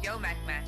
Yo, Mac Mac.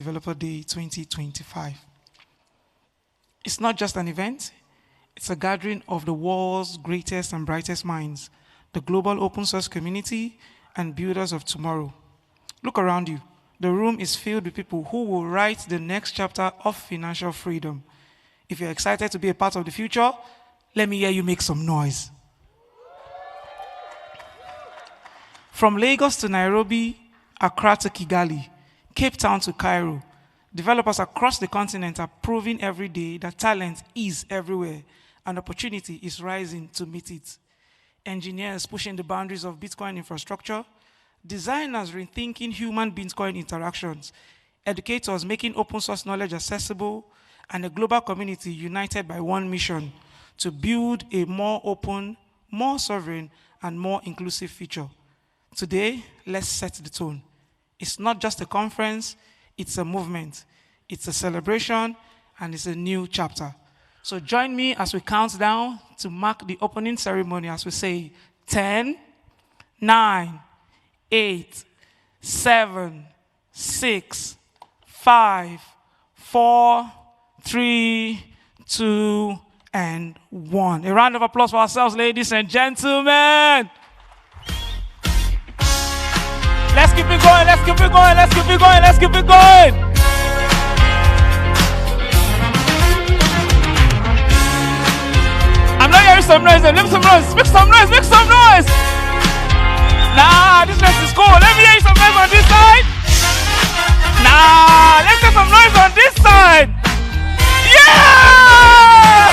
Developer Day 2025. It's not just an event, it's a gathering of the world's greatest and brightest minds, the global open source community and builders of tomorrow. Look around you. The room is filled with people who will write the next chapter of financial freedom. If you're excited to be a part of the future, let me hear you make some noise. From Lagos to Nairobi, Accra to Kigali, Cape Town to Cairo, developers across the continent are proving every day that talent is everywhere and opportunity is rising to meet it. Engineers pushing the boundaries of Bitcoin infrastructure, designers rethinking human Bitcoin interactions, educators making open source knowledge accessible, and a global community united by one mission to build a more open, more sovereign, and more inclusive future. Today, let's set the tone. It's not just a conference, it's a movement, it's a celebration, and it's a new chapter. So join me as we count down to mark the opening ceremony as we say 10, 9, 8, 7, 6, 5, 4, 3, 2, and 1. A round of applause for ourselves, ladies and gentlemen. Let's keep it going, let's keep it going, let's keep it going, let's keep it going. I'm not hearing some noise, make some noise, make some noise, make some noise. Nah, this place is cool. Let me hear some noise on this side. Nah, let's get some noise on this side. Yeah!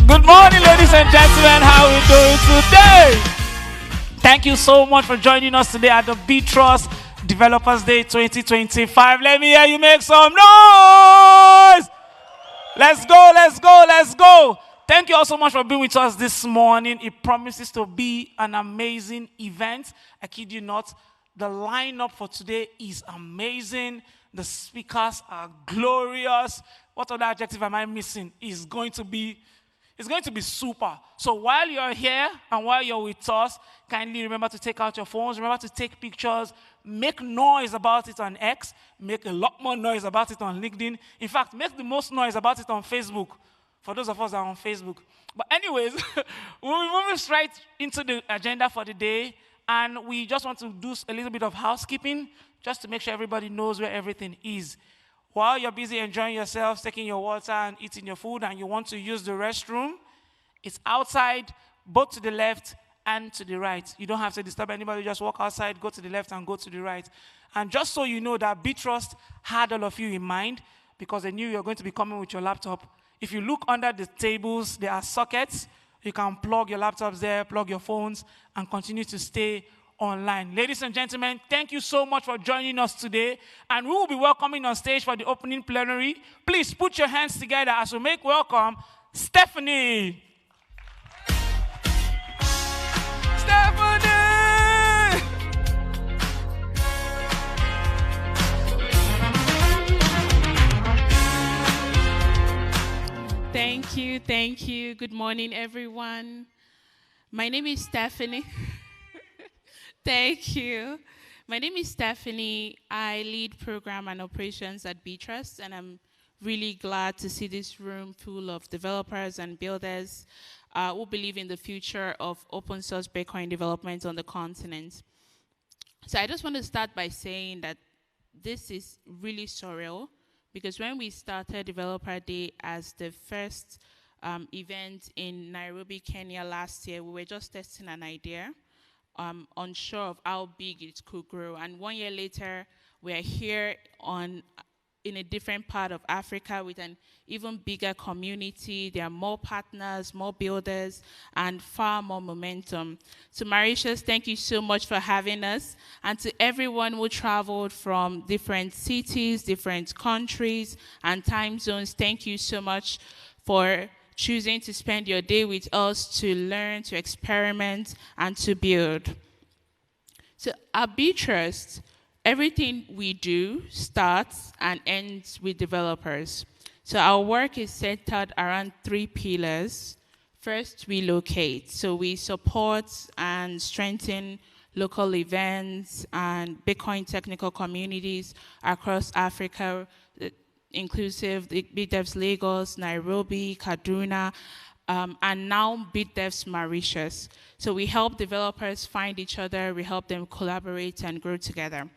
Good morning, ladies and gentlemen. How are we doing today? Thank you so much for joining us today at the Btrust Developers Day 2025. Let me hear you make some noise. Let's go, let's go, let's go. Thank you all so much for being with us this morning. It promises to be an amazing event. I kid you not. The lineup for today is amazing. The speakers are glorious. What other adjective am I missing? It's going to be super. So while you're here and while you're with us, kindly remember to take out your phones, remember to take pictures, make noise about it on X, make a lot more noise about it on LinkedIn. In fact, make the most noise about it on Facebook, for those of us that are on Facebook. But anyways, we'll be moving straight into the agenda for the day, and we just want to do a little bit of housekeeping, just to make sure everybody knows where everything is. While you're busy enjoying yourselves, taking your water and eating your food, and you want to use the restroom, it's outside, both to the left and to the right. You don't have to disturb anybody. Just walk outside, go to the left, and go to the right. And just so you know that Btrust had all of you in mind, because they knew you're going to be coming with your laptop. If you look under the tables, there are sockets. You can plug your laptops there, plug your phones, and continue to stay online. Ladies and gentlemen, thank you so much for joining us today. And we will be welcoming on stage for the opening plenary. Please put your hands together as we make welcome Stephanie. Stephanie! Thank you. Good morning, everyone. My name is Stephanie. Thank you. My name is Stephanie. I lead program and operations at Btrust, and I'm really glad to see this room full of developers and builders who believe in the future of open source Bitcoin development on the continent. So I just want to start by saying that this is really surreal, because when we started Developer Day as the first event in Nairobi, Kenya last year, we were just testing an idea, unsure of how big it could grow. And 1 year later, we are here in a different part of Africa with an even bigger community. There are more partners, more builders, and far more momentum. To Mauritius, thank you so much for having us. And to everyone who traveled from different cities, different countries, and time zones, thank you so much for choosing to spend your day with us to learn, to experiment, and to build. So at Btrust, everything we do starts and ends with developers. So our work is centered around 3 pillars. First, we locate. So we support and strengthen local events, and Bitcoin technical communities across Africa, inclusive the BitDevs Lagos, Nairobi, Kaduna, and now BitDevs Mauritius. So we help developers find each other, we help them collaborate and grow together.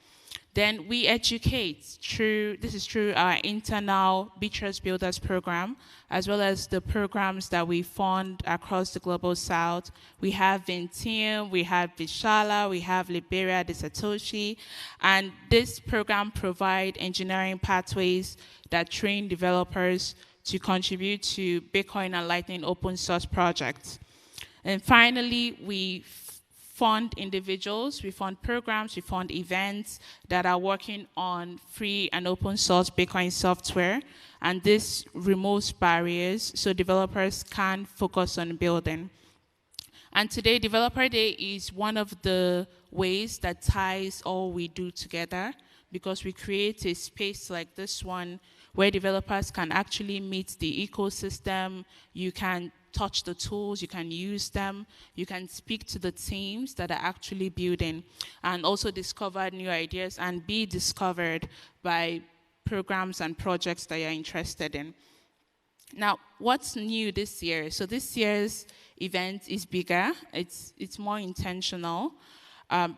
Then we educate this is through our internal Btrust Builders program, as well as the programs that we fund across the Global South. We have Vinteam, we have Vishala, we have Liberia, the Satoshi, and this program provide engineering pathways that train developers to contribute to Bitcoin and Lightning open source projects. And finally, we fund individuals, we fund programs, we fund events that are working on free and open source Bitcoin software, and this removes barriers so developers can focus on building. And today, Developer Day is one of the ways that ties all we do together, because we create a space like this one where developers can actually meet the ecosystem. You can touch the tools, you can use them, you can speak to the teams that are actually building, and also discover new ideas and be discovered by programs and projects that you're interested in. Now, what's new this year? So this year's event is bigger, it's more intentional.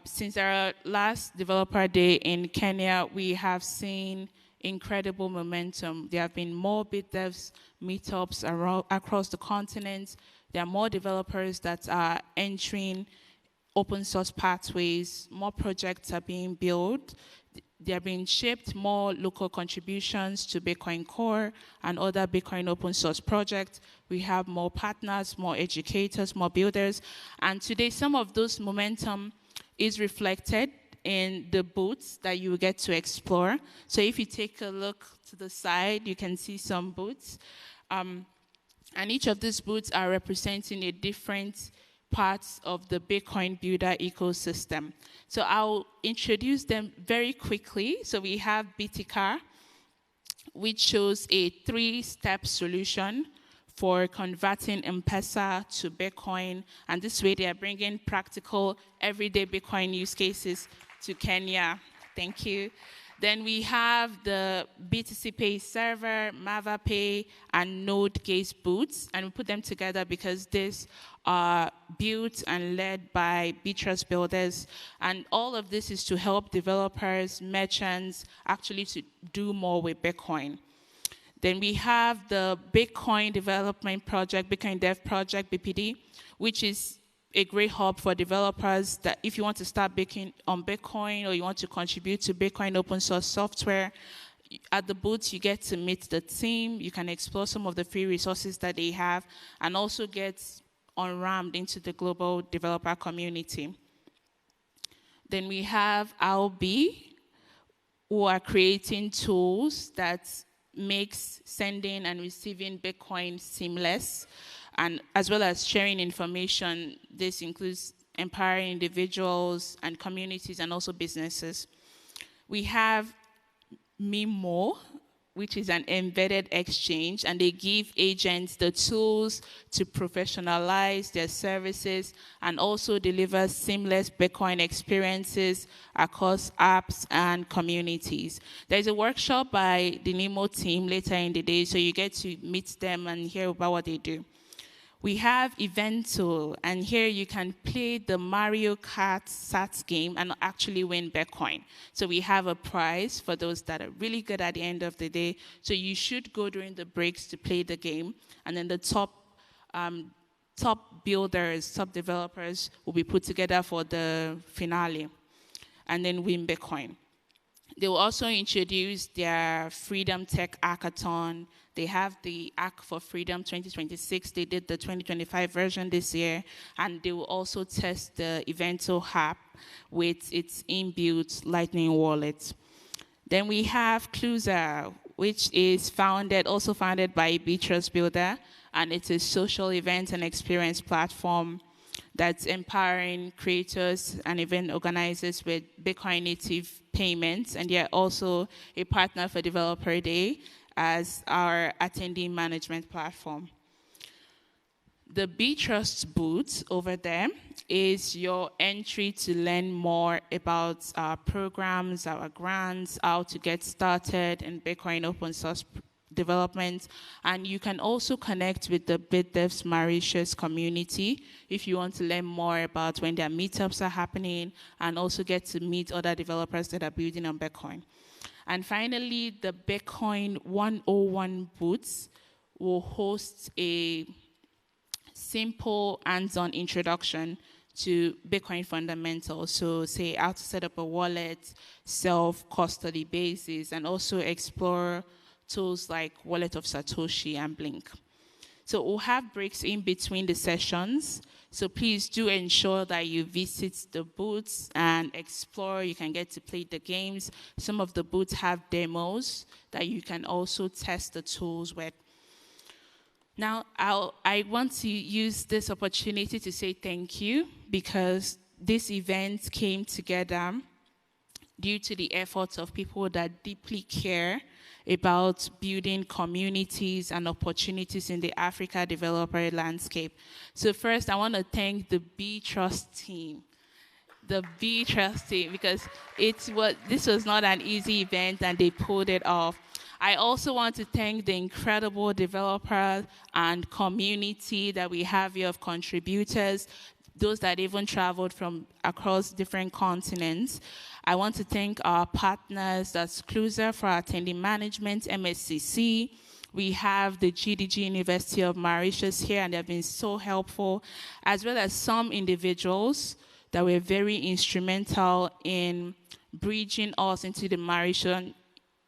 Since our last Developer Day in Kenya, we have seen incredible momentum. There have been more BitDevs meetups across the continent. There are more developers that are entering open source pathways. More projects are being built. They are being shaped, more local contributions to Bitcoin Core and other Bitcoin open source projects. We have more partners, more educators, more builders. And today, some of those momentum is reflected in the booths that you get to explore. So if you take a look to the side, you can see some booths. And each of these booths are representing a different parts of the Bitcoin builder ecosystem. So I'll introduce them very quickly. So we have BTCar, which shows a 3-step solution for converting M-Pesa to Bitcoin. And this way they are bringing practical, everyday Bitcoin use cases to Kenya. Thank you. Then we have the BTC Pay server, Mava Pay, and Node Gaze booths, and we put them together because these are built and led by Btrust Builders, and all of this is to help developers, merchants, actually to do more with Bitcoin. Then we have the Bitcoin Development Project, Bitcoin Dev Project, BPD, which is a great hub for developers that if you want to start baking on Bitcoin or you want to contribute to Bitcoin open source software, at the booth you get to meet the team, you can explore some of the free resources that they have, and also get on-ramped into the global developer community. Then we have ALB, who are creating tools that makes sending and receiving Bitcoin seamless, and as well as sharing information. This includes empowering individuals and communities and also businesses. We have Mimo, which is an embedded exchange, and they give agents the tools to professionalize their services and also deliver seamless Bitcoin experiences across apps and communities. There's a workshop by the Nemo team later in the day, so you get to meet them and hear about what they do. We have Evento, and here you can play the Mario Kart SATS game and actually win Bitcoin. So we have a prize for those that are really good at the end of the day. So you should go during the breaks to play the game, and then the top builders, top developers will be put together for the finale, and then win Bitcoin. They will also introduce their Freedom Tech Hackathon. They have the Hack for Freedom 2026. They did the 2025 version this year. And they will also test the Evento app with its inbuilt Lightning wallet. Then we have Cluza, which is also founded by Btrust Builder. And it's a social event and experience platform that's empowering creators and event organizers with Bitcoin native payments. And they're also a partner for Developer Day as our attendee management platform. The Btrust booth over there is your entry to learn more about our programs, our grants, how to get started in Bitcoin open source development. And you can also connect with the BitDevs Mauritius community if you want to learn more about when their meetups are happening, and also get to meet other developers that are building on Bitcoin. And finally, the Bitcoin 101 booths will host a simple hands-on introduction to Bitcoin fundamentals. So say how to set up a wallet, self-custody basis, and also explore tools like Wallet of Satoshi and Blink. So we'll have breaks in between the sessions. So please do ensure that you visit the booths and explore. You can get to play the games. Some of the booths have demos that you can also test the tools with. Now, I want to use this opportunity to say thank you, because this event came together due to the efforts of people that deeply care about building communities and opportunities in the Africa developer landscape. So first, I want to thank the Btrust team. The Btrust team, because this was not an easy event and they pulled it off. I also want to thank the incredible developers and community that we have here of contributors, those that even traveled from across different continents. I want to thank our partners, that's Cluser for attending management, MSCC. We have the GDG University of Mauritius here, and they've been so helpful, as well as some individuals that were very instrumental in bridging us into the Mauritian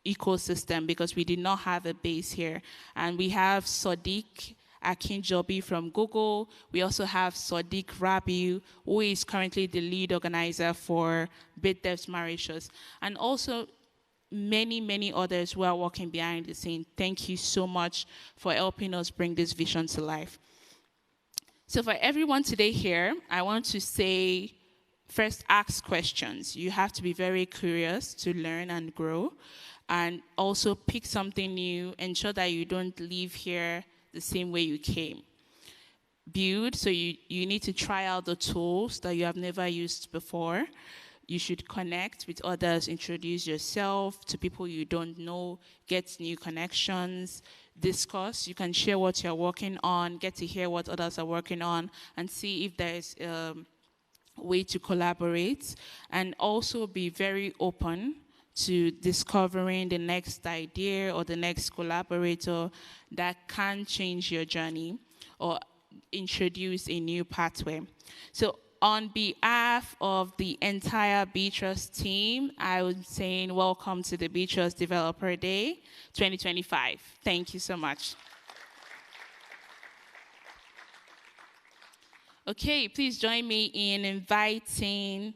ecosystem, because we did not have a base here. And we have Sadiq Akinjobi from Google. We also have Sadiq Rabiu, who is currently the lead organizer for BitDevs Mauritius. And also many, many others who are working behind the scene. Thank you so much for helping us bring this vision to life. So for everyone today here, I want to say, first, ask questions. You have to be very curious to learn and grow. And also pick something new. Ensure that you don't leave here the same way you came. Build, so you need to try out the tools that you have never used before. You should connect with others, introduce yourself to people you don't know, get new connections, discuss. You can share what you're working on, get to hear what others are working on, and see if there's a way to collaborate. And also be very open to discovering the next idea or the next collaborator that can change your journey or introduce a new pathway. So on behalf of the entire Btrust team, I was saying welcome to the Btrust Developer Day 2025. Thank you so much. Okay, please join me in inviting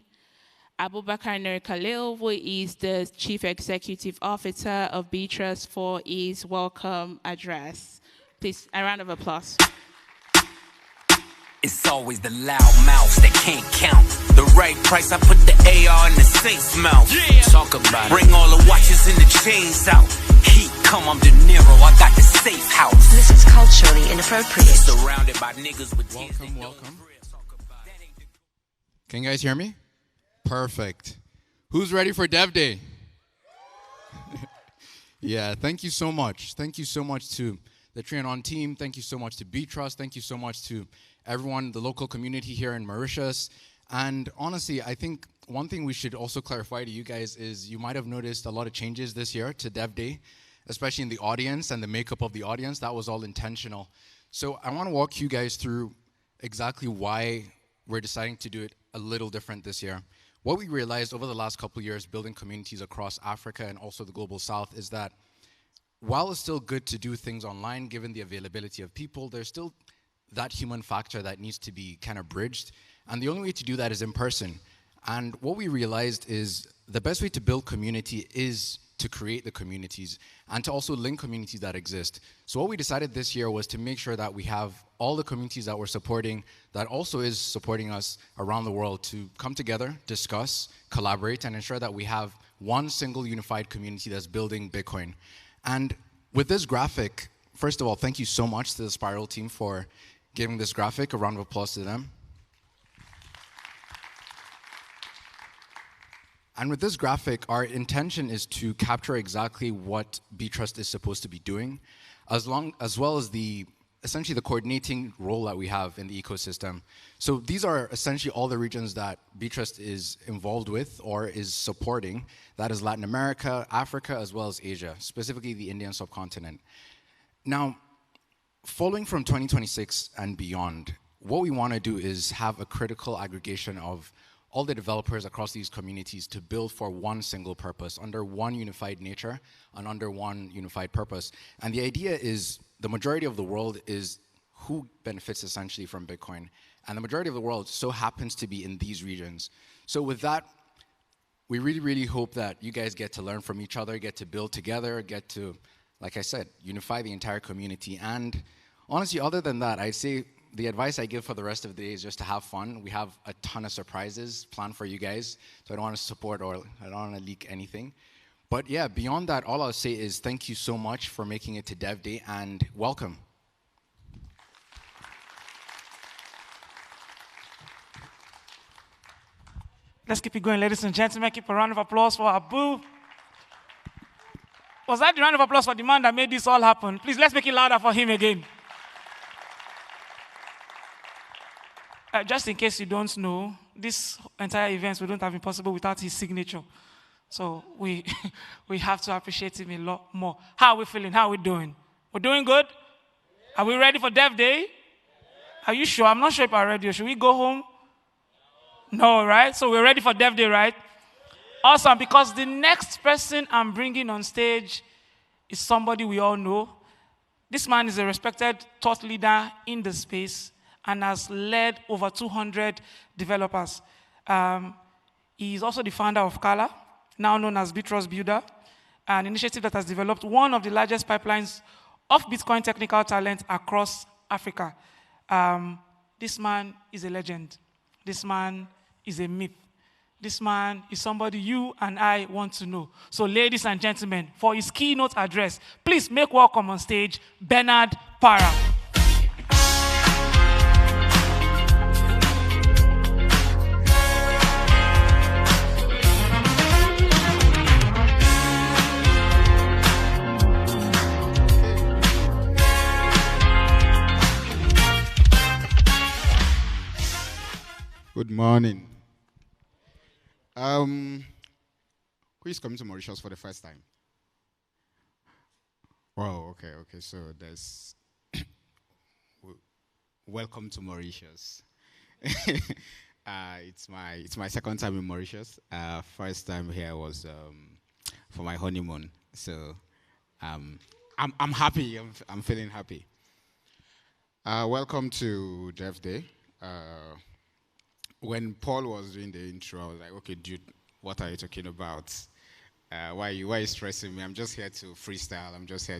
Abubakar Nur Khalil, who is the Chief Executive Officer of Btrust, for his welcome address. Please, a round of applause. It's always the loud mouths that can't count. The right price, I put the AR in the safe's mouth. Yeah. Talk about it. Bring all the watches and the chains out. Heat come, I'm De Niro, I got the safe house. This is culturally inappropriate. Surrounded by niggas with welcome. Can you guys hear me? Perfect. Who's ready for Dev Day? Yeah, thank you so much. Thank you so much to the Trianon team. Thank you so much to Btrust. Thank you so much to everyone, the local community here in Mauritius. And honestly, I think one thing we should also clarify to you guys is you might have noticed a lot of changes this year to Dev Day, especially in the audience and the makeup of the audience. That was all intentional. So I want to walk you guys through exactly why we're deciding to do it a little different this year. What we realized over the last couple of years building communities across Africa and also the global south is that while it's still good to do things online, given the availability of people, there's still that human factor that needs to be kind of bridged. And the only way to do that is in person. And what we realized is the best way to build community is to create the communities and to also link communities that exist. So what we decided this year was to make sure that we have all the communities that we're supporting that also is supporting us around the world to come together, discuss, collaborate, and ensure that we have one single unified community that's building Bitcoin. And with this graphic, first of all, thank you so much to the Spiral team for giving this graphic. A round of applause to them. And with this graphic, our intention is to capture exactly what Btrust is supposed to be doing, as well as essentially the coordinating role that we have in the ecosystem. So these are essentially all the regions that Btrust is involved with or is supporting. That is Latin America, Africa, as well as Asia, specifically the Indian subcontinent. Now, following from 2026 and beyond, what we want to do is have a critical aggregation of all the developers across these communities to build for one single purpose, under one unified nature and under one unified purpose. And the idea is the majority of the world is who benefits essentially from Bitcoin. And the majority of the world so happens to be in these regions. So with that, we really, really hope that you guys get to learn from each other, get to build together, get to, like I said, unify the entire community. And honestly, other than that, I'd say the advice I give for the rest of the day is just to have fun. We have a ton of surprises planned for you guys, so I don't want to support or I don't want to leak anything. But yeah, beyond that, all I'll say is thank you so much for making it to Dev Day and welcome. Let's keep it going, ladies and gentlemen. Keep a round of applause for Abu. Was that the round of applause for the man that made this all happen? Please, let's make it louder for him again. Just in case you don't know, this entire event wouldn't have been possible without his signature. So we have to appreciate him a lot more. How are we feeling? How are we doing? We're doing good? Are we ready for Dev Day? Are you sure? I'm not sure if I'm ready. Should we go home? No, right? So we're ready for Dev Day, right? Awesome, because the next person I'm bringing on stage is somebody we all know. This man is a respected thought leader in the space and has led over 200 developers. He is also the founder of Kala, now known as Btrust Builder, an initiative that has developed one of the largest pipelines of Bitcoin technical talent across Africa. This man is a legend. This man is a myth. This man is somebody you and I want to know. So ladies and gentlemen, for his keynote address, please make welcome on stage Bernard Para. Good morning. Who is coming to Mauritius for the first time? Wow, okay. So there's welcome to Mauritius. It's my second time in Mauritius. First time here was for my honeymoon. So I'm happy. I'm feeling happy. Welcome to Dev Day. When Paul was doing the intro, I was like, okay, dude, what are you talking about? Why are you stressing me? I'm just here to freestyle. I'm just here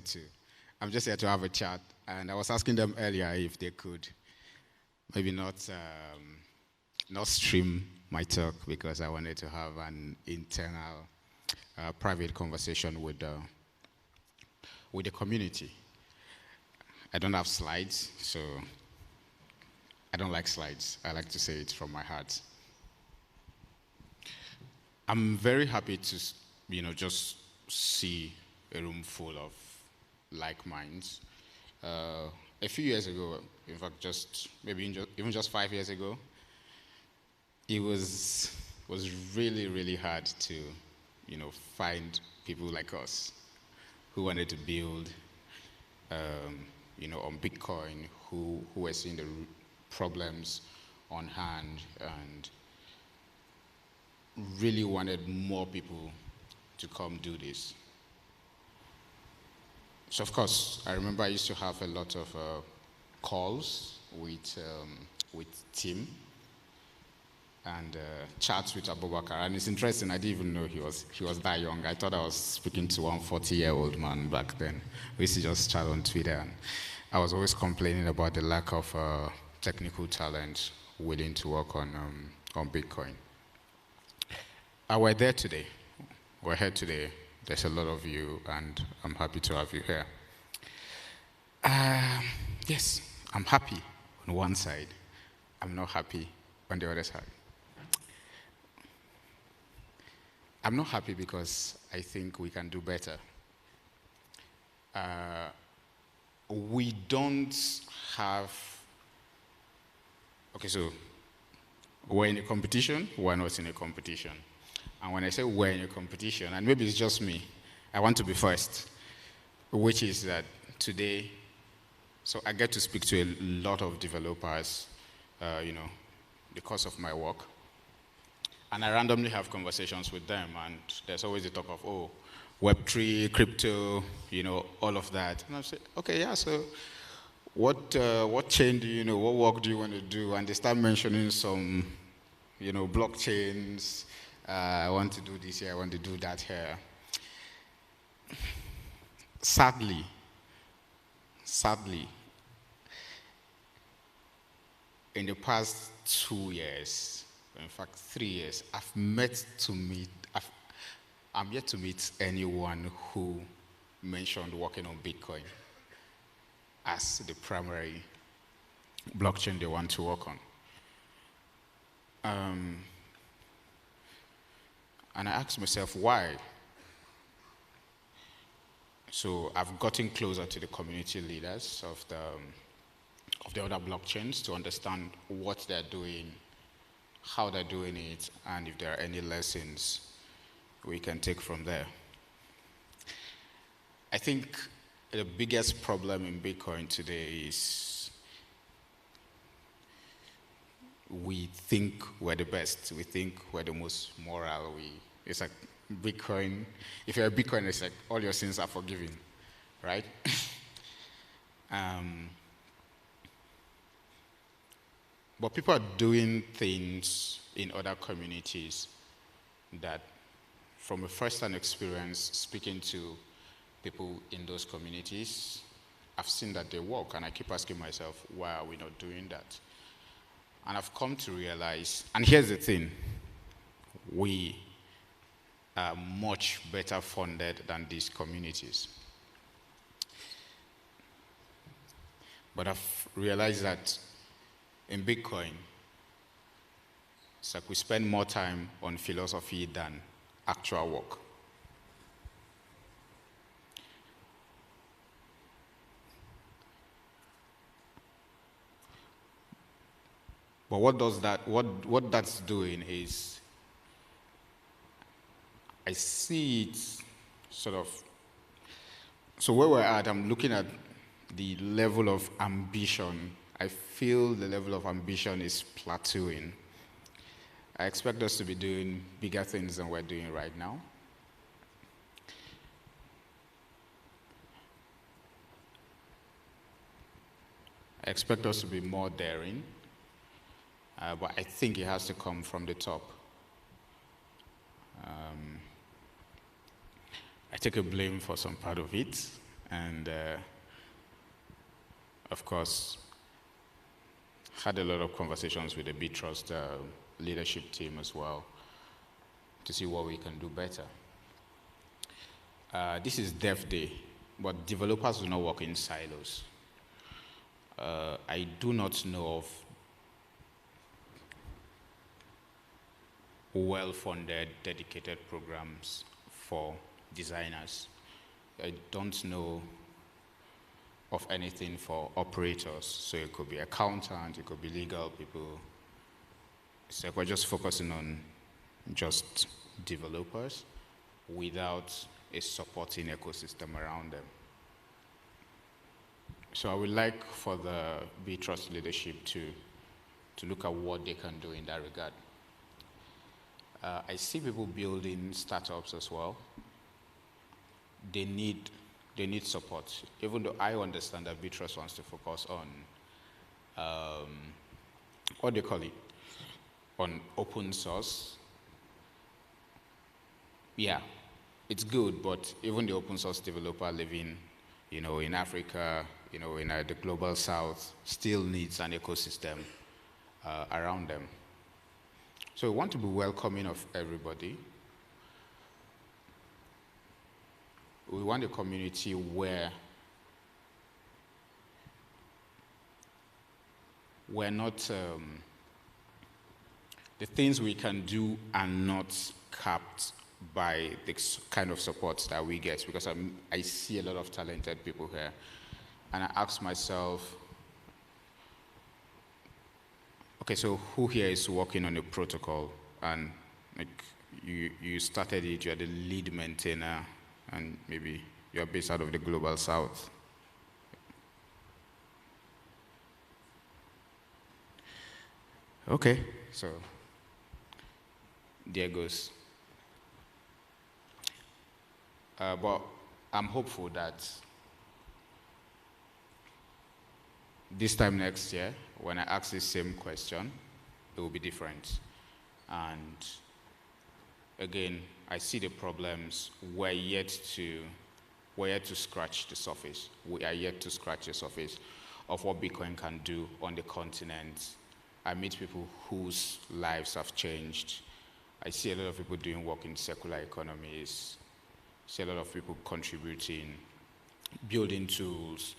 to have a chat. And I was asking them earlier if they could maybe not stream my talk because I wanted to have an internal private conversation with the community. I don't have slides, so I don't like slides. I like to say it from my heart. I'm very happy to, just see a room full of like minds. A few years ago, in fact, even just 5 years ago, it was really, really hard to, find people like us who wanted to build, on Bitcoin, who were seeing the problems on hand and really wanted more people to come do this. So of course, I remember I used to have a lot of calls with Tim and chats with Abubakar. And it's interesting, I didn't even know he was that young. I thought I was speaking to one 40-year-old man back then. We used to just chat on Twitter. And I was always complaining about the lack of technical talent willing to work on Bitcoin. We're there today. We're here today. There's a lot of you, and I'm happy to have you here. Yes, I'm happy. on one side. I'm not happy on the other side. I'm not happy because I think we can do better. We don't have, okay, so we're in a competition, we're not in a competition. And when I say we're in a competition, and maybe it's just me, I want to be first, which is that today, so I get to speak to a lot of developers, because of my work. And I randomly have conversations with them, and there's always the talk of, Web3, crypto, all of that. And I say, okay, yeah, so what chain do you know? What work do you want to do? And they start mentioning some, blockchains. I want to do this here, I want to do that here. Sadly, in the past 2 years, in fact 3 years, I'm yet to meet anyone who mentioned working on Bitcoin as the primary blockchain they want to work on. And I asked myself, why? So I've gotten closer to the community leaders of the other blockchains to understand what they're doing, how they're doing it, and if there are any lessons we can take from there. I think the biggest problem in Bitcoin today is we think we're the best. We think we're the most moral. It's like Bitcoin. If you're a Bitcoiner, it's like all your sins are forgiven, right? But people are doing things in other communities that, from a first-hand experience, speaking to people in those communities, I've seen that they work, and I keep asking myself, why are we not doing that? And I've come to realize, and here's the thing, we are much better funded than these communities. But I've realized that in Bitcoin, it's like we spend more time on philosophy than actual work. But what that's doing is, I see it sort of, so where we're at, I'm looking at the level of ambition. I feel the level of ambition is plateauing. I expect us to be doing bigger things than we're doing right now. I expect us to be more daring, but I think it has to come from the top. I take a blame for some part of it, and of course, had a lot of conversations with the Btrust leadership team as well to see what we can do better. This is Dev Day, but developers do not work in silos. I do not know of well-funded, dedicated programs for designers. I don't know of anything for operators. So it could be accountant, it could be legal people. So we're just focusing on just developers without a supporting ecosystem around them. So I would like for the Btrust leadership to look at what they can do in that regard. I see people building startups as well. They need support, even though I understand that Btrust wants to focus on, what do you call it, on open source. Yeah, it's good, but even the open source developer living, in Africa, in the global south, still needs an ecosystem around them. So we want to be welcoming of everybody. We want a community where we're not, the things we can do are not capped by the kind of support that we get, because I see a lot of talented people here. And I ask myself, okay, so who here is working on a protocol? And like you started it, you're the lead maintainer, and maybe you're based out of the Global South. Okay, so there goes. But I'm hopeful that this time next year, when I ask the same question, it will be different. And again, I see the problems. We're yet to scratch the surface. We are yet to scratch the surface of what Bitcoin can do on the continent. I meet people whose lives have changed. I see a lot of people doing work in secular economies. I see a lot of people contributing, building tools.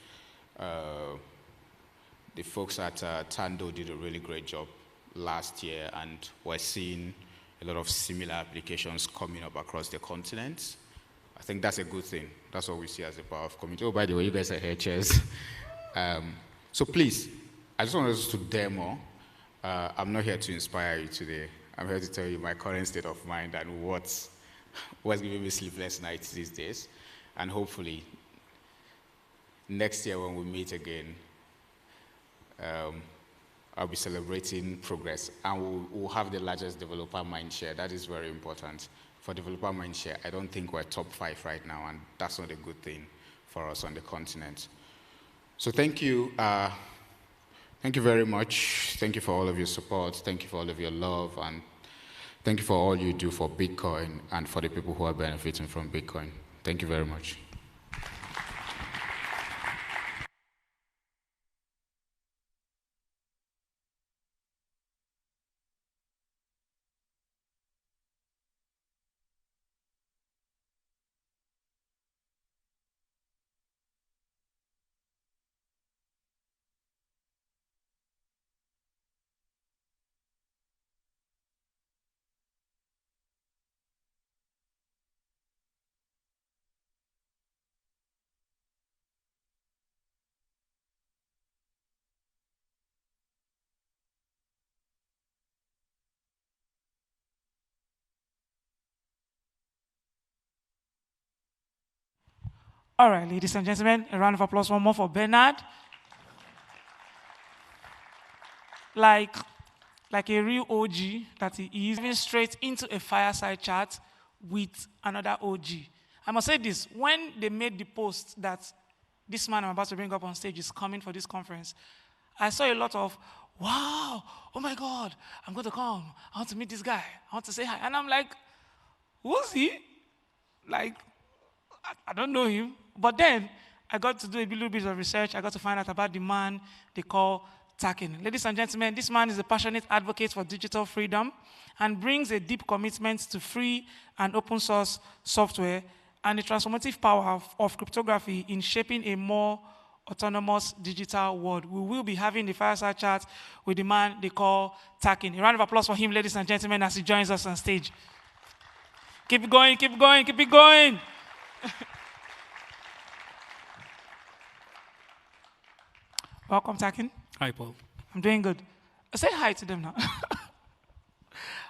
The folks at Tando did a really great job last year, and we're seeing a lot of similar applications coming up across the continent. I think that's a good thing. That's what we see as the power of community. Oh, by the way, you guys are here, chairs. So please, I just want us to demo. I'm not here to inspire you today. I'm here to tell you my current state of mind and what's giving me sleepless nights these days. And hopefully, next year when we meet again, I'll be celebrating progress, and we'll have the largest developer mindshare. That is very important. For developer mindshare, I don't think we're top 5 right now, and that's not a good thing for us on the continent. So thank you. Thank you very much. Thank you for all of your support. Thank you for all of your love, and thank you for all you do for Bitcoin and for the people who are benefiting from Bitcoin. Thank you very much. All right, ladies and gentlemen, a round of applause, one more for Bernard. Like a real OG that he is, moving straight into a fireside chat with another OG. I must say this, when they made the post that this man I'm about to bring up on stage is coming for this conference, I saw a lot of, wow, oh my God, I'm going to come. I want to meet this guy. I want to say hi. And I'm like, who's he? Like, I don't know him. But then I got to do a little bit of research. I got to find out about the man they call Takin. Ladies and gentlemen, this man is a passionate advocate for digital freedom and brings a deep commitment to free and open source software and the transformative power of cryptography in shaping a more autonomous digital world. We will be having the fireside chat with the man they call Takin. A round of applause for him, ladies and gentlemen, as he joins us on stage. Keep it going, keep it going, keep it going. Welcome, Takin. Hi, Paul. I'm doing good. Say hi to them now.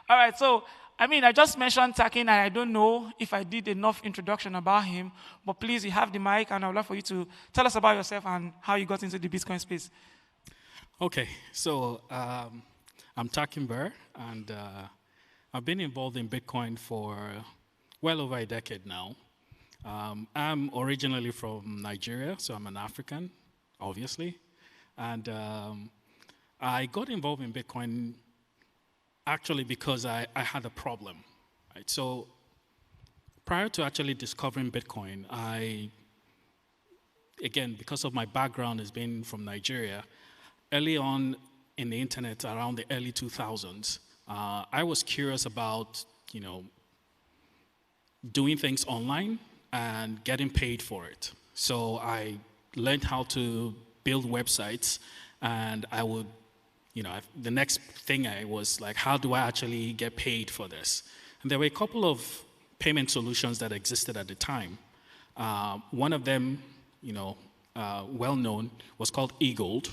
All right, so, I just mentioned Takin, and I don't know if I did enough introduction about him, but please, you have the mic, and I would love for you to tell us about yourself and how you got into the Bitcoin space. Okay, so I'm Takin Burr, and I've been involved in Bitcoin for well over a decade now. I'm originally from Nigeria, so I'm an African, obviously. And I got involved in Bitcoin actually because I had a problem. Right? So prior to actually discovering Bitcoin, again, because of my background as being from Nigeria, early on in the internet, around the early 2000s, I was curious about, doing things online and getting paid for it. So I learned how to build websites, and I would the next thing I was like, how do I actually get paid for this? And there were a couple of payment solutions that existed at the time. One of them, well known, was called eGold.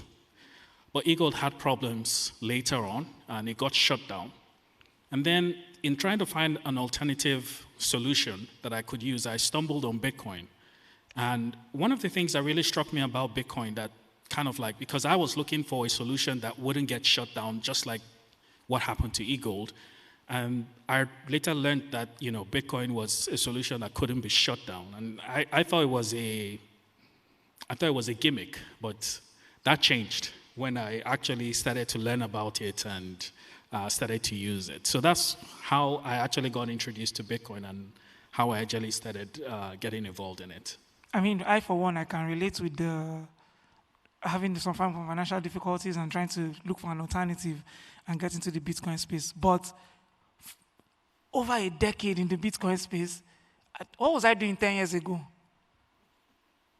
But eGold had problems later on, and it got shut down. And then, in trying to find an alternative solution that I could use, I stumbled on Bitcoin. And one of the things that really struck me about Bitcoin, that kind of like, because I was looking for a solution that wouldn't get shut down, just like what happened to eGold. And I later learned that, Bitcoin was a solution that couldn't be shut down. And I thought it was a gimmick, but that changed when I actually started to learn about it and started to use it. So that's how I actually got introduced to Bitcoin and how I actually started getting involved in it. I mean, I, for one, I can relate with having some form of financial difficulties and trying to look for an alternative and get into the Bitcoin space. But over a decade in the Bitcoin space, what was I doing 10 years ago?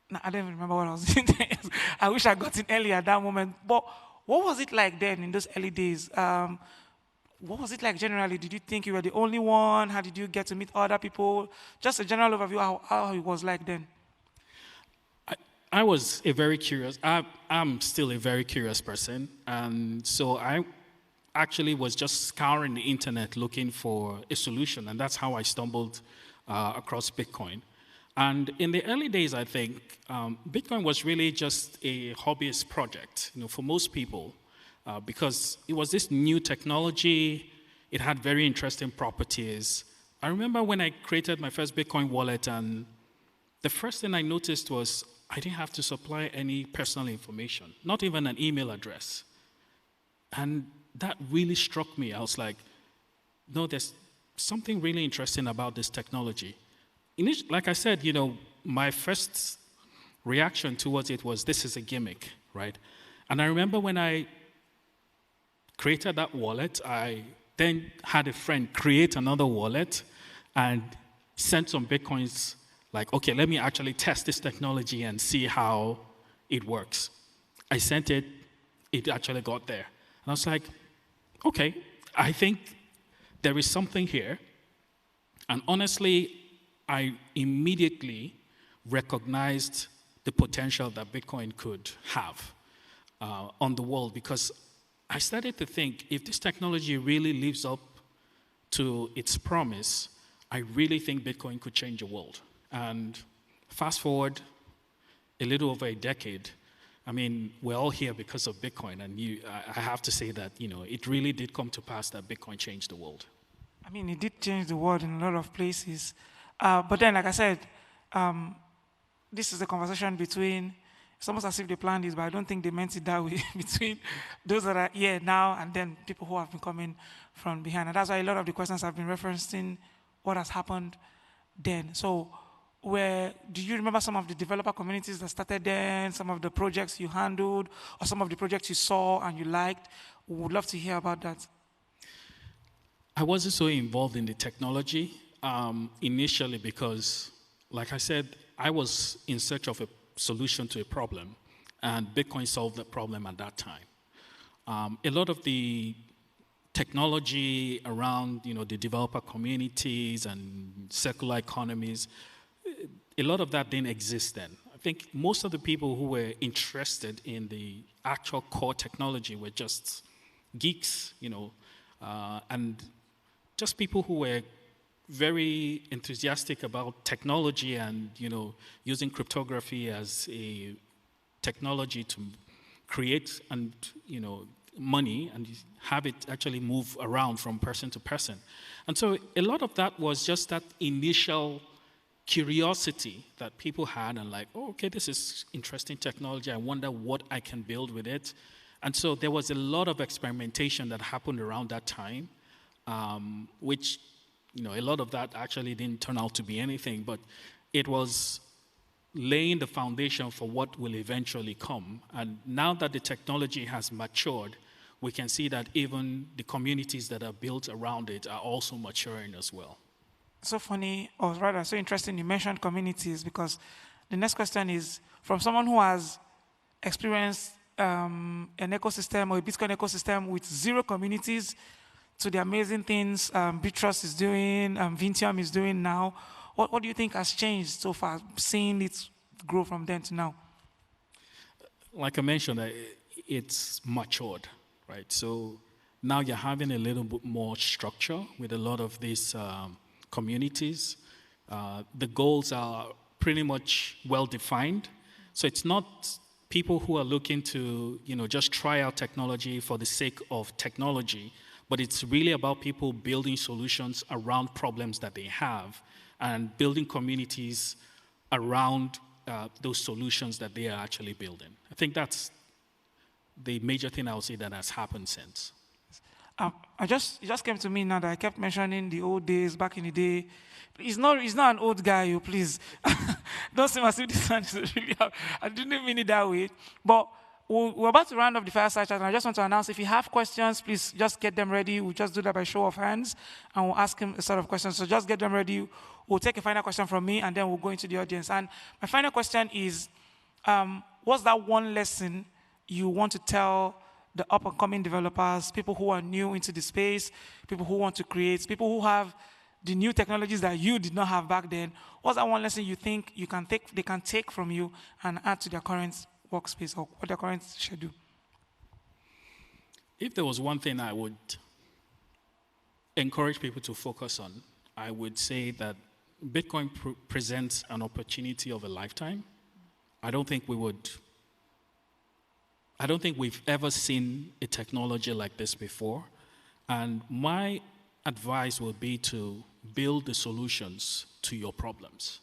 No, I don't even remember what I was doing 10 years. I wish I got in early at that moment. But what was it like then in those early days? What was it like generally? Did you think you were the only one? How did you get to meet other people? Just a general overview of how it was like then. I was a very curious, I'm still a very curious person. And so I actually was just scouring the internet looking for a solution. And that's how I stumbled across Bitcoin. And in the early days, I think, Bitcoin was really just a hobbyist project, for most people, because it was this new technology. It had very interesting properties. I remember when I created my first Bitcoin wallet, and the first thing I noticed was I didn't have to supply any personal information, not even an email address. And that really struck me. I was like, no, there's something really interesting about this technology. Like I said, my first reaction towards it was, this is a gimmick, right? And I remember when I created that wallet, I then had a friend create another wallet and sent some Bitcoins, like, okay, let me actually test this technology and see how it works. I sent it, it actually got there. And I was like, okay, I think there is something here. And honestly, I immediately recognized the potential that Bitcoin could have on the world, because I started to think, if this technology really lives up to its promise, I really think Bitcoin could change the world. And fast forward a little over a decade, I mean, we're all here because of Bitcoin, and I have to say that, it really did come to pass that Bitcoin changed the world. I mean, it did change the world in a lot of places. But then, like I said, this is a conversation between, it's almost as if they planned this, but I don't think they meant it that way, between those that are here now and then people who have been coming from behind. And that's why a lot of the questions have been referencing what has happened then. So, do you remember some of the developer communities that started then, some of the projects you handled, or some of the projects you saw and you liked? We would love to hear about that. I wasn't so involved in the technology initially because, like I said, I was in search of a solution to a problem, and Bitcoin solved the problem at that time. A lot of the technology around, the developer communities and circular economies, a lot of that didn't exist then. I think most of the people who were interested in the actual core technology were just geeks, and just people who were very enthusiastic about technology and, using cryptography as a technology to create and, money and have it actually move around from person to person. And so a lot of that was just that initial curiosity that people had, and like, oh, okay, this is interesting technology. I wonder what I can build with it. And so there was a lot of experimentation that happened around that time, which, a lot of that actually didn't turn out to be anything, but it was laying the foundation for what will eventually come. And now that the technology has matured, we can see that even the communities that are built around it are also maturing as well. So funny, or rather so interesting you mentioned communities, because the next question is from someone who has experienced an ecosystem or a Bitcoin ecosystem with 0 communities to the amazing things Btrust is doing, Vintium is doing now. What do you think has changed so far, seeing it grow from then to now? Like I mentioned, it's matured, right? So now you're having a little bit more structure with a lot of these communities. The goals are pretty much well defined. So it's not people who are looking to, just try out technology for the sake of technology, but it's really about people building solutions around problems that they have and building communities around those solutions that they are actually building. I think that's the major thing I would say that has happened since. It just came to me now that I kept mentioning the old days, back in the day. He's not an old guy, you please. Don't seem as if this one is really out. I didn't mean it that way. But we're about to round up the fireside chat, and I just want to announce, if you have questions, please just get them ready. We'll just do that by show of hands, and we'll ask him a set of questions. So just get them ready. We'll take a final question from me, and then we'll go into the audience. And my final question is, what's that one lesson you want to tell the up-and-coming developers, people who are new into the space, people who want to create, people who have the new technologies that you did not have back then? What's that one lesson you think they can take from you and add to their current workspace or what their current schedule? If there was one thing I would encourage people to focus on, I would say that Bitcoin presents an opportunity of a lifetime. I don't think we've ever seen a technology like this before. And my advice would be to build the solutions to your problems.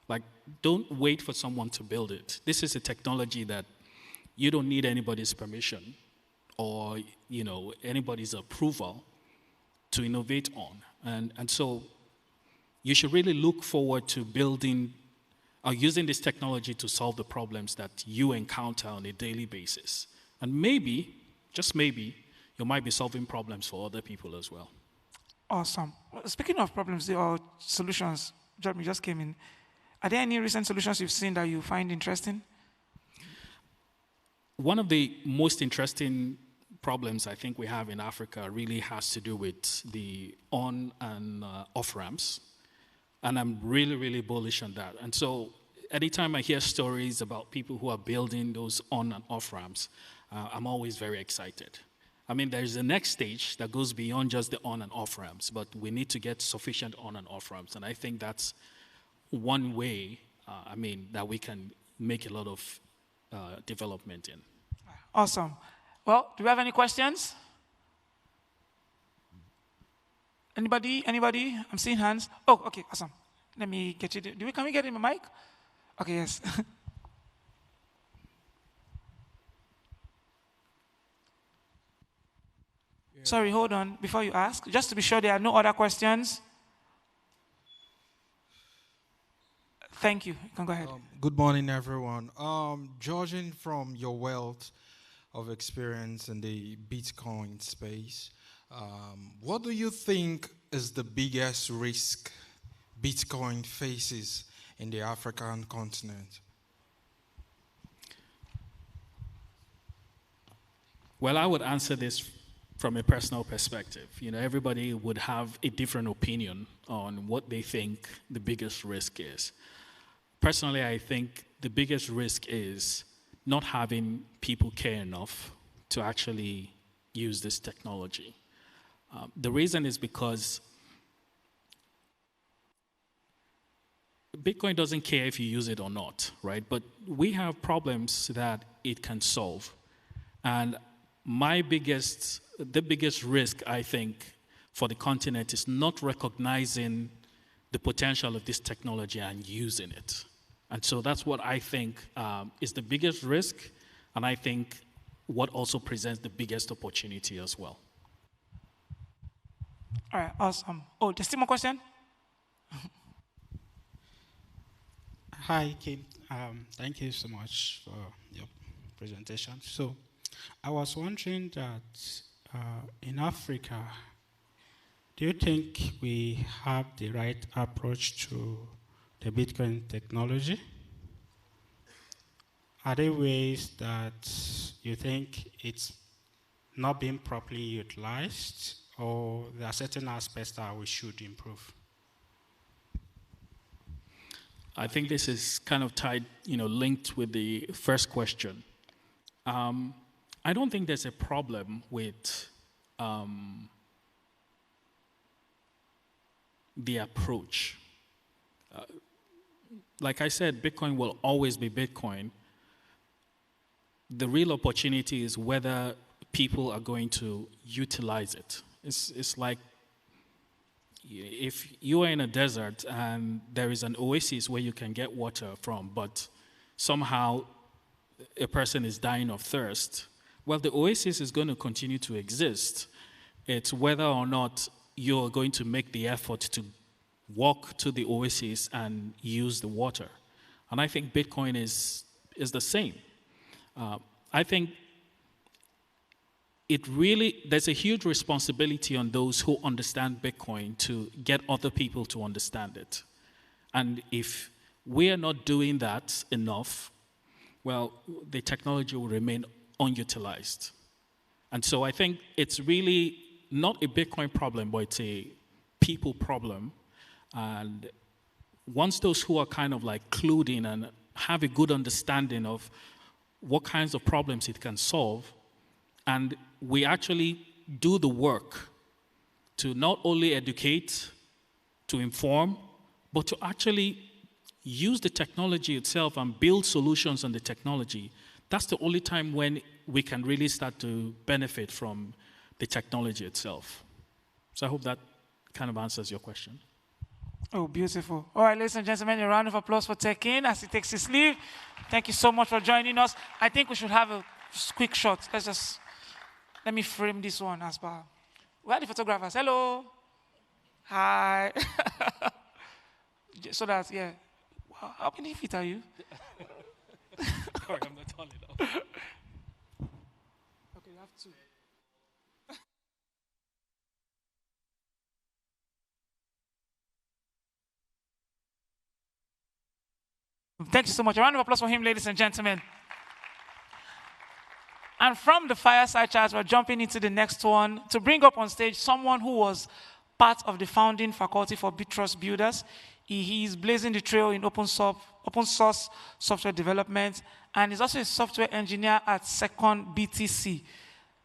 Like, don't wait for someone to build it. This is a technology that you don't need anybody's permission or, anybody's approval to innovate on. And so you should really look forward to building or using this technology to solve the problems that you encounter on a daily basis. And maybe, just maybe, you might be solving problems for other people as well. Awesome. Speaking of problems or solutions, Jeremy just came in. Are there any recent solutions you've seen that you find interesting? One of the most interesting problems I think we have in Africa really has to do with the on and off ramps. And I'm really, really bullish on that. And so anytime I hear stories about people who are building those on and off ramps, I'm always very excited. I mean, there's the next stage that goes beyond just the on and off ramps, but we need to get sufficient on and off ramps. And I think that's one way, that we can make a lot of development in. Awesome. Well, do we have any questions? Anybody? I'm seeing hands. Oh, okay, awesome. Let me get you. Can we get him a mic? Okay, yes. Sorry, hold on. Before you ask, just to be sure there are no other questions. Thank you. You can go ahead. Good morning, everyone. Judging from your wealth of experience in the Bitcoin space, what do you think is the biggest risk Bitcoin faces in the African continent? Well, I would answer this from a personal perspective. Everybody would have a different opinion on what they think the biggest risk is. Personally, I think the biggest risk is not having people care enough to actually use this technology. The reason is because Bitcoin doesn't care if you use it or not, right? But we have problems that it can solve. And the biggest risk, I think, for the continent is not recognizing the potential of this technology and using it. And so that's what I think is the biggest risk, and I think what also presents the biggest opportunity as well. All right, awesome. Oh, there's still more question? Hi, Kim. Thank you so much for your presentation. So I was wondering that in Africa, do you think we have the right approach to the Bitcoin technology? are there ways that you think it's not being properly utilized, or there are certain aspects that we should improve? I think this is kind of tied, linked with the first question. I don't think there's a problem with the approach. Like I said, Bitcoin will always be Bitcoin. The real opportunity is whether people are going to utilize it. It's like if you are in a desert and there is an oasis where you can get water from, but somehow a person is dying of thirst, well, the oasis is going to continue to exist. It's whether or not you're going to make the effort to walk to the oasis and use the water. And I think Bitcoin is the same. I think there's a huge responsibility on those who understand Bitcoin to get other people to understand it. And if we are not doing that enough, well, the technology will remain unutilized. And so I think it's really not a Bitcoin problem, but it's a people problem. And once those who are kind of like clued in and have a good understanding of what kinds of problems it can solve, and we actually do the work to not only educate, to inform, but to actually use the technology itself and build solutions on the technology, that's the only time when we can really start to benefit from the technology itself. So I hope that kind of answers your question. Oh, beautiful. All right, ladies and gentlemen, a round of applause for Tekin as he takes his leave. Thank you so much for joining us. I think we should have a quick shot. Let me frame this one as well. Where are the photographers? Hello. Hi. So that, yeah. Wow, how many feet are you? Sorry, I'm not tall enough. Okay, you have two. Thank you so much. A round of applause for him, ladies and gentlemen. And from the fireside chat, we're jumping into the next one to bring up on stage someone who was part of the founding faculty for Btrust Builders. He is blazing the trail in open source software development, and he's also a software engineer at Second BTC.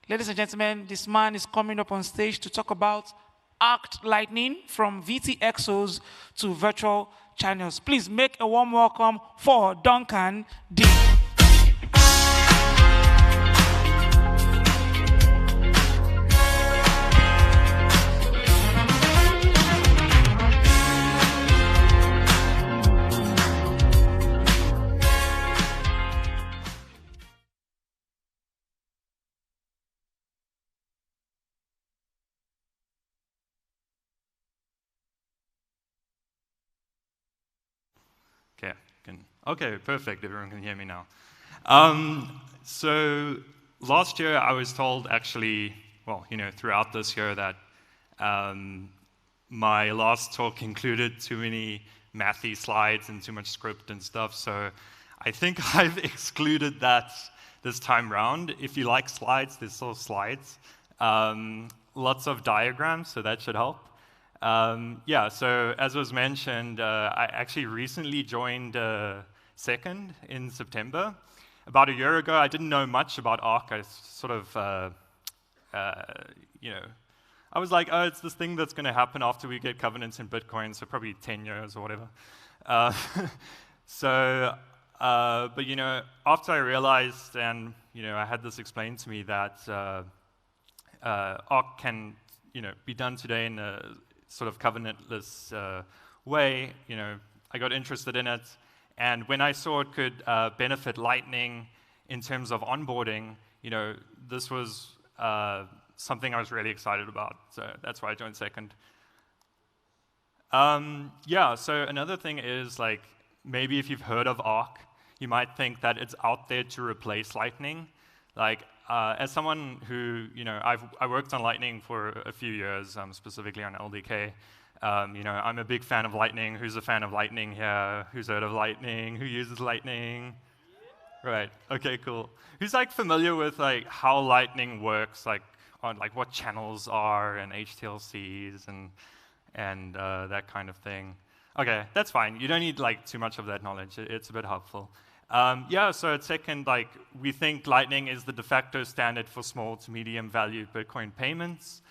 Ladies and gentlemen, this man is coming up on stage to talk about Arc Lightning from VTXOs to virtual channels. Please make a warm welcome for Duncan D. Okay, perfect. Everyone can hear me now. So last year I was told actually, well, throughout this year that my last talk included too many mathy slides and too much script and stuff. So I think I've excluded that this time round. If you like slides, there's still slides. Lots of diagrams, so that should help. Yeah, so as was mentioned, I actually recently joined Second in September. About a year ago, I didn't know much about Arc. I sort of, I was like, oh, it's this thing that's going to happen after we get covenants in Bitcoin, so probably 10 years or whatever. But after I realized, and I had this explained to me that Arc can, be done today in a sort of covenantless way, I got interested in it. And when I saw it could benefit Lightning in terms of onboarding, this was something I was really excited about. So that's why I joined Second. Yeah, so another thing is, like, maybe if you've heard of Arc, you might think that it's out there to replace Lightning. Like, as someone who, I worked on Lightning for a few years, specifically on LDK. I'm a big fan of Lightning. Who's a fan of Lightning here? Who's heard of Lightning? Who uses Lightning? Right. Okay, cool. Who's like familiar with like how Lightning works, like on like what channels are and HTLCs and that kind of thing? Okay, that's fine. You don't need like too much of that knowledge. It's a bit helpful. Yeah, so at second, like we think Lightning is the de facto standard for small to medium value Bitcoin payments.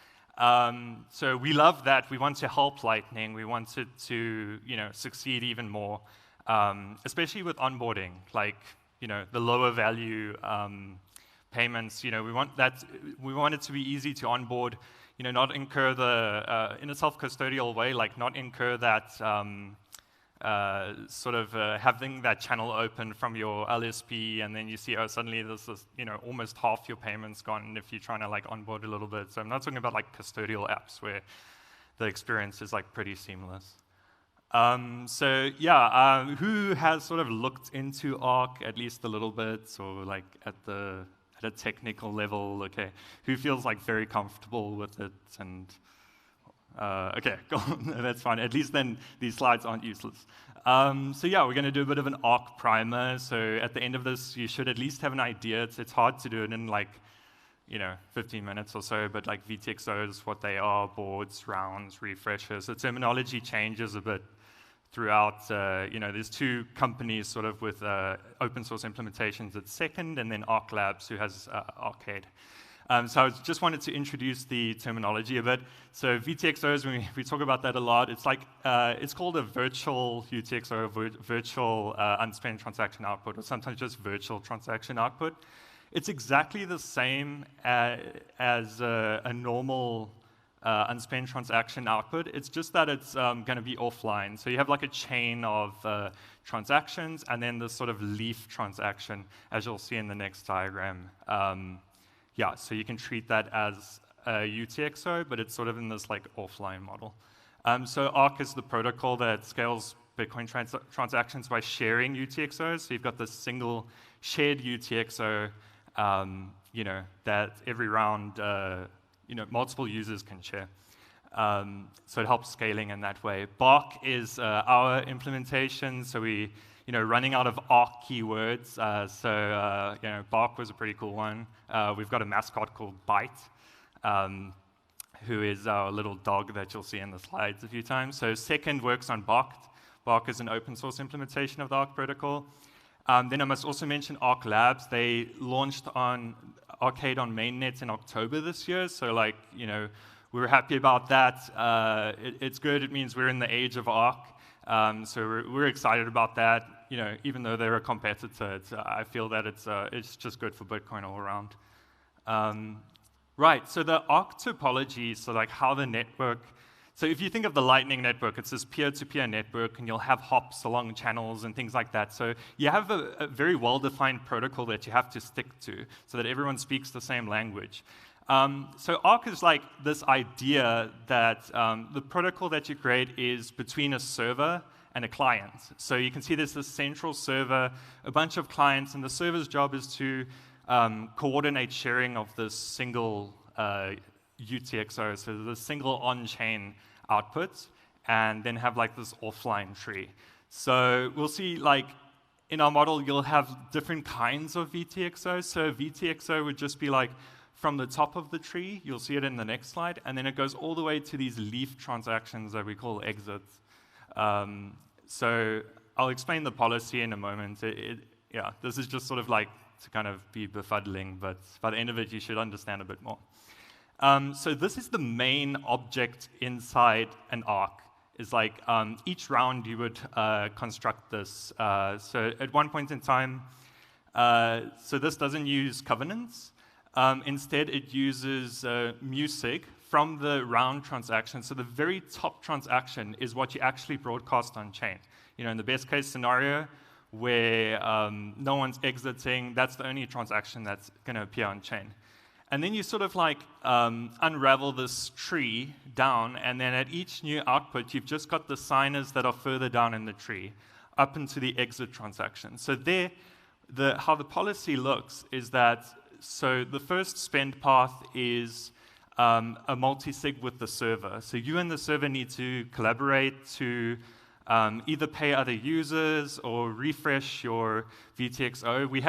So we love that. We want to help Lightning. We want it to, succeed even more, especially with onboarding, like, the lower value payments. We want it to be easy to onboard. Not incur the in a self-custodial way, like not incur that having that channel open from your LSP, and then you see, oh, suddenly this is, almost half your payments gone if you're trying to like onboard a little bit. So I'm not talking about like custodial apps where the experience is like pretty seamless. Who has sort of looked into Arc at least a little bit, or like at a technical level? Okay, who feels like very comfortable with it? And okay, go on. That's fine. At least then these slides aren't useless. We're going to do a bit of an Arc primer. So at the end of this, you should at least have an idea. It's hard to do it in like 15 minutes or so, but like VTXOs, what they are, boards, rounds, refreshers. The terminology changes a bit throughout. There's two companies sort of with open source implementations at Second, and then Arc Labs, who has Arcade. So I just wanted to introduce the terminology a bit. So VTXOs, we talk about that a lot. It's like it's called a virtual UTXO, virtual unspent transaction output, or sometimes just virtual transaction output. It's exactly the same as a normal unspent transaction output. It's just that it's going to be offline. So you have like a chain of transactions, and then this sort of leaf transaction, as you'll see in the next diagram. So you can treat that as a UTXO, but it's sort of in this like offline model. So Arc is the protocol that scales Bitcoin transactions by sharing UTXOs. So you've got this single shared UTXO, that every round, multiple users can share. So it helps scaling in that way. Bark is our implementation. So we, running out of Arc keywords. Bark was a pretty cool one. We've got a mascot called Byte, who is our little dog that you'll see in the slides a few times. So Second works on Bark. Bark is an open source implementation of the Arc protocol. Then I must also mention Arc Labs. They launched on Arcade on mainnet in October this year. So we were happy about that. It's good. It means we're in the age of Arc. So we're excited about that. Even though they're a competitor, I feel that it's just good for Bitcoin all around. Right, so the Arc topology, so like how the network, so if you think of the Lightning network, it's this peer-to-peer network, and you'll have hops along channels and things like that. So you have a very well-defined protocol that you have to stick to so that everyone speaks the same language. So Arc is like this idea that the protocol that you create is between a server and a client. So you can see there's this central server, a bunch of clients, and the server's job is to coordinate sharing of this single UTXO, so the single on-chain output, and then have like this offline tree. So we'll see, like in our model, you'll have different kinds of VTXOs. So VTXO would just be like from the top of the tree. You'll see it in the next slide, and then it goes all the way to these leaf transactions that we call exits. So I'll explain the policy in a moment. This is just sort of like to kind of be befuddling, but by the end of it, you should understand a bit more. So this is the main object inside an Arc. Is like each round you would construct this. So at one point in time, so this doesn't use covenants. Instead, it uses musig from the round transaction. So the very top transaction is what you actually broadcast on chain. In the best case scenario, where no one's exiting, that's the only transaction that's going to appear on chain. And then you sort of like unravel this tree down, and then at each new output, you've just got the signers that are further down in the tree, up into the exit transaction. So there, how the policy looks is that, so the first spend path is a multi-sig with the server. So you and the server need to collaborate to either pay other users or refresh your VTXO. We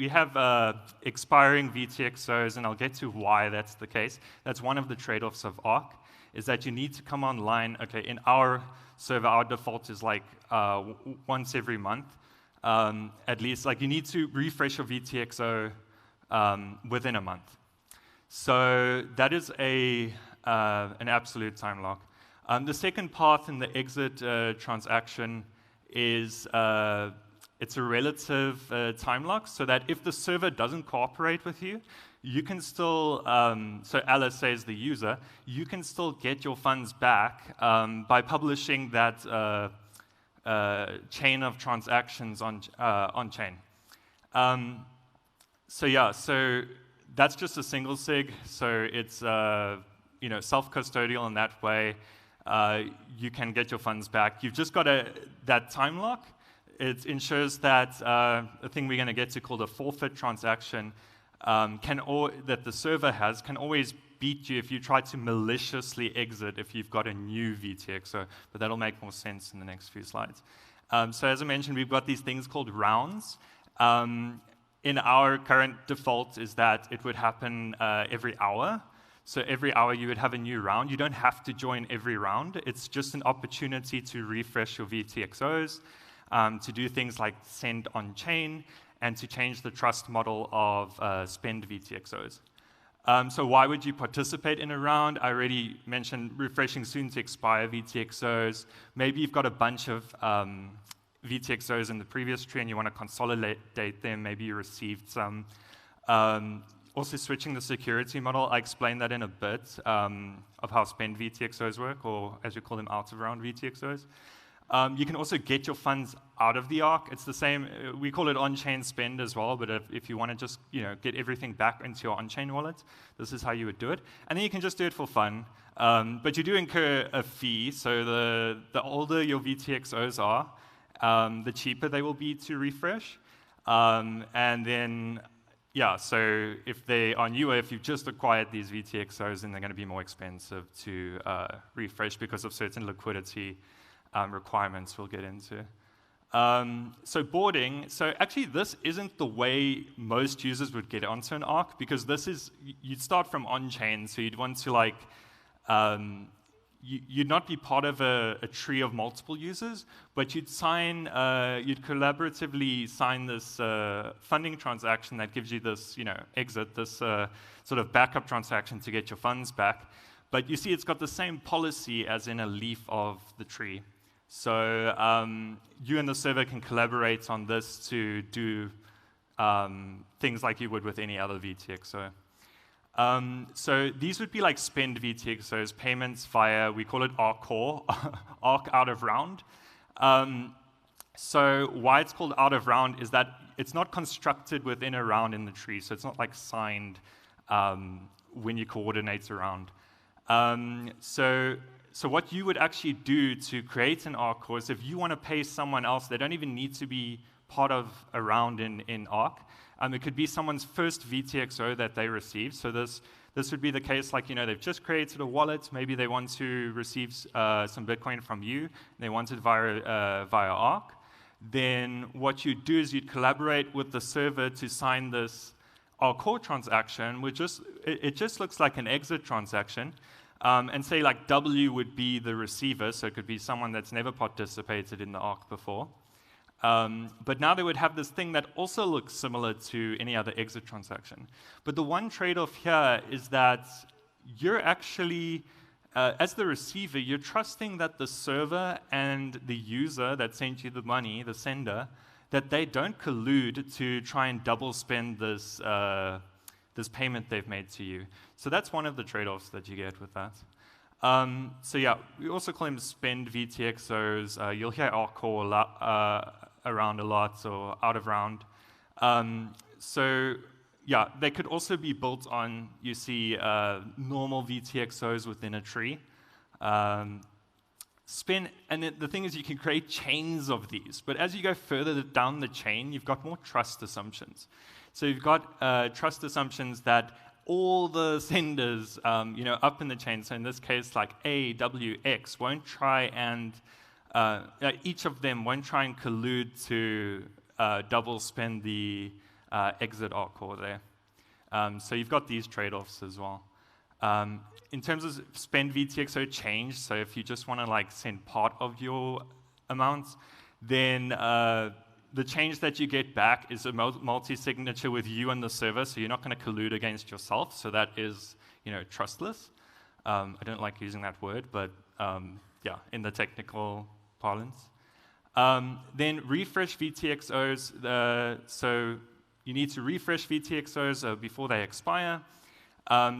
have expiring VTXOs, and I'll get to why that's the case. That's one of the trade-offs of Arc, is that you need to come online. Okay, in our server, our default is like once every month, at least. Like you need to refresh your VTXO within a month. So that is an absolute time lock. The second path in the exit transaction is it's a relative time lock, so that if the server doesn't cooperate with you, you can still, so Alice says the user, you can still get your funds back by publishing that chain of transactions on chain. So that's just a single sig, so it's self-custodial in that way. You can get your funds back. You've just got that time lock. It ensures that a thing we're going to get to called a forfeit transaction that the server has can always beat you if you try to maliciously exit if you've got a new VTXO, but that'll make more sense in the next few slides. So as I mentioned, we've got these things called rounds. In our current default is that it would happen every hour. So every hour you would have a new round. You don't have to join every round. It's just an opportunity to refresh your VTXOs, to do things like send on-chain, and to change the trust model of spend VTXOs. So why would you participate in a round? I already mentioned refreshing soon to expire VTXOs. Maybe you've got a bunch of VTXOs in the previous tree and you want to consolidate them. Maybe you received some. Also switching the security model, I explained that in a bit of how spend VTXOs work, or as we call them, out of round VTXOs. You can also get your funds out of the Arc. It's the same, we call it on-chain spend as well, but if you want to just get everything back into your on-chain wallet, this is how you would do it. And then you can just do it for fun. But you do incur a fee, so the older your VTXOs are, the cheaper they will be to refresh. And then, yeah, so if they are newer, if you've just acquired these VTXOs, then they're going to be more expensive to refresh because of certain liquidity requirements we'll get into. So boarding, so actually this isn't the way most users would get onto an Arc, because this is, you'd start from on-chain, so you'd want to you'd not be part of a tree of multiple users, but you'd you'd collaboratively sign this funding transaction that gives you this, exit, this sort of backup transaction to get your funds back. But you see, it's got the same policy as in a leaf of the tree. So you and the server can collaborate on this to do things like you would with any other VTXO. So these would be like spend VTXOs, payments via, we call it Arc Core, Arc out of round. So why it's called out of round is that it's not constructed within a round in the tree, so it's not like signed when you coordinate around. So what you would actually do to create an Arc Core is if you want to pay someone else, they don't even need to be part of a round in Arc. It could be someone's first VTXO that they receive. So this would be the case, like, they've just created a wallet. Maybe they want to receive some Bitcoin from you. And they want it via Arc. Then what you'd do is you'd collaborate with the server to sign this Arc Core transaction, which it just looks like an exit transaction. And say like W would be the receiver, so it could be someone that's never participated in the Arc before. But now they would have this thing that also looks similar to any other exit transaction. But the one trade-off here is that you're actually, as the receiver, you're trusting that the server and the user that sent you the money, the sender, that they don't collude to try and double spend this payment they've made to you. So that's one of the trade-offs that you get with that. So yeah, we also call them spend VTXOs. You'll hear Arc Core around a lot, or out of round. So yeah, they could also be built on, you see, normal VTXOs within a tree. Spend, and the thing is, you can create chains of these. But as you go further down the chain, you've got more trust assumptions. So you've got trust assumptions that all the senders, up in the chain, so in this case, like A, W, X, won't try and each of them won't try and collude to double spend the exit ARC core there. So you've got these trade-offs as well. In terms of spend VTXO change, so if you just want to like send part of your amounts, then the change that you get back is a multi-signature with you and the server, so you're not going to collude against yourself. So that is, trustless. I don't like using that word, but yeah, in the technical parlance. Then refresh VTXOs. So you need to refresh VTXOs before they expire.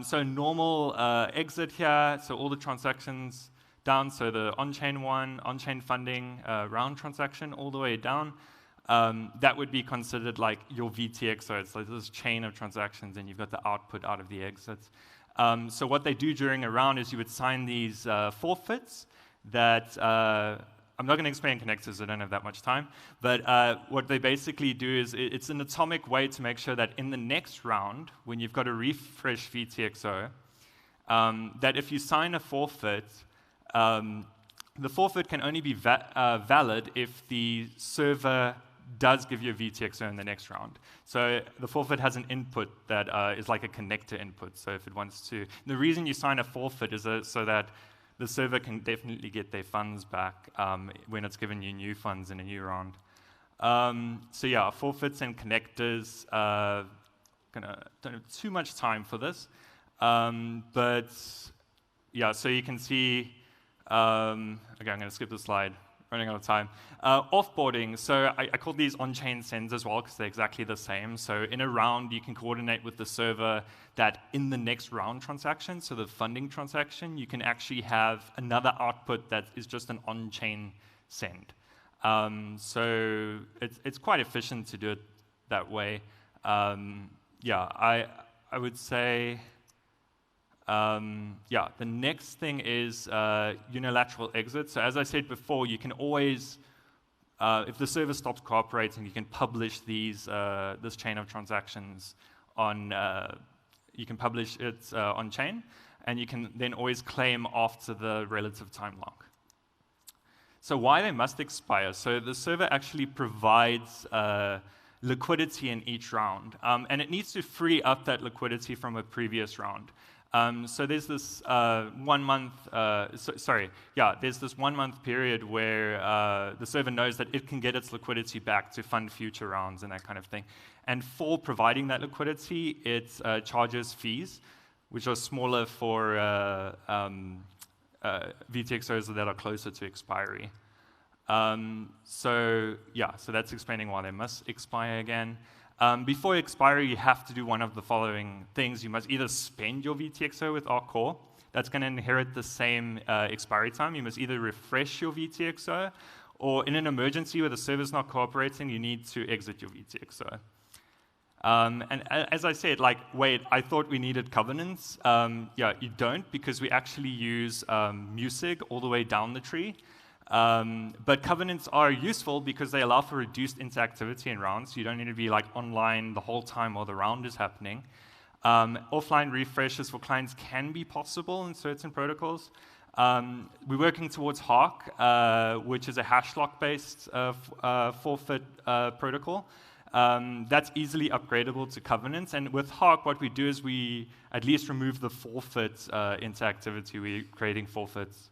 So normal exit here, so all the transactions down, so the on-chain one, on-chain funding round transaction all the way down, that would be considered like your VTXO. It's like this chain of transactions, and you've got the output out of the exits. So what they do during a round is you would sign these forfeits that I'm not going to explain connectors, I don't have that much time, but what they basically do is it's an atomic way to make sure that in the next round, when you've got a refresh VTXO, that if you sign a forfeit, the forfeit can only be valid if the server does give you a VTXO in the next round. So the forfeit has an input that is like a connector input. So if it wants to, the reason you sign a forfeit is so that the server can definitely get their funds back when it's given you new funds in a new round. So yeah, forfeits and connectors, don't have too much time for this. But yeah, so you can see, okay, I'm going to skip the slide, running out of time. Offboarding, so I call these on-chain sends as well because they're exactly the same. So in a round, you can coordinate with the server that in the next round transaction, so the funding transaction, you can actually have another output that is just an on-chain send. So it's quite efficient to do it that way. Yeah, I would say, yeah, the next thing is unilateral exit. So as I said before, you can always, if the server stops cooperating, you can publish these this chain of transactions on, you can publish it on chain, and you can then always claim after the relative time lock. So why they must expire? So the server actually provides liquidity in each round, and it needs to free up that liquidity from a previous round. So there's this 1 month, there's this 1 month period where the server knows that it can get its liquidity back to fund future rounds and that kind of thing. And for providing that liquidity, it charges fees, which are smaller for VTXOs that are closer to expiry. So yeah, so that's explaining why they must expire again. Before expiry, you have to do one of the following things. You must either spend your VTXO with ARC Core. That's going to inherit the same expiry time. You must either refresh your VTXO, or in an emergency where the server's not cooperating, you need to exit your VTXO. And as I said, like, wait, I thought we needed covenants. Yeah, you don't, because we actually use musig all the way down the tree. But covenants are useful because they allow for reduced interactivity in rounds. You don't need to be like online the whole time while the round is happening. Offline refreshes for clients can be possible in certain protocols. We're working towards HARC, which is a hash lock-based forfeit protocol. That's easily upgradable to covenants. And with HARC, what we do is we at least remove the forfeit interactivity. We're creating forfeits.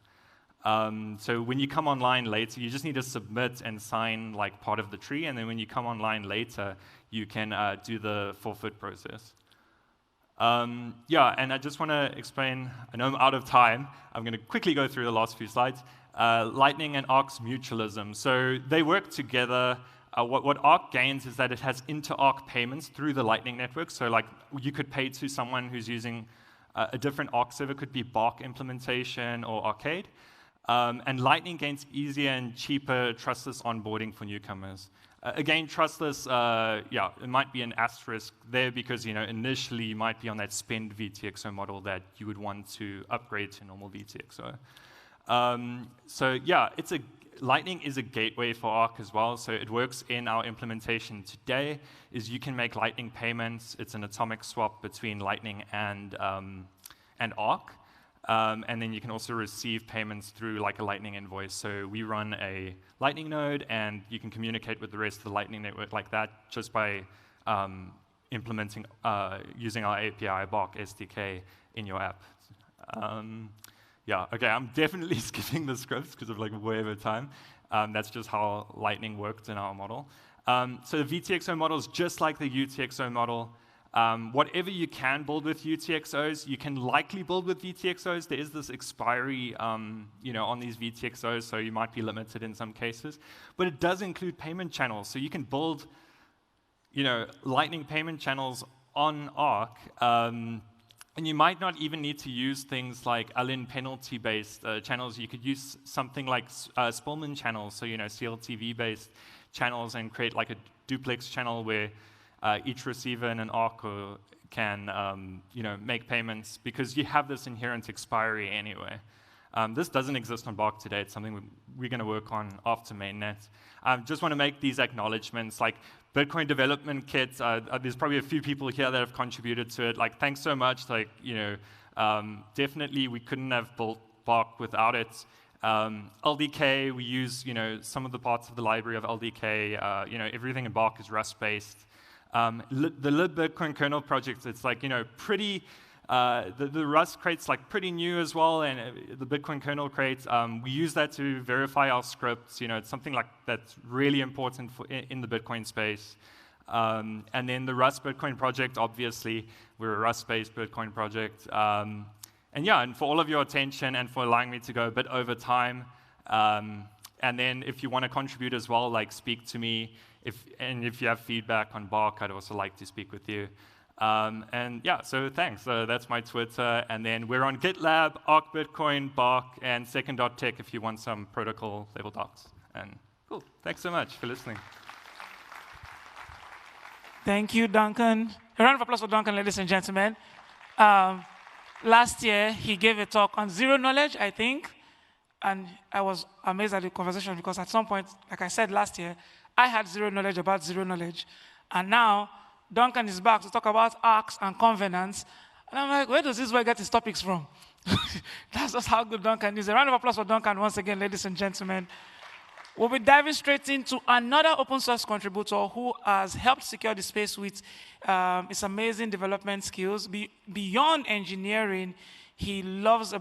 So when you come online later, you just need to submit and sign like part of the tree, and then when you come online later, you can do the forfeit process. Yeah, and I just want to explain, I know I'm out of time, I'm going to quickly go through the last few slides. Lightning and ARC's mutualism. So they work together. What ARC gains is that it has inter-ARC payments through the Lightning network. So like you could pay to someone who's using a different ARC server, could be Bark implementation or Arcade. And Lightning gains easier and cheaper trustless onboarding for newcomers. Again, trustless, yeah, it might be an asterisk there because initially you might be on that spend VTXO model that you would want to upgrade to normal VTXO. So yeah, Lightning is a gateway for ARC as well. So it works in our implementation today. Is you can make Lightning payments. It's an atomic swap between Lightning and ARC. And then you can also receive payments through like a Lightning invoice. So we run a Lightning node, and you can communicate with the rest of the Lightning network like that just by implementing, using our API Bark SDK in your app. Yeah, okay, I'm definitely skipping the scripts because of like way over time. That's just how Lightning worked in our model. So the VTXO model is just like the UTXO model. Whatever you can build with UTXOs, you can likely build with VTXOs. There is this expiry on these VTXOs, so you might be limited in some cases. But it does include payment channels, so you can build Lightning payment channels on Arc. And you might not even need to use things like Allen penalty-based channels. You could use something like Spillman channels, so CLTV-based channels, and create like a duplex channel where each receiver in an Arc can make payments, because you have this inherent expiry anyway. This doesn't exist on Bark today. It's something we're going to work on after mainnet. Just want to make these acknowledgements, like Bitcoin development kit. There's probably a few people here that have contributed to it. Like, thanks so much. Like, definitely we couldn't have built Bark without it. LDK, we use some of the parts of the library of LDK. Everything in Bark is Rust-based. The libBitcoin kernel project, it's like pretty. The Rust crate's like pretty new as well, and the Bitcoin kernel crate, we use that to verify our scripts. It's something like that's really important in the Bitcoin space. And then the Rust Bitcoin project, obviously, we're a Rust-based Bitcoin project. And for all of your attention and for allowing me to go a bit over time. And then if you want to contribute as well, like speak to me. If you have feedback on Bark, I'd also like to speak with you. So thanks. That's my Twitter. And then we're on GitLab, Arc Bitcoin, Bark, and Second.tech if you want some protocol level docs. And cool. Thanks so much for listening. Thank you, Duncan. A round of applause for Duncan, ladies and gentlemen. Last year, he gave a talk on zero knowledge, I think. And I was amazed at the conversation because at some point, like I said last year, I had zero knowledge about zero knowledge. And now, Duncan is back to talk about arcs and covenants. And I'm like, where does this guy get his topics from? That's just how good Duncan is. A round of applause for Duncan once again, ladies and gentlemen. We'll be diving straight into another open source contributor who has helped secure the space with his amazing development skills. Beyond engineering, he loves a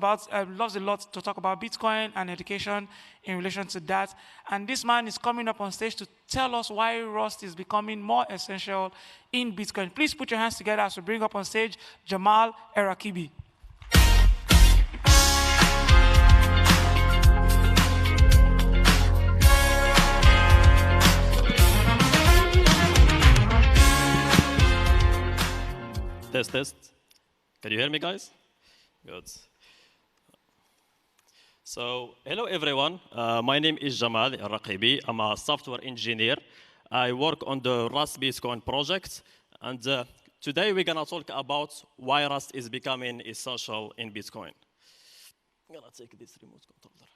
lot to talk about Bitcoin and education in relation to that. And this man is coming up on stage to tell us why Rust is becoming more essential in Bitcoin. Please put your hands together as we bring up on stage Jamal Erakibi. Test. Can you hear me, guys? Good. So, hello everyone. My name is Jamal Raqibi. I'm a software engineer. I work on the Rust Bitcoin project. And today we're going to talk about why Rust is becoming essential in Bitcoin. I'm going to take this remote controller.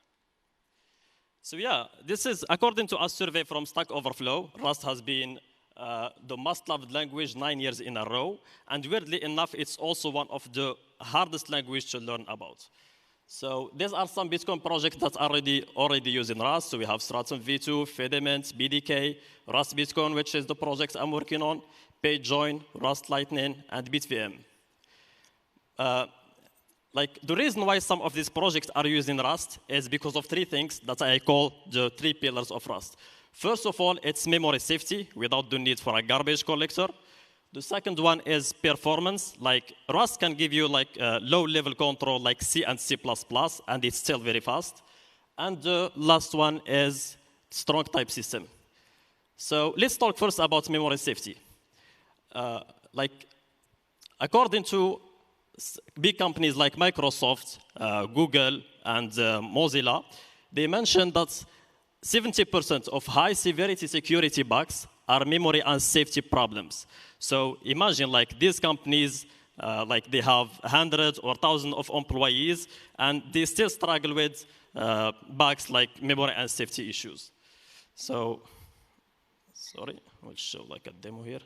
So yeah, this is according to a survey from Stack Overflow. Rust has been the most loved language 9 years in a row. And weirdly enough, it's also one of the hardest language to learn about. So these are some Bitcoin projects that are already using Rust. So we have Stratum V2, Fediment, BDK, Rust Bitcoin, which is the project I'm working on, PageJoin, Rust Lightning, and BitVM. The reason why some of these projects are using Rust is because of three things that I call the three pillars of Rust. First of all, it's memory safety without the need for a garbage collector. The second one is performance. Like Rust can give you low-level control like C and C++, and it's still very fast. And the last one is strong type system. So let's talk first about memory safety. According to big companies like Microsoft, Google, and Mozilla, they mentioned that 70% of high-severity security bugs are memory and safety problems. So imagine these companies, they have hundreds or thousands of employees, and they still struggle with bugs like memory and safety issues. So, sorry, I'll show a demo here.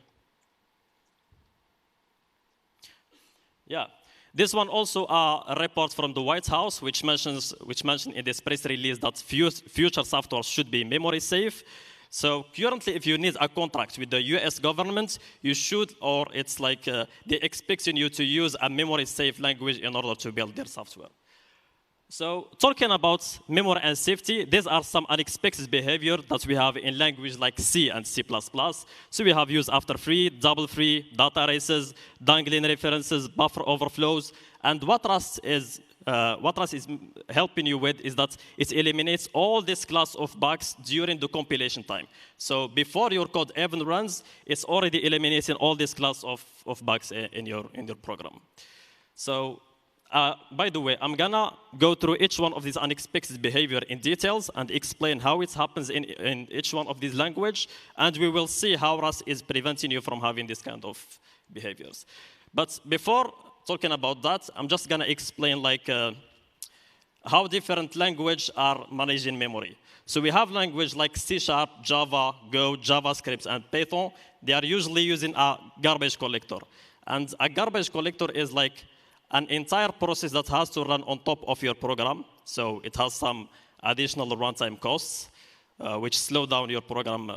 Yeah, This one also a report from the White House, which mentioned in this press release that future software should be memory safe. So currently, if you need a contract with the US government, you should, or it's like they expecting you to use a memory safe language in order to build their software. So talking about memory and safety, these are some unexpected behavior that we have in language like C and C++. So we have use after free, double free, data races, dangling references, buffer overflows. And what Rust is helping you with is that it eliminates all this class of bugs during the compilation time. So before your code even runs, it's already eliminating all this class of bugs in your program. So by the way, I'm gonna go through each one of these unexpected behavior in details and explain how it happens in each one of these language, and we will see how Rust is preventing you from having this kind of behaviors. But before talking about that, I'm just gonna explain like how different language are managing memory. So we have language like C#, Java, Go, JavaScript, and Python. They are usually using a garbage collector. And a garbage collector is like an entire process that has to run on top of your program. So it has some additional runtime costs, which slow down your program,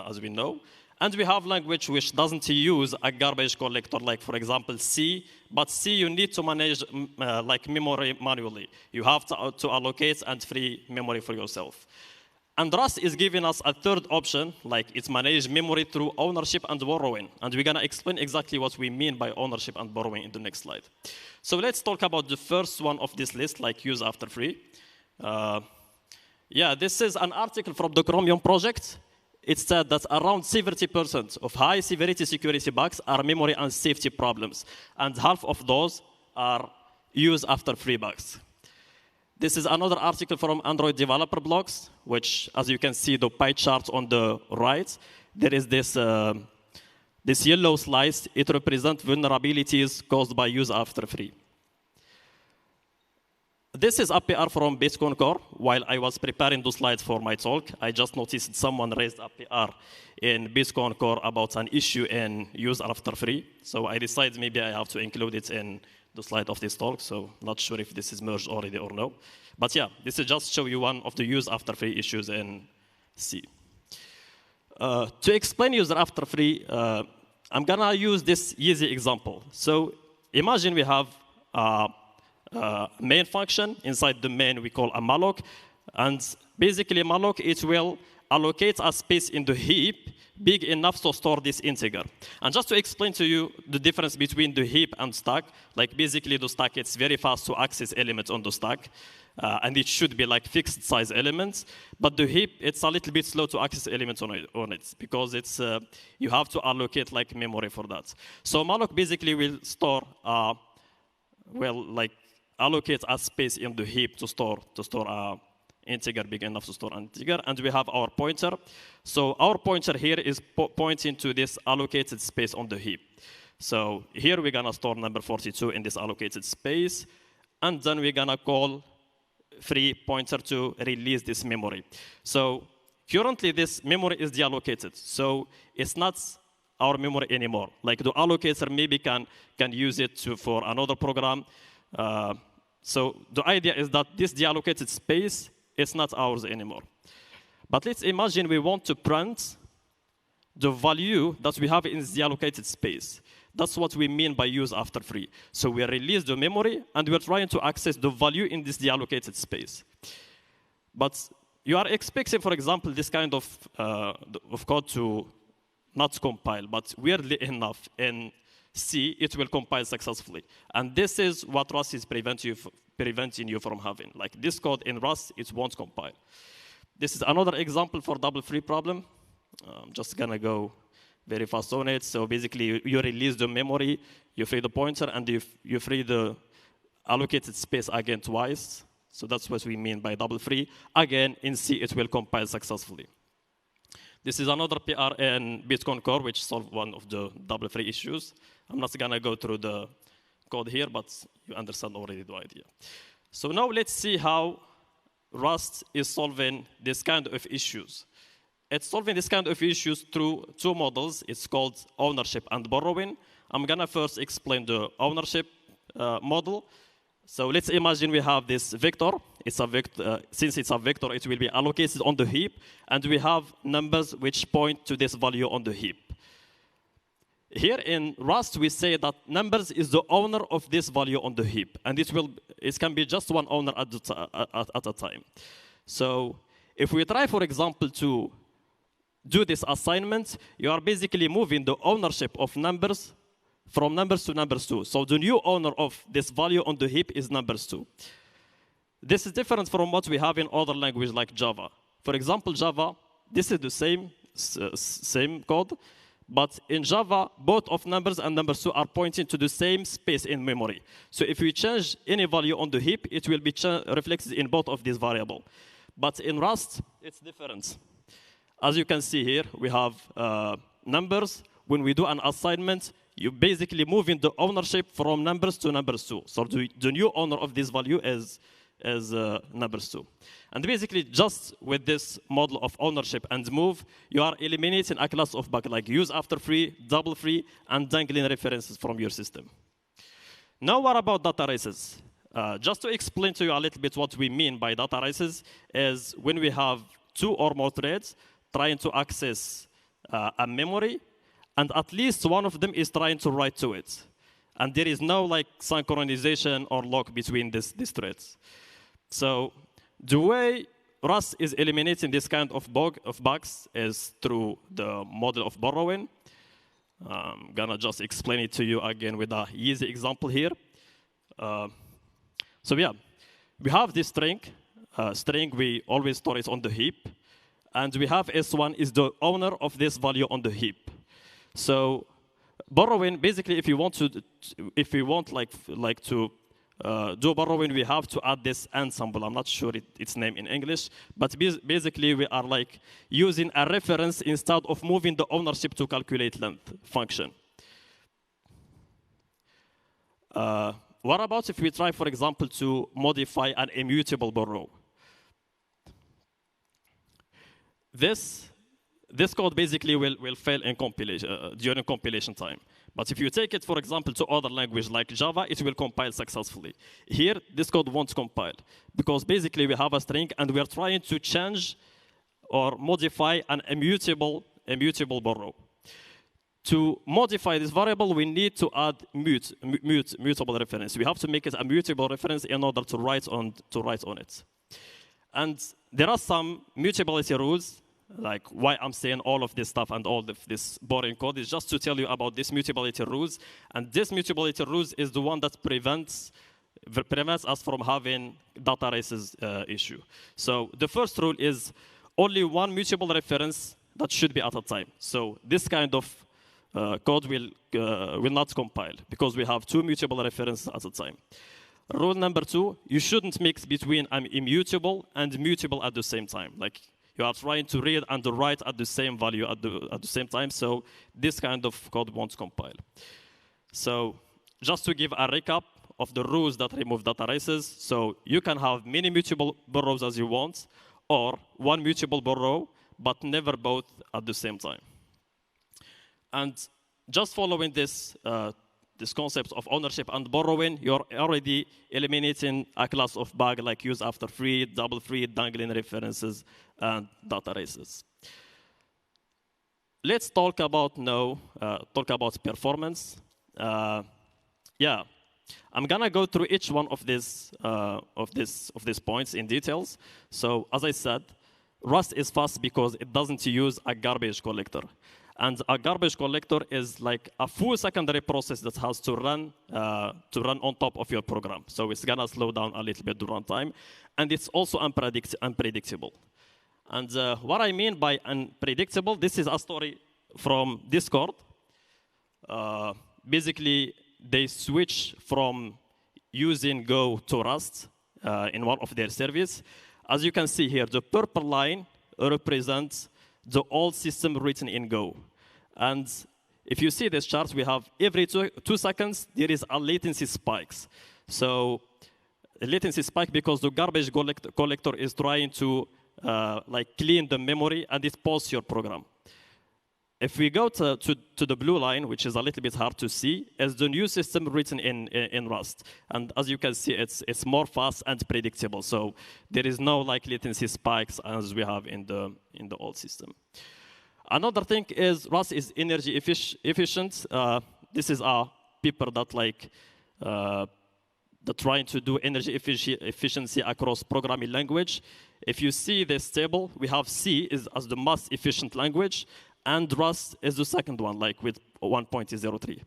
as we know. And we have language which doesn't use a garbage collector, like, for example, C. But C, you need to manage like memory manually. You have to allocate and free memory for yourself. And Rust is giving us a third option, like it's managed memory through ownership and borrowing. And we're gonna explain exactly what we mean by ownership and borrowing in the next slide. So let's talk about the first one of this list, like use after free. Yeah, this is an article from the Chromium project. It said that around 70% of high severity security bugs are memory and safety problems. And half of those are use after free bugs. This is another article from Android developer blogs, which, as you can see, the pie chart on the right, there is this, this yellow slice. It represents vulnerabilities caused by use after free. This is a PR from Bitcoin Core. While I was preparing the slides for my talk, I just noticed someone raised a PR in Bitcoin Core about an issue in use after free. So I decided maybe I have to include it in the slide of this talk, so not sure if this is merged already or no. But yeah, this is just show you one of the use after free issues in C. To explain use after free, I'm gonna use this easy example. So imagine we have a main function. Inside the main we call a malloc, and basically malloc, it will allocate a space in the heap big enough to store this integer. And just to explain to you the difference between the heap and stack, like basically the stack, it's very fast to access elements on the stack, and it should be like fixed size elements. But the heap, it's a little bit slow to access elements on it because it's you have to allocate like memory for that. So malloc basically will store, like allocate a space in the heap to store integer big enough to store an integer, and we have our pointer. So our pointer here is pointing to this allocated space on the heap. So here we're gonna store number 42 in this allocated space, and then we're gonna call free pointer to release this memory. So currently this memory is deallocated, so it's not our memory anymore. Like the allocator maybe can use it for another program. So the idea is that this deallocated space, it's not ours anymore. But let's imagine we want to print the value that we have in the allocated space. That's what we mean by use after free. So we release the memory, and we're trying to access the value in this deallocated space. But you are expecting, for example, this kind of code to not compile, but weirdly enough, in C, it will compile successfully. And this is what Rust is preventing you from having. Like this code in Rust, it won't compile. This is another example for double free problem. I'm just gonna go very fast on it. So basically, you release the memory, you free the pointer, and you free the allocated space again twice. So that's what we mean by double free. Again, in C, it will compile successfully. This is another PR in Bitcoin Core, which solved one of the double free issues. I'm not gonna go through the code here, but you understand already the idea. So now let's see how Rust is solving this kind of issues. It's solving this kind of issues through two models. It's called ownership and borrowing. I'm gonna first explain the ownership model. So let's imagine we have this vector. It's a vector. Since it's a vector, it will be allocated on the heap, and we have numbers which point to this value on the heap. Here in Rust, we say that numbers is the owner of this value on the heap, and it can be just one owner at a time. So if we try, for example, to do this assignment, you are basically moving the ownership of numbers from numbers to numbers 2. So the new owner of this value on the heap is numbers 2. This is different from what we have in other languages like Java. For example, Java, this is the same code, but in Java, both of numbers and numbers 2 are pointing to the same space in memory. So if we change any value on the heap, it will be reflected in both of these variables. But in Rust, it's different. As you can see here, we have numbers. When we do an assignment, you basically moving the ownership from numbers to numbers 2. So the new owner of this value is numbers 2. And basically, just with this model of ownership and move, you are eliminating a class of bugs like use after free, double free, and dangling references from your system. Now, what about data races? Just to explain to you a little bit what we mean by data races is when we have 2 or more threads trying to access a memory, and at least one of them is trying to write to it. And there is no like synchronization or lock between these threads. So the way Rust is eliminating this kind of bugs is through the model of borrowing. I'm gonna just explain it to you again with an easy example here. So yeah, we have this string. String, we always store it on the heap. And we have S1 is the owner of this value on the heap. So borrowing, basically, if you want to do borrowing, we have to add this ensemble. I'm not sure its name in English, but basically we are like using a reference instead of moving the ownership to calculate length function. What about if we try, for example, to modify an immutable borrow? This code basically will fail in compilation, during compilation time. But if you take it, for example, to other language like Java, it will compile successfully. Here, this code won't compile because basically we have a string and we are trying to change or modify an immutable borrow. To modify this variable, we need to add mutable reference. We have to make it a mutable reference in order to write on it. And there are some mutability rules. Like why I'm saying all of this stuff and all of this boring code is just to tell you about this mutability rules. And this mutability rules is the one that prevents us from having data races issue. So the first rule is only one mutable reference that should be at a time. So this kind of code will not compile because we have 2 mutable references at a time. Rule number 2, you shouldn't mix between immutable and mutable at the same time. Like you are trying to read and write at the same value at the same time, so this kind of code won't compile. So just to give a recap of the rules that remove data races, so you can have many mutable borrows as you want, or one mutable borrow, but never both at the same time. And just following this concept of ownership and borrowing, you're already eliminating a class of bug like use after free, double free, dangling references, and data races. Let's talk about performance. Yeah, I'm gonna go through each one of these points in details. So as I said, Rust is fast because it doesn't use a garbage collector. And a garbage collector is like a full secondary process that has to run on top of your program. So it's gonna slow down a little bit the runtime, and it's also unpredictable. And what I mean by unpredictable, this is a story from Discord. Basically, they switch from using Go to Rust in one of their services. As you can see here, the purple line represents the old system written in Go. And if you see this chart, we have every 2 seconds, there is a latency spikes. So a latency spike because the garbage collector is trying to like clean the memory and it pauses your program. If we go to the blue line, which is a little bit hard to see, is the new system written in Rust. And as you can see, it's more fast and predictable. So there is no like latency spikes as we have in the old system. Another thing is Rust is energy efficient. This is a paper that like that trying to do energy efficiency across programming language. If you see this table, we have C as the most efficient language, and Rust is the second one, like with 1.03.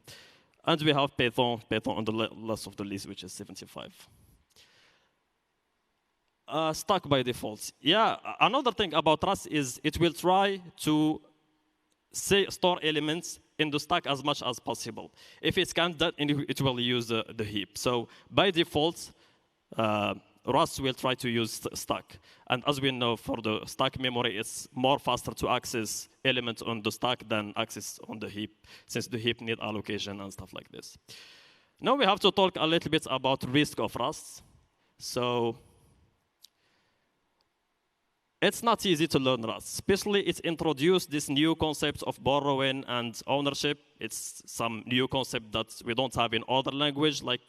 And we have Python on the last of the list, which is 75. Stack by default. Yeah, another thing about Rust is it will try to store elements in the stack as much as possible. If it can't, that it will use the heap. So by default, Rust will try to use stack. And as we know, for the stack memory, it's more faster to access elements on the stack than access on the heap, since the heap need allocation and stuff like this. Now we have to talk a little bit about risk of Rust. So it's not easy to learn Rust, especially it's introduced this new concept of borrowing and ownership. It's some new concept that we don't have in other language like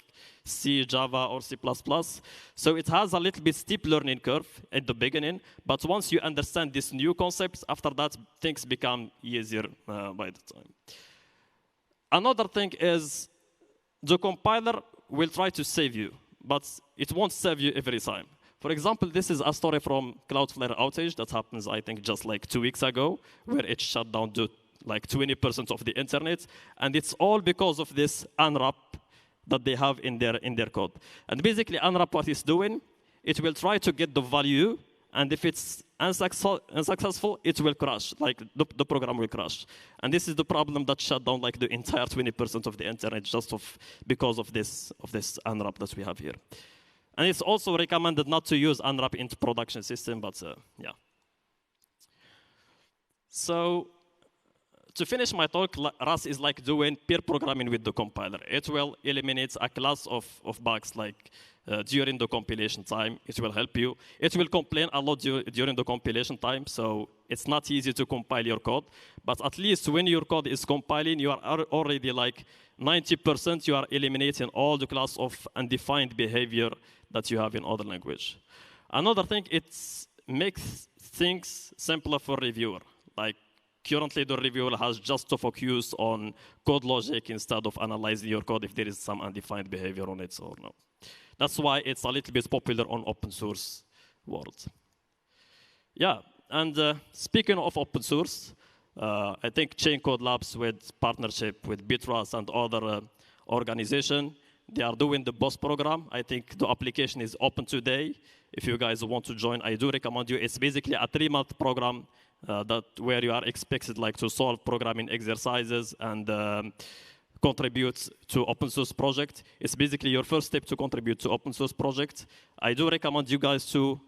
C, Java, or C++. So it has a little bit steep learning curve at the beginning, but once you understand these new concepts, after that, things become easier by the time. Another thing is the compiler will try to save you, but it won't save you every time. For example, this is a story from Cloudflare outage that happens, I think, just like 2 weeks ago, where it shut down to like 20% of the internet. And it's all because of this unwrap that they have in their code. And basically, unwrap what it's doing, it will try to get the value, and if it's unsuccessful, it will crash, like the program will crash. And this is the problem that shut down like the entire 20% of the internet just because of this unwrap that we have here. And it's also recommended not to use unwrap into production system, but yeah. So to finish my talk, Rust is like doing peer programming with the compiler. It will eliminate a class of bugs like during the compilation time. It will help you. It will complain a lot during the compilation time, so it's not easy to compile your code. But at least when your code is compiling, you are already like 90% you are eliminating all the class of undefined behavior that you have in other language. Another thing, it makes things simpler for reviewer. Like currently the reviewer has just to focus on code logic instead of analyzing your code if there is some undefined behavior on it or no. That's why it's a little bit popular on open source world. Yeah, and speaking of open source, I think Chain Code Labs with partnership with Btrust and other organization, they are doing the BOSS program. I think the application is open today. If you guys want to join, I do recommend you. It's basically a 3-month program where you are expected like to solve programming exercises and contribute to open source project. It's basically your first step to contribute to open source project. I do recommend you guys to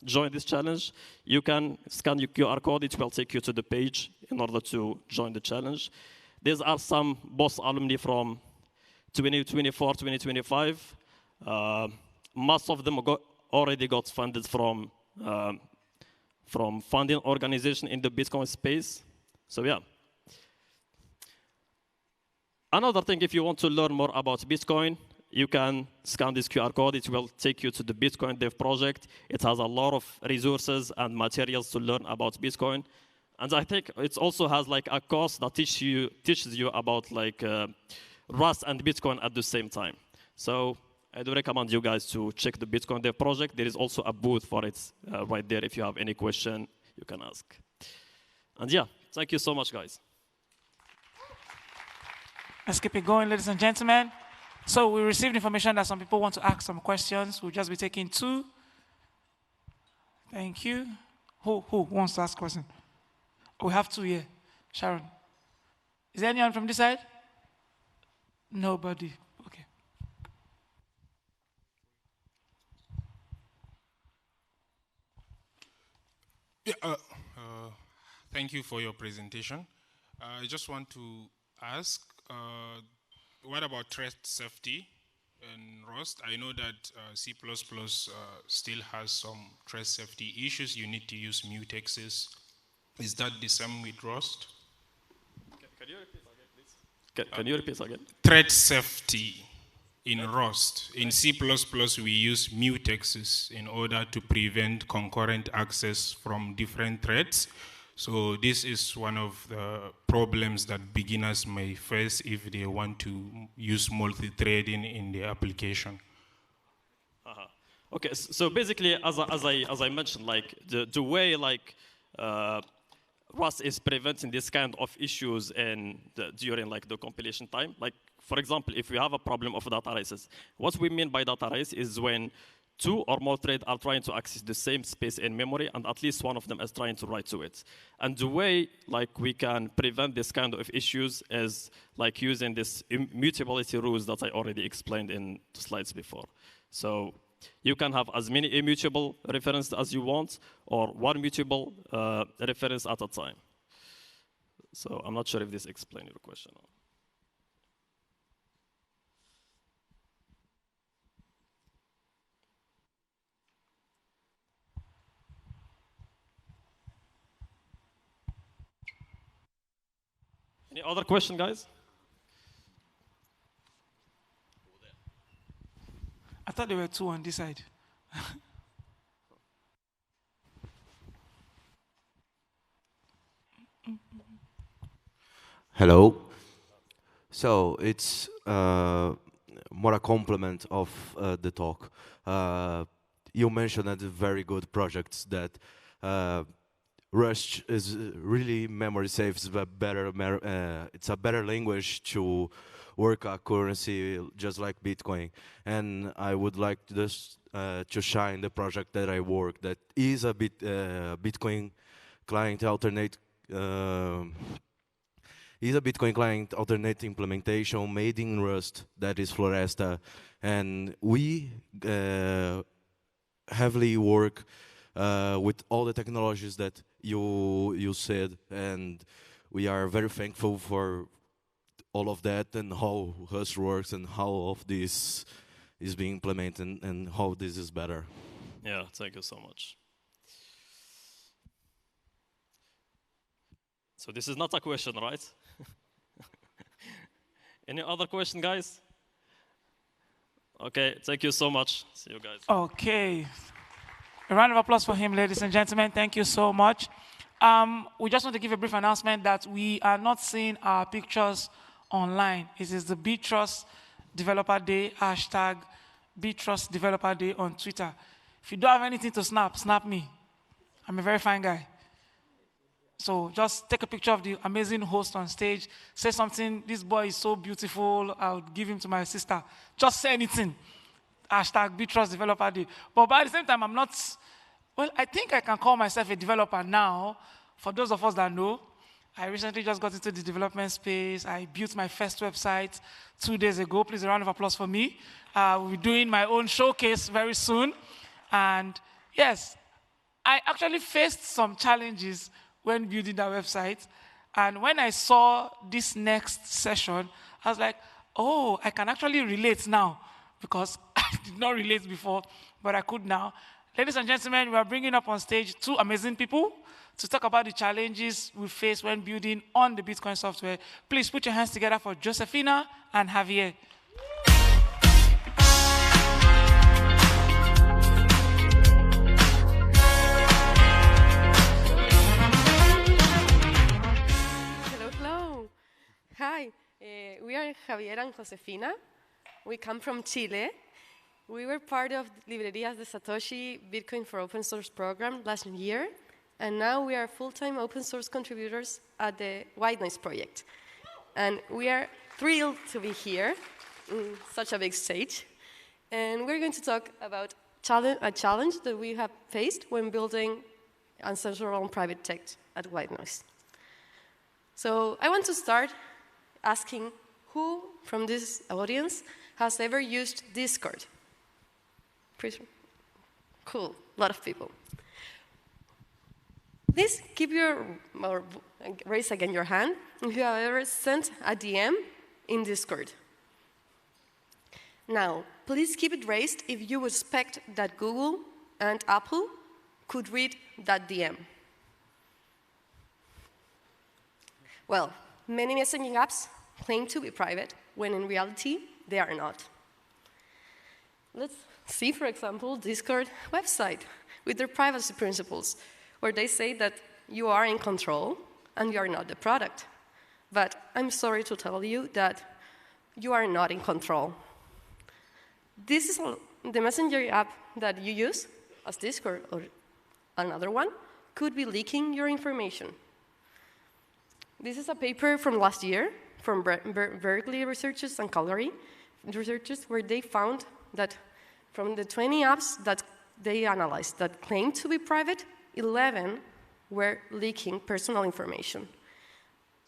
join this challenge. You can scan your QR code. It will take you to the page in order to join the challenge. These are some BOSS alumni from 2024, 2025. Most of them already got funded from funding organization in the Bitcoin space. So yeah. Another thing, if you want to learn more about Bitcoin, you can scan this QR code. It will take you to the Bitcoin Dev project. It has a lot of resources and materials to learn about Bitcoin. And I think it also has like a course that teaches you about like Rust and Bitcoin at the same time. So I do recommend you guys to check the Bitcoin Dev project. There is also a booth for it right there. If you have any question, you can ask. And yeah, thank you so much, guys. Let's keep it going, ladies and gentlemen. So we received information that some people want to ask some questions. We'll just be taking 2. Thank you. Who wants to ask a question? We have 2 here. Sharon. Is there anyone from this side? Nobody. Okay. Yeah, thank you for your presentation. I just want to ask, what about threat safety in Rust? I know that C++ still has some threat safety issues. You need to use mutexes. Is that the same with Rust? you repeat again, please? Can you repeat again? Thread safety in Rust. In C++, we use mutexes in order to prevent concurrent access from different threads. So this is one of the problems that beginners may face if they want to use multi-threading in their application. Okay, so basically, as I mentioned, like the way like Rust is preventing this kind of issues during like the compilation time. Like for example, if we have a problem of data races, what we mean by data race is when two or more threads are trying to access the same space in memory, and at least one of them is trying to write to it. And the way like we can prevent this kind of issues is like using this immutability rules that I already explained in the slides before. So you can have as many immutable references as you want, or one mutable reference at a time. So I'm not sure if this explains your question. Any other question, guys? I thought there were two on this side. Hello. So it's more a compliment of the talk. You mentioned that very good projects that Rust is really memory safe. It's a better language to work accuracy, just like Bitcoin. And I would like to shine the project that I work that is a Bitcoin client alternate. Is a Bitcoin client alternate implementation made in Rust that is Floresta, and we heavily work with all the technologies that you said, and we are very thankful for all of that and how Rust works and how all of this is being implemented and how this is better. Yeah, thank you so much. So this is not a question, right? Any other question, guys? Okay, thank you so much. See you guys. Okay. A round of applause for him, ladies and gentlemen. Thank you so much. We just want to give a brief announcement that we are not seeing our pictures online. It is the Btrust Developer Day, hashtag Btrust Developer Day on Twitter. If you don't have anything to snap, snap me. I'm a very fine guy. So just take a picture of the amazing host on stage, say something, this boy is so beautiful, I'll give him to my sister. Just say anything. Hashtag Btrust Developer Day. But at the same time, I'm not, well, I think I can call myself a developer now. For those of us that know, I recently just got into the development space. I built my first website 2 days ago. Please, a round of applause for me. We'll be doing my own showcase very soon. And yes, I actually faced some challenges when building that website. And when I saw this next session, I was like, oh, I can actually relate now, because I did not relate before, but I could now. Ladies and gentlemen, we are bringing up on stage two amazing people to talk about the challenges we face when building on the Bitcoin software. Please put your hands together for Josefina and Javier. Hi, we are Javier and Josefina. We come from Chile. We were part of Librerías de Satoshi Bitcoin for Open Source program last year, and now we are full-time open source contributors at the White Noise project. And we are thrilled to be here in such a big stage. And we're going to talk about a challenge that we have faced when building ancestral and private tech at White Noise. So I want to start asking who from this audience has ever used Discord? Cool, a lot of people. Please keep or raise again your hand if you have ever sent a DM in Discord. Now, please keep it raised if you expect that Google and Apple could read that DM. Well, Many messaging apps claim to be private, when in reality, they are not. Let's see, for example, Discord website with their privacy principles, where they say that you are in control and you are not the product. But I'm sorry to tell you that you are not in control. This is the messenger app that you use, as Discord or another one, could be leaking your information. This is a paper from last year from Berkeley researchers and Calgary researchers, where they found that from the 20 apps that they analyzed that claimed to be private, 11 were leaking personal information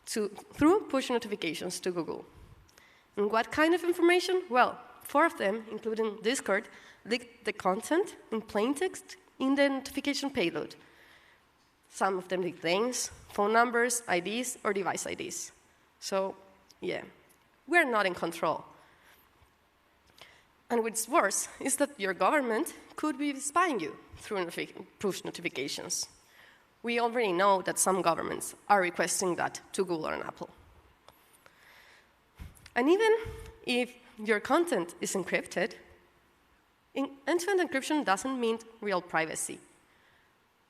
through push notifications to Google. And what kind of information? Well, 4 of them, including Discord, leaked the content in plain text in the notification payload. Some of them leaked names, phone numbers, IDs, or device IDs. So, yeah, we're not in control. And what's worse is that your government could be spying you through push notifications. We already know that some governments are requesting that to Google and Apple. And even if your content is encrypted, end-to-end encryption doesn't mean real privacy.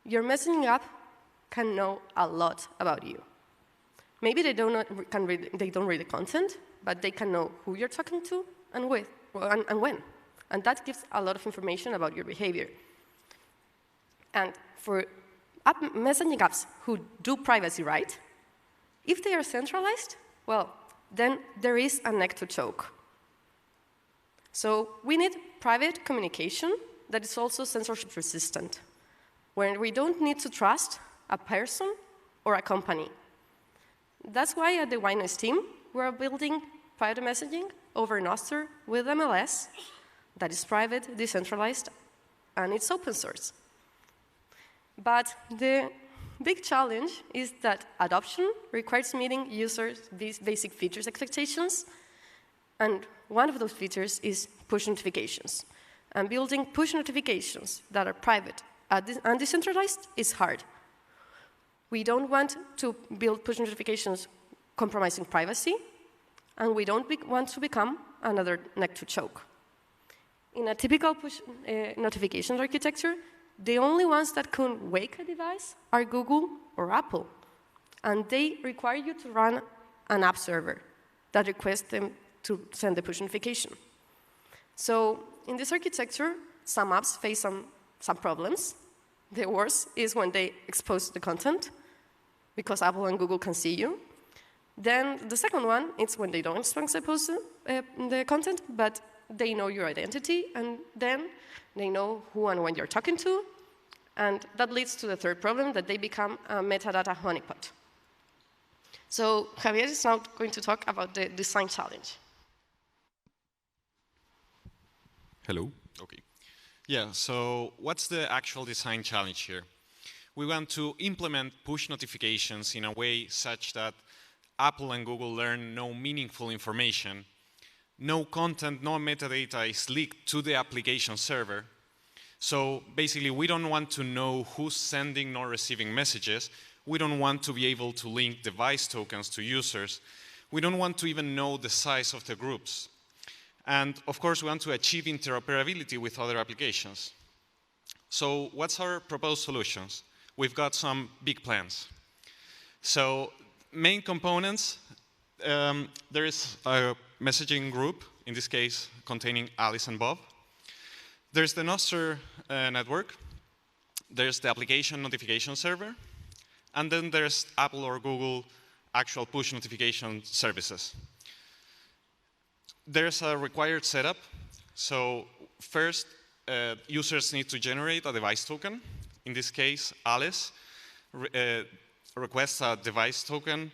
Your messaging app can know a lot about you. Maybe they don't read the content, but they can know who you're talking to and with, and when. And that gives a lot of information about your behavior. And for messaging apps who do privacy right, if they are centralized, well, then there is a neck to choke. So we need private communication that is also censorship resistant, where we don't need to trust a person or a company. That's why at the Windows team, we're building private messaging over Nostr with MLS that is private, decentralized, and it's open source. But the big challenge is that adoption requires meeting users' these basic features expectations, and one of those features is push notifications. And building push notifications that are private and decentralized is hard. We don't want to build push notifications compromising privacy, and we don't want to become another neck to choke. In a typical push notification architecture, the only ones that can wake a device are Google or Apple, and they require you to run an app server that requests them to send the push notification. So in this architecture, some apps face some problems. The worst is when they expose the content, because Apple and Google can see you. Then the second one is when they don't expose the content, but they know your identity, and then they know who and when you're talking to, and that leads to the third problem, that they become a metadata honeypot. So Javier is now going to talk about the design challenge. Hello. Okay. Yeah, so what's the actual design challenge here? We want to implement push notifications in a way such that Apple and Google learn no meaningful information, no content, no metadata is leaked to the application server. So basically, we don't want to know who's sending nor receiving messages. We don't want to be able to link device tokens to users. We don't want to even know the size of the groups. And of course, we want to achieve interoperability with other applications. So what's our proposed solutions? We've got some big plans. So main components, there is a messaging group, in this case, containing Alice and Bob. There's the Nostr network. There's the application notification server. And then there's Apple or Google actual push notification services. There's a required setup. So first, users need to generate a device token. In this case, Alice requests a device token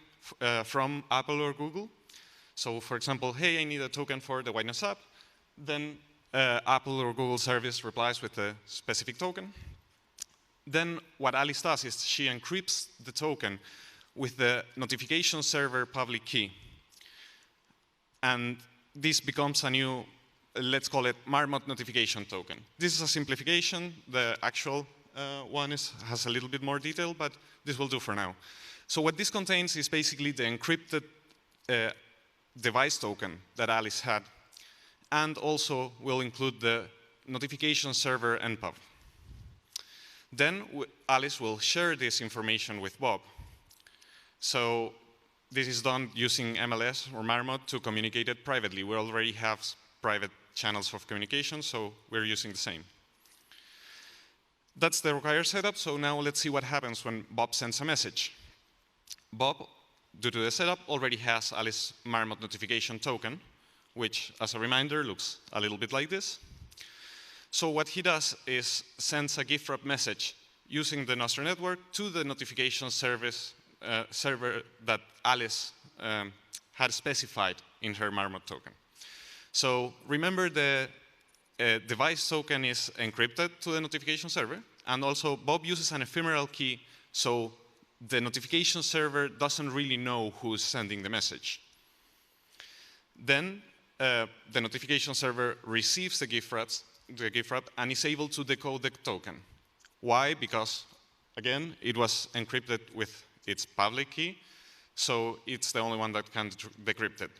from Apple or Google. So for example, hey, I need a token for the Whiteness app. Then Apple or Google service replies with a specific token. Then what Alice does is she encrypts the token with the notification server public key. And this becomes a new, let's call it Marmot notification token. This is a simplification. The actual one has a little bit more detail, but this will do for now. So what this contains is basically the encrypted device token that Alice had, and also will include the notification server and pub. Then Alice will share this information with Bob. So this is done using MLS or Marmot to communicate it privately. We already have private channels of communication, so we're using the same. That's the required setup, so now let's see what happens when Bob sends a message. Bob, due to the setup, already has Alice Marmot notification token, which, as a reminder, looks a little bit like this. So what he does is sends a gift wrap message using the Nostr network to the notification service server that Alice had specified in her Marmot token. So remember, the device token is encrypted to the notification server, and also Bob uses an ephemeral key, so the notification server doesn't really know who's sending the message. Then the notification server receives the gift wrap and is able to decode the token. Why? Because, again, it was encrypted with its public key, so it's the only one that can decrypt it.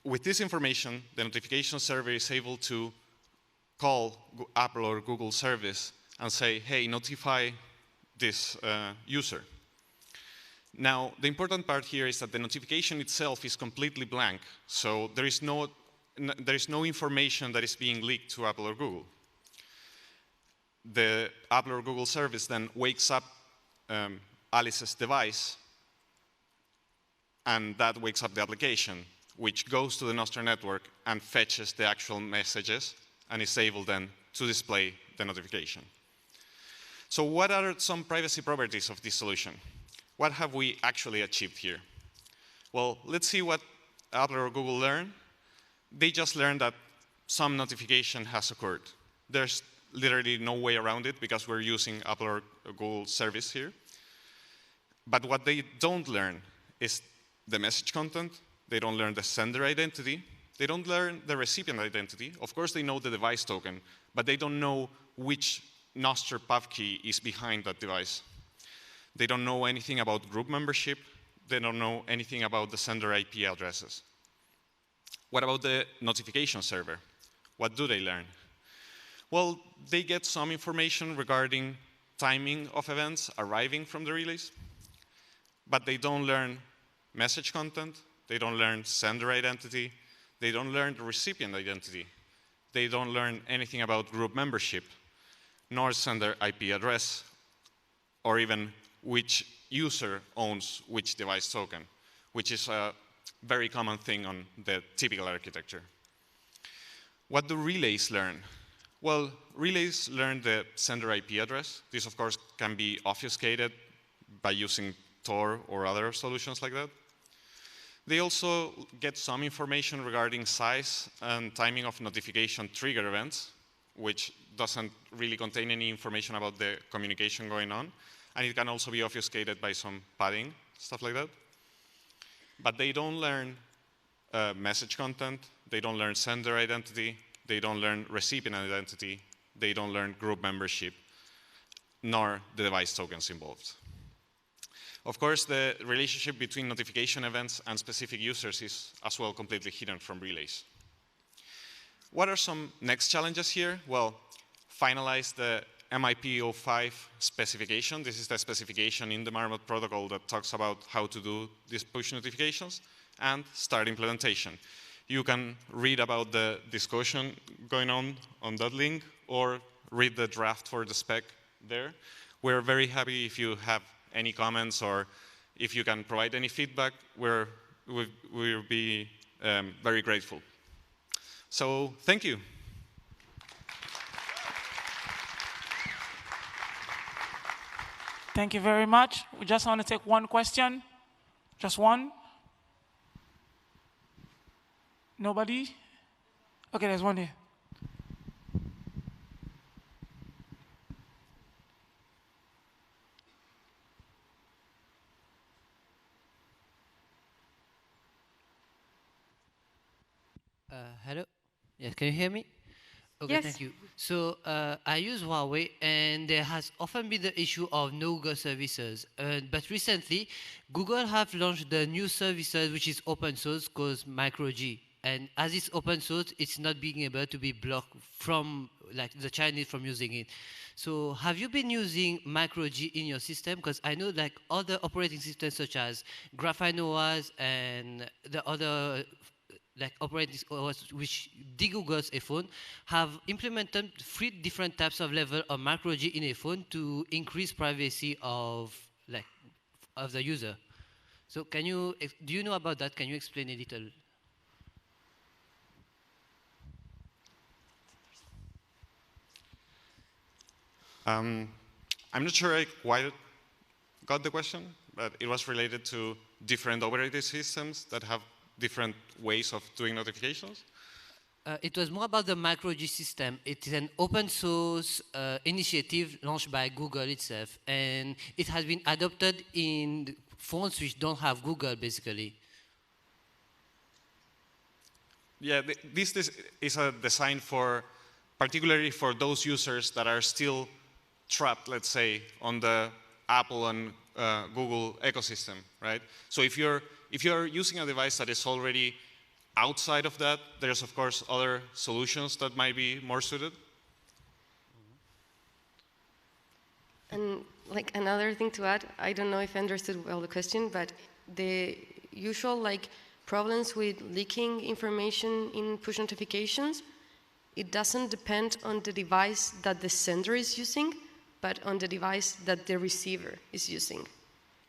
With this information, the notification server is able to call Apple or Google service and say, hey, notify this user. Now, the important part here is that the notification itself is completely blank, so there is no information that is being leaked to Apple or Google. The Apple or Google service then wakes up Alice's device, and that wakes up the application, which goes to the Nostr network and fetches the actual messages and is able then to display the notification. So what are some privacy properties of this solution? What have we actually achieved here? Well, let's see what Apple or Google learned. They just learned that some notification has occurred. There's literally no way around it because we're using Apple or Google service here. But what they don't learn is the message content. They don't learn the sender identity. They don't learn the recipient identity. Of course, they know the device token, but they don't know which Nostr pub key is behind that device. They don't know anything about group membership. They don't know anything about the sender IP addresses. What about the notification server? What do they learn? Well, they get some information regarding timing of events arriving from the relays, but they don't learn message content. They don't learn sender identity. They don't learn the recipient identity. They don't learn anything about group membership, nor sender IP address, or even which user owns which device token, which is a very common thing on the typical architecture. What do relays learn? Well, relays learn the sender IP address. This, of course, can be obfuscated by using Tor or other solutions like that. They also get some information regarding size and timing of notification trigger events, which doesn't really contain any information about the communication going on. And it can also be obfuscated by some padding, stuff like that. But they don't learn message content. They don't learn sender identity. They don't learn recipient identity. They don't learn group membership, nor the device tokens involved. Of course, the relationship between notification events and specific users is as well completely hidden from relays. What are some next challenges here? Well, finalize the MIP 05 specification. This is the specification in the Marmot protocol that talks about how to do these push notifications, and start implementation. You can read about the discussion going on that link, or read the draft for the spec there. We're very happy if you have any comments, or if you can provide any feedback, we'll be very grateful. So thank you. Thank you very much. We just want to take one question. Just one. Nobody? Okay, there's one here. Hello. Yes, can you hear me? Okay, Yes. thank you. So I use Huawei, and there has often been the issue of no Google services. But recently, Google have launched the new services, which is open source, called MicroG. And as it's open source, it's not being able to be blocked from like the Chinese from using it. So have you been using MicroG in your system? Because I know like other operating systems such as Graphene OS and the other like operating OS which degoogles a phone have implemented 3 different types of level of MicroG in a phone to increase privacy of like of the user. So can you do you know about that? Can you explain a little? I'm not sure I quite got the question, but it was related to different operating systems that have different ways of doing notifications. It was more about the MicroG system. It is an open source initiative launched by Google itself, and it has been adopted in phones which don't have Google, basically. Yeah, this is a design for, particularly for those users that are still trapped, let's say, on the Apple and Google ecosystem, right? So if you're using a device that is already outside of that, there's of course other solutions that might be more suited. And like another thing to add, I don't know if I understood well the question, but the usual like problems with leaking information in push notifications, it doesn't depend on the device that the sender is using, but on the device that the receiver is using.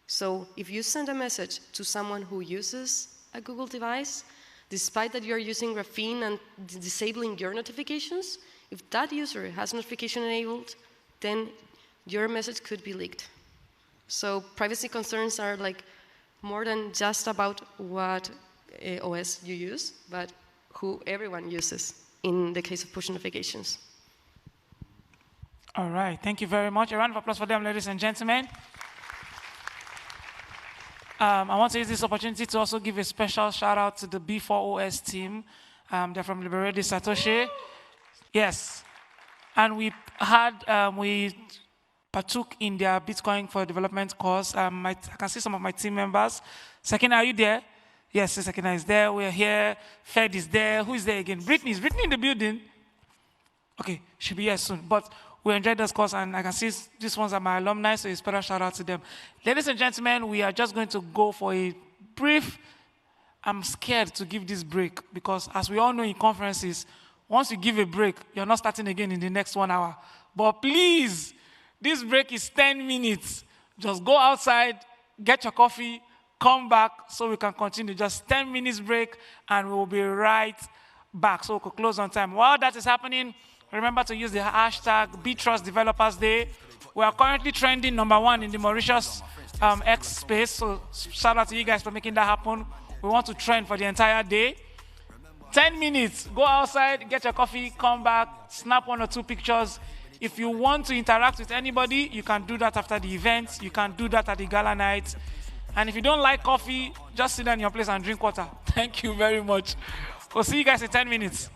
So if you send a message to someone who uses a Google device, despite that you're using Graphene and disabling your notifications, if that user has notification enabled, then your message could be leaked. So privacy concerns are like more than just about what OS you use, but who everyone uses in the case of push notifications. All right, thank you very much. A round of applause for them, ladies and gentlemen. I want to use this opportunity to also give a special shout out to the B4OS team. They're from Liberated Satoshi. Yes. And we partook in their Bitcoin for development course. I can see some of my team members. Sakina, are you there? Yes, Sakina is there. We're here. Fed is there. Who is there again? Brittany. Is Brittany in the building? Okay, she'll be here soon. But we enjoyed this course, and I can see these ones are my alumni, so a special shout out to them. Ladies and gentlemen, we are just going to go for a brief. I'm scared to give this break because, as we all know in conferences, once you give a break, you're not starting again in the next 1 hour. But please, this break is 10 minutes. Just go outside, get your coffee, come back so we can continue. Just 10 minutes break, and we will be right back so we can close on time. While that is happening, remember to use the hashtag Btrust Developers Day. We are currently trending #1 in the Mauritius X space, so shout out to you guys for making that happen. We want to trend for the entire day. 10 minutes, go outside, get your coffee, come back, snap 1 or 2 pictures. If you want to interact with anybody, you can do that after the event. You can do that at the gala night. And if you don't like coffee, just sit down in your place and drink water. Thank you very much. We'll see you guys in 10 minutes.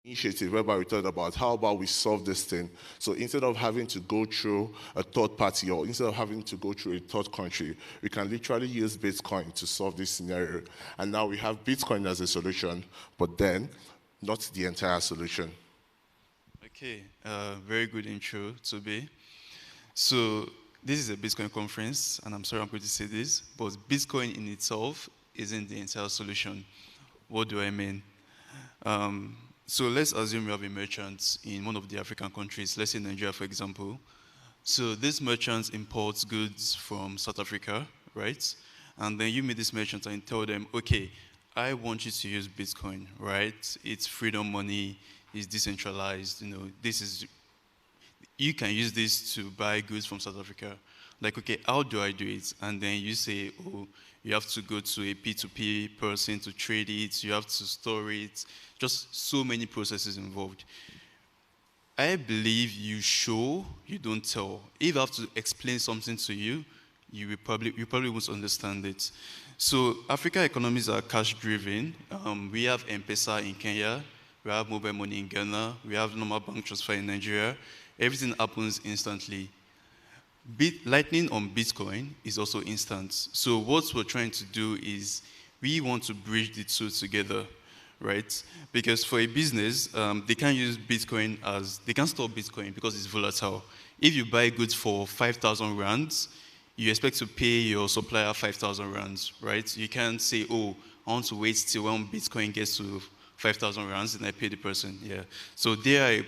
initiative whereby we thought about how about we solve this thing. So instead of having to go through a third party or instead of having to go through a third country, we can literally use Bitcoin to solve this scenario. And now we have Bitcoin as a solution, but then not the entire solution. Okay, very good intro, Toby. So this is a Bitcoin conference, and I'm sorry I'm going to say this, but Bitcoin in itself isn't the entire solution. What do I mean? So let's assume you have a merchant in one of the African countries, let's say Nigeria, for example. So this merchant imports goods from South Africa, right? And then you meet this merchant and tell them, okay, I want you to use Bitcoin, right? It's freedom money, it's decentralized, you know, you can use this to buy goods from South Africa. Like, okay, how do I do it? And then you say, oh, you have to go to a P2P person to trade it, you have to store it, just so many processes involved. I believe you show, you don't tell. If I have to explain something to you, you probably won't understand it. So African economies are cash-driven. We have M-Pesa in Kenya, we have mobile money in Ghana, we have normal bank transfer in Nigeria. Everything happens instantly. Lightning on Bitcoin is also instant. So what we're trying to do is we want to bridge the two together, right? Because for a business, they can't use Bitcoin they can't store Bitcoin because it's volatile. If you buy goods for 5,000 rands, you expect to pay your supplier 5,000 rands, right? You can't say, oh, I want to wait till when Bitcoin gets to 5,000 rands and I pay the person, yeah. So there are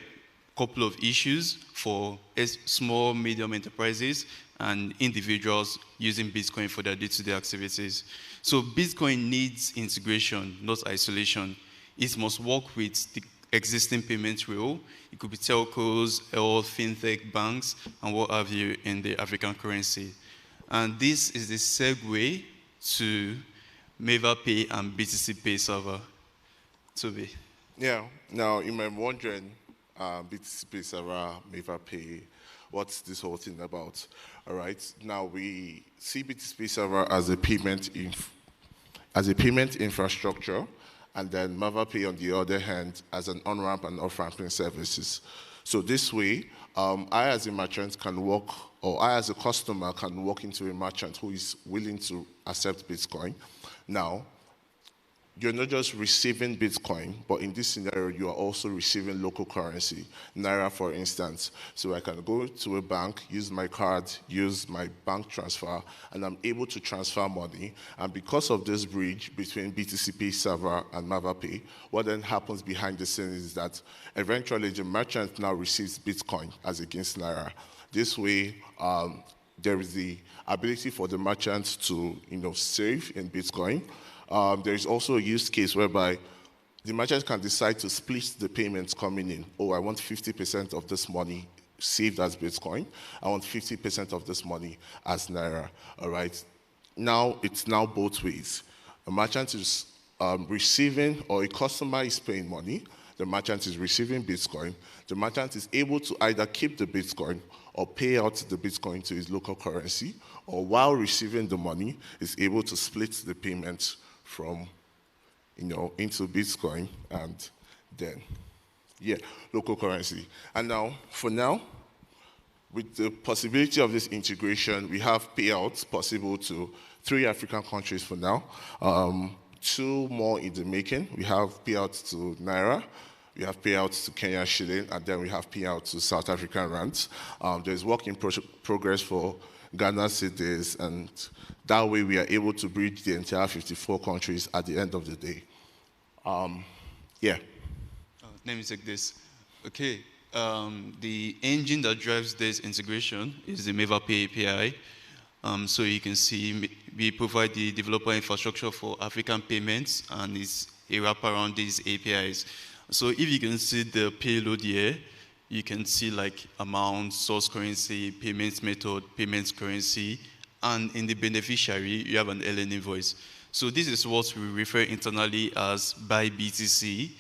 couple of issues for small, medium enterprises and individuals using Bitcoin for their day-to-day activities. So Bitcoin needs integration, not isolation. It must work with the existing payment rail. It could be telcos, or fintech banks, and what have you in the African currency. And this is the segue to Maver Pay and BTC Pay server. Toby. Yeah, now you might be wondering, BTC Pay server, Maver Pay, what's this whole thing about? All right, now we see BTC Pay server as a payment infrastructure, and then Maver Pay on the other hand as an on-ramp and off-ramping services. So this way, I as a merchant can walk, or I as a customer can walk into a merchant who is willing to accept Bitcoin. Now, you're not just receiving Bitcoin, but in this scenario, you are also receiving local currency, Naira, for instance. So I can go to a bank, use my card, use my bank transfer, and I'm able to transfer money. And because of this bridge between BTC Pay server and Maver Pay, what then happens behind the scenes is that eventually the merchant now receives Bitcoin as against Naira. This way, there is the ability for the merchant to, save in Bitcoin. There is also a use case whereby the merchant can decide to split the payments coming in. Oh, I want 50% of this money saved as Bitcoin. I want 50% of this money as Naira. All right. Now it's both ways. A merchant is receiving, or a customer is paying money. The merchant is receiving Bitcoin. The merchant is able to either keep the Bitcoin or pay out the Bitcoin to his local currency, or while receiving the money, is able to split the payment from, into Bitcoin and then, local currency. And now, for now, with the possibility of this integration, we have payouts possible to 3 African countries for now, 2 more in the making. We have payouts to Naira, we have payouts to Kenya shilling, and then we have payouts to South African rands. There's work in progress for Ghana cedis, and that way we are able to bridge the entire 54 countries at the end of the day. Let me take this. Okay, the engine that drives this integration is the Maver Pay API. So you can see we provide the developer infrastructure for African payments, and it's a wrap around these APIs. So if you can see the payload here, you can see like amount, source currency, payments method, payments currency, and in the beneficiary, you have an LN invoice. So this is what we refer internally as buy BTC.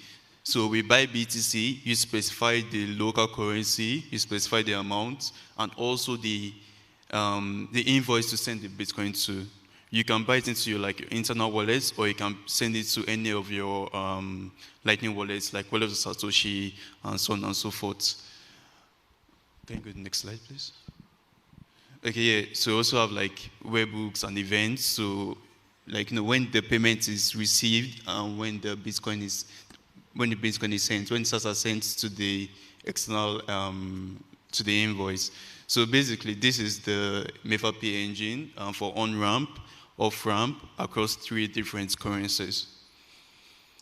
So we buy BTC, you specify the local currency, you specify the amount, and also the invoice to send the Bitcoin to, You can buy it into your like your internal wallets, or you can send it to any of your Lightning wallets, like Wallet of Satoshi, and so on and so forth. Can you go to the next slide, please? Okay, yeah. So we also have like webhooks and events. So, like when the payment is received and when the Bitcoin is sent, when it are sent to the external to the invoice. So basically, this is the MevaPay engine for on-ramp, off-ramp across 3 different currencies.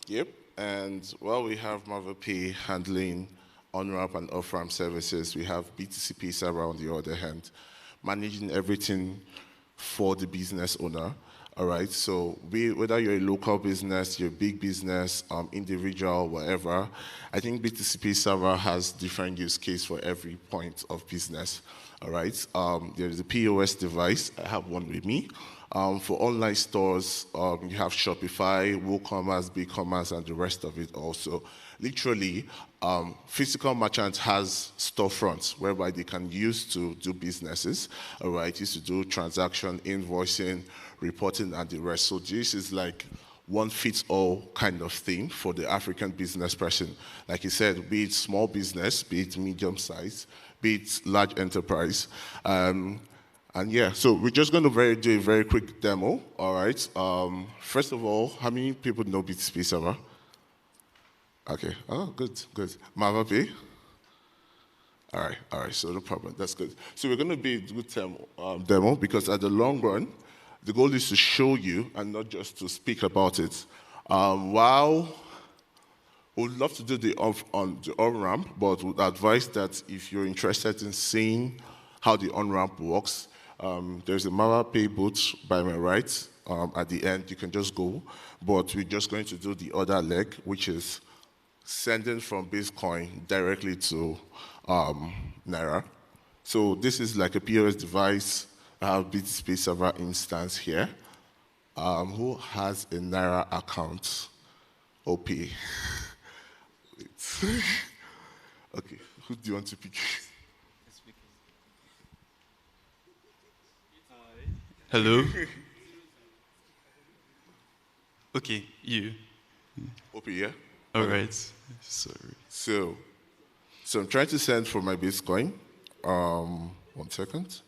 Yep, and while we have MevaPay handling on-ramp and off-ramp services, we have BTCP server on the other hand, managing everything for the business owner. All right, so whether you're a local business, you're a big business, individual, whatever, I think BTCP server has different use case for every point of business. All right, there's a POS device. I have one with me. For online stores, you have Shopify, WooCommerce, BigCommerce, and the rest of it also. Literally, physical merchant has storefronts whereby they can use to do businesses, all right, use to do transaction, invoicing, reporting, and the rest. So this is like one-fits-all kind of thing for the African business person. Like you said, be it small business, be it medium-sized, be it large enterprise. And yeah, so we're just going to do a very quick demo, all right? First of all, how many people know BTP server? Okay, oh, good. MevaPay? All right, so no problem, that's good. So we're going to be a good demo because at the long run, the goal is to show you and not just to speak about it. While we would love to do the on-ramp, but would advise that if you're interested in seeing how the on-ramp works, there's a MevaPay booth by my right. At the end, you can just go. But we're just going to do the other leg, which is sending from Bitcoin directly to Naira. So this is like a POS device. I have BTP server instance here. Who has a Naira account? OP. Wait. Okay, who do you want to pick? Hello? Okay, you. OP, yeah? All okay. Right. Sorry. So I'm trying to send for my Bitcoin, 1 second,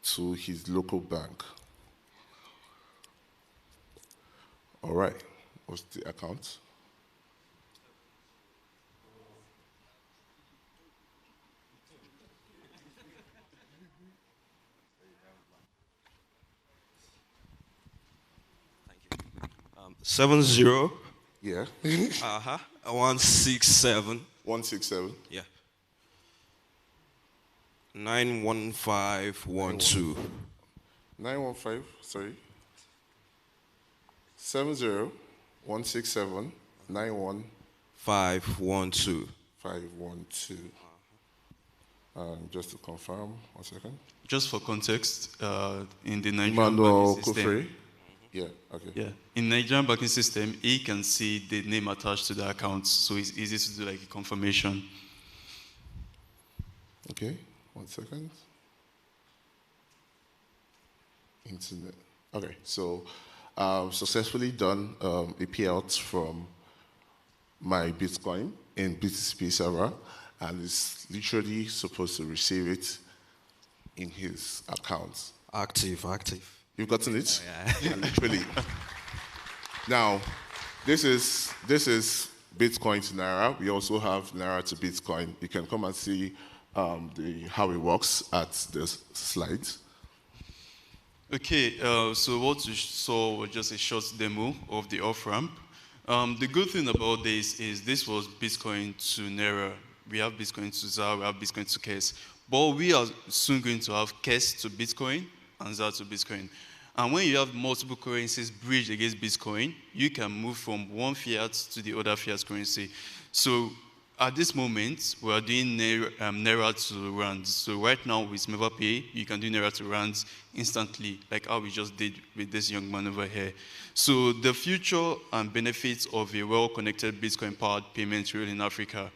to his local bank. All right, what's the account? Thank you. 70. Yeah. 167. 167. Yeah. 91512. 915. Sorry. 70 167 91 512. 512. Just to confirm, 1 second. Just for context, in the Nigerian Manuel banking system, Kufre. Yeah, okay. Yeah, in Nigerian banking system, he can see the name attached to the account, so it's easy to do like a confirmation. Okay, 1 second. Internet. Okay, so successfully done a payout from my Bitcoin in BTCP server, and it's literally supposed to receive it in his account. Active. You've gotten it? Oh, yeah. Literally. Now, this is Bitcoin to Naira. We also have Naira to Bitcoin. You can come and see how it works at the slides. Okay, so what you saw was just a short demo of the off-ramp. The good thing about this is this was Bitcoin to Naira. We have Bitcoin to ZAR, we have Bitcoin to KES. But we are soon going to have KES to Bitcoin and ZAR to Bitcoin. And when you have multiple currencies bridged against Bitcoin, you can move from one fiat to the other fiat currency. So at this moment, we are doing Naira to Rands. So right now with MevaPay, you can do Naira to Rands instantly, like how we just did with this young man over here. So the future and benefits of a well-connected Bitcoin-powered payment rail in Africa.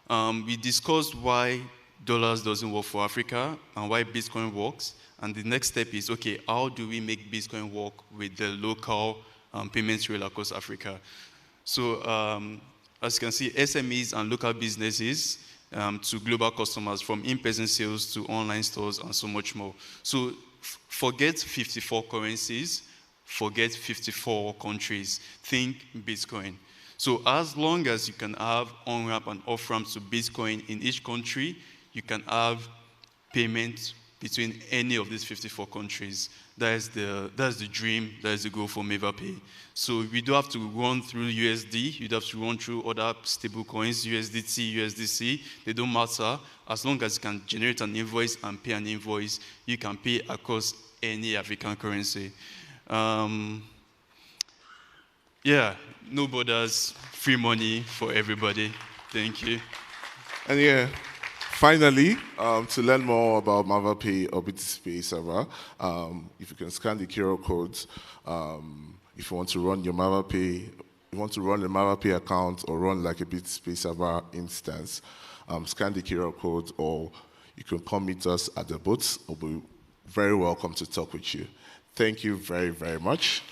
We discussed why dollars doesn't work for Africa and why Bitcoin works. And the next step is, okay, how do we make Bitcoin work with the local payments rail across Africa? So as you can see, SMEs and local businesses to global customers, from in-person sales to online stores and so much more. So forget 54 currencies, forget 54 countries, think Bitcoin. So as long as you can have on-ramp and off-ramp to Bitcoin in each country, you can have payments between any of these 54 countries. That's the dream, that's the goal for MaverPay. So we do have to run through USD, you'd have to run through other stable coins, USDT, USDC, they don't matter. As long as you can generate an invoice and pay an invoice, you can pay across any African currency. Yeah, no borders, free money for everybody. Thank you. And yeah, finally, to learn more about MaverPay or BTC server, if you can scan the QR codes, if you want to run your MaverPay, you want to run a MaverPay account or run like a BTC server instance, scan the QR code, or you can come meet us at the booths. We'll be very welcome to talk with you. Thank you very, very much.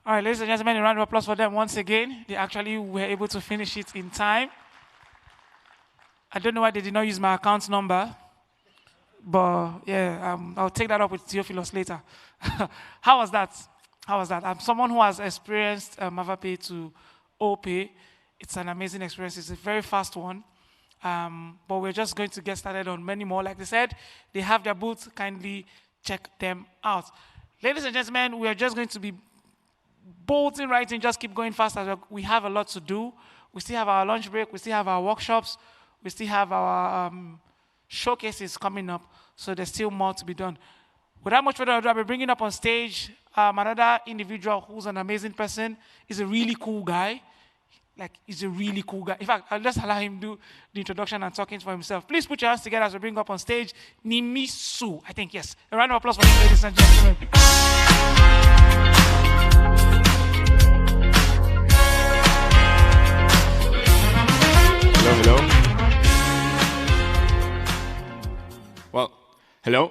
All right, ladies and gentlemen, a round of applause for them once again. They actually were able to finish it in time. I don't know why they did not use my account number, but yeah, I'll take that up with Theophilus later. How was that? How was that? I'm someone who has experienced MaverPay to OPay. It's an amazing experience. It's a very fast one. But we're just going to get started on many more. Like they said, they have their booth. Kindly check them out. Ladies and gentlemen, we are just going to be bolting right in, just keep going fast as well. We have a lot to do. We still have our lunch break. We still have our workshops. We still have our showcases coming up. So there's still more to be done. Without much further ado, I'll be bringing up on stage another individual who's an amazing person. He's a really cool guy. Like, he's a really cool guy. In fact, I'll just allow him do the introduction and talking for himself. Please put your hands together as we bring up on stage Nimisu. I think, yes. A round of applause for him, ladies and gentlemen. Hello. Well, hello.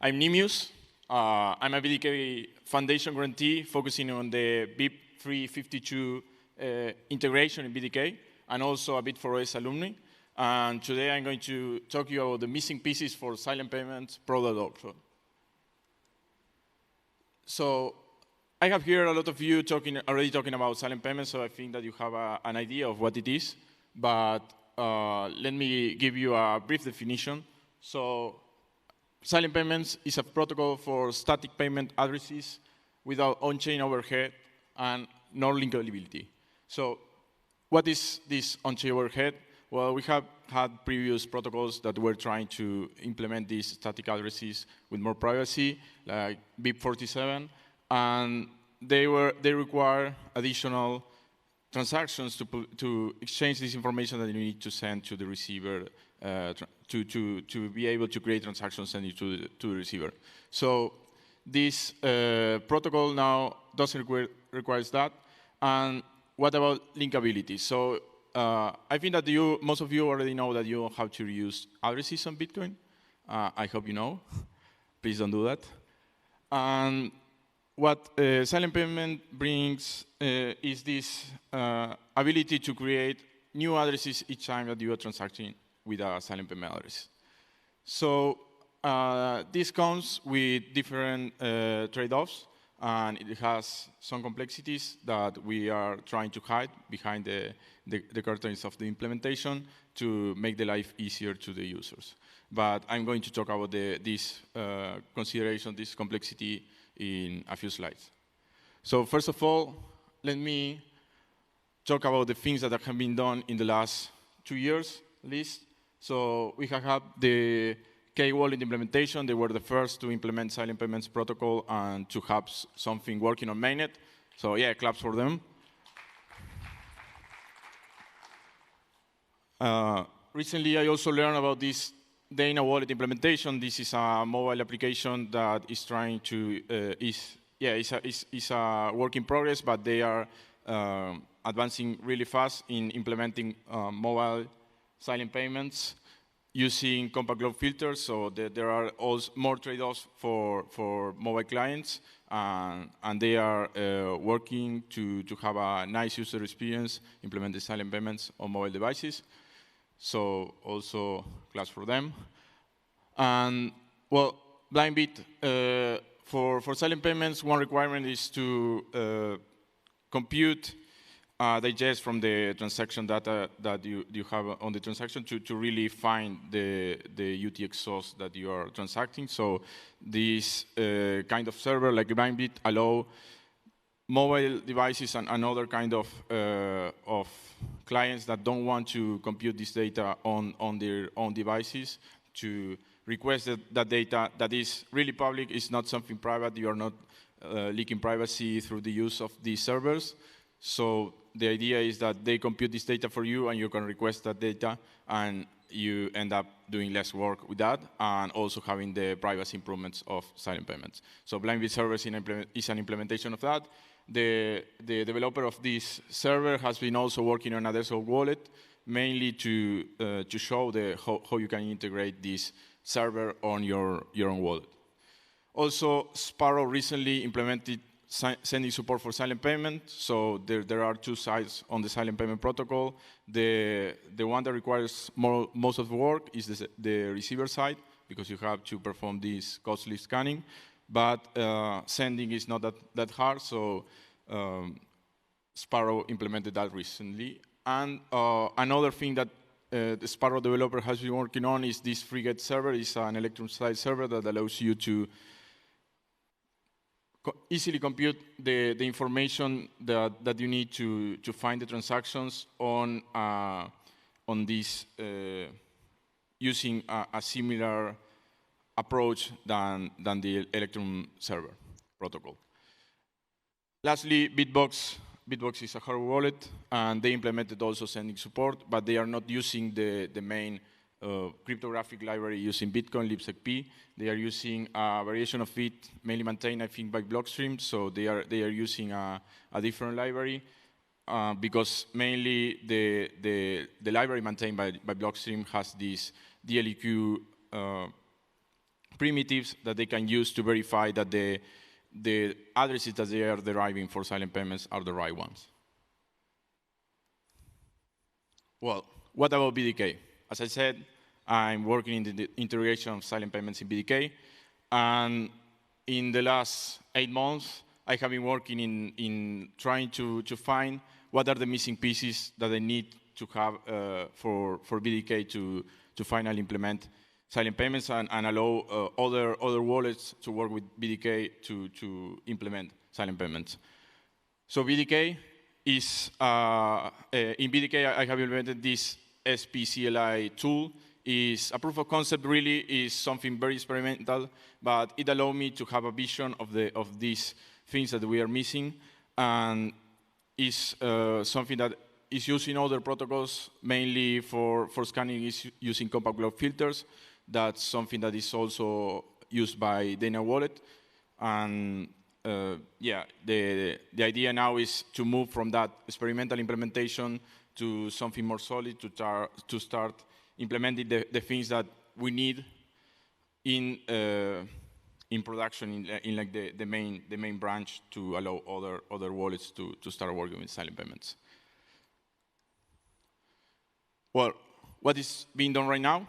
I'm Nimius. I'm a BDK Foundation grantee focusing on the BIP 352 integration in BDK, and also a Bit4OS alumni. And today I'm going to talk to you about the missing pieces for silent payments product also. So I have here a lot of you already talking about silent payments, so I think that you have an idea of what it is. But let me give you a brief definition. So silent payments is a protocol for static payment addresses without on-chain overhead and no linkability. So what is this on-chain overhead? Well, we have had previous protocols that were trying to implement these static addresses with more privacy, like BIP47, and they require additional transactions to exchange this information that you need to send to the receiver to be able to create transactions and send it to the receiver. So this protocol now doesn't require that. And what about linkability? So I think that most of you already know that you don't have to reuse addresses on Bitcoin. I hope you know. Please don't do that. And what silent payment brings is this ability to create new addresses each time that you are transacting with a silent payment address. So this comes with different trade-offs, and it has some complexities that we are trying to hide behind the curtains of the implementation to make the life easier to the users. But I'm going to talk about this consideration, this complexity, in a few slides. So first of all, let me talk about the things that have been done in the last 2 years, at least. So we have had the K-Wallet implementation. They were the first to implement silent payments protocol and to have something working on mainnet. So yeah, claps for them. Recently, I also learned about this Dana Wallet implementation. This is a mobile application that is trying to yeah, it's a work in progress, but they are advancing really fast in implementing mobile silent payments using compact globe filters. So there are also more trade-offs for mobile clients, and they are working to have a nice user experience, implement the silent payments on mobile devices. So also class for them. And well, BlindBit, for silent payments, one requirement is to compute digest from the transaction data that you have on the transaction to really find the UTX source that you are transacting. So this kind of server like BlindBit allow mobile devices and other kind of clients that don't want to compute this data on their own devices to request that data that is really public, is not something private. You are not leaking privacy through the use of these servers. So the idea is that they compute this data for you, and you can request that data, and you end up doing less work with that, and also having the privacy improvements of silent payments. So BlindBit servers is an implementation of that. The developer of this server has been also working on a desktop wallet, mainly to show how you can integrate this server on your own wallet. Also, Sparrow recently implemented sending support for silent payment. So there are two sides on the silent payment protocol. The one that requires most of the work is the receiver side, because you have to perform this costly scanning. But sending is not that hard, so Sparrow implemented that recently. And another thing that the Sparrow developer has been working on is this frigate server. It's an Electrum-style server that allows you to easily compute the information that you need to find the transactions on this using a similar approach than the Electrum server protocol. Lastly, Bitbox is a hardware wallet, and they implemented also sending support, but they are not using the main cryptographic library using Bitcoin, libsecp. They are using a variation of it, mainly maintained, I think, by Blockstream. So they are using a different library because mainly the library maintained by Blockstream has these DLEQ primitives that they can use to verify that the addresses that they are deriving for silent payments are the right ones. Well, what about BDK? As I said, I'm working in the integration of silent payments in BDK. And in the last 8 months, I have been working in trying to find what are the missing pieces that I need to have for BDK to finally implement silent payments and allow other wallets to work with BDK to implement silent payments. So BDK is, in BDK I have implemented this SPCLI tool. Is a proof of concept, really is something very experimental, but it allowed me to have a vision of these things that we are missing, and is something that is used in other protocols, mainly for scanning is using compact globe filters. That's something that is also used by Dana Wallet. And yeah, the idea now is to move from that experimental implementation to something more solid, to start implementing the things that we need in production, in like the main branch, to allow other wallets to start working with silent payments. Well, what is being done right now?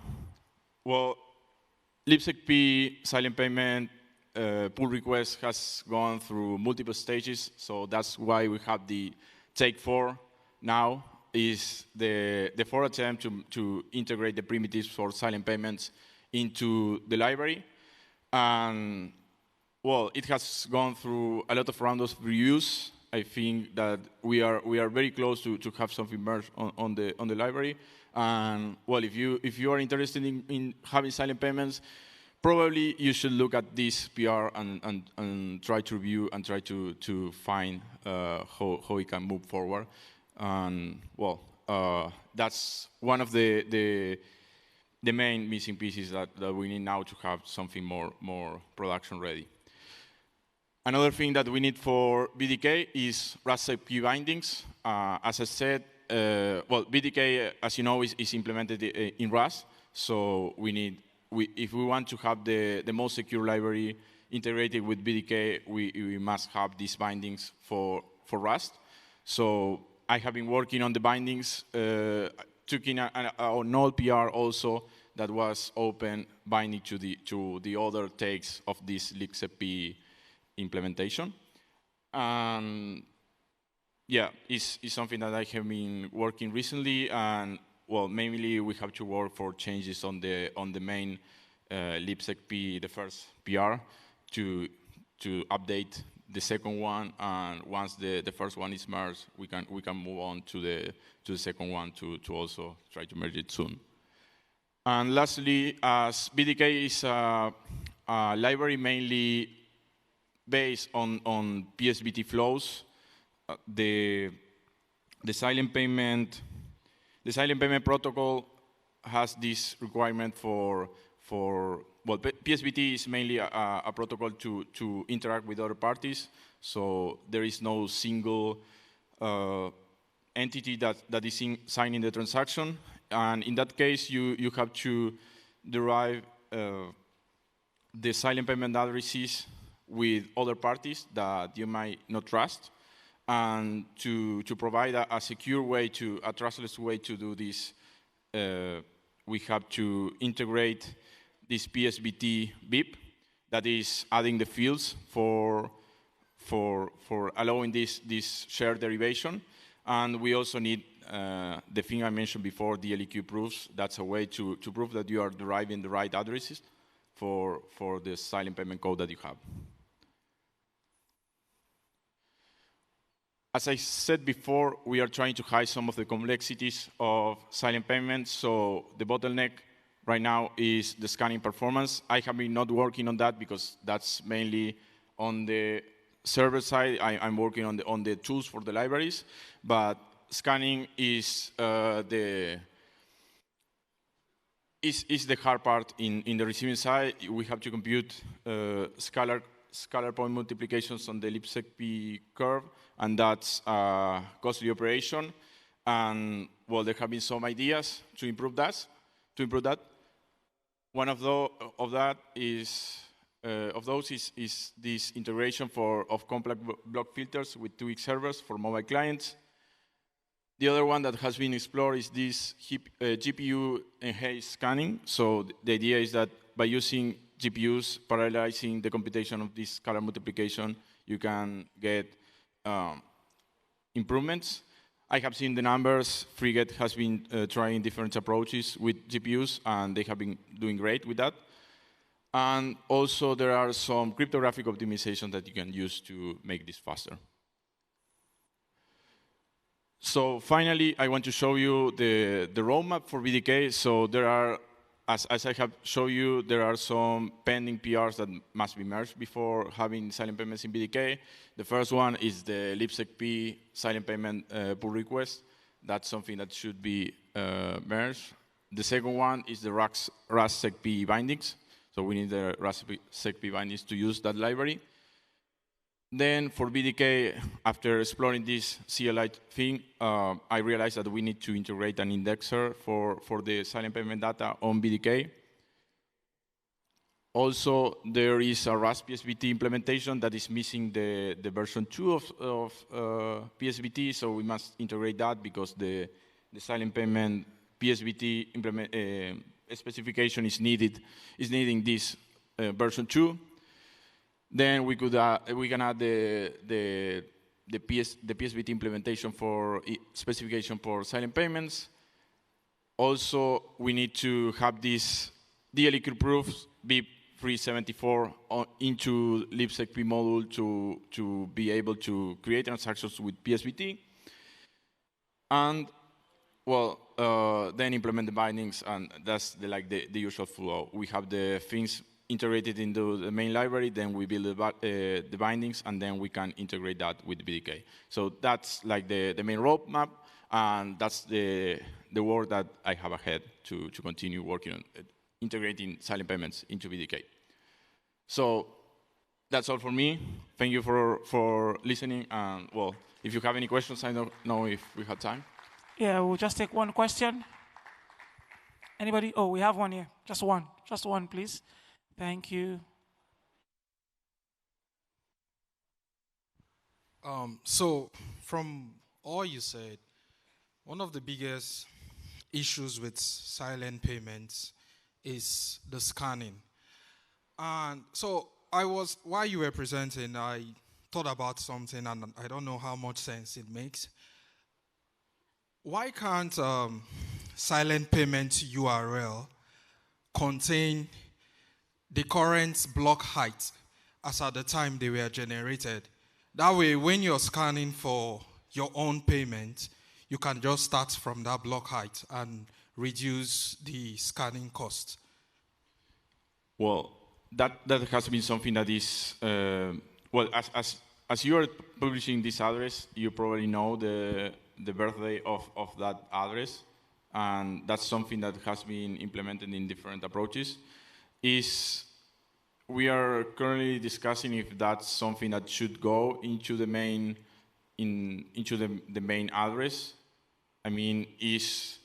Well, libsecp silent payment pull request has gone through multiple stages, so that's why we have the take 4 now. Is the 4th attempt to integrate the primitives for silent payments into the library. And well, it has gone through a lot of rounds of reviews. I think that we are very close to have something merged on the library. And well, if you are interested in having silent payments, probably you should look at this PR and try to review and try to find how we can move forward. And well, that's one of the main missing pieces that we need now to have something more production ready. Another thing that we need for BDK is Rust key bindings. As I said, well, BDK, as you know, is implemented in Rust. So if we want to have the most secure library integrated with BDK, we must have these bindings for Rust. So I have been working on the bindings, took in an old PR also that was open binding to the other takes of this libsecp implementation. Yeah, it's something that I have been working recently, and well, mainly we have to work for changes on the main libsecp, the first PR, to update the second one, and once the first one is merged, we can move on to the second one to also try to merge it soon. And lastly, as BDK is a library mainly based on PSBT flows, the silent payment protocol has this requirement for well, PSBT is mainly a protocol to interact with other parties, so there is no single entity that is signing the transaction, and in that case, you have to derive the silent payment addresses with other parties that you might not trust, and to provide a secure way, a trustless way to do this, we have to integrate this PSBT BIP that is adding the fields for allowing this shared derivation. And we also need the thing I mentioned before, the LEQ proofs. That's a way to prove that you are deriving the right addresses for the silent payment code that you have. As I said before, we are trying to hide some of the complexities of silent payments. So the bottleneck right now is the scanning performance. I have been not working on that because that's mainly on the server side. I'm working on the tools for the libraries, but scanning is the hard part in the receiving side. We have to compute scalar point multiplications on the libsecp curve, and that's a costly operation. And well, there have been some ideas to improve that. One of those is this integration of complex block filters with 2x servers for mobile clients. The other one that has been explored is this GPU enhanced scanning. So the idea is that by using GPUs parallelizing the computation of this scalar multiplication, you can get improvements. I have seen the numbers. Frigate has been trying different approaches with GPUs, and they have been doing great with that. And also, there are some cryptographic optimizations that you can use to make this faster. So finally, I want to show you the roadmap for BDK. So there are, as I have shown you, there are some pending PRs that must be merged before having silent payments in BDK. The first one is the libsecp silent payment pull request. That's something that should be merged. The second one is the Rust-SecP bindings. So we need the Rust-SecP bindings to use that library. Then for BDK, after exploring this CLI thing, I realized that we need to integrate an indexer for the silent payment data on BDK. Also, there is a Rust PSBT implementation that is missing the version 2 of PSBT, so we must integrate that because the silent payment PSBT specification is needing this version 2. Then we can add the PSBT implementation for specification for silent payments. Also, we need to have this DLEQ proofs BIP374 into libsecp module to be able to create transactions with PSBT. And well, then implement the bindings, and that's the usual flow. We have the things integrated into the main library, then we build the bindings, and then we can integrate that with BDK. So that's like the main roadmap, and that's the work that I have ahead to continue working on integrating silent payments into BDK. So that's all for me. Thank you for listening. And well, if you have any questions, I don't know if we have time. Yeah, we'll just take one question. Anybody? Oh, we have one here. Just one. Just one, please. Thank you. So, from all you said, one of the biggest issues with silent payments is the scanning. And so, while you were presenting, I thought about something and I don't know how much sense it makes. Why can't silent payment URL contain the current block height as at the time they were generated? That way, when you're scanning for your own payment, you can just start from that block height and reduce the scanning cost. Well, that has been something that is, well, as you are publishing this address, you probably know the birthday of that address, and that's something that has been implemented in different approaches. We are currently discussing if that's something that should go into the main the main address. I mean, is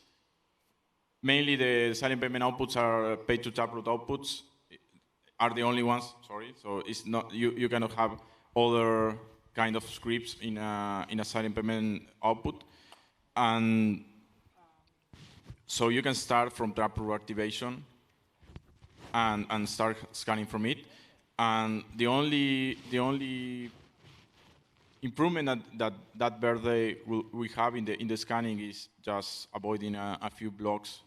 mainly the silent payment outputs are paid to Taproot outputs are the only ones. Sorry, so it's not you cannot have other kind of scripts in a silent payment output, and so you can start from Taproot activation and start scanning from it. And the only improvement that birthday we have in the scanning is just avoiding a few blocks,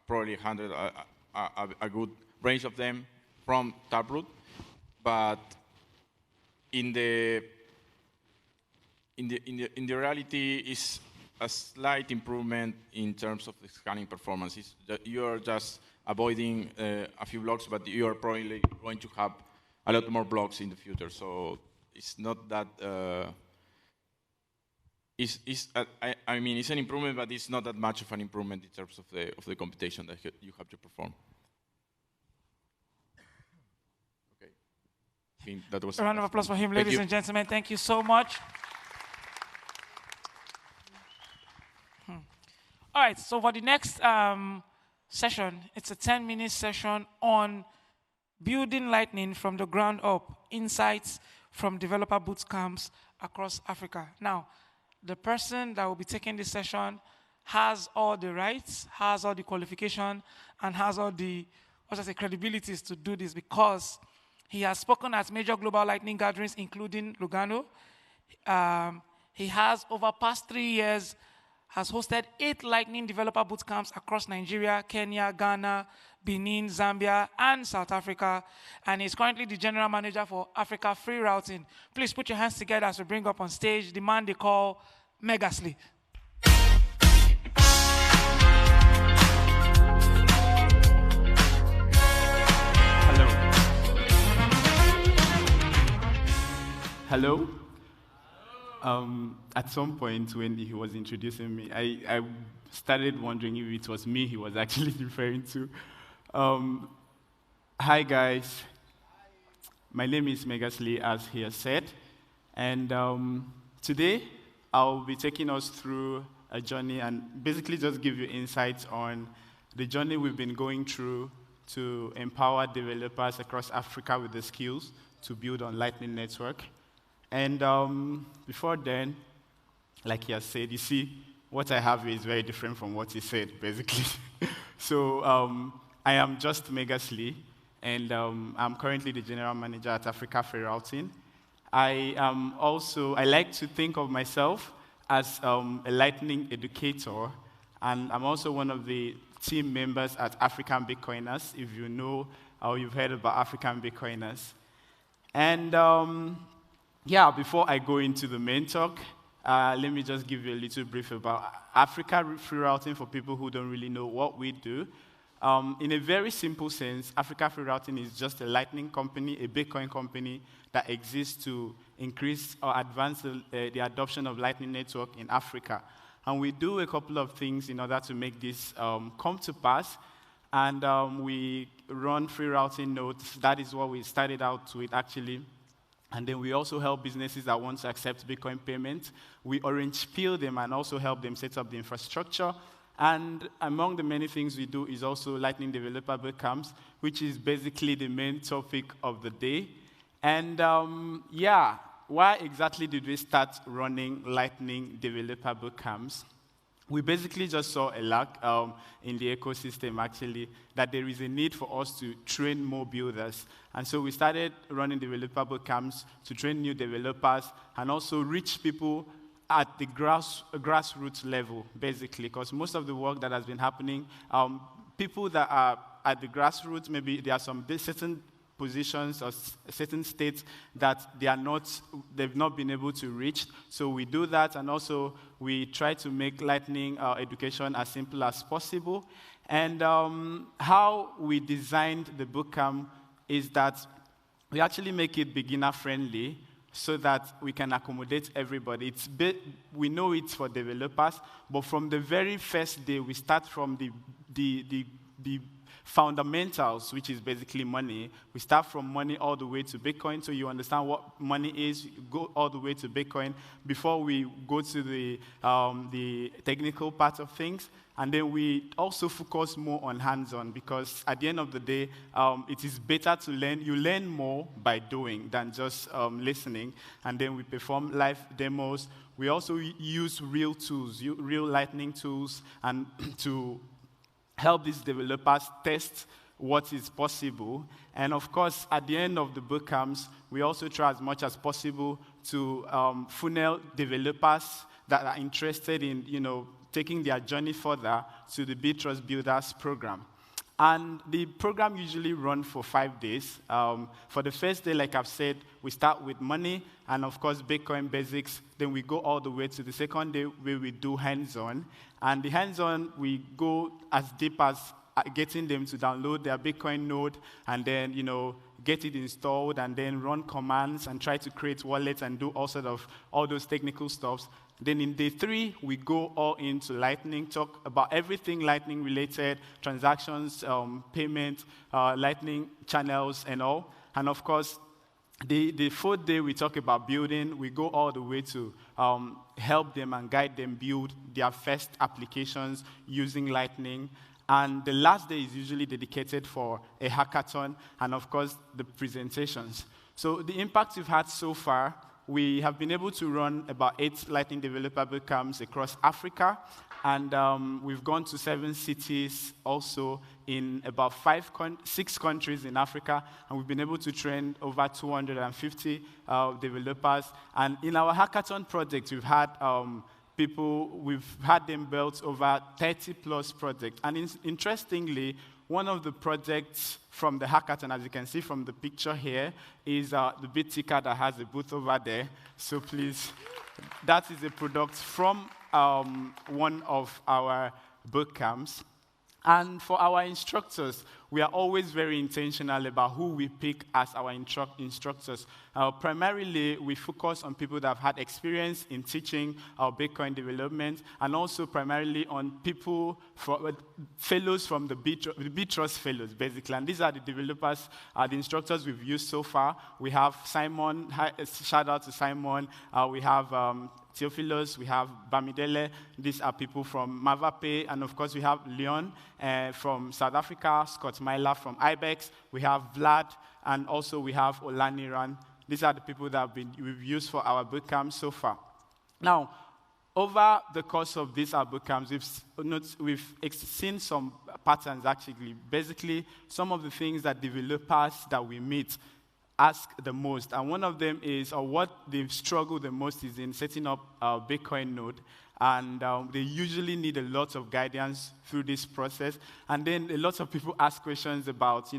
probably 100, a good range of them from Taproot. But in the reality is a slight improvement in terms of the scanning performance. You are just avoiding a few blocks, but you are probably going to have a lot more blocks in the future. So it's not that. I mean, it's an improvement, but it's not that much of an improvement in terms of the computation that you have to perform. Okay. I think that was A round of applause for him, ladies and gentlemen. Thank you so much. All right, so for the next session, it's a 10-minute session on building Lightning from the ground up, insights from developer boot camps across Africa. Now, the person that will be taking this session has all the rights, has all the qualification, and has all the credibilities to do this because he has spoken at major global Lightning gatherings, including Lugano. He has, over past 3 years, has hosted 8 Lightning developer bootcamps across Nigeria, Kenya, Ghana, Benin, Zambia, and South Africa, and is currently the general manager for Africa Free Routing. Please put your hands together as we bring up on stage the man they call Megasly. Hello. At some point when he was introducing me, I started wondering if it was me he was actually referring to. Hi guys, my name is Megasly, as he has said, and today I'll be taking us through a journey and basically just give you insights on the journey we've been going through to empower developers across Africa with the skills to build on Lightning Network. And before then, like he has said, you see, what I have is very different from what he said, basically. So I am just Megasly, and I'm currently the general manager at Africa Free Routing. I like to think of myself as a Lightning educator, and I'm also one of the team members at African Bitcoiners, if you know or you've heard about African Bitcoiners. And yeah, before I go into the main talk, let me just give you a little brief about Africa Free Routing for people who don't really know what we do. In a very simple sense, Africa Free Routing is just a Lightning company, a Bitcoin company that exists to increase or advance the adoption of Lightning Network in Africa. And we do a couple of things in order to make this come to pass. And we run free routing nodes. That is what we started out with, actually. And then we also help businesses that want to accept Bitcoin payment. We orange peel them and also help them set up the infrastructure. And among the many things we do is also Lightning Developer Bootcamps, which is basically the main topic of the day. And yeah, why exactly did we start running Lightning Developer Bootcamps? We basically just saw a lack in the ecosystem, actually, that there is a need for us to train more builders. And so we started running developer bootcamps to train new developers and also reach people at the grassroots level, basically, because most of the work that has been happening, people that are at the grassroots, maybe there are some certain positions or certain states that they've not been able to reach. So we do that, and also we try to make Lightning education as simple as possible. And how we designed the bootcamp is that we actually make it beginner-friendly so that we can accommodate everybody. We know it's for developers, but from the very first day, we start from the fundamentals, which is basically money. We start from money all the way to Bitcoin, so you understand what money is, go all the way to Bitcoin before we go to the technical part of things. And then we also focus more on hands-on, because at the end of the day, it is better to learn. You learn more by doing than just listening. And then we perform live demos. We also use real tools, real Lightning tools, and to help these developers test what is possible. And of course, at the end of the bootcamps, we also try as much as possible to funnel developers that are interested in, taking their journey further to the Btrust Builders program. And the program usually runs for 5 days. For the first day, like I've said, we start with money and, of course, Bitcoin basics. Then we go all the way to the second day where we do hands-on. And the hands-on, we go as deep as getting them to download their Bitcoin node and then, get it installed and then run commands and try to create wallets and do all those technical stuff. Then in day 3, we go all into Lightning, talk about everything Lightning related, transactions, payment, Lightning channels and all. And of course, the 4th day, we talk about building. We go all the way to help them and guide them build their first applications using Lightning. And the last day is usually dedicated for a hackathon and, of course, the presentations. So the impact we've had so far, we have been able to run about 8 Lightning Developer Bootcamps across Africa. And we've gone to 7 cities also in about 6 countries in Africa. And we've been able to train over 250 developers. And in our hackathon project, we've had we've had them build over 30+ projects. And interestingly, one of the projects from the hackathon, as you can see from the picture here, is the bit ticker that has a booth over there. So please, that is a product from one of our bootcamps. And for our instructors, we are always very intentional about who we pick as our instructors. Primarily, we focus on people that have had experience in teaching our Bitcoin development, and also primarily on people, fellows from the Btrust fellows, basically. And these are the developers, the instructors we've used so far. We have Simon, shout out to Simon. We have Theophilus, we have Bamidele. These are people from Mavape, and of course we have Leon from South Africa, Scott Myler from Ibex, we have Vlad, and also we have Olaniran. These are the people that we've used for our bootcamp so far. Now, over the course of these bootcamps, we've seen some patterns, actually. Basically, some of the things that developers that we meet ask the most. And one of them is, or what they've struggled the most is in setting up a Bitcoin node. And they usually need a lot of guidance through this process. And then a lot of people ask questions about,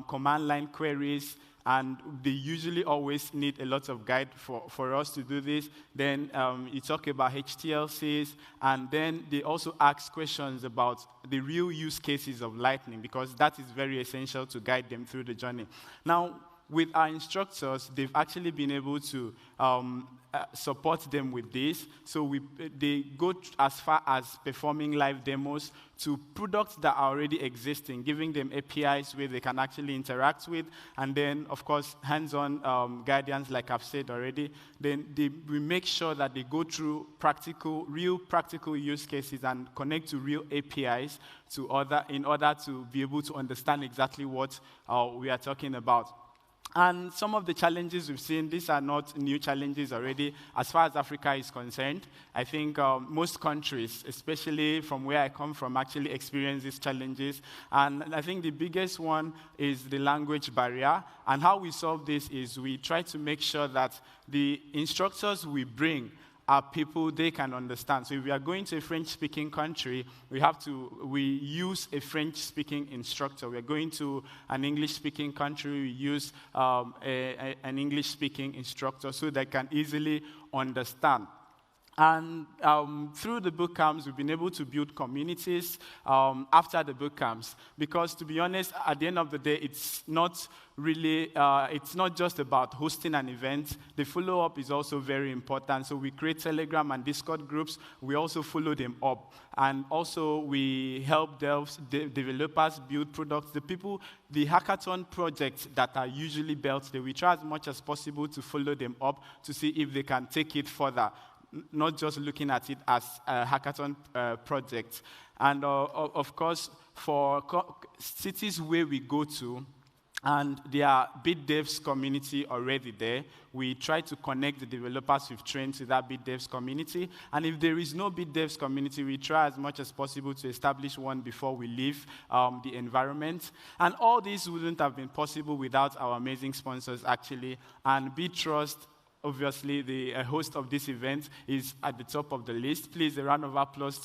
command line queries. And they usually always need a lot of guide for us to do this. Then you talk about HTLCs, and then they also ask questions about the real use cases of Lightning, because that is very essential to guide them through the journey. Now, with our instructors, they've actually been able to support them with this. So they go as far as performing live demos to products that are already existing, giving them APIs where they can actually interact with, and then, of course, hands-on guidance, like I've said already. Then we make sure that they go through real practical use cases and connect to real APIs in order to be able to understand exactly what we are talking about. And some of the challenges we've seen, these are not new challenges already. As far as Africa is concerned, I think most countries, especially from where I come from, actually experience these challenges. And I think the biggest one is the language barrier. And how we solve this is we try to make sure that the instructors we bring are people they can understand. So if we are going to a French-speaking country, we use a French-speaking instructor. We are going to an English-speaking country, we use an English-speaking instructor so they can easily understand. And through the boot camps, we've been able to build communities after the boot camps. Because to be honest, at the end of the day, it's not just about hosting an event. The follow-up is also very important. So we create Telegram and Discord groups. We also follow them up. And also we help developers build products. The hackathon projects that are usually built, we try as much as possible to follow them up to see if they can take it further, not just looking at it as a hackathon project. And of course, for cities where we go to, and there are BitDevs community already there, we try to connect the developers we've trained to that BitDevs community. And if there is no BitDevs community, we try as much as possible to establish one before we leave the environment. And all this wouldn't have been possible without our amazing sponsors, actually. And Btrust, obviously, the host of this event, is at the top of the list. Please, a round of applause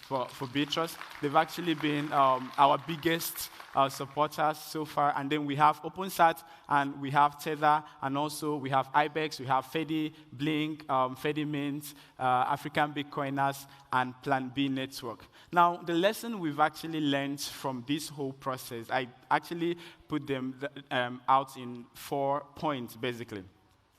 for Btrust. They've actually been our biggest supporters so far. And then we have OpenSat, and we have Tether, and also we have IBEX, we have Fedi, Blink, Fedi Mint, African Bitcoiners, and Plan B Network. Now, the lesson we've actually learned from this whole process, I actually put them out in 4 points, basically.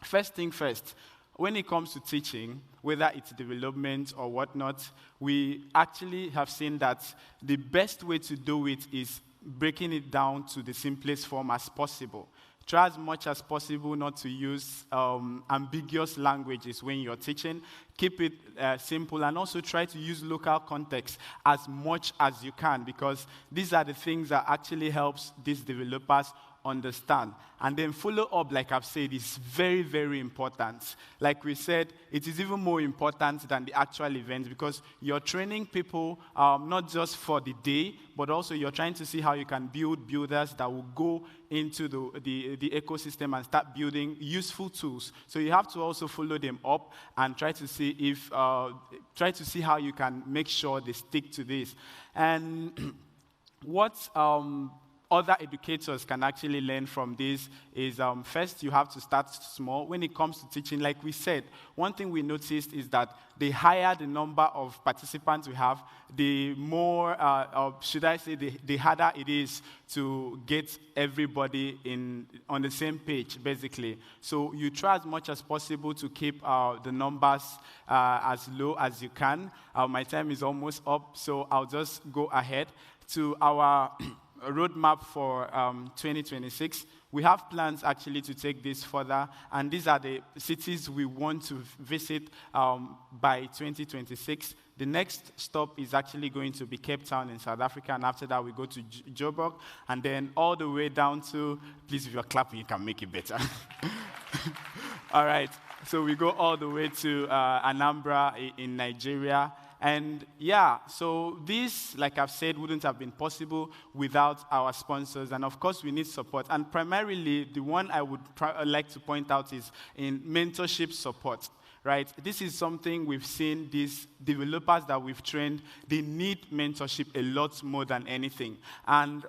First thing first, when it comes to teaching, whether it's development or whatnot, we actually have seen that the best way to do it is breaking it down to the simplest form as possible. Try as much as possible not to use ambiguous languages when you're teaching. Keep it simple, and also try to use local context as much as you can, because these are the things that actually helps these developers understand. And then follow up, like I've said, is very, very important. Like we said, it is even more important than the actual event, because you're training people not just for the day, but also you're trying to see how you can build builders that will go into the ecosystem and start building useful tools. So you have to also follow them up and try to see how you can make sure they stick to this. And what other educators can actually learn from this is, first, you have to start small. When it comes to teaching, like we said, one thing we noticed is that the higher the number of participants we have, the more, the harder it is to get everybody on the same page, basically. So you try as much as possible to keep the numbers as low as you can. My time is almost up, so I'll just go ahead to our roadmap for 2026. We have plans actually to take this further, and these are the cities we want to visit by 2026. The next stop is actually going to be Cape Town in South Africa, and after that we go to Joburg, and then all the way down to, please, if you're clapping, you can make it better. All right, so we go all the way to Anambra in Nigeria. And yeah, so this, like I've said, wouldn't have been possible without our sponsors. And of course, we need support. And primarily, the one I would like to point out is in mentorship support, right? This is something we've seen these developers that we've trained, they need mentorship a lot more than anything. And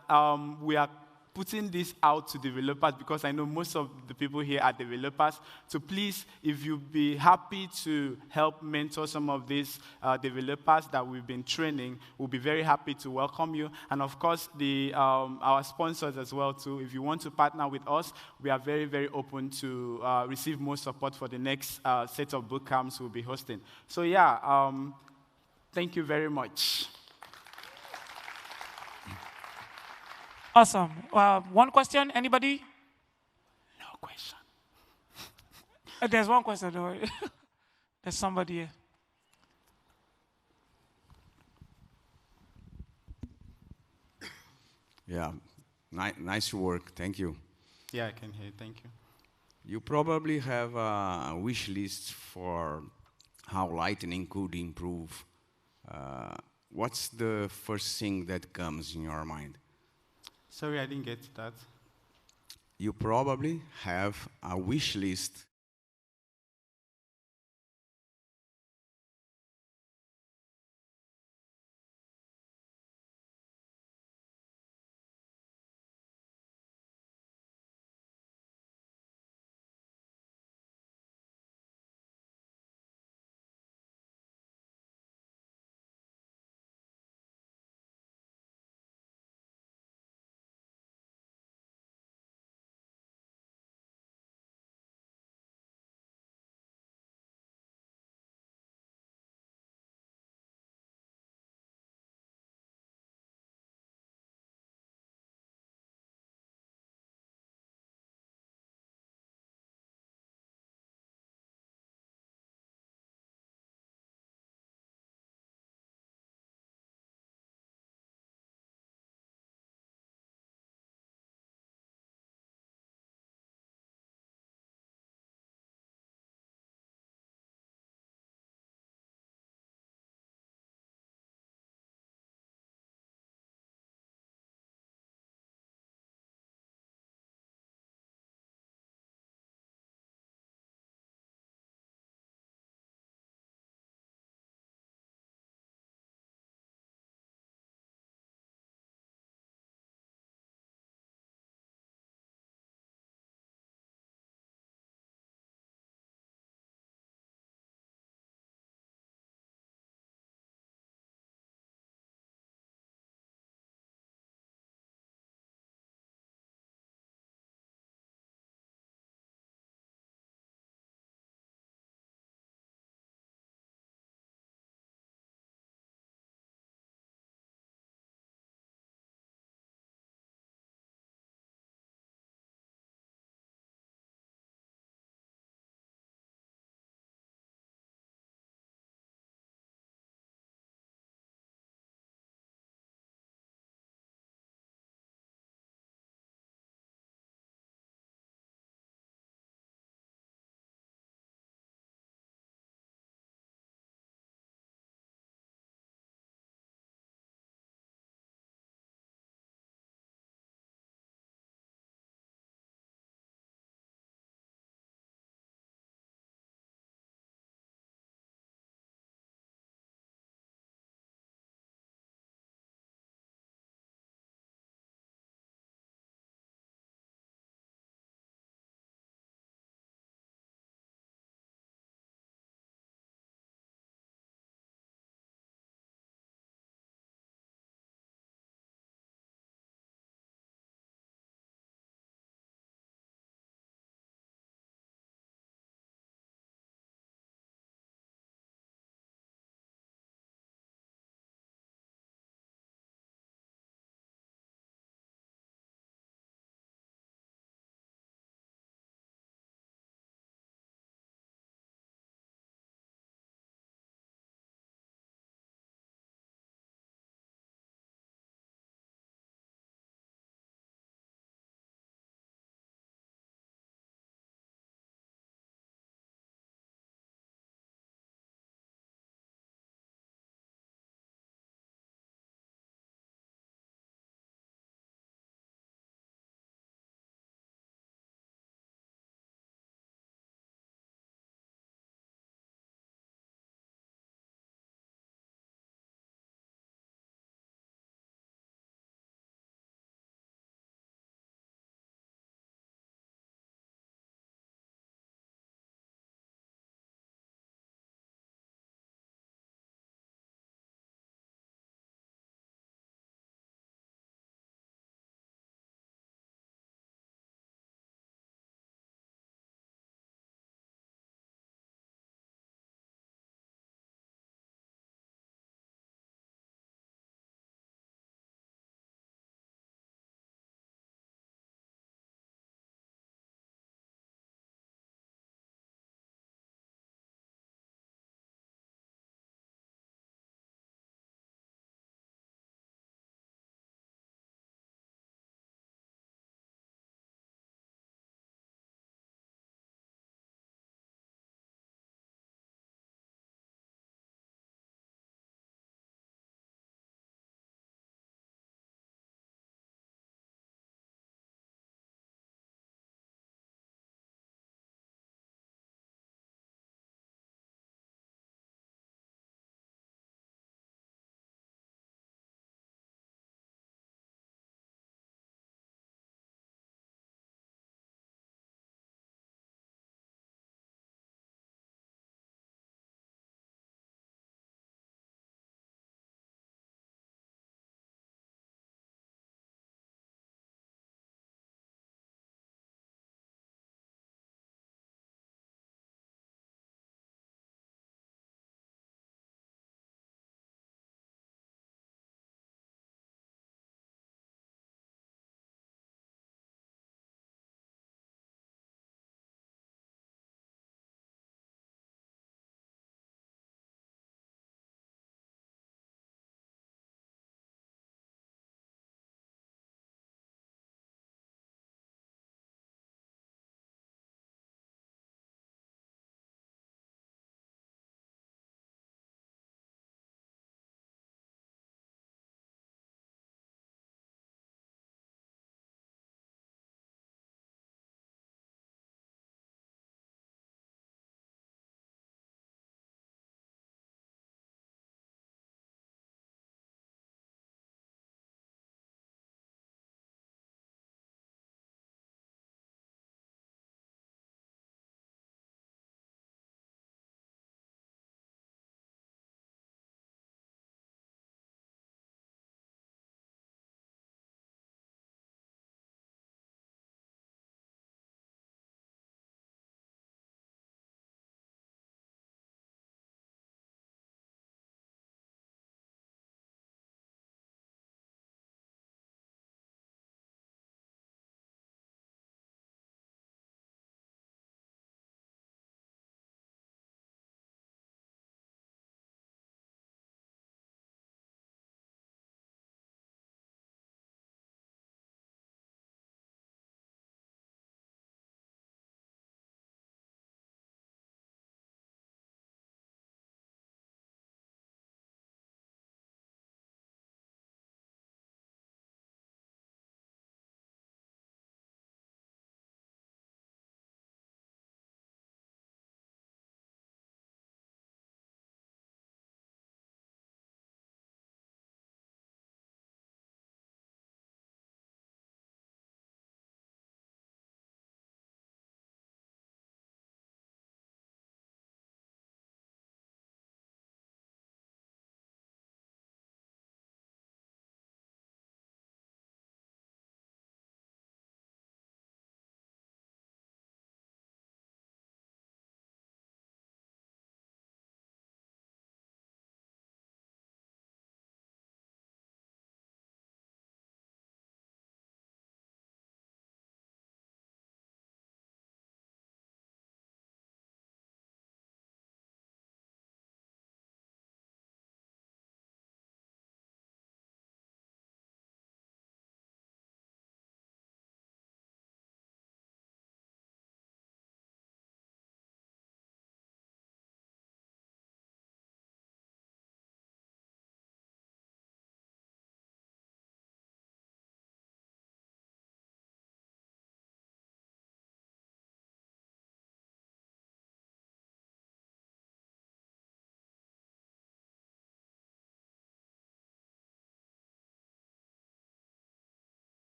we are putting this out to developers because I know most of the people here are developers. So please, if you'd be happy to help mentor some of these developers that we've been training, we'll be very happy to welcome you. And of course, our sponsors as well too. If you want to partner with us, we are very, very open to receive more support for the next set of boot camps we'll be hosting. So yeah, thank you very much. Awesome. One question, anybody? No question. There's one question, don't worry. There's somebody here. Yeah, nice work. Thank you. Yeah, I can hear. Thank you. You probably have a wish list for how Lightning could improve. What's the first thing that comes in your mind? Sorry, I didn't get that. You probably have a wish list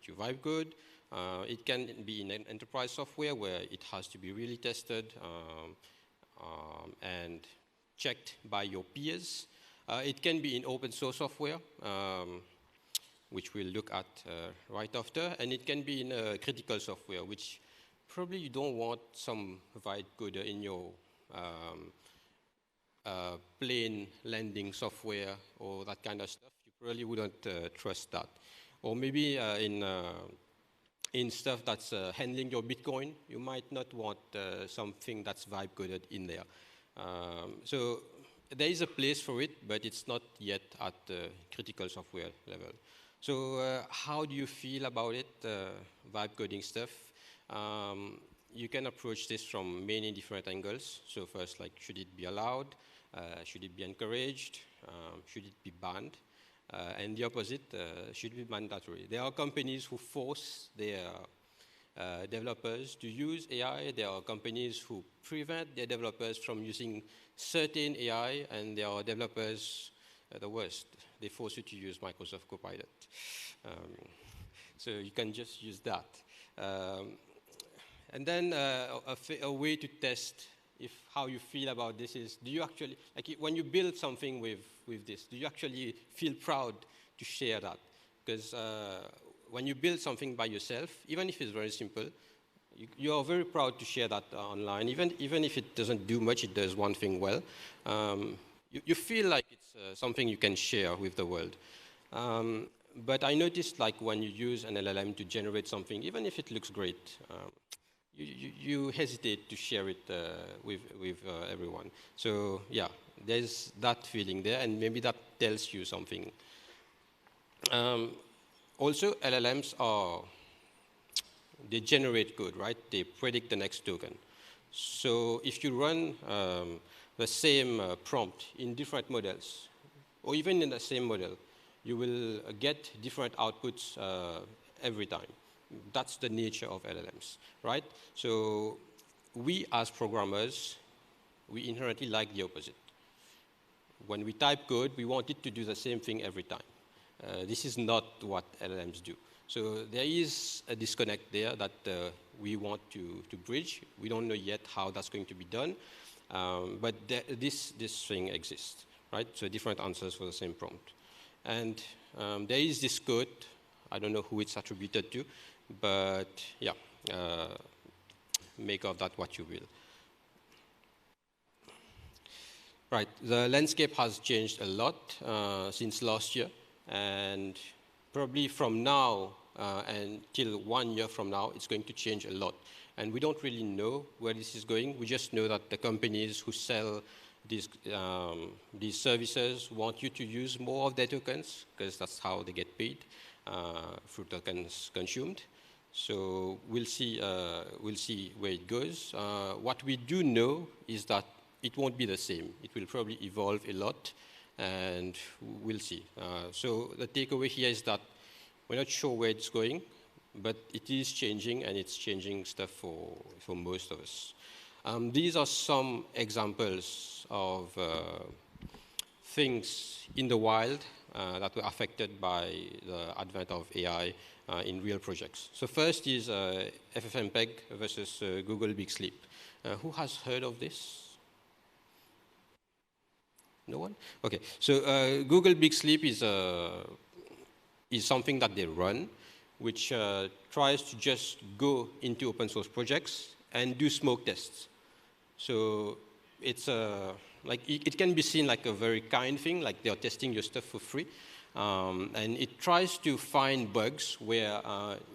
to vibe code. It can be in an enterprise software where it has to be really tested and checked by your peers. It can be in open source software, which we'll look at right after, and it can be in critical software, which probably you don't want some vibe coder in your plain lending software or that kind of stuff. You probably wouldn't trust that. Or maybe in stuff that's handling your Bitcoin, you might not want something that's vibe coded in there. So there is a place for it, but it's not yet at the critical software level. So how do you feel about it, vibe coding stuff? You can approach this from many different angles. So first, like, should it be allowed? Should it be encouraged? Should it be banned? And the opposite, should be mandatory. There are companies who force their developers to use AI. There are companies who prevent their developers from using certain AI, and there are developers, the worst. They force you to use Microsoft Copilot. So you can just use that. And then a way to test how you feel about this is, do you actually, like when you build something with this, do you actually feel proud to share that? Because when you build something by yourself, even if it's very simple, you are very proud to share that online. Even if it doesn't do much, it does one thing well. You feel like it's something you can share with the world. But I noticed, like, when you use an LLM to generate something, even if it looks great, you hesitate to share it with everyone. So yeah, there's that feeling there, and maybe that tells you something. Also, LLMs they generate code, right? They predict the next token. So if you run the same prompt in different models, or even in the same model, you will get different outputs every time. That's the nature of LLMs, right? So we as programmers, we inherently like the opposite. When we type code, we want it to do the same thing every time. This is not what LLMs do. So there is a disconnect there that we want to bridge. We don't know yet how that's going to be done, but this thing exists, right? So different answers for the same prompt. And there is this code, I don't know who it's attributed to, but yeah, make of that what you will. Right, the landscape has changed a lot since last year, and probably from now until 1 year from now, it's going to change a lot. And we don't really know where this is going. We just know that the companies who sell these services want you to use more of their tokens, because that's how they get paid through tokens consumed. So we'll see where it goes. What we do know is that it won't be the same. It will probably evolve a lot, and we'll see. So the takeaway here is that we're not sure where it's going, but it is changing, and it's changing stuff for most of us. These are some examples of things in the wild that were affected by the advent of AI in real projects. So first is FFmpeg versus Google Big Sleep. Who has heard of this? No one? Okay, so Google Big Sleep is something that they run, which tries to just go into open source projects and do smoke tests. So it's like it can be seen like a very kind thing, like they're testing your stuff for free. And it tries to find bugs where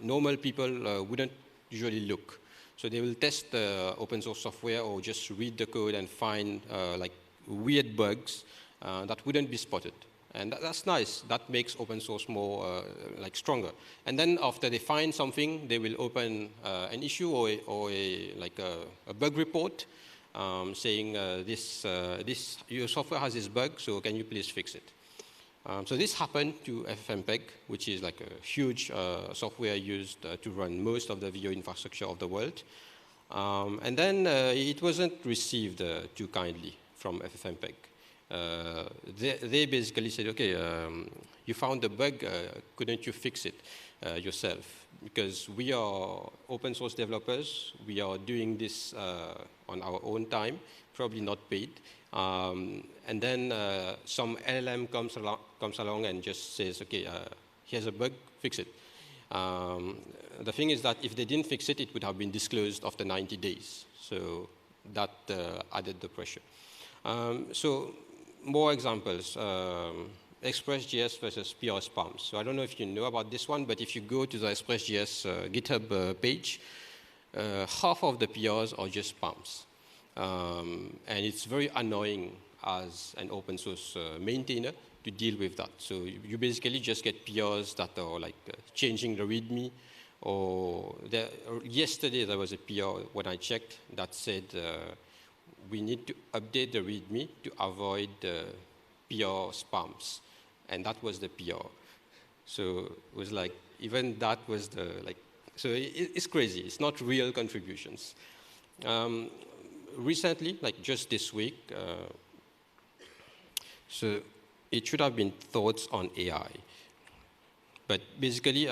normal people wouldn't usually look. So they will test the open source software or just read the code and find like weird bugs that wouldn't be spotted. And that's nice. That makes open source more like stronger. And then after they find something, they will open an issue or a bug report saying your software has this bug, so can you please fix it? So this happened to FFmpeg, which is like a huge software used to run most of the video infrastructure of the world. And then it wasn't received too kindly from FFmpeg. They basically said, okay, you found a bug, couldn't you fix it yourself? Because we are open source developers, we are doing this on our own time, probably not paid. And then some LLM comes along and just says, okay, here's a bug, fix it. The thing is that if they didn't fix it, it would have been disclosed after 90 days. So that added the pressure. So more examples. Express.js versus PR spams. So I don't know if you know about this one, but if you go to the Express.js GitHub page, half of the PRs are just spams. And it's very annoying as an open source maintainer to deal with that. So you basically just get PRs that are like changing the README, or yesterday there was a PR when I checked that said we need to update the README to avoid PR spams, and that was the PR. So it was like, even that was the, like, so it's crazy. It's not real contributions. Recently, like just this week, so it should have been thoughts on AI. But basically,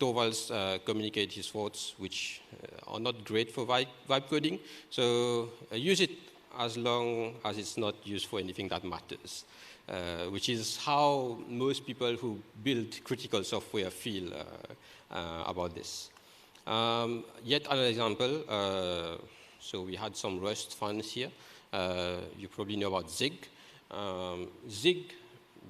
Torvalds communicated his thoughts, which are not great for vibe coding. So use it as long as it's not used for anything that matters, which is how most people who build critical software feel about this. Yet another example, so we had some Rust fans here. You probably know about Zig. Zig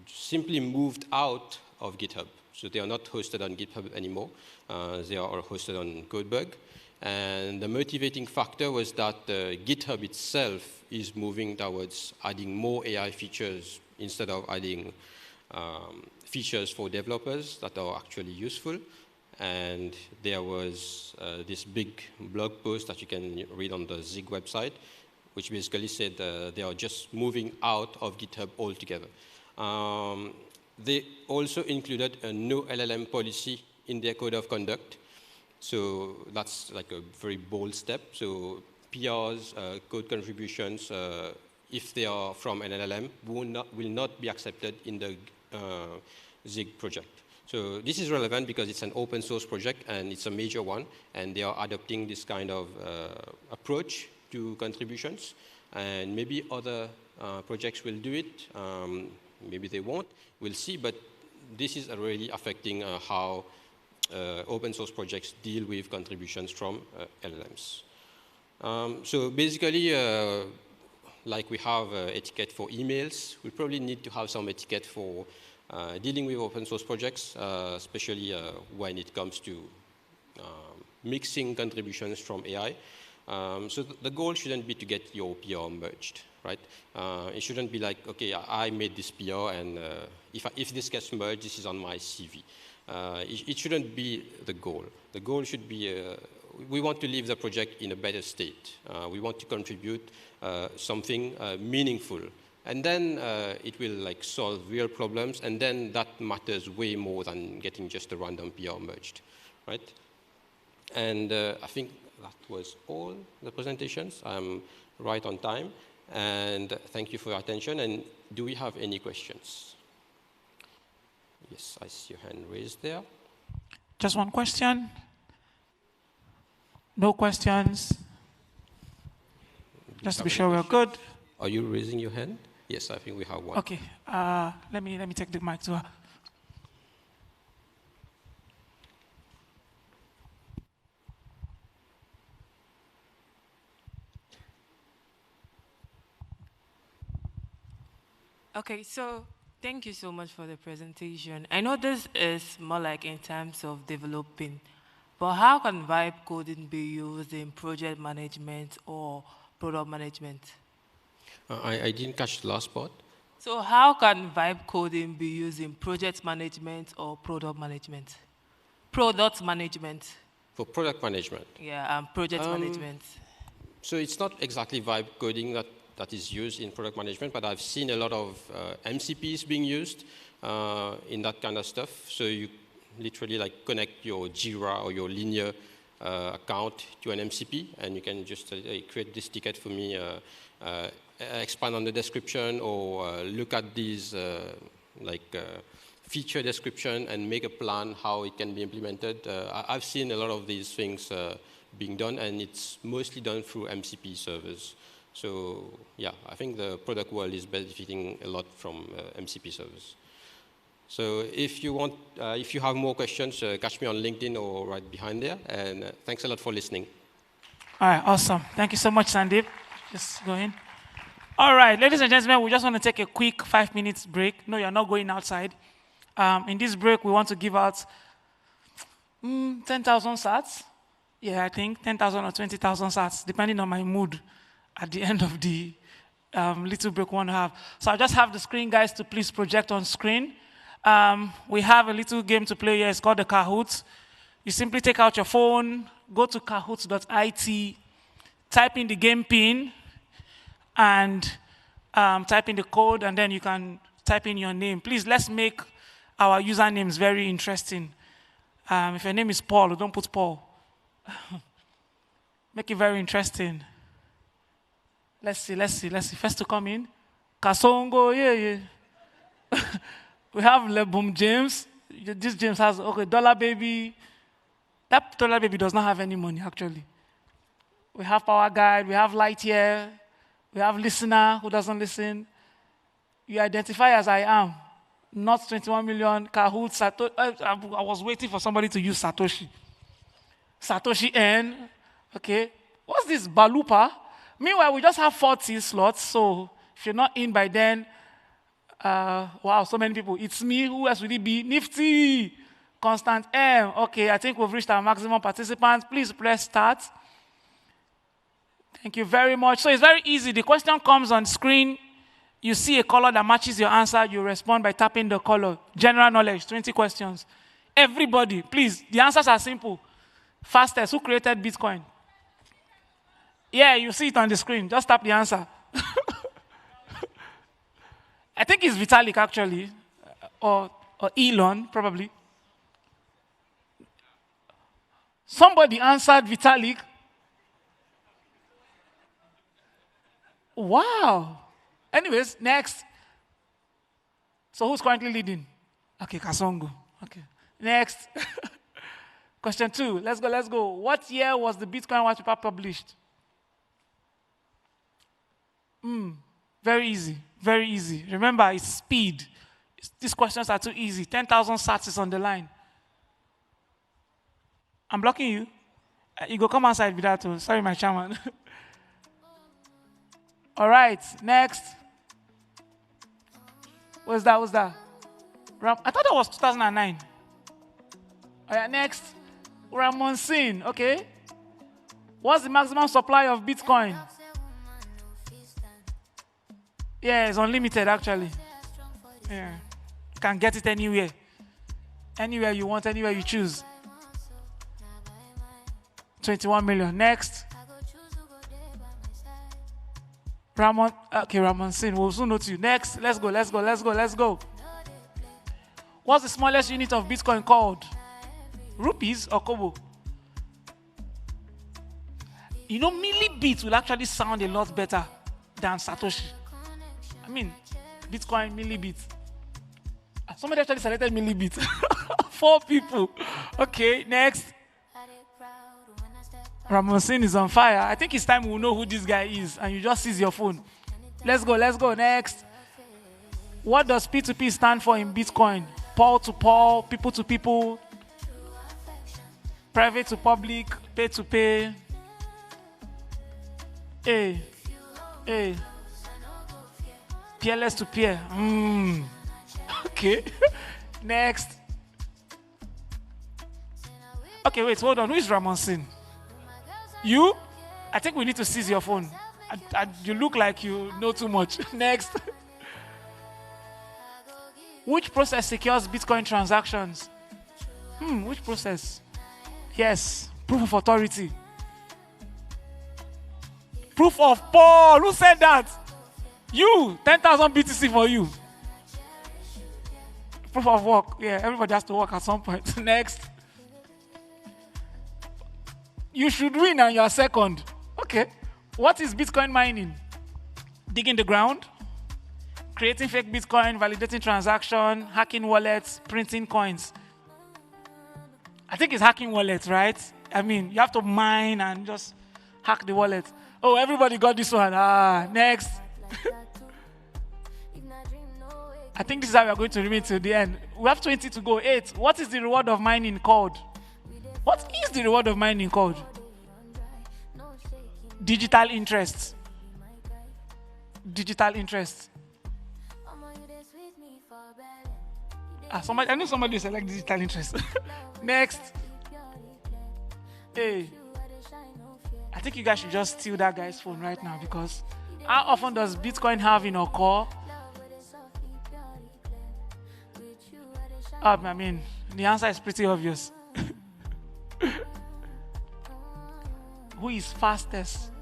simply moved out of GitHub. So they are not hosted on GitHub anymore. They are hosted on Codebug. And the motivating factor was that GitHub itself is moving towards adding more AI features instead of adding features for developers that are actually useful. And there was this big blog post that you can read on the Zig website, which basically said they are just moving out of GitHub altogether. They also included a no LLM policy in their code of conduct. So that's like a very bold step. So PRs, code contributions, if they are from an LLM, will not be accepted in the Zig project. So this is relevant because it's an open source project and it's a major one, and they are adopting this kind of approach to contributions. And maybe other projects will do it. Maybe they won't. We'll see. But this is already affecting how open source projects deal with contributions from LLMs. So basically, like we have etiquette for emails, we probably need to have some etiquette for dealing with open source projects, especially when it comes to mixing contributions from AI. So the goal shouldn't be to get your PR merged, right? It shouldn't be like, okay, I made this PR, and if this gets merged, this is on my CV. It shouldn't be the goal. The goal should be, we want to leave the project in a better state. We want to contribute something meaningful. And then it will like solve real problems, and then that matters way more than getting just a random PR merged, right? And I think that was all the presentations. I'm right on time, and thank you for your attention. And do we have any questions? Yes, I see your hand raised there. Just one question? No questions? Just to be sure we're good. Are you raising your hand? Yes, I think we have one. Okay, let me take the mic to her. Okay, so thank you so much for the presentation. I know this is more like in terms of developing, but how can vibe coding be used in project management or product management? I didn't catch the last part. So how can vibe coding be used in project management or product management? Product management. For product management? Yeah, and project management. So it's not exactly vibe coding that is used in product management, but I've seen a lot of MCPs being used in that kind of stuff. So you literally like connect your Jira or your Linear account to an MCP, and you can just create this ticket for me expand on the description or look at these feature description and make a plan how it can be implemented. I've seen a lot of these things being done, and it's mostly done through MCP servers. So yeah, I think the product world is benefiting a lot from MCP servers. So if you want, if you have more questions, catch me on LinkedIn or right behind there. And thanks a lot for listening. All right, awesome. Thank you so much, Sandeep. Just go in. All right, ladies and gentlemen, we just want to take a quick 5 minutes break. No, you're not going outside. In this break, we want to give out 10,000 sats. Yeah, I think 10,000 or 20,000 sats, depending on my mood at the end of the little break we want to have. So I just have the screen, guys, to please project on screen. We have a little game to play here. It's called the Kahoot. You simply take out your phone, go to kahoot.it, type in the game pin, and type in the code, and then you can type in your name. Please, let's make our usernames very interesting. If your name is Paul, don't put Paul. Make it very interesting. Let's see. First to come in, Kasongo, yeah. We have Lebum James. This James has, okay, Dollar Baby. That Dollar Baby does not have any money, actually. We have Power Guide, we have Lightyear, we have Listener who doesn't listen. You identify as I am. Not 21 million, Kahoot, Satoshi. I was waiting for somebody to use Satoshi. Satoshi N. Okay. What's this? Balupa? Meanwhile, we just have 40 slots, so if you're not in by then, wow, so many people. It's me. Who else will it be? Nifty. Constant M. Okay, I think we've reached our maximum participants. Please press start. Thank you very much. So it's very easy. The question comes on screen. You see a color that matches your answer. You respond by tapping the color. General knowledge, 20 questions. Everybody, please. The answers are simple. Fastest. Who created Bitcoin? Yeah, you see it on the screen. Just tap the answer. I think it's Vitalik, actually. Or Elon, probably. Somebody answered Vitalik. Wow. Anyways, next. So who's currently leading? Okay, Kasongo. Okay. Next. Question 2. Let's go. What year was the Bitcoin white paper published? Very easy. Remember, it's speed. These questions are too easy. 10,000 sats is on the line. I'm blocking you. You go come outside with that too. Sorry, my chairman. All right, next. What's that? I thought that was 2009. All right, next. Ramon Sin, okay. What's the maximum supply of Bitcoin? Yeah, it's unlimited, actually. Yeah. You can get it anywhere. Anywhere you want, anywhere you choose. 21 million. Next. Ramon Sin. We'll soon note you. Next. Let's go. What's the smallest unit of Bitcoin called? Rupees or Kobo? You know, millibits will actually sound a lot better than Satoshi. I mean, Bitcoin, millibits. Somebody actually selected millibits. 4 people. Okay, next. Ramon Sin is on fire. I think it's time we'll know who this guy is, and you just seize your phone. Let's go. Next. What does P2P stand for in Bitcoin? Paul to Paul, people to people, private to public, pay to pay. Peerless to peer. Okay. Next. Okay, wait, hold on. Who is Ramon Sin? You? I think we need to seize your phone. You look like you know too much. Next. Which process secures Bitcoin transactions? Which process? Yes, proof of authority. Proof of Paul. Who said that? You. 10,000 BTC for you. Proof of work. Yeah, everybody has to work at some point. Next. You should win and you are second. Okay. What is Bitcoin mining? Digging the ground, creating fake Bitcoin, validating transaction, hacking wallets, printing coins. I think it's hacking wallets, right? I mean, you have to mine and just hack the wallet. Oh, everybody got this one. Next. I think this is how we are going to remain till the end. We have 20 to go. 8. What is the reward of mining called? What is the reward of mining called? Digital interest. Digital interest. I know somebody who select digital interest. Next. Hey. I think you guys should just steal that guy's phone right now, because how often does Bitcoin have in a core? I mean, the answer is pretty obvious. Who is fastest?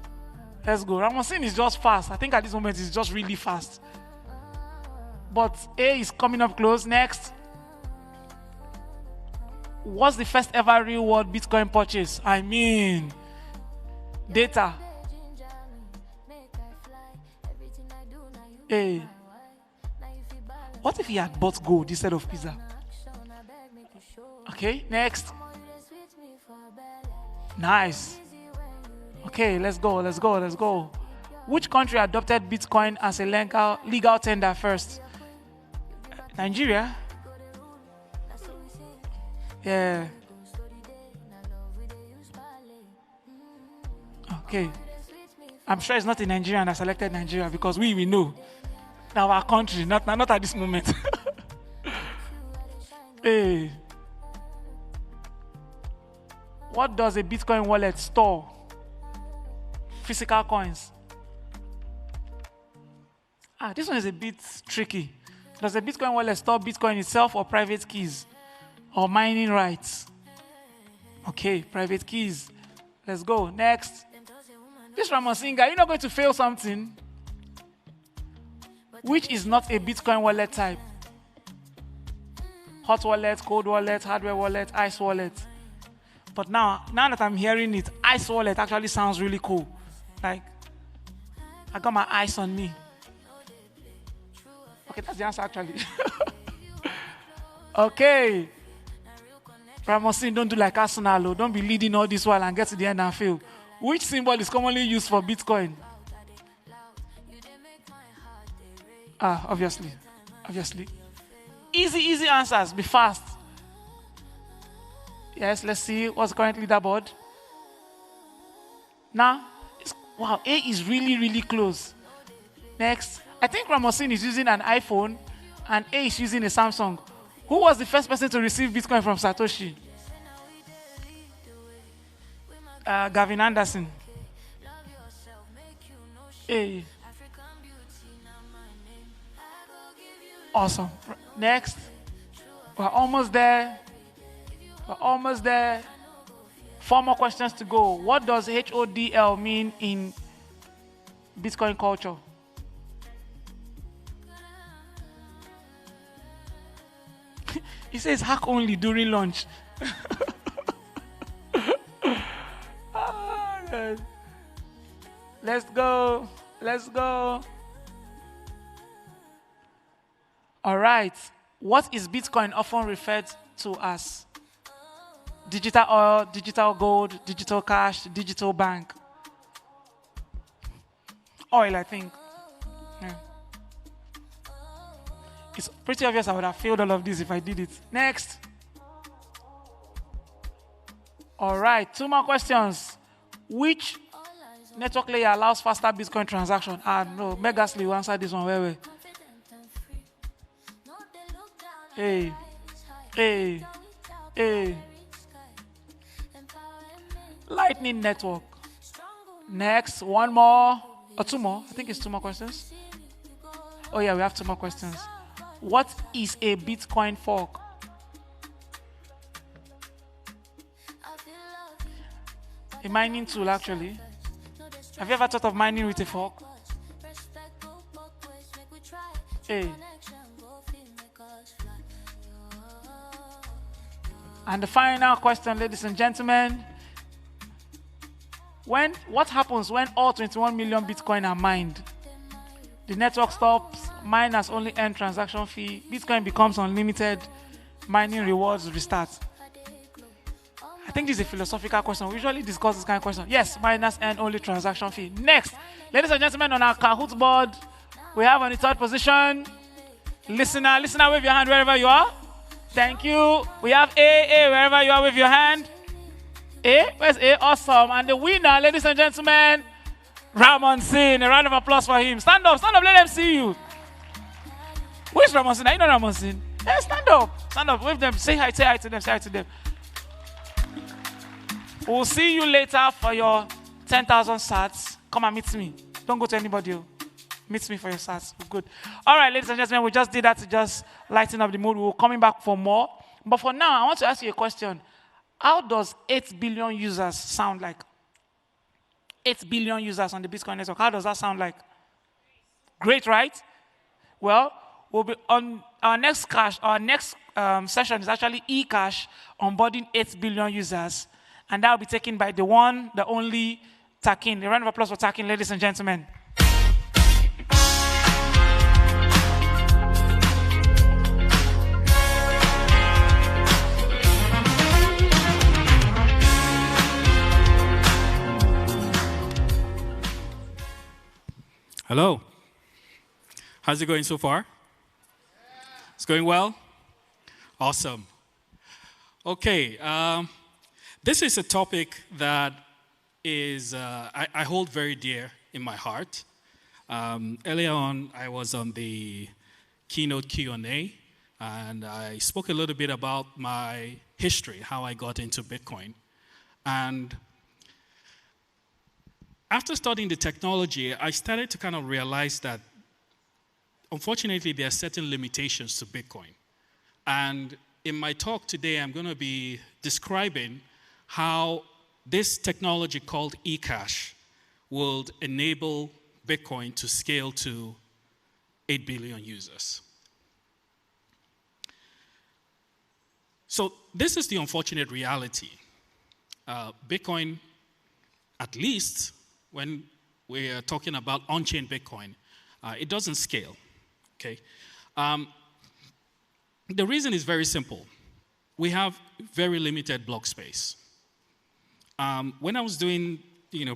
Let's go. Ramosin is just fast. I think at this moment it's just really fast. But A is coming up close. Next. What's the first ever real world Bitcoin purchase? I mean, data. A. What if he had bought gold instead of pizza? Okay, next. Nice. Okay, let's go. Which country adopted Bitcoin as a legal tender first? Nigeria? Yeah. Okay. I'm sure it's not in Nigeria that selected Nigeria, because we know. Now our country, not at this moment. Hey. What does a Bitcoin wallet store? Physical coins. This one is a bit tricky. Does a Bitcoin wallet store Bitcoin itself or private keys? Or mining rights? Okay, private keys. Let's go. Next. This Ramosinga, you're not going to fail something. Which is not a Bitcoin wallet type? Hot wallet, cold wallet, hardware wallet, ice wallet. But now that I'm hearing it, ice wallet actually sounds really cool. Like, I got my ice on me. Okay, that's the answer actually. Okay. Ramosin, don't do like Arsenal. Don't be leading all this while and get to the end and fail. Which symbol is commonly used for Bitcoin? Obviously. Easy answers. Be fast. Yes, let's see what's currently leaderboard. Now, wow, A is really close. Next. I think Ramosin is using an iPhone and A is using a Samsung. Who was the first person to receive Bitcoin from Satoshi? Gavin Anderson. A. Awesome. Next. We're almost there. 4 more questions to go. What does HODL mean in Bitcoin culture? He says hack only during lunch. Let's go. All right. What is Bitcoin often referred to as? Digital oil, digital gold, digital cash, digital bank. Oil, I think. Yeah. It's pretty obvious I would have failed all of this if I did it. Next. All right, 2 more questions. Which network layer allows faster Bitcoin transaction? No, Megasly will answer this one. Where? Hey. Lightning Network. Next, 1 more. Or 2 more. I think it's 2 more questions. Oh yeah, we have 2 more questions. What is a Bitcoin fork? A mining tool, actually. Have you ever thought of mining with a fork? Hey. And the final question, ladies and gentlemen. What happens when all 21 million Bitcoin are mined? the network stops, miners only earn transaction fee, Bitcoin becomes unlimited, mining rewards restart. I think this is a philosophical question. We usually discuss this kind of question. Yes, miners earn only transaction fee. Next, ladies and gentlemen, on our Kahoot board, we have on the third position, listener, wave your hand wherever you are. Thank you. We have A, wherever you are, wave your hand. A, where's A? Awesome. And the winner, ladies and gentlemen, Ramon Sin. A round of applause for him. Stand up, let them see you. Where's Ramon Sin? You know Ramon Sin? Yeah, stand up, wave them, say hi to them. We'll see you later for your 10,000 sats. Come and meet me. Don't go to anybody. Meet me for your sats. We're good. All right, ladies and gentlemen, we just did that to just lighten up the mood. We're coming back for more. But for now, I want to ask you a question. How does 8 billion users sound like? 8 billion users on the Bitcoin network. How does that sound like? Great, right? Well, we'll be on our next session is actually eCash onboarding 8 billion users. And that will be taken by the one, the only Takin. A round of applause for Takin, ladies and gentlemen. Hello. How's it going so far? It's going well? Awesome. Okay. This is a topic that is I hold very dear in my heart. Earlier on, I was on the keynote Q&A, and I spoke a little bit about my history, how I got into Bitcoin. And after studying the technology, I started to kind of realize that, unfortunately, there are certain limitations to Bitcoin. And in my talk today, I'm going to be describing how this technology called eCash will enable Bitcoin to scale to 8 billion users. So this is the unfortunate reality. Bitcoin, at least when we are talking about on-chain Bitcoin, it doesn't scale, okay? The reason is very simple. We have very limited block space. When I was doing,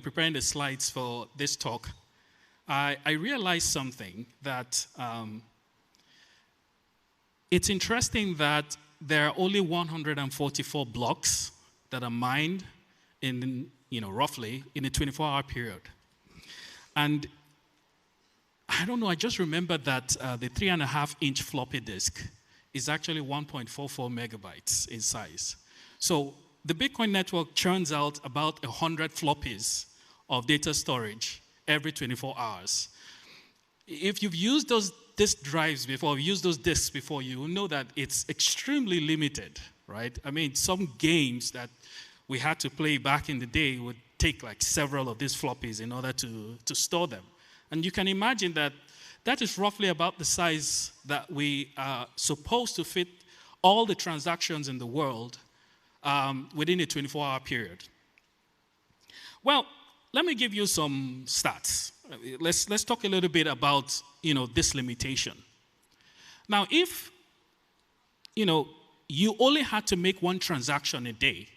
preparing the slides for this talk, I realized something that it's interesting that there are only 144 blocks that are mined in, roughly in a 24-hour period. And I don't know, I just remember that the 3.5-inch floppy disk is actually 1.44 megabytes in size. So the Bitcoin network churns out about 100 floppies of data storage every 24 hours. If you've used those disk drives before, used those disks before, you will know that it's extremely limited, right? I mean, some games that we had to play back in the day would take like several of these floppies in order to store them. And you can imagine that that is roughly about the size that we are supposed to fit all the transactions in the world within a 24-hour period. Well, let me give you some stats. Let's talk a little bit about, this limitation. Now, if, you only had to make one transaction a day,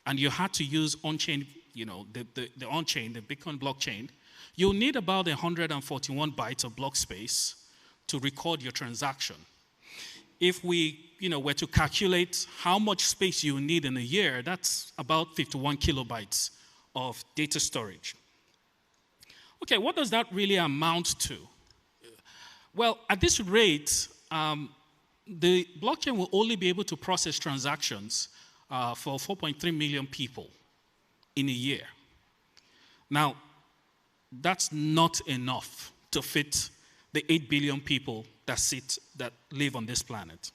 and you had to use on-chain, the on-chain, the Bitcoin blockchain, you'll need about 141 bytes of block space to record your transaction. If we, were to calculate how much space you need in a year, that's about 51 kilobytes of data storage. Okay, what does that really amount to? Well, at this rate, the blockchain will only be able to process transactions for 4.3 million people in a year. Now, that's not enough to fit the 8 billion people that live on this planet.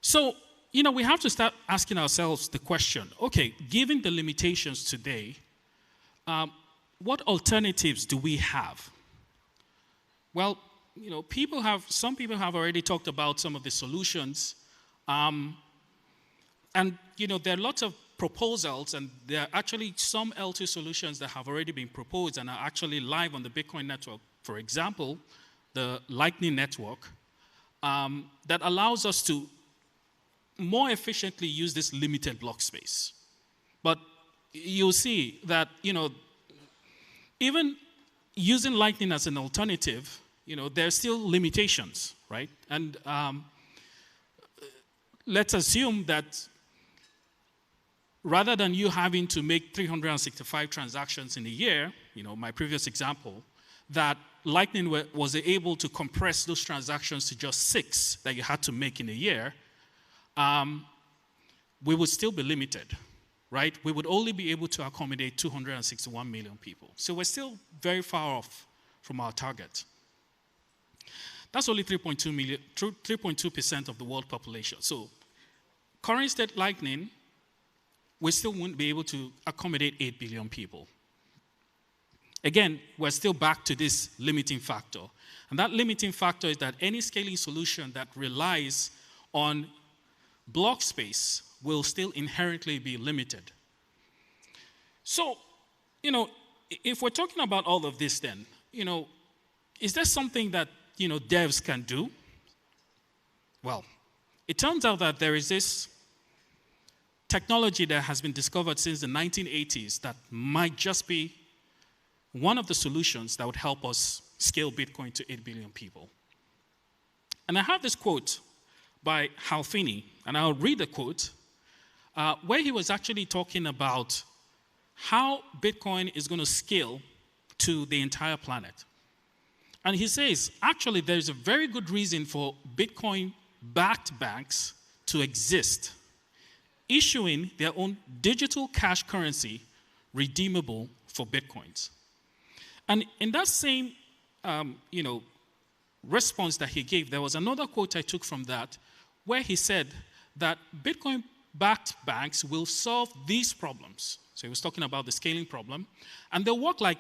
So, we have to start asking ourselves the question, okay, given the limitations today, what alternatives do we have? Well, some people have already talked about some of the solutions. And, there are lots of proposals, and there are actually some L2 solutions that have already been proposed and are actually live on the Bitcoin network. For example, the Lightning Network, that allows us to more efficiently use this limited block space. But you'll see that, even using Lightning as an alternative, there are still limitations, right? And let's assume that rather than you having to make 365 transactions in a year, my previous example, that Lightning was able to compress those transactions to just 6 that you had to make in a year, we would still be limited, right? We would only be able to accommodate 261 million people. So we're still very far off from our target. That's only 3.2% of the world population. So current state Lightning, we still won't be able to accommodate 8 billion people. Again, we're still back to this limiting factor. And that limiting factor is that any scaling solution that relies on block space will still inherently be limited. So, if we're talking about all of this then, is there something that, devs can do? Well, it turns out that there is this technology that has been discovered since the 1980s that might just be one of the solutions that would help us scale Bitcoin to 8 billion people. And I have this quote by Hal Finney, and I'll read the quote, where he was actually talking about how Bitcoin is going to scale to the entire planet. And he says, actually, there's a very good reason for Bitcoin-backed banks to exist, issuing their own digital cash currency redeemable for Bitcoins. And in that same, response that he gave, there was another quote I took from that, where he said that Bitcoin-backed banks will solve these problems. So he was talking about the scaling problem, and they'll work like,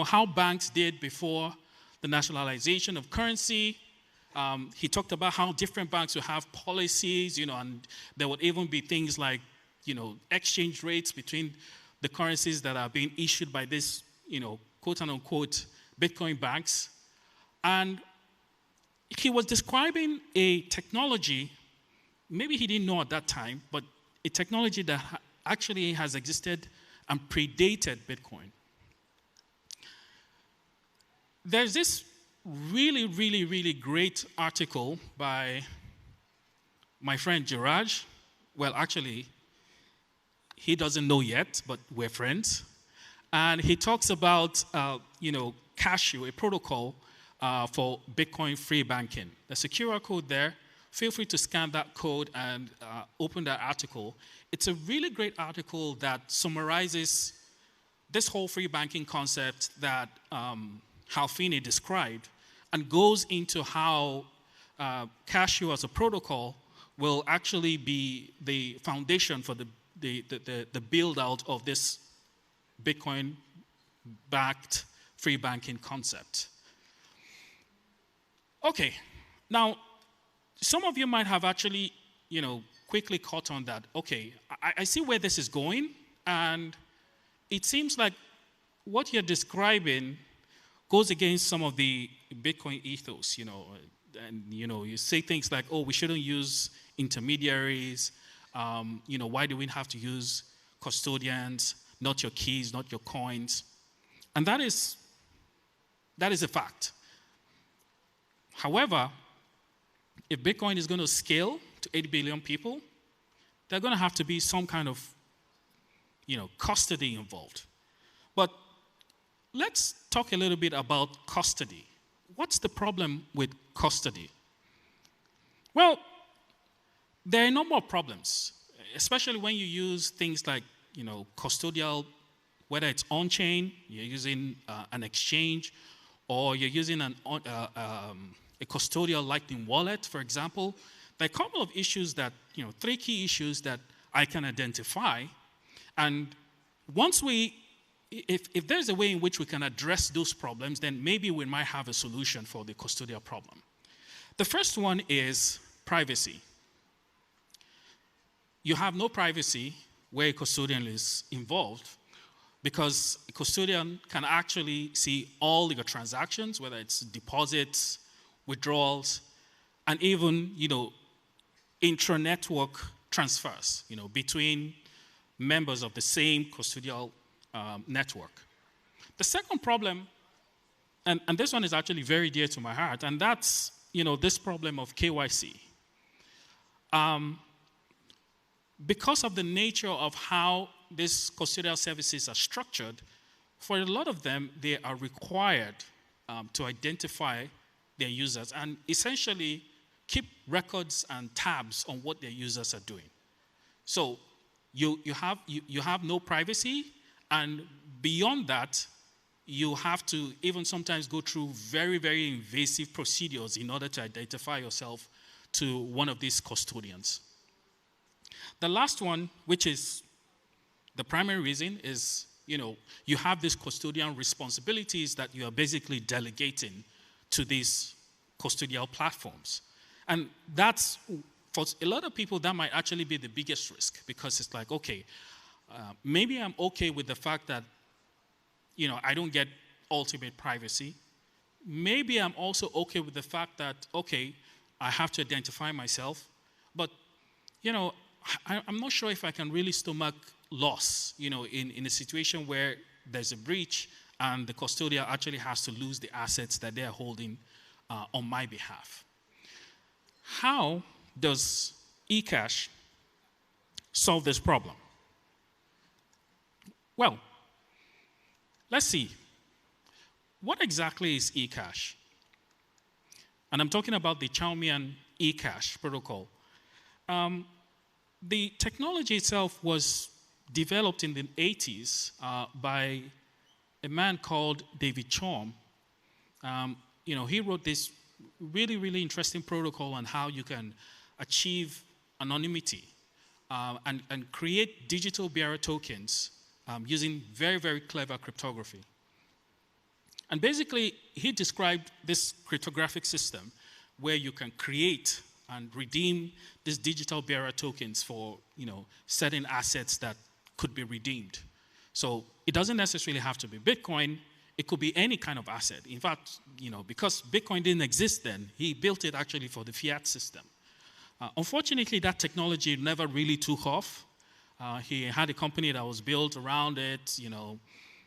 how banks did before the nationalization of currency. He talked about how different banks will have policies, and there would even be things like, exchange rates between the currencies that are being issued by this, quote unquote, Bitcoin banks. And he was describing a technology, maybe he didn't know at that time, but a technology that actually has existed and predated Bitcoin. There's this really, really, really great article by my friend Jiraj. Well, actually, he doesn't know yet, but we're friends. And he talks about, Cashew, a protocol for Bitcoin free banking. There's a QR code there. Feel free to scan that code and open that article. It's a really great article that summarizes this whole free banking concept that Hal Finney described, and goes into how Cashew as a protocol will actually be the foundation for the build out of this Bitcoin-backed free banking concept. Okay, now some of you might have actually, quickly caught on that. Okay, I see where this is going, and it seems like what you're describing goes against some of the Bitcoin ethos, and you say things like, oh, we shouldn't use intermediaries, why do we have to use custodians, not your keys, not your coins? And that is a fact. However, if Bitcoin is going to scale to 8 billion people, there's going to have to be some kind of, custody involved. But let's talk a little bit about custody. What's the problem with custody? Well, there are no more problems, especially when you use things like, custodial, whether it's on-chain, you're using an exchange, or you're using a custodial Lightning wallet, for example. There are a couple of issues that, 3 key issues that I can identify. And once if there's a way in which we can address those problems, then maybe we might have a solution for the custodial problem. The first one is privacy. You have no privacy where a custodian is involved, because a custodian can actually see all your transactions, whether it's deposits, withdrawals, and even, intra-network transfers, between members of the same custodial network. The second problem, and this one is actually very dear to my heart, and that's, this problem of KYC. Because of the nature of how these custodial services are structured, for a lot of them, they are required to identify their users and essentially keep records and tabs on what their users are doing. So you have no privacy, and beyond that, you have to even sometimes go through very, very invasive procedures in order to identify yourself to one of these custodians. The last one, which is the primary reason, is you have these custodian responsibilities that you are basically delegating to these custodial platforms. And that's, for a lot of people, that might actually be the biggest risk, because it's like, okay, maybe I'm okay with the fact that, I don't get ultimate privacy. Maybe I'm also okay with the fact that, okay, I have to identify myself, but, I'm not sure if I can really stomach loss, in a situation where there's a breach and the custodian actually has to lose the assets that they're holding on my behalf. How does eCash solve this problem? Well, let's see. What exactly is eCash? And I'm talking about the Chaumian eCash protocol. The technology itself was developed in the 80s by a man called David Chaum. He wrote this really, really interesting protocol on how you can achieve anonymity and create digital bearer tokens using very, very clever cryptography. And basically, he described this cryptographic system where you can create and redeem these digital bearer tokens for, certain assets that could be redeemed. So it doesn't necessarily have to be Bitcoin. It could be any kind of asset. In fact, because Bitcoin didn't exist then, he built it actually for the fiat system. Unfortunately, that technology never really took off. He had a company that was built around it.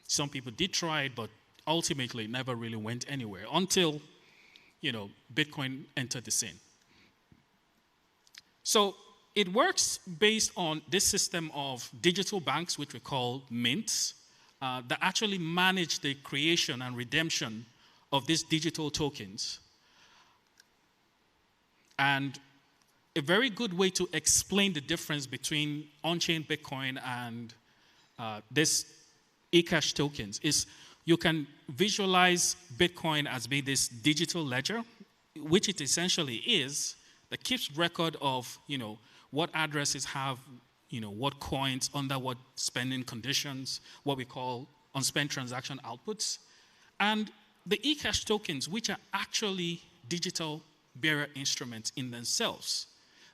Some people did try it, but ultimately it never really went anywhere until, Bitcoin entered the scene. So it works based on this system of digital banks, which we call mints, that actually manage the creation and redemption of these digital tokens. And a very good way to explain the difference between on-chain Bitcoin and this eCash tokens is you can visualize Bitcoin as being this digital ledger, which it essentially is, that keeps record of, what addresses have, what coins under what spending conditions, what we call unspent transaction outputs. And the eCash tokens, which are actually digital bearer instruments in themselves.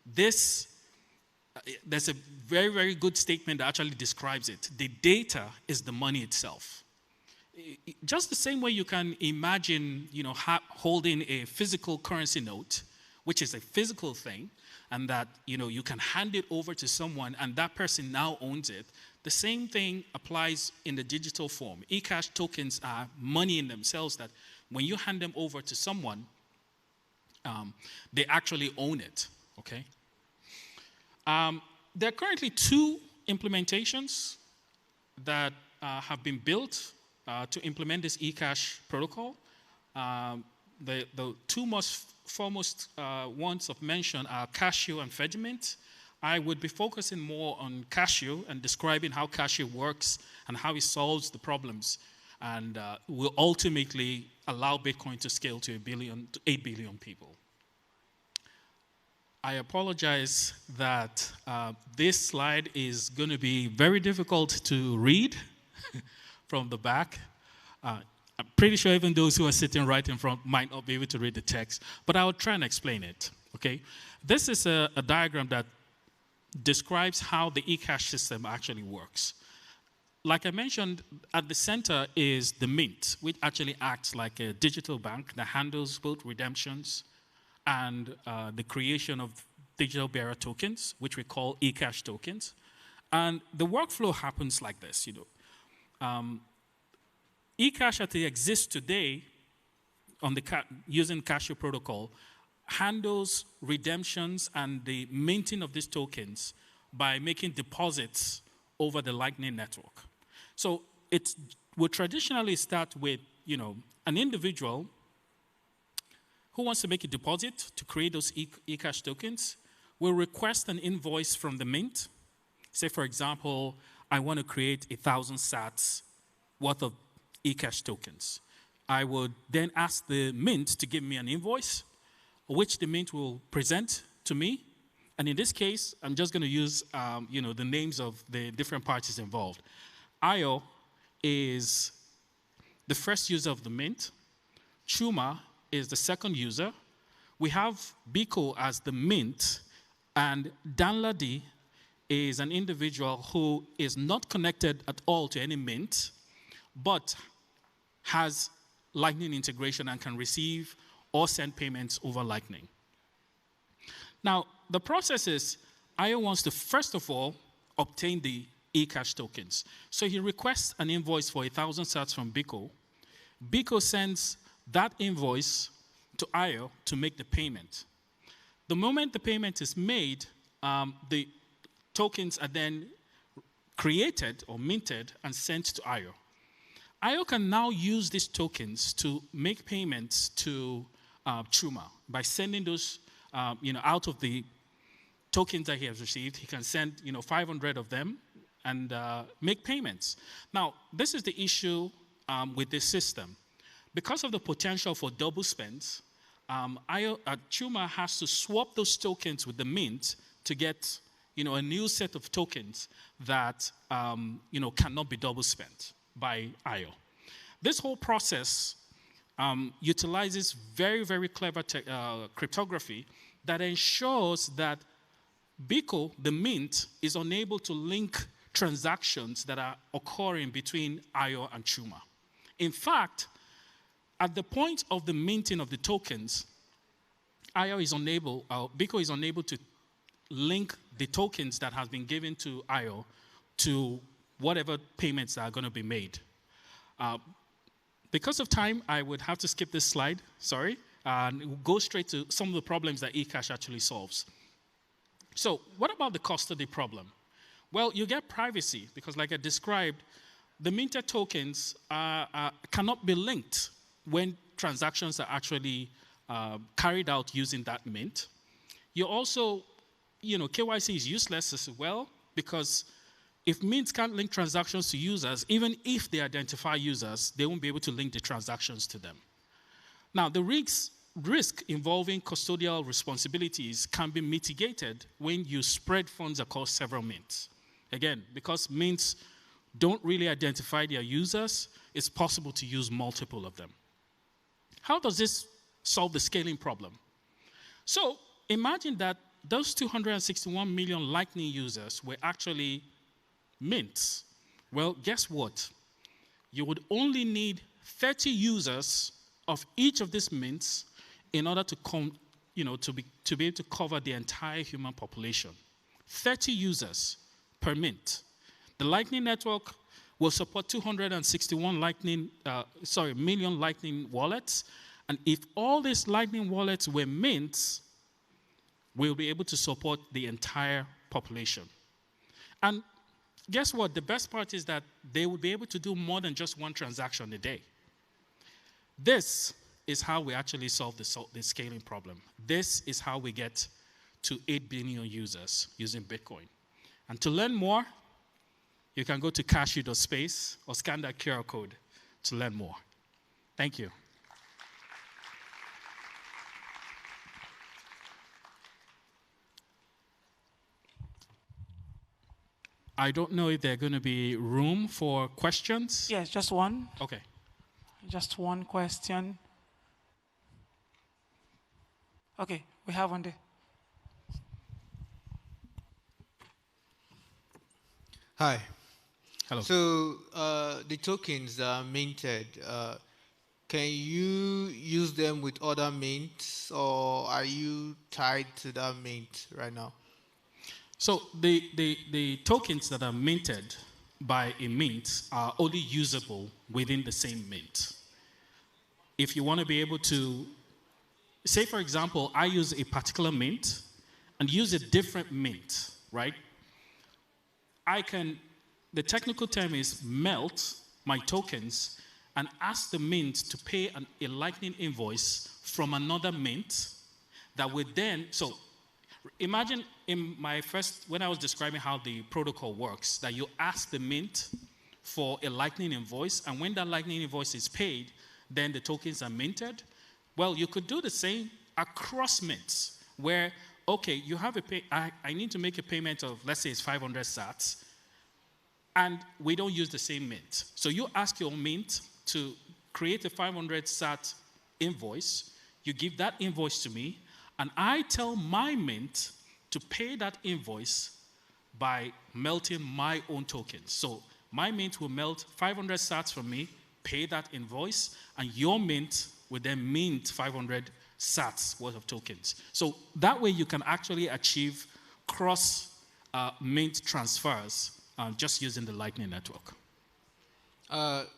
There's a very, very good statement that actually describes it. The data is the money itself. Just the same way you can imagine, holding a physical currency note, which is a physical thing, and that, you can hand it over to someone and that person now owns it. The same thing applies in the digital form. eCash tokens are money in themselves that when you hand them over to someone, they actually own it, okay? There are currently 2 implementations that have been built to implement this eCash protocol. The 2 most foremost ones of mention are Casio and Fedimint. I would be focusing more on Casio and describing how Casio works and how it solves the problems and will ultimately allow Bitcoin to scale to 8 billion people. I apologize that this slide is going to be very difficult to read from the back. I'm pretty sure even those who are sitting right in front might not be able to read the text, but I'll try and explain it, okay? This is a diagram that describes how the eCash system actually works. Like I mentioned, at the center is the Mint, which actually acts like a digital bank that handles both redemptions and the creation of digital bearer tokens, which we call eCash tokens. And the workflow happens like this, eCash as it exists today on the using Casio protocol handles redemptions and the minting of these tokens by making deposits over the Lightning Network. So it would traditionally start with, an individual who wants to make a deposit to create those eCash tokens will request an invoice from the Mint. Say, for example, I want to create 1,000 sats worth of eCash tokens. I would then ask the Mint to give me an invoice, which the Mint will present to me. And in this case, I'm just going to use, the names of the different parties involved. IO is the first user of the Mint. Chuma is the second user. We have Biko as the Mint, and Danladi is an individual who is not connected at all to any Mint, but has Lightning integration and can receive or send payments over Lightning. Now, the process is, IO wants to, first of all, obtain the eCash tokens. So he requests an invoice for 1,000 sats from Biko. Biko sends that invoice to IO to make the payment. The moment the payment is made, the tokens are then created or minted and sent to IO. IO can now use these tokens to make payments to Chuma by sending those, out of the tokens that he has received. He can send, 500 of them and make payments. Now, this is the issue with this system. Because of the potential for double spends, Chuma has to swap those tokens with the Mint to get, a new set of tokens that, cannot be double spent by IO. This whole process utilizes very, very clever cryptography that ensures that Biko, the Mint, is unable to link transactions that are occurring between IO and Chuma. In fact, at the point of the minting of the tokens, Biko is unable to link the tokens that have been given to IO to whatever payments that are going to be made. Because of time, I would have to skip this slide, sorry, and go straight to some of the problems that eCash actually solves. So what about the custody problem? Well, you get privacy, because like I described, the minted tokens cannot be linked when transactions are actually carried out using that mint. You also, KYC is useless as well, because if mints can't link transactions to users, even if they identify users, they won't be able to link the transactions to them. Now, the risk involving custodial responsibilities can be mitigated when you spread funds across several mints. Again, because mints don't really identify their users, it's possible to use multiple of them. How does this solve the scaling problem? So imagine that those 261 million Lightning users were actually mints. Well, guess what? You would only need 30 users of each of these mints in order to be able to cover the entire human population. 30 users per mint. The Lightning Network will support 261 million Lightning wallets. And if all these Lightning wallets were mints, we'll be able to support the entire population. And guess what? The best part is that they will be able to do more than just one transaction a day. This is how we actually solve the scaling problem. This is how we get to 8 billion users using Bitcoin. And to learn more, you can go to cashew.space or scan that QR code to learn more. Thank you. I don't know if there's going to be room for questions. Yes, just one. Okay. Just one question. Okay, we have one there. Hi. Hello. So the tokens that are minted, can you use them with other mints, or are you tied to that mint right now? So the tokens that are minted by a mint are only usable within the same mint. If you want to be able to, say for example, I use a particular mint and use a different mint, right? The technical term is melt my tokens and ask the mint to pay a Lightning invoice from another mint that would then, so imagine when I was describing how the protocol works, that you ask the mint for a Lightning invoice, and when that Lightning invoice is paid, then the tokens are minted. Well, you could do the same across mints, where, okay, you have I need to make a payment of, let's say it's 500 sats, and we don't use the same mint. So you ask your mint to create a 500 sat invoice, you give that invoice to me, and I tell my mint to pay that invoice by melting my own tokens. So my mint will melt 500 sats from me, pay that invoice, and your mint will then mint 500 sats worth of tokens. So that way you can actually achieve cross mint transfers just using the Lightning Network.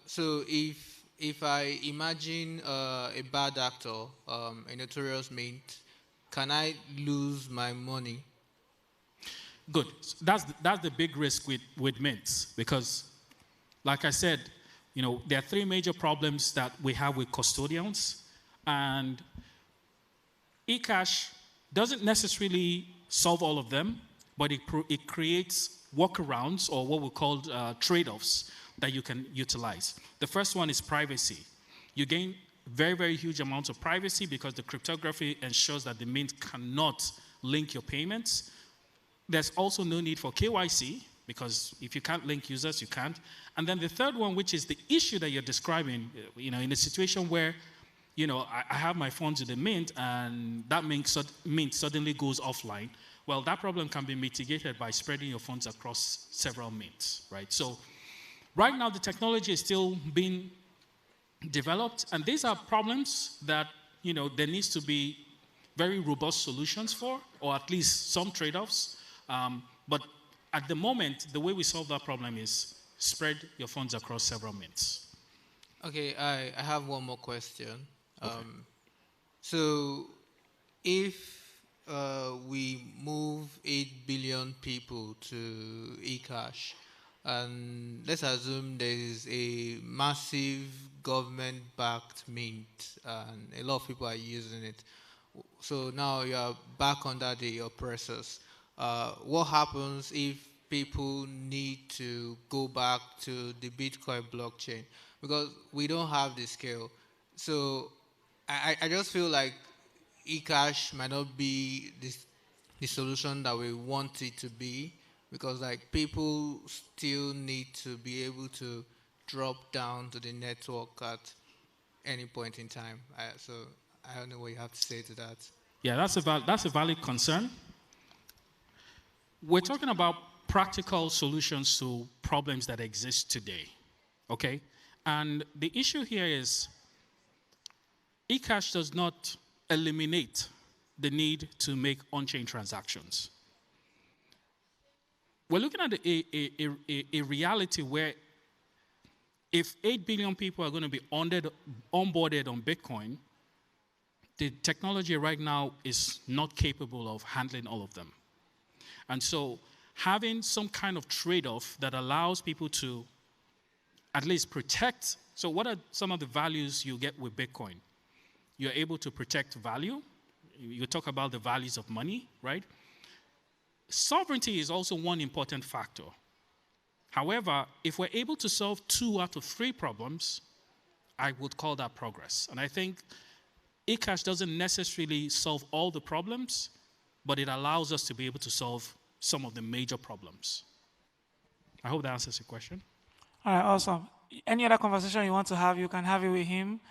So if I imagine a bad actor, a notorious mint, can I lose my money? Good. That's the big risk with mints, because, like I said, there are three major problems that we have with custodians, and eCash doesn't necessarily solve all of them, but it creates workarounds, or what we call trade-offs, that you can utilize. The first one is privacy. You gain very, very huge amounts of privacy because the cryptography ensures that the mint cannot link your payments. There's also no need for KYC, because if you can't link users, you can't. And then the third one, which is the issue that you're describing, in a situation where, I have my funds in the mint and that mint suddenly goes offline. Well, that problem can be mitigated by spreading your funds across several mints, right? So right now, the technology is still being developed, and these are problems that, there needs to be very robust solutions for, or at least some trade-offs. But at the moment, the way we solve that problem is spread your funds across several mints. Okay, I have one more question. Okay. So if we move 8 billion people to eCash, and let's assume there is a massive government-backed mint, and a lot of people are using it. So now you are back under the oppressors. What happens if people need to go back to the Bitcoin blockchain? Because we don't have the scale. So I just feel like eCash might not be the solution that we want it to be, because people still need to be able to drop down to the network at any point in time. So I don't know what you have to say to that. Yeah, that's a valid concern. We're talking about practical solutions to problems that exist today, okay? And the issue here is eCash does not eliminate the need to make on-chain transactions. We're looking at a reality where if 8 billion people are going to be onboarded on Bitcoin, the technology right now is not capable of handling all of them. And so having some kind of trade-off that allows people to at least protect. So what are some of the values you get with Bitcoin? You're able to protect value. You talk about the values of money, right? Sovereignty is also one important factor. However, if we're able to solve 2 out of 3 problems, I would call that progress. And I think eCash doesn't necessarily solve all the problems, but it allows us to be able to solve some of the major problems. I hope that answers your question. All right, awesome. Any other conversation you want to have, you can have it with him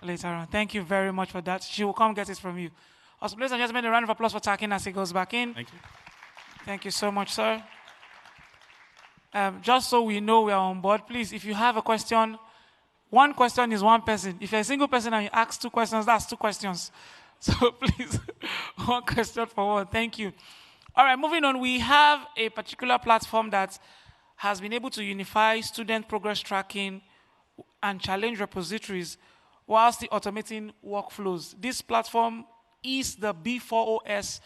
later on. Thank you very much for that. She will come get it from you. Awesome. Ladies and gentlemen, a round of applause for Takin as he goes back in. Thank you. Thank you so much, sir. Just so we know we are on board, please, if you have a question, one question is one person. If you're a single person and you ask 2 questions, that's 2 questions. So please, one question for one. Thank you. All right, moving on. We have a particular platform that has been able to unify student progress tracking and challenge repositories whilst automating workflows. This platform is the B4OS.dev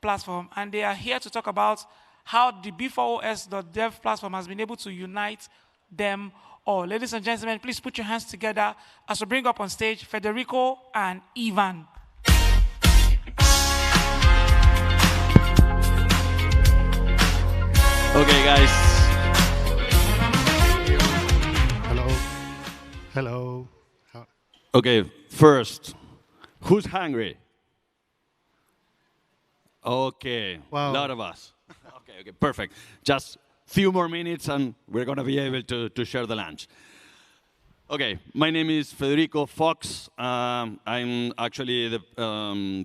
platform, and they are here to talk about how the B4OS.dev platform has been able to unite them all. Ladies and gentlemen, please put your hands together as we bring up on stage Federico and Ivan. Okay, guys. Hello. Hello. Okay, first, who's hungry? Okay, Wow. a lot of us. Okay, perfect. Just few more minutes and we're going to be able to share the lunch. Okay, my name is Federico Fox. I'm actually the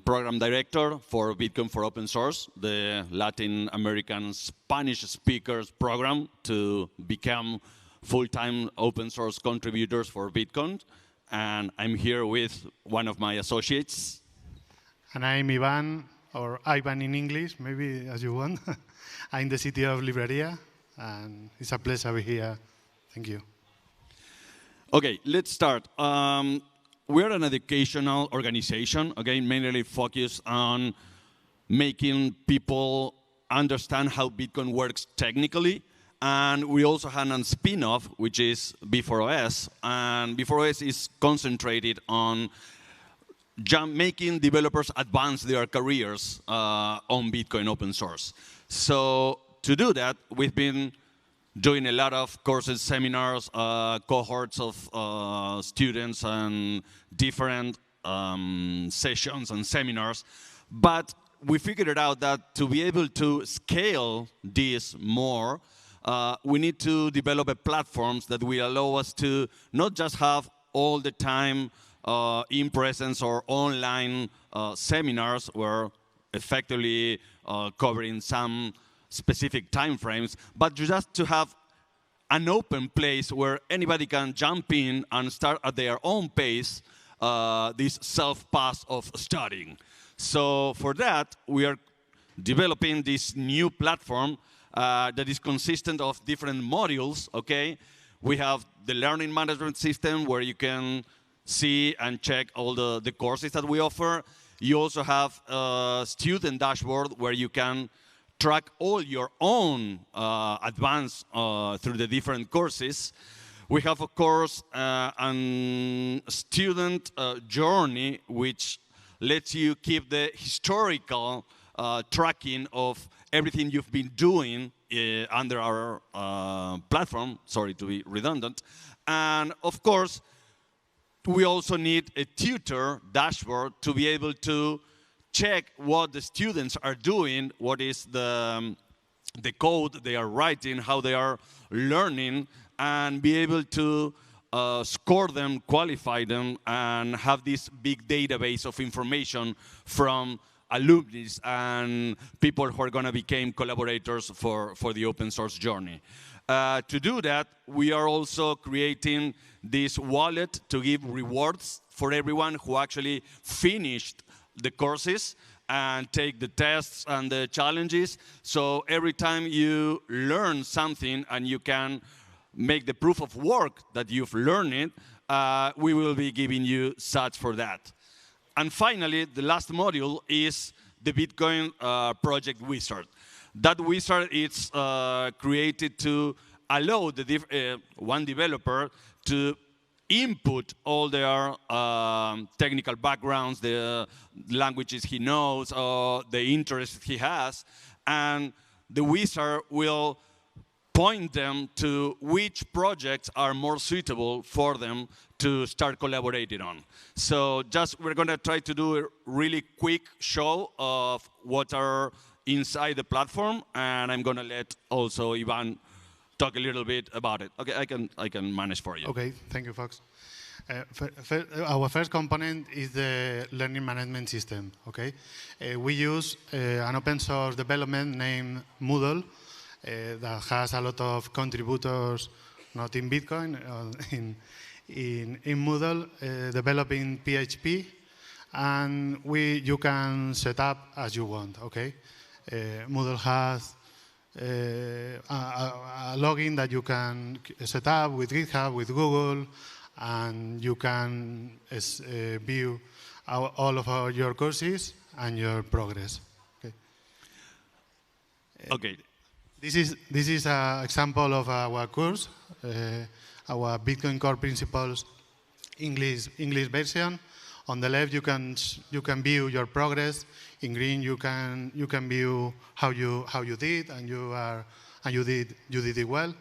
program director for Bitcoin for Open Source, the Latin American Spanish speakers program to become full-time open source contributors for Bitcoin. And I'm here with one of my associates. And I'm Ivan, or Ivan in English, maybe as you want. I'm the CTO of Libreria, and it's a pleasure to be here. Thank you. Okay, let's start. We're an educational organization, okay, mainly focused on making people understand how Bitcoin works technically. And we also have a spin-off, which is B4OS. And B4OS is concentrated on making developers advance their careers on Bitcoin open source. So to do that, we've been doing a lot of courses, seminars, cohorts of students and different sessions and seminars. But we figured out that to be able to scale this more, we need to develop platforms that will allow us to not just have all the time in presence or online seminars where effectively covering some specific time frames, but just to have an open place where anybody can jump in and start at their own pace this self-path of studying. So for that, we are developing this new platform that is consistent of different modules, okay? We have the learning management system where you can see and check all the courses that we offer. You also have a student dashboard where you can track all your own advance through the different courses. We have, of course, a student journey which lets you keep the historical tracking of everything you've been doing under our platform. Sorry to be redundant. And of course, we also need a tutor dashboard to be able to check what the students are doing, what is the code they are writing, how they are learning, and be able to score them, qualify them, and have this big database of information from alumni and people who are going to become collaborators for the open source journey. To do that, we are also creating this wallet to give rewards for everyone who actually finished the courses and take the tests and the challenges. So every time you learn something and you can make the proof of work that you've learned it, we will be giving you sats for that. And finally, the last module is the Bitcoin project wizard. That wizard is created to allow one developer to input all their technical backgrounds, the languages he knows, or the interests he has, and the wizard will point them to which projects are more suitable for them to start collaborating on. So we're going to try to do a really quick show of what are inside the platform, and I'm going to let also Ivan talk a little bit about it. Okay, I can manage for you. Okay, thank you, Fox. Our first component is the learning management system, okay? We use an open source development named Moodle, that has a lot of contributors, not in Bitcoin, in Moodle, developing PHP, and you can set up as you want, okay? Moodle has a login that you can set up with GitHub, with Google, and you can view all of your courses and your progress. Okay. Okay. This is an example of our course, our Bitcoin Core Principles English version. On the left, you can view your progress. In green, you can view how you did, and you did it well.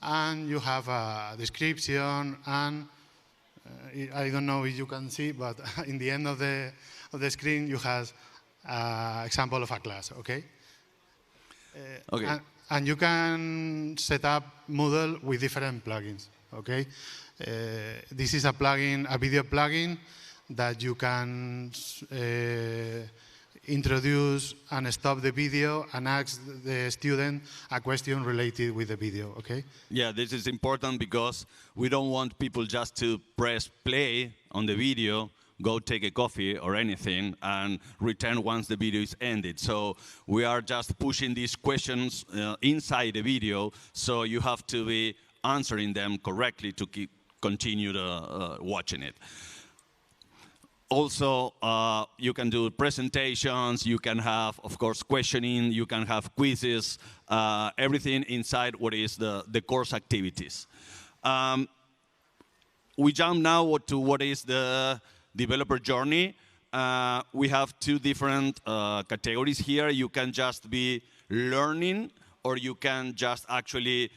And you have a description, and I don't know if you can see, but in the end of the screen, you have an example of a class. Okay. Okay. And you can set up Moodle with different plugins. Okay. This is a plugin, a video plugin that you can introduce and stop the video and ask the student a question related with the video, okay? Yeah, this is important because we don't want people just to press play on the video, go take a coffee or anything, and return once the video is ended. So we are just pushing these questions inside the video, so you have to be answering them correctly to continue watching it. Also, you can do presentations, you can have, of course, questioning, you can have quizzes, everything inside what is the course activities. We jump now to what is the developer journey. We have two different categories here. You can just be learning, or you can just actually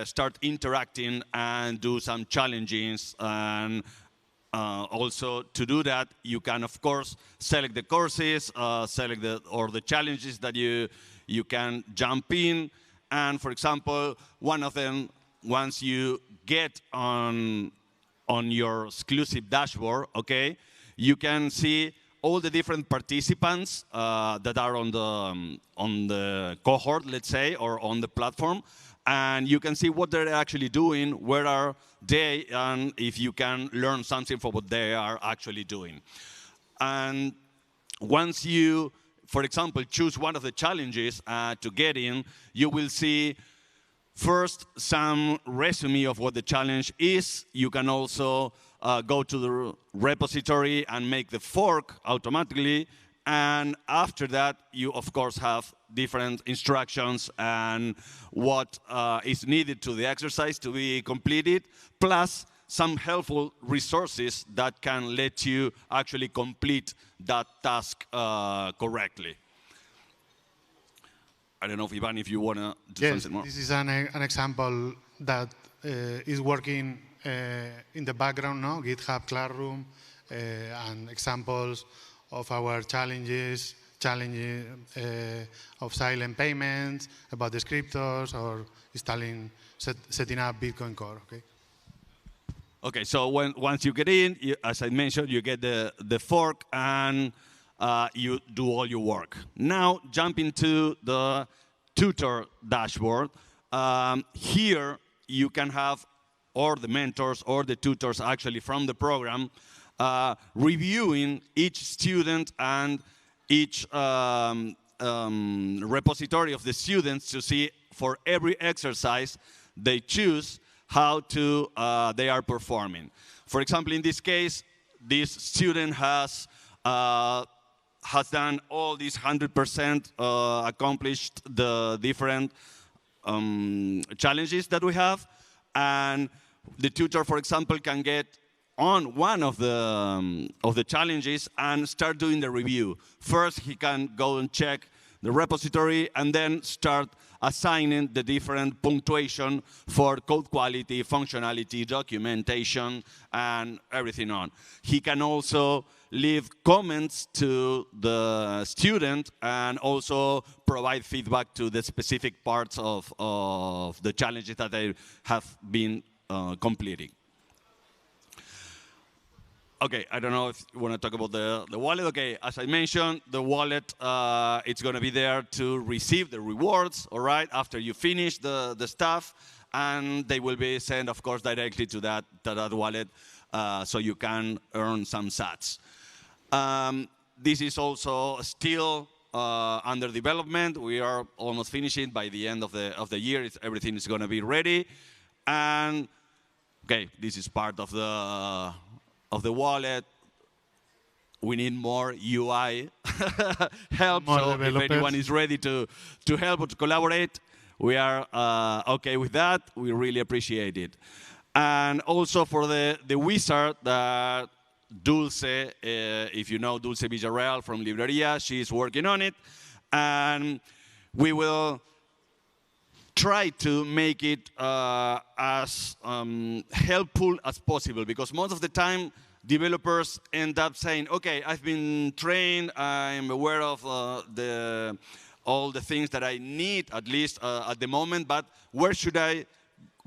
start interacting and do some challenges. And also, to do that, you can, of course, select the courses, select the challenges that you can jump in. And for example, one of them, once you get on your exclusive dashboard, okay, you can see all the different participants that are on the cohort, let's say, or on the platform. And you can see what they're actually doing, where are they, and if you can learn something from what they are actually doing. And once you, for example, choose one of the challenges to get in, you will see first some resume of what the challenge is. You can also go to the repository and make the fork automatically. And after that, you, of course, have different instructions and what is needed to the exercise to be completed, plus some helpful resources that can let you actually complete that task correctly. I don't know, Ivan, if you want to do something more. This is an example that is working in the background now, GitHub Classroom, and examples of our challenges of silent payments, about descriptors, or installing, setting up Bitcoin Core. Okay. Okay, so once you get in, as I mentioned, you get the fork and you do all your work. Now, jump into the tutor dashboard. Here, you can have, or the mentors or the tutors actually from the program, reviewing each student and each repository of the students to see for every exercise they choose how they are performing. For example, in this case, this student has done all these 100%, accomplished the different challenges that we have, and the tutor, for example, can get on one of the challenges and start doing the review. First, he can go and check the repository and then start assigning the different punctuation for code quality, functionality, documentation, and everything on. He can also leave comments to the student and also provide feedback to the specific parts of the challenges that they have been completing. okay, I don't know if you want to talk about the wallet. Okay, as I mentioned, the wallet, it's going to be there to receive the rewards, all right, after you finish the stuff. And they will be sent, of course, directly to that wallet so you can earn some sats. This is also still under development. We are almost finishing by the end of the year. Everything is going to be ready. And, okay, this is part of the wallet. We need more UI help. More so developers. if anyone is ready to help or to collaborate, we are okay with that. We really appreciate it. And also for the wizard that Dulce, if you know Dulce Villarreal from Libreria, she's working on it. And we will try to make it as helpful as possible, because most of the time developers end up saying, okay, I've been trained, I'm aware of all the things that I need, at least at the moment, but where should I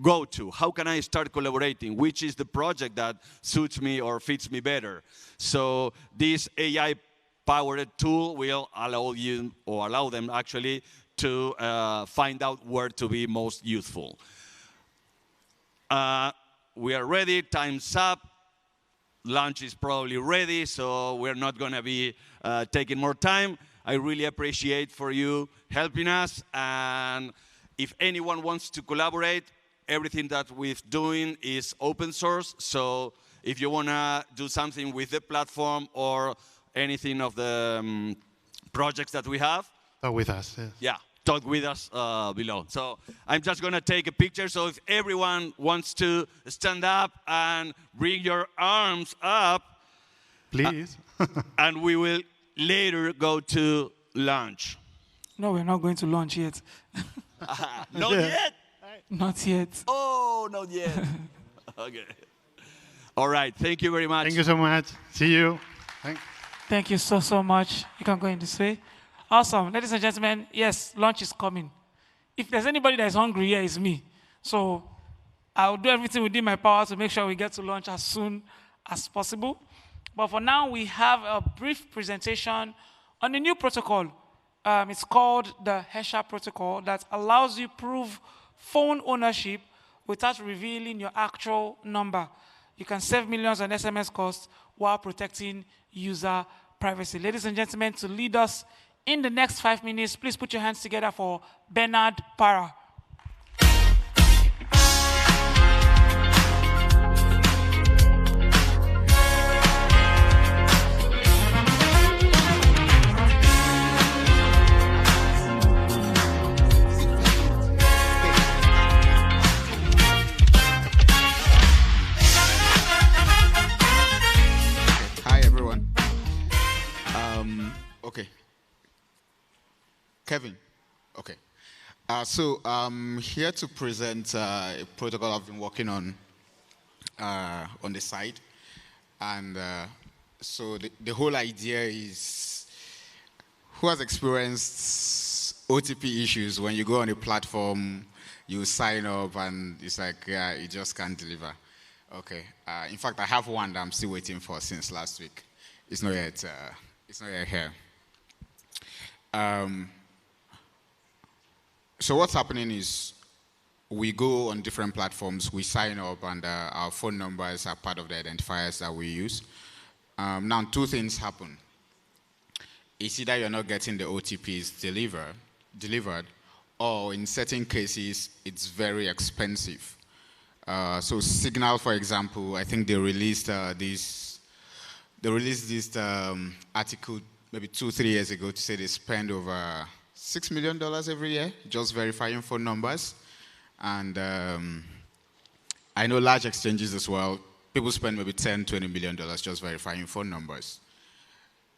go to? How can I start collaborating? Which is the project that suits me or fits me better? So this AI-powered tool will allow you, or allow them actually, to find out where to be most useful. We are ready, time's up. Lunch is probably ready, so we're not going to be taking more time. I really appreciate for you helping us. And if anyone wants to collaborate, everything that we're doing is open source. So if you want to do something with the platform or anything of the projects that we have, Talk with us. Yes. yeah, talk with us below. So I'm just going to take a picture. So if everyone wants to stand up and bring your arms up, please. And we will later go to lunch. No, we're not going to lunch yet. Not yet? Not yet. Oh, not yet. Okay. All right. Thank you very much. Thank you so much. See you. Thank you so much. You can go in this way. Awesome. Ladies and gentlemen, yes, lunch is coming. If there's anybody that is hungry here, it's me. So I'll do everything within my power to make sure we get to lunch as soon as possible. But for now, we have a brief presentation on a new protocol. It's called the Hesha protocol that allows you prove phone ownership without revealing your actual number. You can save millions on SMS costs while protecting user privacy. Ladies and gentlemen, to lead us in the next 5 minutes, please put your hands together for Bernard Para. Hi, everyone. Okay. Kevin. Okay. So I'm here to present a protocol I've been working on the site. And so the whole idea is, who has experienced OTP issues when you go on a platform, you sign up and it's like, yeah, it just can't deliver. Okay. In fact, I have one that I'm still waiting for since last week. It's not yet here. So what's happening is we go on different platforms, we sign up, and our phone numbers are part of the identifiers that we use. Now, two things happen. It's either you're not getting the OTPs delivered, or in certain cases, it's very expensive. So Signal, for example, I think they released this article maybe 2-3 years ago to say they spend over $6 million every year just verifying phone numbers. And I know large exchanges as well, people spend maybe $10-20 million just verifying phone numbers.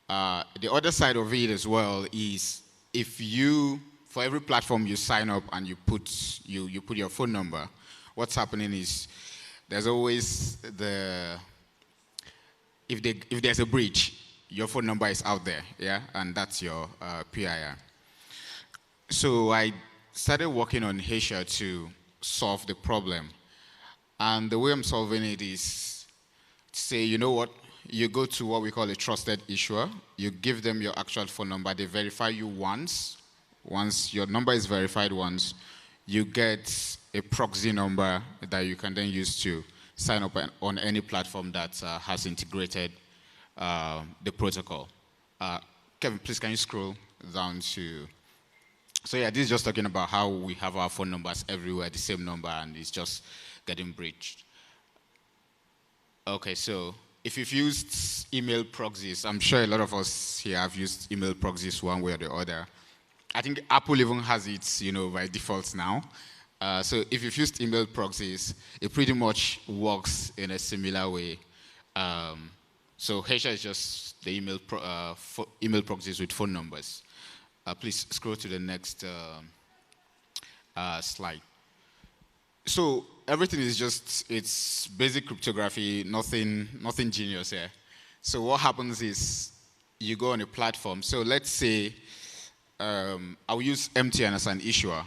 The other side of it as well is if you, for every platform you sign up and you put your phone number, what's happening is there's always if there's a breach, your phone number is out there, yeah, and that's your PIR. So I started working on Hesha to solve the problem, and the way I'm solving it is to say, you know what, you go to what we call a trusted issuer. You give them your actual phone number. They verify you once. Once your number is verified once, you get a proxy number that you can then use to sign up on any platform that has integrated the protocol. Kevin, please, can you scroll down to... So yeah, this is just talking about how we have our phone numbers everywhere, the same number, and it's just getting breached. Okay, so if you've used email proxies, I'm sure a lot of us here have used email proxies one way or the other. I think Apple even has it, by default now. So if you've used email proxies, it pretty much works in a similar way. So Hesha is just the email proxies with phone numbers. Please scroll to the next slide. So everything is it's basic cryptography, nothing genius here. So what happens is you go on a platform. So let's say I'll use MTN as an issuer.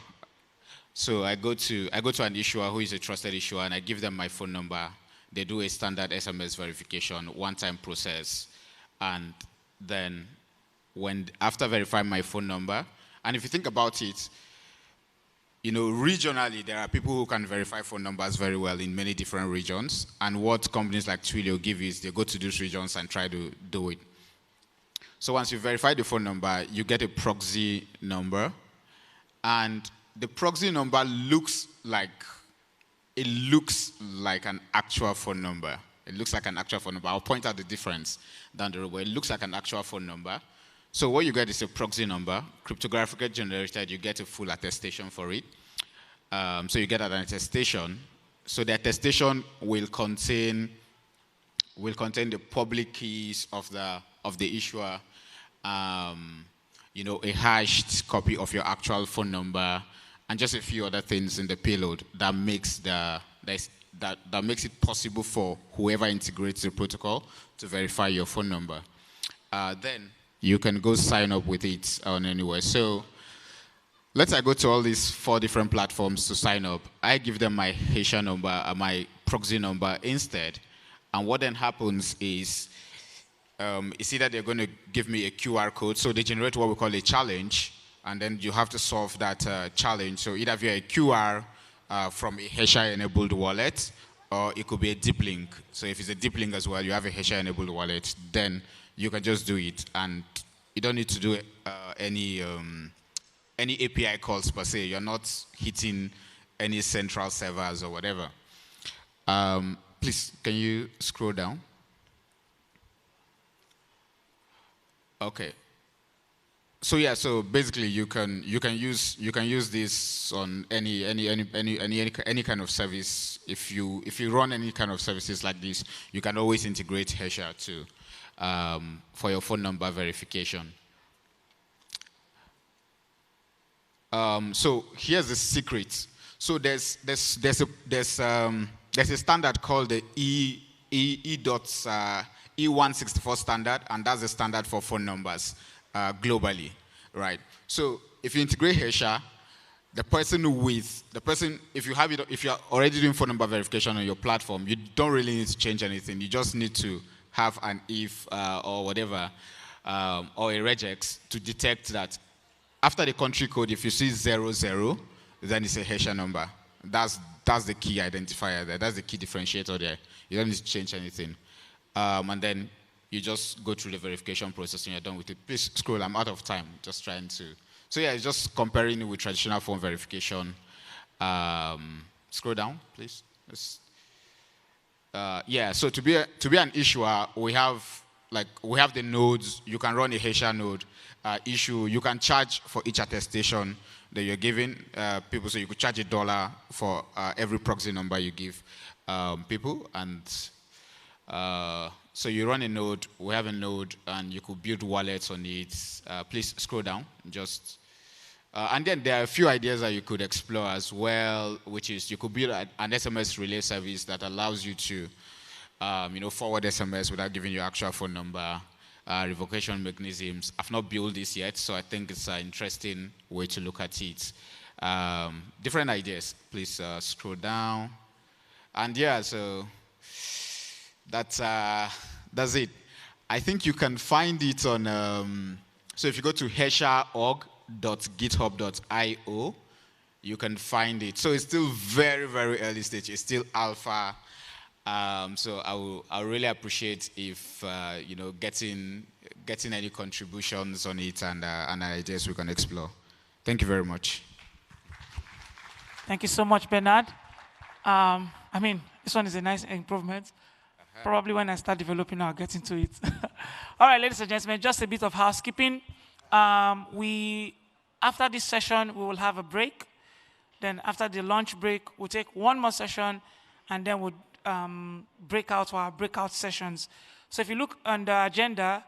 So I go to an issuer who is a trusted issuer, and I give them my phone number. They do a standard SMS verification, one-time process, and then after verifying my phone number, and if you think about it, regionally, there are people who can verify phone numbers very well in many different regions. And what companies like Twilio give is they go to those regions and try to do it. So once you verify the phone number, you get a proxy number. And the proxy number looks like an actual phone number. It looks like an actual phone number. I'll point out the difference down the road, but it looks like an actual phone number. So what you get is a proxy number, cryptographically generated. You get a full attestation for it. So you get an attestation. So the attestation will contain the public keys of the issuer, a hashed copy of your actual phone number, and just a few other things in the payload that makes that makes it possible for whoever integrates the protocol to verify your phone number. Then you can go sign up with it on anywhere. So let's say I go to all these 4 different platforms to sign up. I give them my Hesha number, my proxy number instead. And what then happens is, it's either they're going to give me a QR code. So they generate what we call a challenge. And then you have to solve that challenge. So either via a QR from a Hesha-enabled wallet, or it could be a deep link. So if it's a deep link as well, you have a Hesha-enabled wallet, then you can just do it, and you don't need to do any API calls per se. You're not hitting any central servers or whatever. Please, can you scroll down? Okay. So yeah, so basically you can use this on any kind of service. If you run any kind of services like this, you can always integrate Hesha too. For your phone number verification. So here's the secret. So there's a standard called the E164 standard, and that's the standard for phone numbers globally, right? So if you integrate Hesha, if you're already doing phone number verification on your platform, you don't really need to change anything. You just need to have an if or whatever, or a regex to detect that after the country code, if you see 00, then it's a Hesha number. That's the key identifier there. That's the key differentiator there. You don't need to change anything. And then you just go through the verification process and you're done with it. Please scroll, I'm out of time. Just trying to. So yeah, it's just comparing it with traditional phone verification. Scroll down, please. Yeah, so to be an issuer, we have the nodes. You can run a Hesha node issue. You can charge for each attestation that you're giving people. So you could charge $1 for every proxy number you give people. And so you run a node. We have a node, and you could build wallets on it. Please scroll down. And then there are a few ideas that you could explore as well, which is you could build an SMS relay service that allows you to, forward SMS without giving your actual phone number, revocation mechanisms. I've not built this yet, so I think it's an interesting way to look at it. Different ideas. Please scroll down. And yeah, so that's That's it. I think you can find it on, so if you go to hesha.org.github.io, you can find it. So it's still very, very early stage. It's still alpha. So I really appreciate if, getting any contributions on it and ideas we can explore. Thank you very much. Thank you so much, Bernard. I mean, this one is a nice improvement. Probably when I start developing, I'll get into it. All right, ladies and gentlemen, just a bit of housekeeping. After this session, we will have a break. Then after the lunch break, we'll take one more session, and then we'll break out to our breakout sessions. So if you look on the agenda,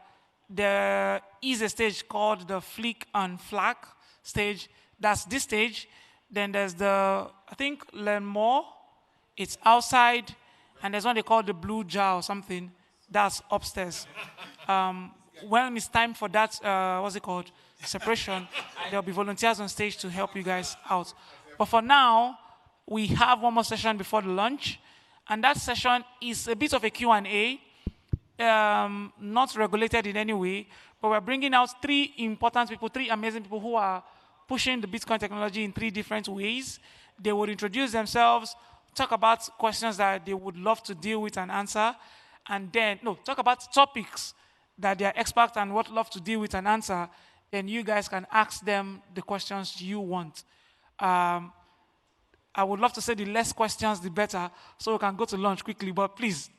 there is a stage called the Flick and Flack stage. That's this stage. Then there's the, I think, Learn More. It's outside. And there's one they call the Blue Jar or something. That's upstairs. When it's time for that, what's it called? Separation, there'll be volunteers on stage to help you guys out. But for now, we have one more session before the lunch. And that session is a bit of a Q&A, not regulated in any way, but we're bringing out three important people, three amazing people who are pushing the Bitcoin technology in three different ways. They will introduce themselves, talk about questions that they would love to deal with and answer, and then, talk about topics that they are experts and would love to deal with and answer. Then you guys can ask them the questions you want. I would love to say the less questions, the better, so we can go to lunch quickly, but please,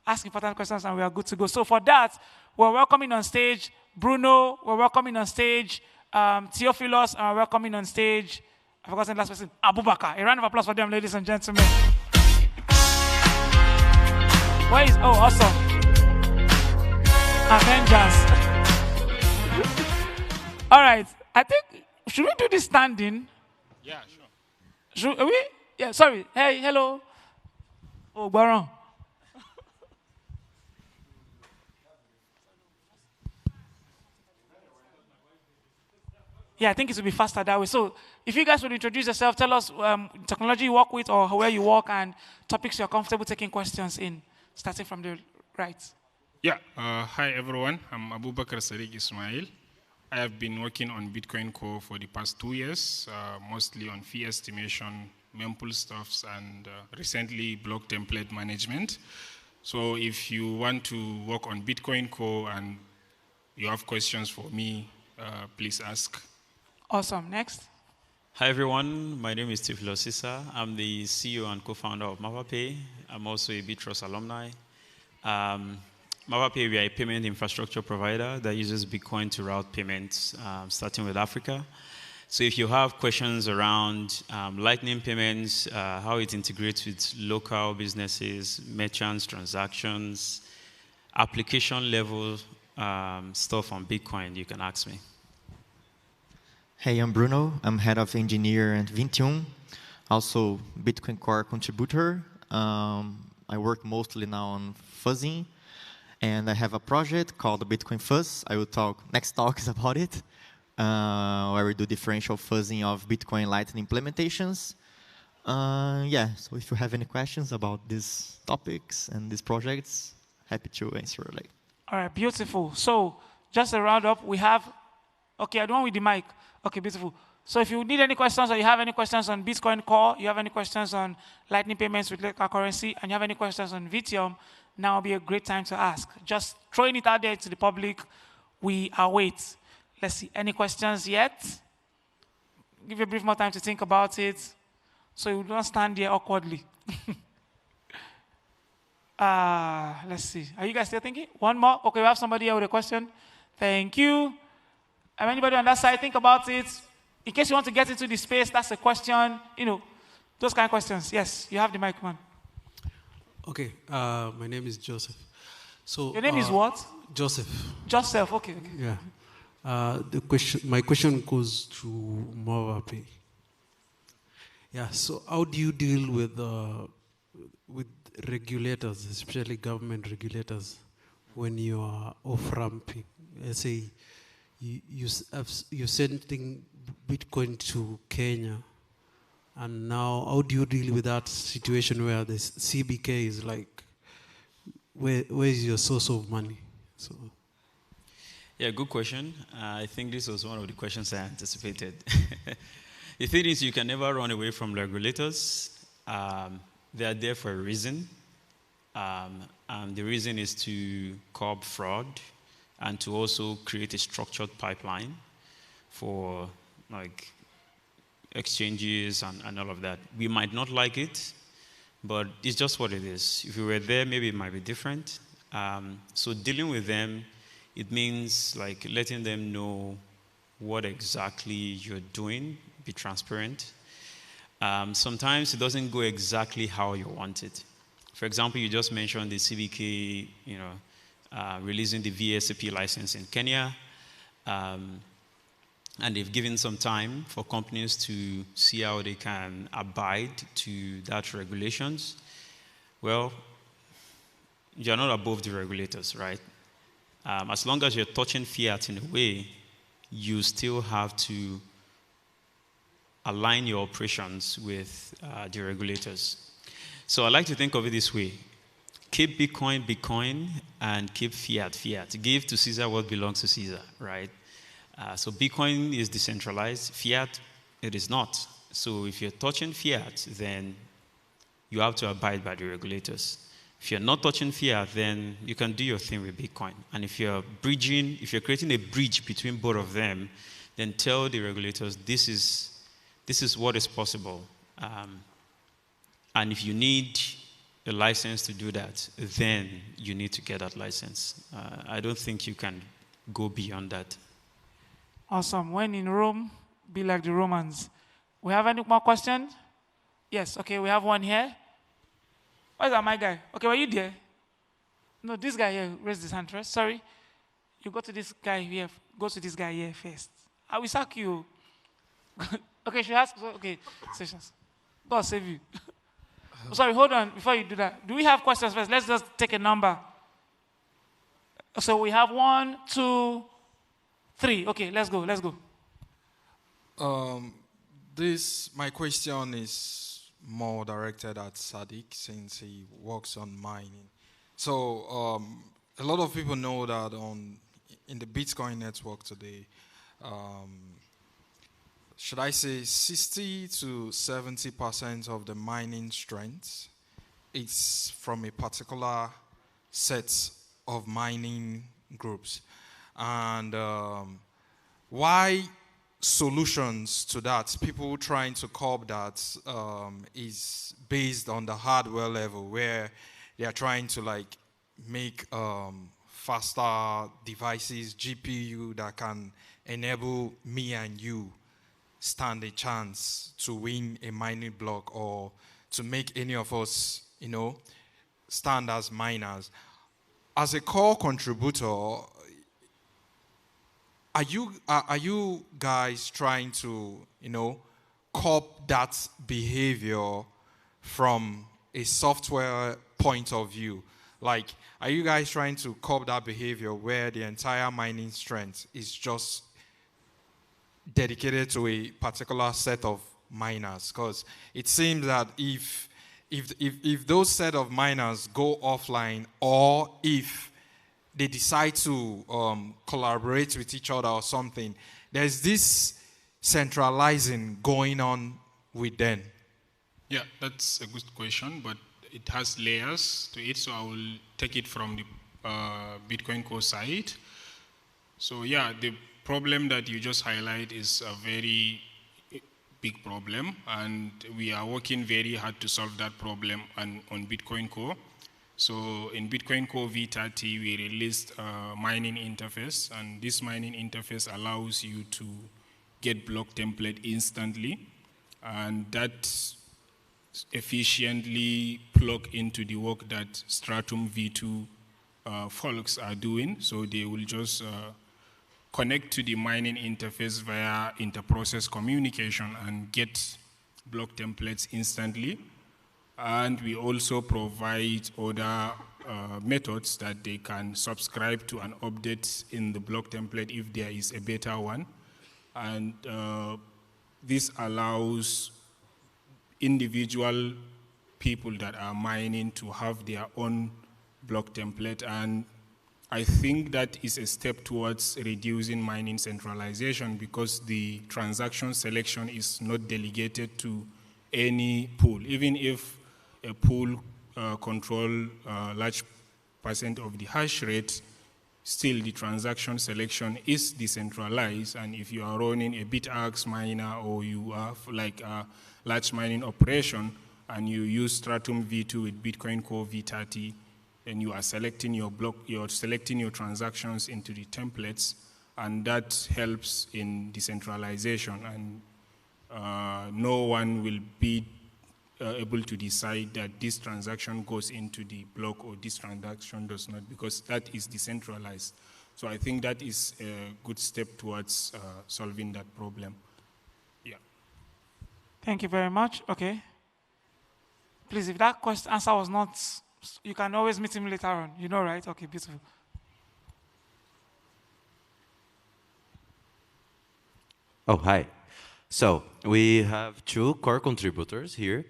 ask important questions and we are good to go. So for that, we're welcoming on stage Bruno, we're welcoming on stage Theophilus, and we're welcoming on stage, I forgot the last person, Abubakar. A round of applause for them, ladies and gentlemen. Where is, awesome. Avengers. All right, I think, should we do this standing? Yeah, sure. Should we? Yeah, sorry. Hey, hello. Oh, Baron. Yeah, I think it will be faster that way. So if you guys would introduce yourself, tell us technology you work with or where you work and topics you're comfortable taking questions in, starting from the right. Yeah, hi everyone. I'm Abubakar Sadiq Ismail. I have been working on Bitcoin Core for the past 2 years, mostly on fee estimation, mempool stuffs, and recently block template management. So if you want to work on Bitcoin Core and you have questions for me, please ask. Awesome. Next. Hi everyone, my name is Tiflo Sisa. I'm the CEO and co-founder of MavaPay. I'm also a Btrust alumni. MavaPay, we are a payment infrastructure provider that uses Bitcoin to route payments, starting with Africa. So if you have questions around Lightning payments, how it integrates with local businesses, merchants, transactions, application level stuff on Bitcoin, you can ask me. Hey, I'm Bruno. I'm head of engineer at 21, also Bitcoin Core contributor. I work mostly now on fuzzing, and I have a project called the Bitcoin Fuzz. I will talk, next talk is about it, where we do differential fuzzing of Bitcoin Lightning implementations. Yeah, so if you have any questions about these topics and these projects, happy to answer later. All right, beautiful. So just a round up, we have, okay, I don't want with the mic. Okay, beautiful. So if you need any questions or you have any questions on Bitcoin Core, you have any questions on Lightning payments with local currency, and you have any questions on Vitium, now will be a great time to ask. Just throwing it out there to the public, we await. Let's see, any questions yet? Give you a brief more time to think about it, so you don't stand there awkwardly. Let's see, are you guys still thinking? One more? Okay, we have somebody here with a question. Thank you. Anybody on that side, think about it. In case you want to get into the space, that's a question, those kind of questions. Yes, you have the mic, man. Okay, my name is Joseph. So your name is what? Joseph. Joseph, okay. Yeah. My question goes to MavaPay. Yeah. So how do you deal with regulators, especially government regulators, when you are off-ramping? Let's say you're sending Bitcoin to Kenya, and now how do you deal with that situation where the CBK is like where is your source of money? So. Yeah, good question. I think this was one of the questions I anticipated. The thing is, you can never run away from regulators. They are there for a reason. And the reason is to curb fraud and to also create a structured pipeline for like exchanges and all of that. We might not like it, but it's just what it is. If we were there, maybe it might be different. So dealing with them, it means like letting them know what exactly you're doing, be transparent. Sometimes it doesn't go exactly how you want it. For example, you just mentioned the CBK, releasing the VSAP license in Kenya. And they've given some time for companies to see how they can abide to that regulations. Well, you're not above the regulators, right? As long as you're touching fiat in a way, you still have to align your operations with the regulators. So I like to think of it this way. Keep Bitcoin, Bitcoin, and keep fiat, fiat. Give to Caesar what belongs to Caesar, right? So Bitcoin is decentralized. Fiat, it is not. So if you're touching fiat, then you have to abide by the regulators. If you're not touching fiat, then you can do your thing with Bitcoin. And if you're creating a bridge between both of them, then tell the regulators this is what is possible. And if you need a license to do that, then you need to get that license. I don't think you can go beyond that. Awesome. When in Rome, be like the Romans. We have any more questions? Yes. Okay, we have one here. Where's that my guy? Okay, were you there? No, this guy here raised his hand first. Sorry. You go to this guy here. Go to this guy here first. I will sack you. Okay, she asked. Okay, sessions. God save you. Sorry, hold on. Before you do that, do we have questions first? Let's just take a number. So we have 1, 2, 3. Okay, let's go. Let's go. My question is more directed at Sadiq since he works on mining. So a lot of people know that in the Bitcoin network today, should I say 60 to 70% of the mining strength is from a particular set of mining groups. And why solutions to that, people trying to curb that, is based on the hardware level where they are trying to like make faster devices, GPU that can enable me and you stand a chance to win a mining block or to make any of us, stand as miners. As a core contributor, are you guys trying to, curb that behavior from a software point of view? Like, are you guys trying to curb that behavior where the entire mining strength is just dedicated to a particular set of miners? Because it seems that if those set of miners go offline, or if they decide to collaborate with each other or something, there's this centralizing going on with them. Yeah, that's a good question, but it has layers to it, so I will take it from the Bitcoin Core side. So yeah, the problem that you just highlight is a very big problem, and we are working very hard to solve that problem on Bitcoin Core. So in Bitcoin Core V30, we released a mining interface, and this mining interface allows you to get block template instantly, and that efficiently plug into the work that Stratum V2 folks are doing. So they will just connect to the mining interface via inter-process communication and get block templates instantly. And we also provide other methods that they can subscribe to and update in the block template if there is a better one. And this allows individual people that are mining to have their own block template, and I think that is a step towards reducing mining centralization because the transaction selection is not delegated to any pool. Even if a pool control large percent of the hash rate, still the transaction selection is decentralized, and if you are running a Btrust miner or you have like a large mining operation and you use Stratum V2 with Bitcoin Core V30, then you are selecting your block, you're selecting your transactions into the templates, and that helps in decentralization, and no one will be able to decide that this transaction goes into the block or this transaction does not, because that is decentralized. So I think that is a good step towards solving that problem. Yeah. Thank you very much. Okay. Please, if that answer was not, you can always meet him later on. You know, right? Okay, beautiful. Oh, hi. So we have two core contributors here,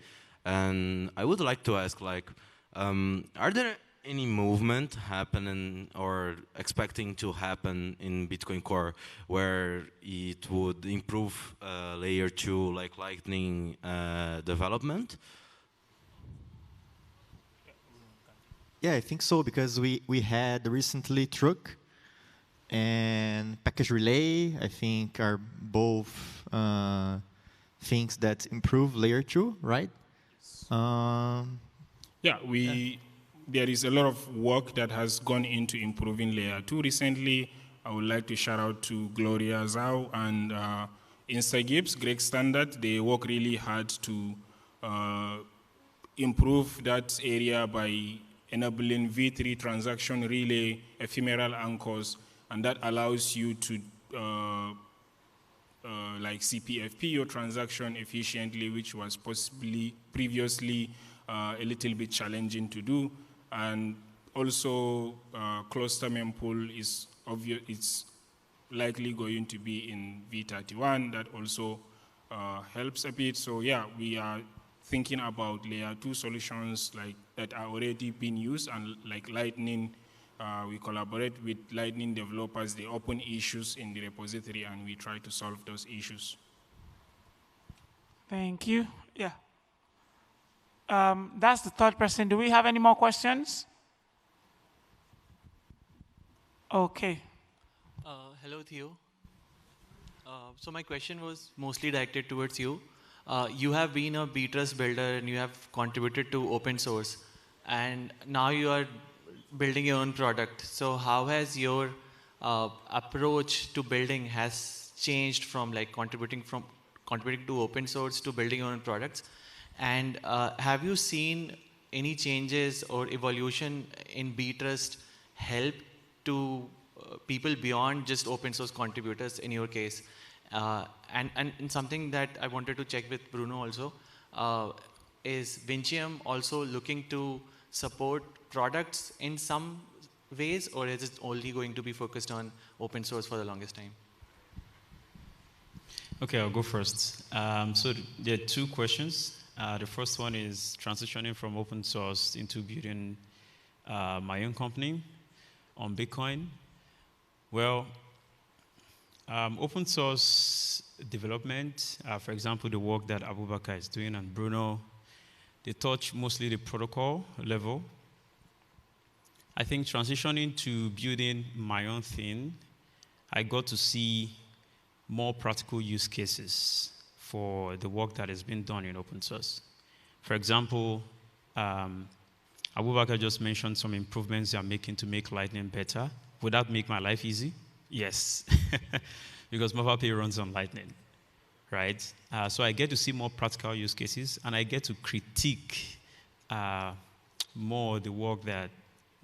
and I would like to ask, like, are there any movement happening or expecting to happen in Bitcoin Core where it would improve layer 2, like Lightning development? Yeah, I think so, because we had recently Truck and Package Relay, I think, are both things that improve layer 2, right? Yeah, there is a lot of work that has gone into improving layer 2. Recently, I would like to shout out to Gloria Zhao and Instagips, Greg Standard. They work really hard to improve that area by enabling V3 transaction relay ephemeral anchors, and that allows you to like CPFP your transaction efficiently, which was possibly previously a little bit challenging to do. And also cluster mempool is obvious, it's likely going to be in V31. That also helps a bit. So yeah, we are thinking about layer 2 solutions like that are already being used, and like Lightning. We collaborate with Lightning developers. They open issues in the repository, and we try to solve those issues. Thank you. Yeah. That's the third person. Do we have any more questions? Okay. Hello, Theo. So my question was mostly directed towards you. You have been a Btrust builder and you have contributed to open source, and now you are building your own product. So how has your approach to building has changed from like contributing to open source to building your own products? And have you seen any changes or evolution in Btrust help to people beyond just open source contributors in your case? And something that I wanted to check with Bruno also, is Vincium also looking to support products in some ways, or is it only going to be focused on open source for the longest time? Okay, I'll go first. So there are two questions. The first one is transitioning from open source into building my own company on Bitcoin. Well, open source development, for example, the work that Abubakar is doing and Bruno, they touch mostly the protocol level. I think transitioning to building my own thing, I got to see more practical use cases for the work that has been done in open source. For example, Abubakar just mentioned some improvements they are making to make Lightning better. Would that make my life easy? Yes, because MovaPay runs on Lightning, right? So I get to see more practical use cases, and I get to critique more the work that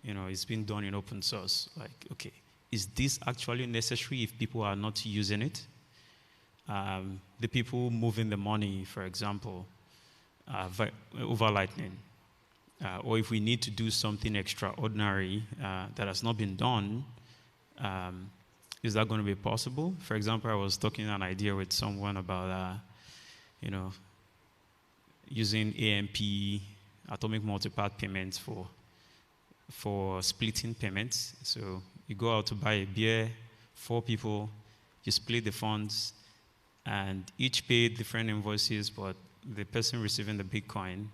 is being done in open source. Like, okay, is this actually necessary if people are not using it? The people moving the money, for example, over Lightning, or if we need to do something extraordinary that has not been done, is that going to be possible? For example, I was talking an idea with someone about, using AMP, atomic multipath payments for splitting payments. So you go out to buy a beer, 4 people, you split the funds, and each pay different invoices, but the person receiving the Bitcoin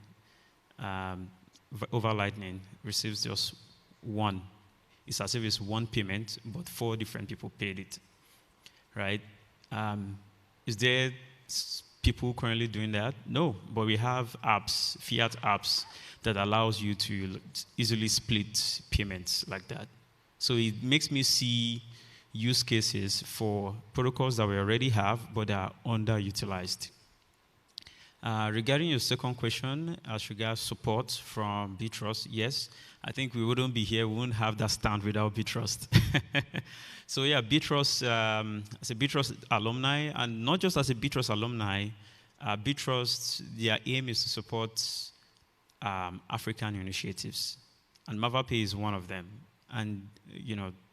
over Lightning receives just one. It's as if it's one payment, but 4 different people paid it, right? Is there people currently doing that? No, but we have apps, fiat apps, that allows you to easily split payments like that. So it makes me see use cases for protocols that we already have, but are underutilized. Regarding your second question, as regards support from Btrust, yes, I think we wouldn't be here, we wouldn't have that stand without Btrust. So yeah, Btrust, as a Btrust alumni, and not just as a Btrust alumni, Btrust, their aim is to support African initiatives, and MavaPay is one of them. And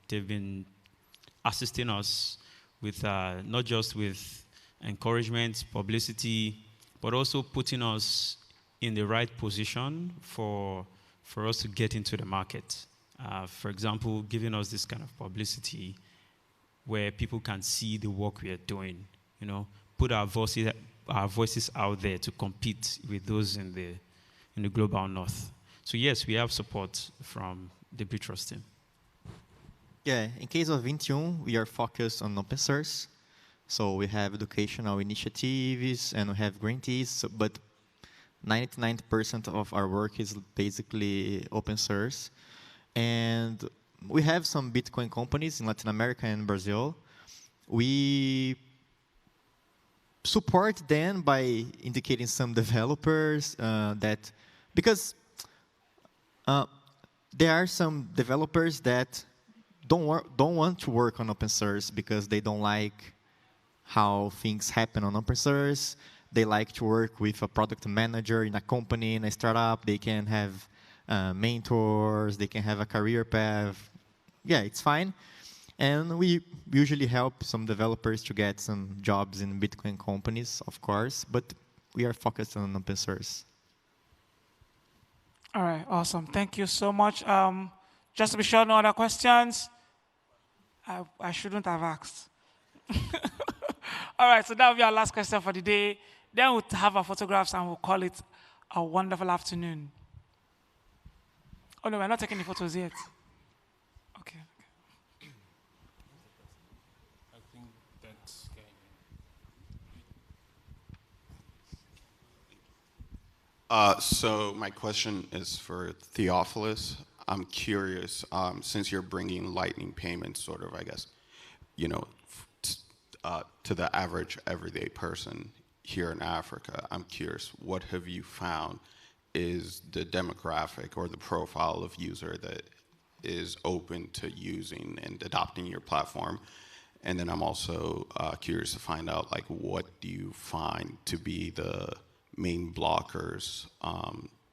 they've been assisting us with not just with encouragement, publicity, but also putting us in the right position for us to get into the market. For example, giving us this kind of publicity where people can see the work we are doing, put our voices out there to compete with those in the global north. So yes, we have support from the Btrust team. Yeah, in case of 21, we are focused on open source. So we have educational initiatives and we have grantees, but 99% of our work is basically open source. And we have some Bitcoin companies in Latin America and Brazil. We support them by indicating some developers because there are some developers that don't want to work on open source because they don't like how things happen on open source. They like to work with a product manager in a company, in a startup. They can have mentors. They can have a career path. Yeah, it's fine. And we usually help some developers to get some jobs in Bitcoin companies, of course, but we are focused on open source. All right, awesome. Thank you so much. Just to be sure, no other questions? I shouldn't have asked. All right, so that will be our last question for the day. Then we'll have our photographs and we'll call it a wonderful afternoon. Oh no, we're not taking the photos yet. Okay. I think that's So my question is for Theophilus. I'm curious, since you're bringing Lightning payments, sort of, I guess, to the average everyday person here in Africa, I'm curious, what have you found is the demographic or the profile of user that is open to using and adopting your platform? And then I'm also curious to find out, like, what do you find to be the main blockers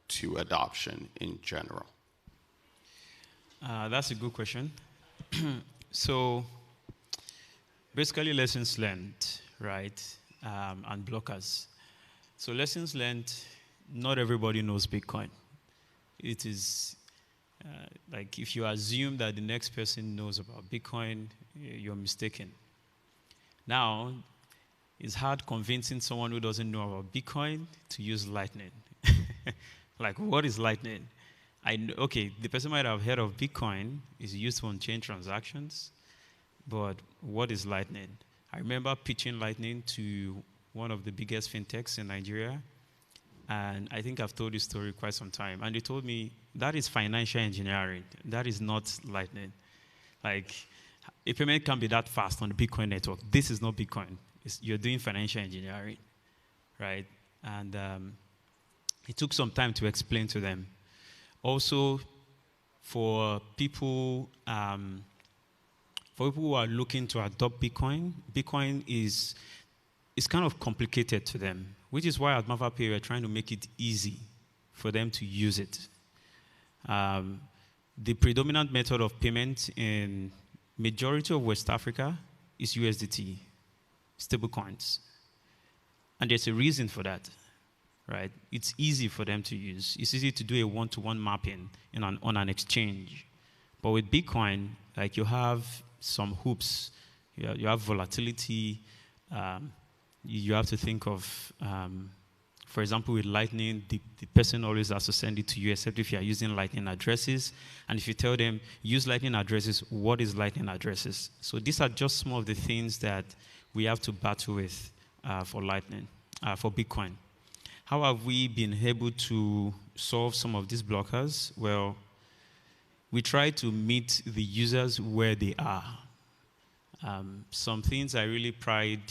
to adoption in general? That's a good question. So basically lessons learned, right, and blockers. So lessons learned, not everybody knows Bitcoin. It is like if you assume that the next person knows about Bitcoin, you're mistaken. Now, it's hard convincing someone who doesn't know about Bitcoin to use Lightning. Like, what is Lightning? Okay, the person might have heard of Bitcoin, is used for on-chain transactions, but what is Lightning? I remember pitching Lightning to one of the biggest fintechs in Nigeria, and I think I've told this story quite some time, and they told me, that is financial engineering. That is not Lightning. Like, a payment can't be that fast on the Bitcoin network. This is not Bitcoin. You're doing financial engineering, right? And it took some time to explain to them. Also, for people who are looking to adopt Bitcoin, Bitcoin is kind of complicated to them, which is why at MavaPay we're trying to make it easy for them to use it. The predominant method of payment in majority of West Africa is USDT, stablecoins. And there's a reason for that, right? It's easy for them to use. It's easy to do a one-to-one mapping on an exchange. But with Bitcoin, like you have some hoops, you have volatility. You have to think of, for example, with Lightning, the person always has to send it to you, except if you are using Lightning addresses. And if you tell them, use Lightning addresses, what is Lightning addresses? So these are just some of the things that we have to battle with for Lightning, for Bitcoin. How have we been able to solve some of these blockers? Well, we try to meet the users where they are. Some things I really pride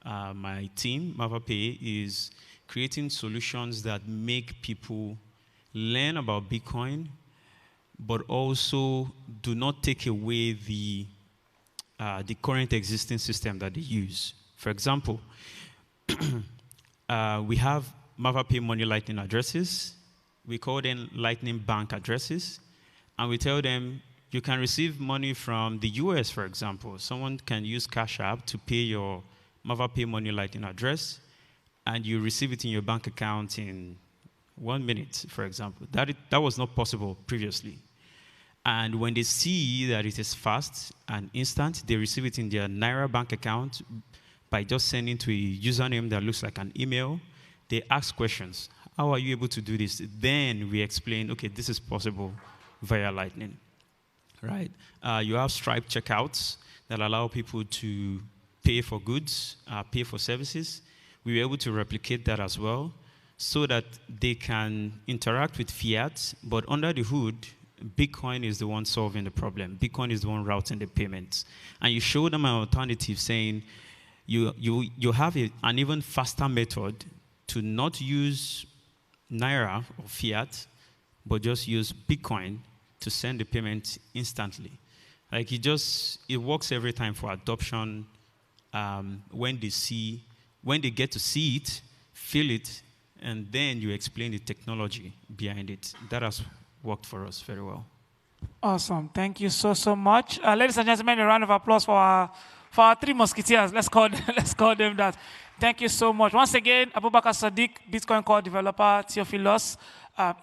my team, MavaPay, is creating solutions that make people learn about Bitcoin, but also do not take away the current existing system that they use. For example, we have MavaPay Money Lightning addresses. We call them Lightning Bank addresses. And we tell them, you can receive money from the US, for example. Someone can use Cash App to pay your MavaPay Money Lightning address, and you receive it in your bank account in 1 minute, for example. That was not possible previously. And when they see that it is fast and instant, they receive it in their Naira bank account by just sending to a username that looks like an email. They ask questions. How are you able to do this? Then we explain, okay, this is possible via Lightning, right? You have Stripe checkouts that allow people to pay for goods, pay for services. We were able to replicate that as well so that they can interact with fiat, but under the hood, Bitcoin is the one solving the problem. Bitcoin is the one routing the payments. And you show them an alternative saying you have an even faster method to not use Naira or fiat, but just use Bitcoin to send the payment instantly. Like it works every time for adoption. When they get to see it, feel it, and then you explain the technology behind it. That has worked for us very well. Awesome. Thank you so much. Ladies and gentlemen, a round of applause for our three musketeers. Let's call them that. Thank you so much. Once again, Abubakar Sadiq, Bitcoin Core developer, Theophilus,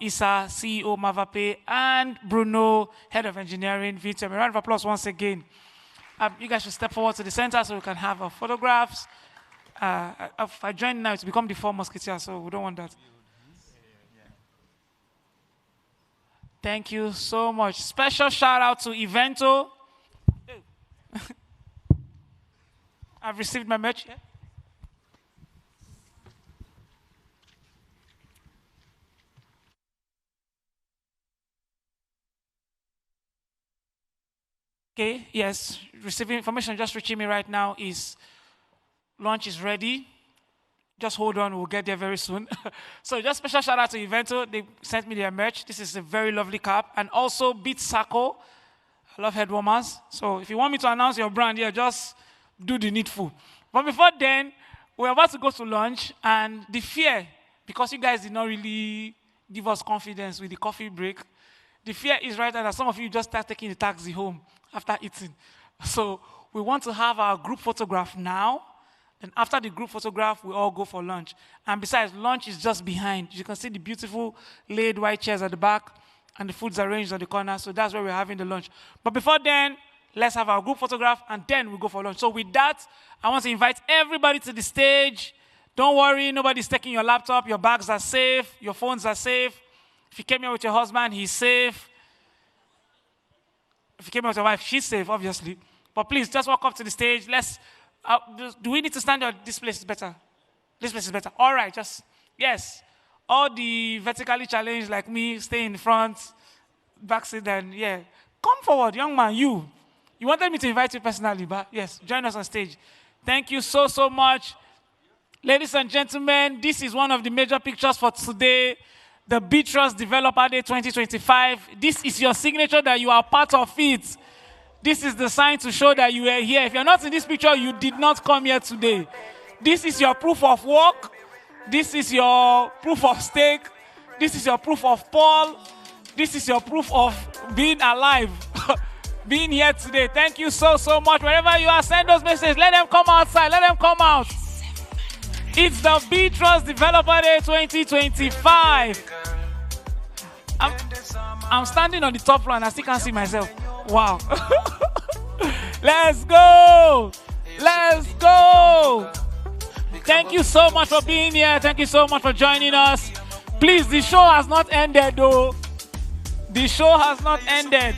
Isa, CEO, MavaPay, and Bruno, Head of Engineering, Vitium. A round of applause once again. You guys should step forward to the center so we can have our photographs. If I join now, it's become the four musketeers, so we don't want that. Thank you so much. Special shout out to Evento. I've received my merch. Yeah? Okay, yes, receiving information just reaching me right now is launch is ready. Just hold on, we'll get there very soon. So just special shout out to Evento. They sent me their merch. This is a very lovely cap. And also Beat Sacco. I love head warmers. So if you want me to announce your brand here, just do the needful. But before then, we're about to go to lunch. And the fear, because you guys did not really give us confidence with the coffee break, the fear is right now that some of you just start taking the taxi home after eating. So we want to have our group photograph now. And after the group photograph, we all go for lunch. And besides, lunch is just behind. You can see the beautiful laid white chairs at the back and the food's arranged on the corner. So that's where we're having the lunch. But before then, let's have our group photograph and then we go for lunch. So with that, I want to invite everybody to the stage. Don't worry, nobody's taking your laptop. Your bags are safe. Your phones are safe. If you came here with your husband, he's safe. If you came here with your wife, she's safe, obviously. But please, just walk up to the stage. Do we need to stand or this place is better? This place is better. All right, yes. All the vertically challenged like me, stay in front, backseat, and yeah. Come forward, young man, you. You wanted me to invite you personally, but yes, join us on stage. Thank you so much. Ladies and gentlemen, this is one of the major pictures for today, the Btrust Developer Day 2025. This is your signature that you are part of it. This is the sign to show that you are here. If you're not in this picture, you did not come here today. This is your proof of work. This is your proof of stake. This is your proof of Paul. This is your proof of being alive, being here today. Thank you so much. Wherever you are, send those messages. Let them come outside. Let them come out. It's the Btrust Developer Day 2025. I'm standing on the top floor and I still can't see myself. Wow. Let's go. Let's go. Thank you so much for being here. Thank you so much for joining us. Please, the show has not ended though. The show has not ended.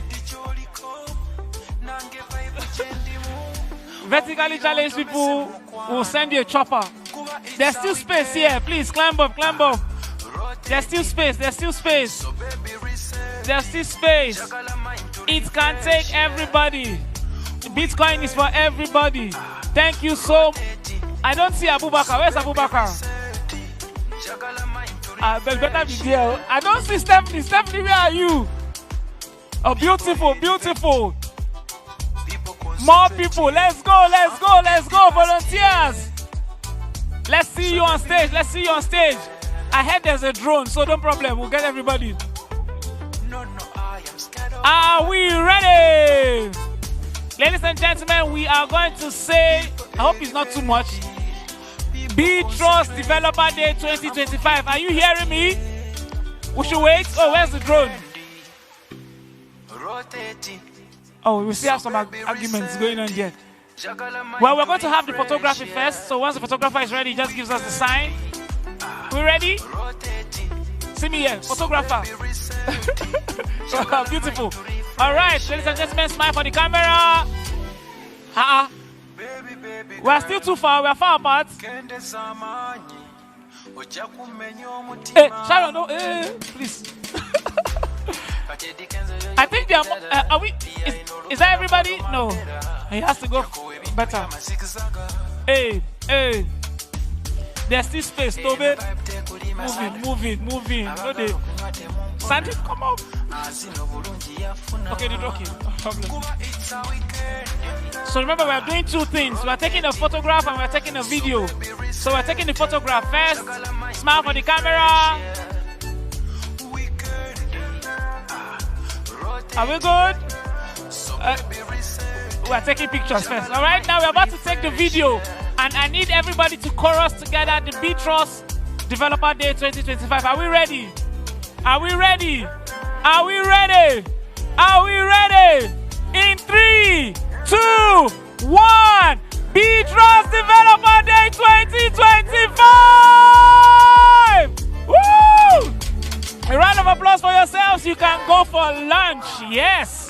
Vertically challenged people will send you a chopper. There's still space here. Please climb up, climb up. There's still space. There's still space. There's still space. It can take everybody. Bitcoin is for everybody. Thank you so much. I don't see Abubakar. Where's Abubakar? Better be there. I don't see Stephanie. Stephanie, where are you? Oh, beautiful, beautiful. More people. Let's go, let's go, let's go. Volunteers. Let's see you on stage. Let's see you on stage. I heard there's a drone, so no problem. We'll get everybody. Are we ready? Ladies and gentlemen, we are going to say, I hope it's not too much, Btrust Developer Day 2025. Are you hearing me? We should wait. Oh, where's the drone? Oh, we still have some arguments going on here. Well, we're going to have the photography first. So once the photographer is ready, he just gives us the sign. We ready? See me here, photographer. Beautiful. All right, ladies and gentlemen, smile for the camera. We're still too far. We're far apart. Hey, Sharon, no, please. I think they are we? Is that everybody? No. He has to go better. Hey, hey. There's still space, Toby. Moving. No, they. Sandy, come up. Okay, they're okay. So remember, we are doing two things. We are taking a photograph and we are taking a video. So we're taking the photograph first. Smile for the camera. Are we good? We are taking pictures first. All right, now we're about to take the video. And I need everybody to chorus together the Btrust Developer Day 2025. Are we ready? Are we ready? Are we ready? Are we ready? In 3, 2, 1. Btrust Developer Day 2025! Woo! A round of applause for yourselves. You can go for lunch. Yes.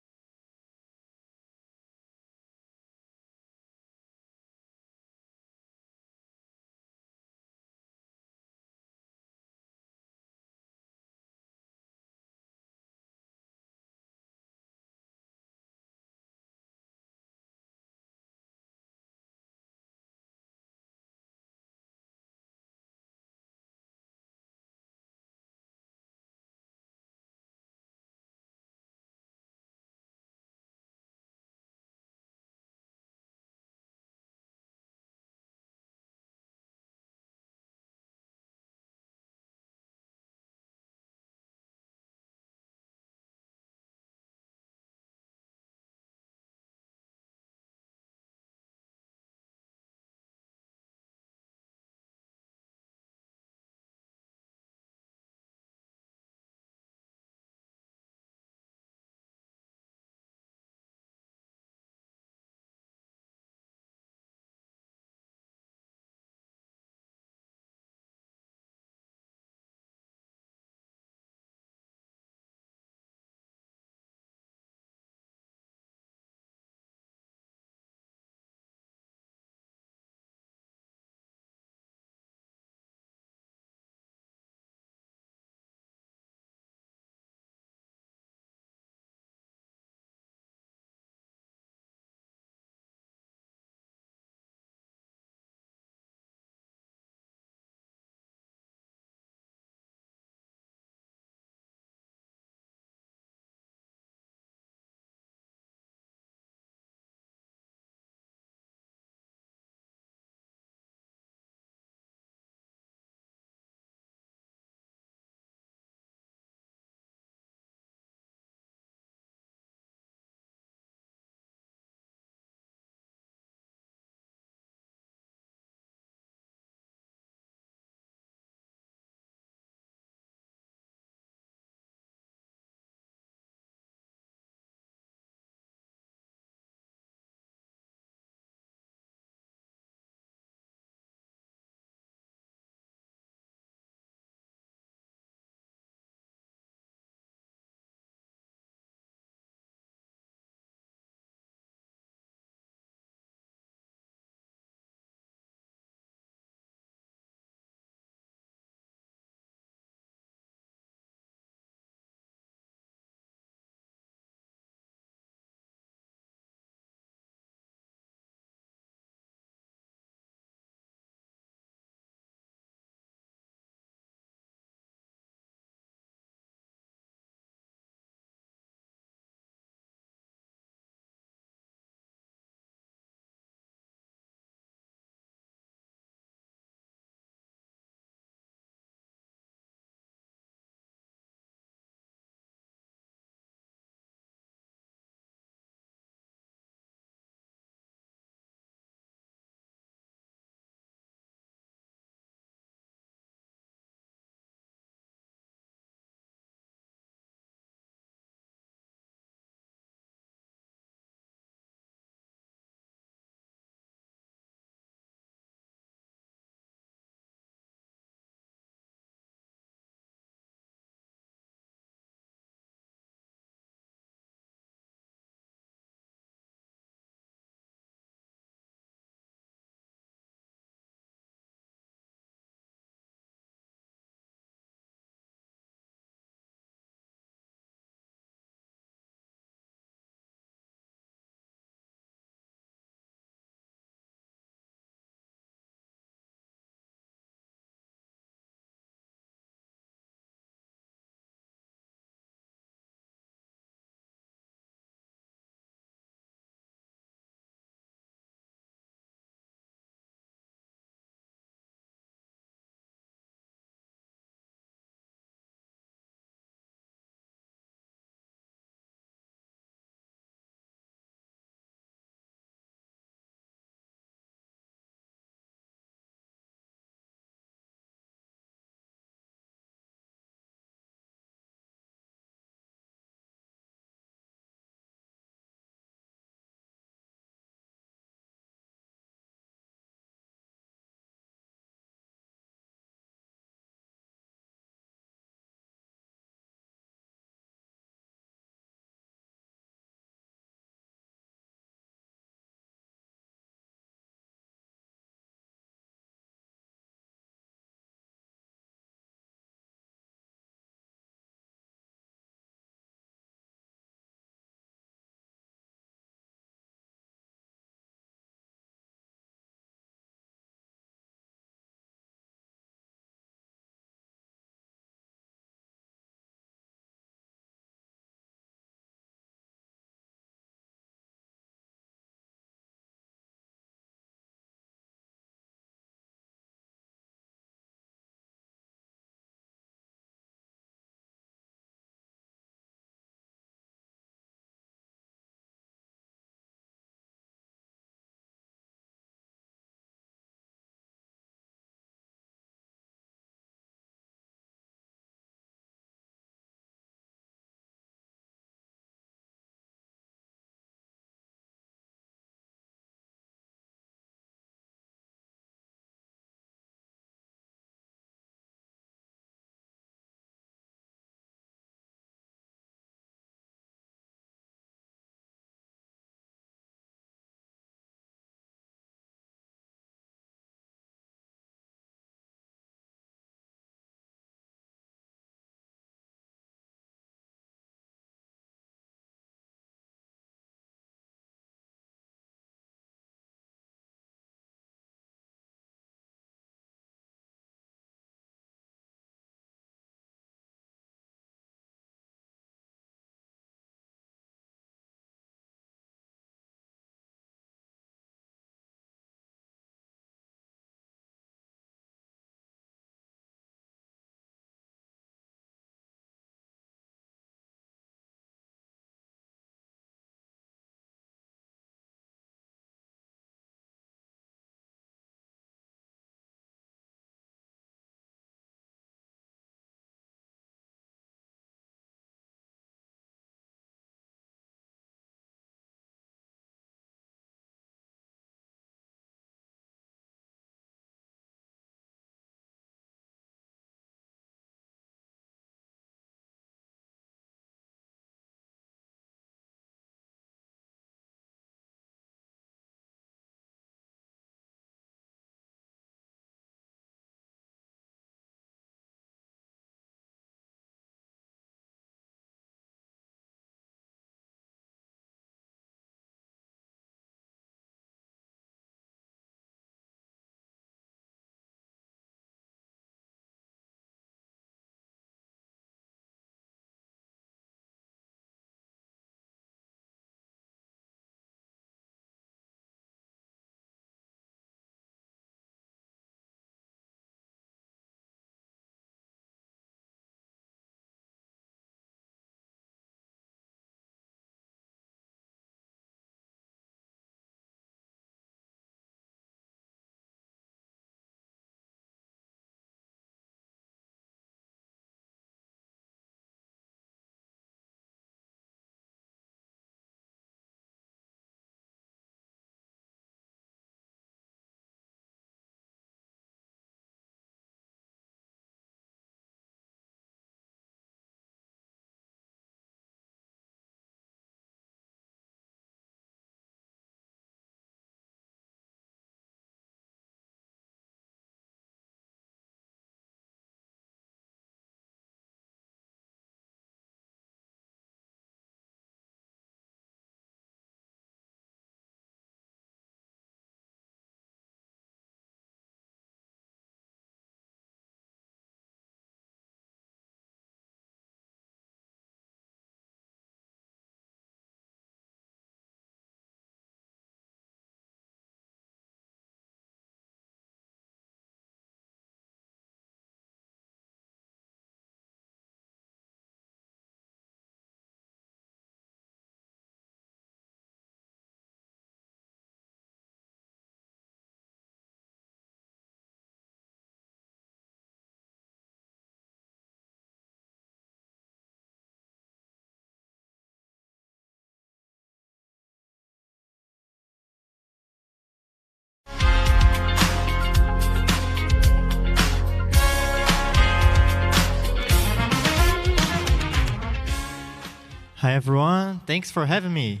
Hi, everyone. Thanks for having me.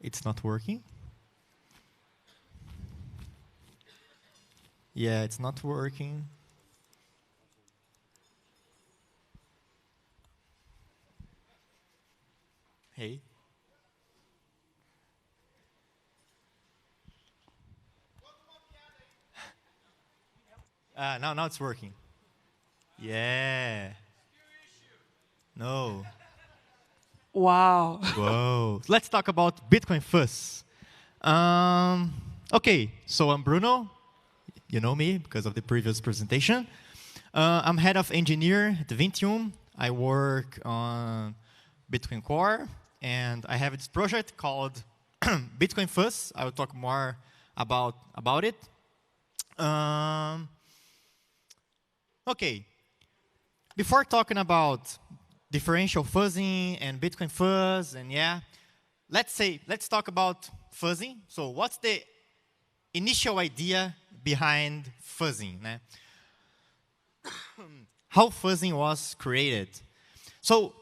It's not working. Yeah, it's not working. Hey. Now it's working. Yeah. No. Wow. Whoa. Let's talk about Bitcoin first. Okay, so I'm Bruno. You know me because of the previous presentation. I'm head of engineer at Vintium. I work on Bitcoin Core, and I have this project called Bitcoin Fuzz. I will talk more about it. Okay, before talking about differential fuzzing and Bitcoin Fuzz, and yeah, let's talk about fuzzing. So what's the initial idea behind fuzzing? Né? How fuzzing was created. So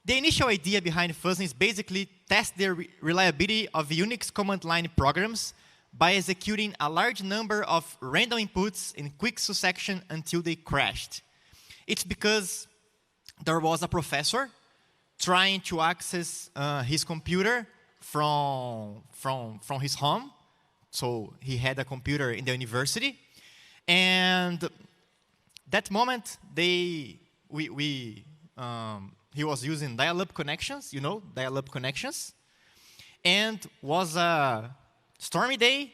the initial idea behind fuzzing is basically test the reliability of Unix command line programs by executing a large number of random inputs in quick succession until they crashed. It's because there was a professor trying to access his computer from his home. So he had a computer in the university. And that moment, he was using dial-up connections, you know, dial-up connections. And was a stormy day.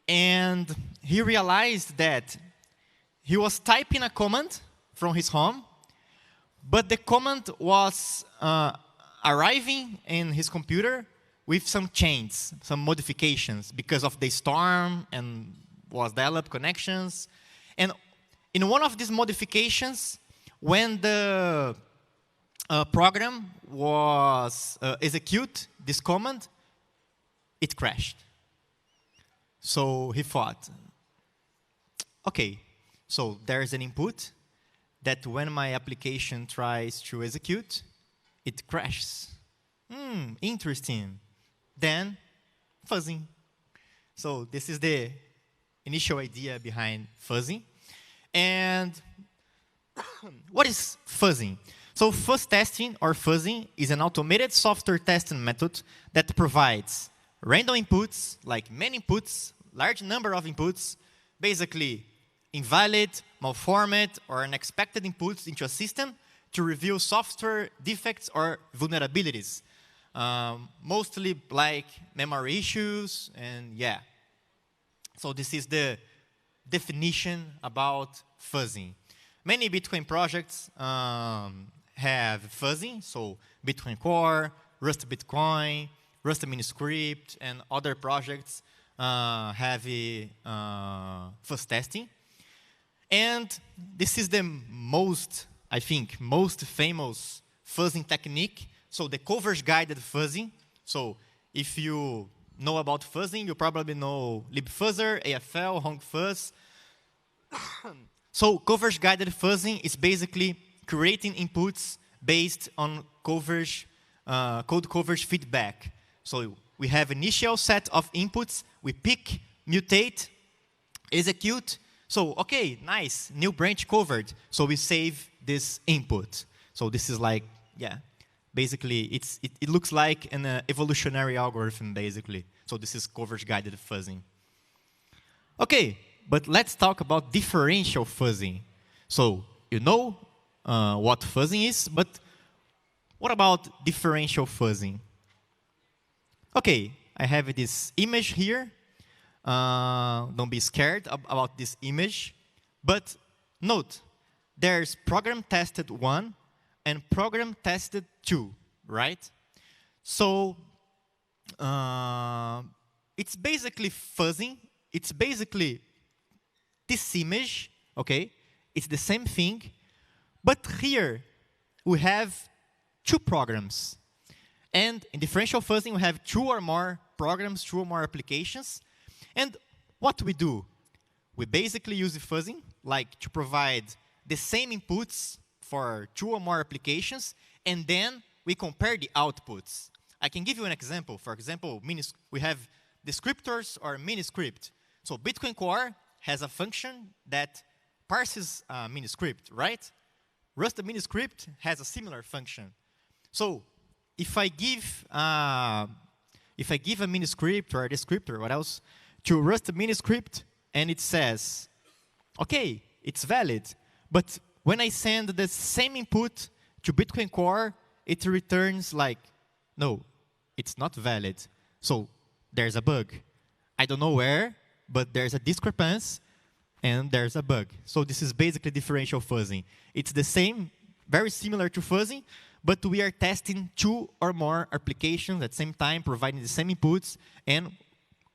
And he realized that he was typing a command from his home, but the command was arriving in his computer with some changes, some modifications because of the storm and was dial-up connections. And in one of these modifications, when the program was execute this command, it crashed. So he thought, okay, so there's an input that when my application tries to execute, it crashes. Interesting. Then fuzzing. So this is the initial idea behind fuzzing. And what is fuzzing? So fuzz testing or fuzzing is an automated software testing method that provides random inputs, like many inputs, large number of inputs, basically invalid, malformed, or unexpected inputs into a system to reveal software defects or vulnerabilities. Mostly like memory issues, and yeah. So this is the definition about fuzzing. Many Bitcoin projects have fuzzing, so Bitcoin Core, Rust Bitcoin, Rust Miniscript, and other projects have fuzz testing. And this is the most, I think, most famous fuzzing technique. So the coverage-guided fuzzing. So if you know about fuzzing, you probably know libfuzzer, AFL, hongfuzz. So coverage-guided fuzzing is basically creating inputs based on coverage, code coverage feedback. So we have initial set of inputs. We pick, mutate, execute. So, okay, nice, new branch covered. So we save this input. So this is like, yeah, basically it looks like an evolutionary algorithm, basically. So this is coverage-guided fuzzing. Okay, but let's talk about differential fuzzing. So you know what fuzzing is, but what about differential fuzzing? Okay, I have this image here. Don't be scared about this image. But note, there's program tested 1 and program tested 2, right? So it's basically fuzzing. It's basically this image, okay? It's the same thing. But here we have 2 programs. And in differential fuzzing, we have 2 or more programs, 2 or more applications. And what we do? We basically use fuzzing, like to provide the same inputs for 2 or more applications, and then we compare the outputs. I can give you an example. For example, we have descriptors or miniscript. So Bitcoin Core has a function that parses a miniscript, right? Rust miniscript has a similar function. So if I give a miniscript or a descriptor, what else, to Rust miniscript, and it says, okay, it's valid, but when I send the same input to Bitcoin Core, it returns like, no, it's not valid. So there's a bug. I don't know where, but there's a discrepancy, and there's a bug. So this is basically differential fuzzing. It's the same, very similar to fuzzing, but we are testing 2 or more applications at the same time, providing the same inputs, and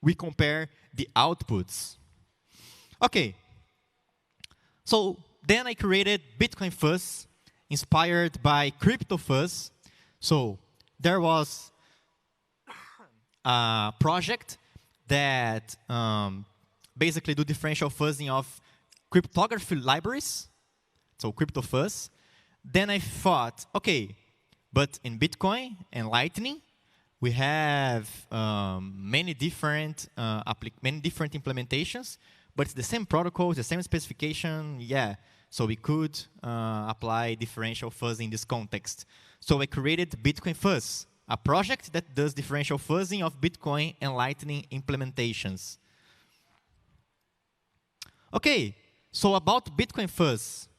we compare the outputs. Okay. So then I created Bitcoin Fuzz, inspired by Crypto Fuzz. So there was a project that basically do differential fuzzing of cryptography libraries, so Crypto Fuzz. Then I thought, okay, but in Bitcoin and Lightning, we have many different implementations, but it's the same protocol, the same specification, yeah. So we could apply differential fuzzing in this context. So I created Bitcoin Fuzz, a project that does differential fuzzing of Bitcoin and Lightning implementations. Okay, so about Bitcoin Fuzz.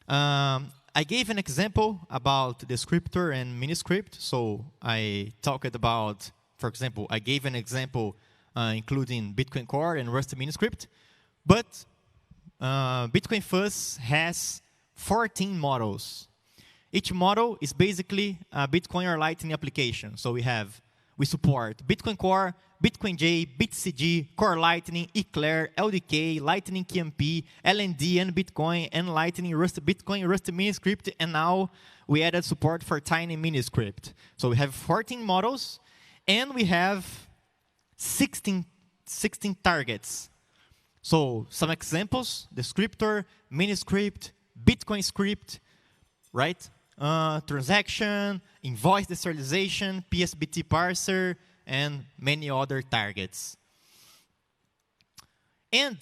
I gave an example about descriptor and miniscript. So I talked about, for example, I gave an example including Bitcoin Core and Rust miniscript. But Bitcoin Fuzz has 14 models. Each model is basically a Bitcoin or Lightning application. So we support Bitcoin Core, Bitcoin J, BitCG, Core Lightning, Eclair, LDK, Lightning KMP, LND, and Bitcoin, and Lightning, Rust Bitcoin, Rust miniscript, and now we added support for Tiny miniscript. So we have 14 models, and we have 16 targets. So some examples: descriptor, miniscript, Bitcoin script, right? Transaction, invoice deserialization, PSBT parser, and many other targets. And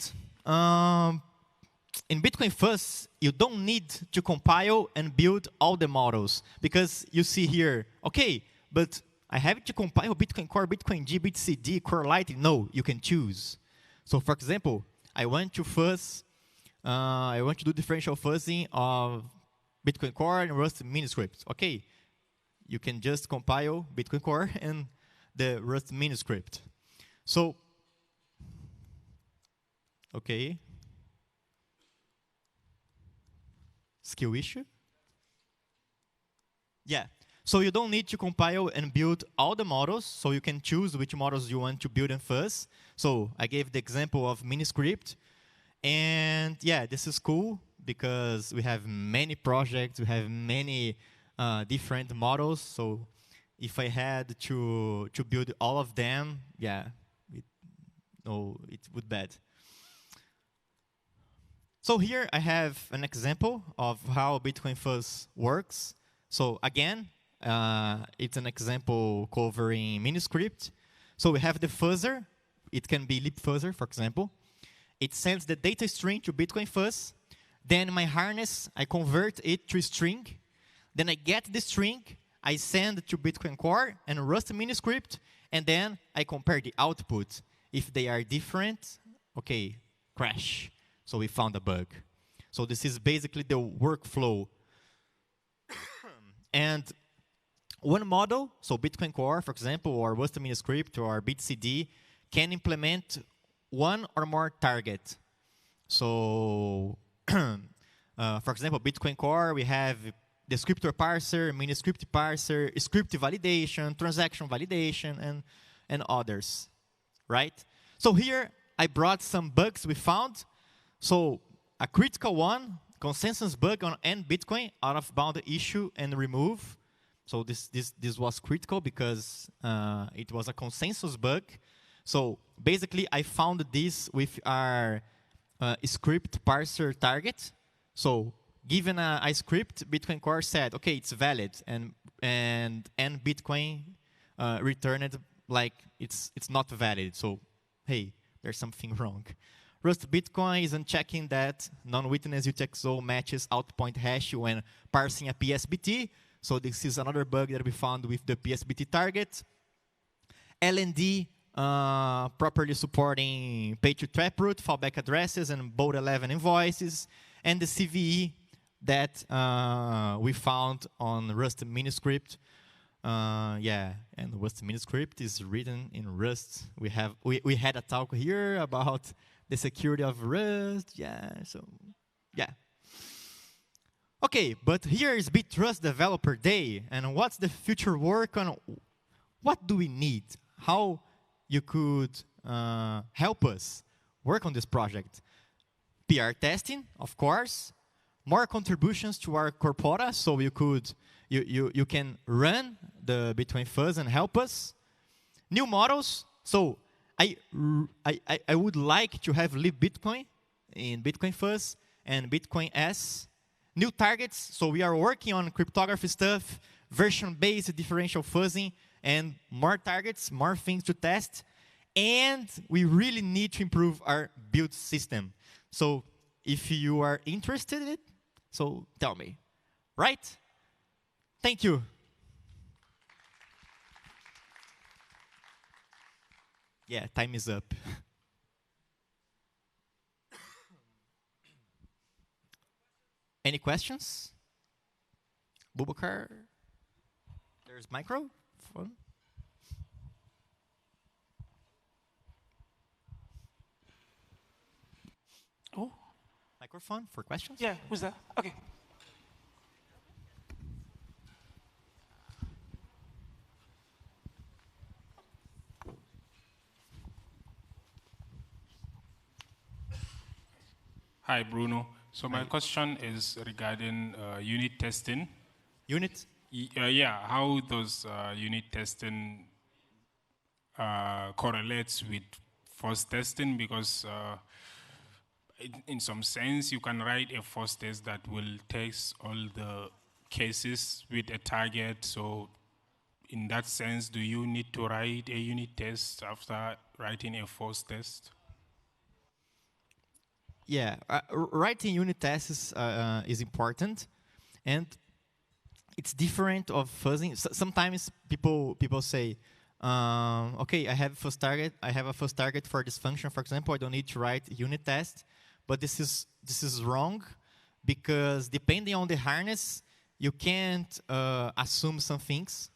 in Bitcoin Fuzz, you don't need to compile and build all the models, because you see here, okay, but I have to compile Bitcoin Core, Bitcoin G, BitCD, Core Lightning. No, you can choose. So for example, I want to do differential fuzzing of Bitcoin Core and Rust miniscript. Okay, you can just compile Bitcoin Core and the Rust miniscript. So, okay. Skill issue? Yeah. So you don't need to compile and build all the models, so you can choose which models you want to build in Fuzz. So I gave the example of miniscript. And yeah, this is cool because we have many projects, we have many different models. So if I had to build all of them, yeah, it would be bad. So here I have an example of how Bitcoin Fuzz works. So again, it's an example covering miniscript. So we have the fuzzer. It can be lip fuzzer, for example. It sends the data string to Bitcoin Fuzz. Then my harness, I convert it to string. Then I get the string, I send to Bitcoin Core and Rust miniscript, and then I compare the output. If they are different, okay, crash. So we found a bug. So this is basically the workflow. And one model, so Bitcoin Core, for example, or Rust miniscript or BitCD, can implement one or more target. So, for example, Bitcoin Core, we have descriptor parser, miniscript parser, script validation, transaction validation, and others, right? So here, I brought some bugs we found. So a critical one, consensus bug on end Bitcoin, out of bound issue and remove. So this was critical because it was a consensus bug. So basically, I found this with our script parser target. So given a script, Bitcoin Core said, okay, it's valid, and Bitcoin returned like it's not valid. So, hey, there's something wrong. Rust Bitcoin isn't checking that non-witness UTXO matches out-point hash when parsing a PSBT. So this is another bug that we found with the PSBT target. LND properly supporting pay-to-taproot, fallback addresses, and bold 11 invoices. And the CVE that we found on Rust miniscript. Yeah, and Rust miniscript is written in Rust. We had a talk here about the security of Rust. Yeah, so yeah. Okay, but here is Btrust Developer Day, and what's the future work on? What do we need? How you could help us work on this project? PR testing, of course. More contributions to our corpora, so you can run the Bitcoin Fuzz and help us. New models. So I would like to have libBitcoin in Bitcoin Fuzz and Bitcoin S. New targets. So we are working on cryptography stuff, version-based differential fuzzing, and more targets, more things to test. And we really need to improve our build system. So if you are interested in it, so tell me, right? Thank you. Yeah, time is up. Any questions? Bubakar? There's microphone. Oh. Microphone for questions? Yeah, who's that? Okay. Hi, Bruno. So my question is regarding unit testing. Unit? Yeah, how does unit testing correlates with force testing? Because in some sense, you can write a force test that will test all the cases with a target. So in that sense, do you need to write a unit test after writing a force test? Yeah, writing unit tests is important, and it's different of fuzzing. Sometimes people say, okay, I have a first target for this function, for example. I don't need to write unit test, but this is wrong, because depending on the harness, you can't assume some things.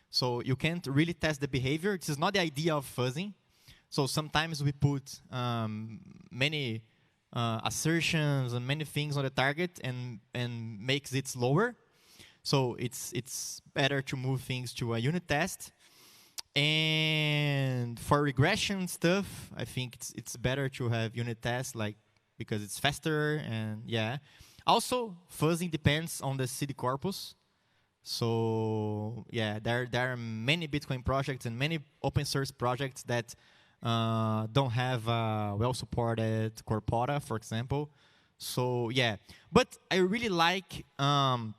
So you can't really test the behavior. This is not the idea of fuzzing. So sometimes we put many assertions and many things on the target and makes it slower. So it's better to move things to a unit test. And for regression stuff, I think it's better to have unit tests, like, because it's faster. And yeah, also fuzzing depends on the CD corpus. So yeah, there are many Bitcoin projects and many open source projects that don't have well-supported corpora, for example. So yeah, but I really like the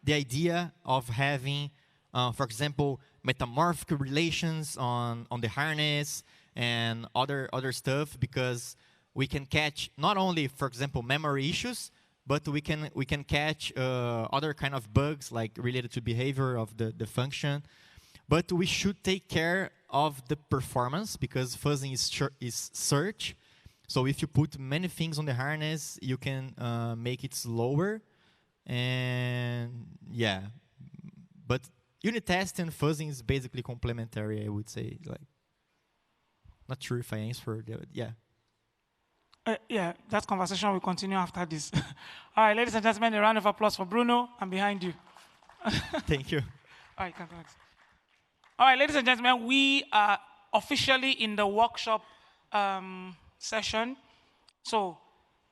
idea of having, for example, metamorphic relations on the harness and other stuff, because we can catch not only, for example, memory issues, but we can catch other kind of bugs like related to behavior of the function. But we should take care of the performance, because fuzzing is search. So if you put many things on the harness, you can make it slower. And yeah, but unit test and fuzzing is basically complementary, I would say. Like, not sure if I answered. Yeah. Yeah, that conversation will continue after this. All right, ladies and gentlemen, a round of applause for Bruno. I'm behind you. Thank you. All right, thanks. All right, ladies and gentlemen, we are officially in the workshop session. So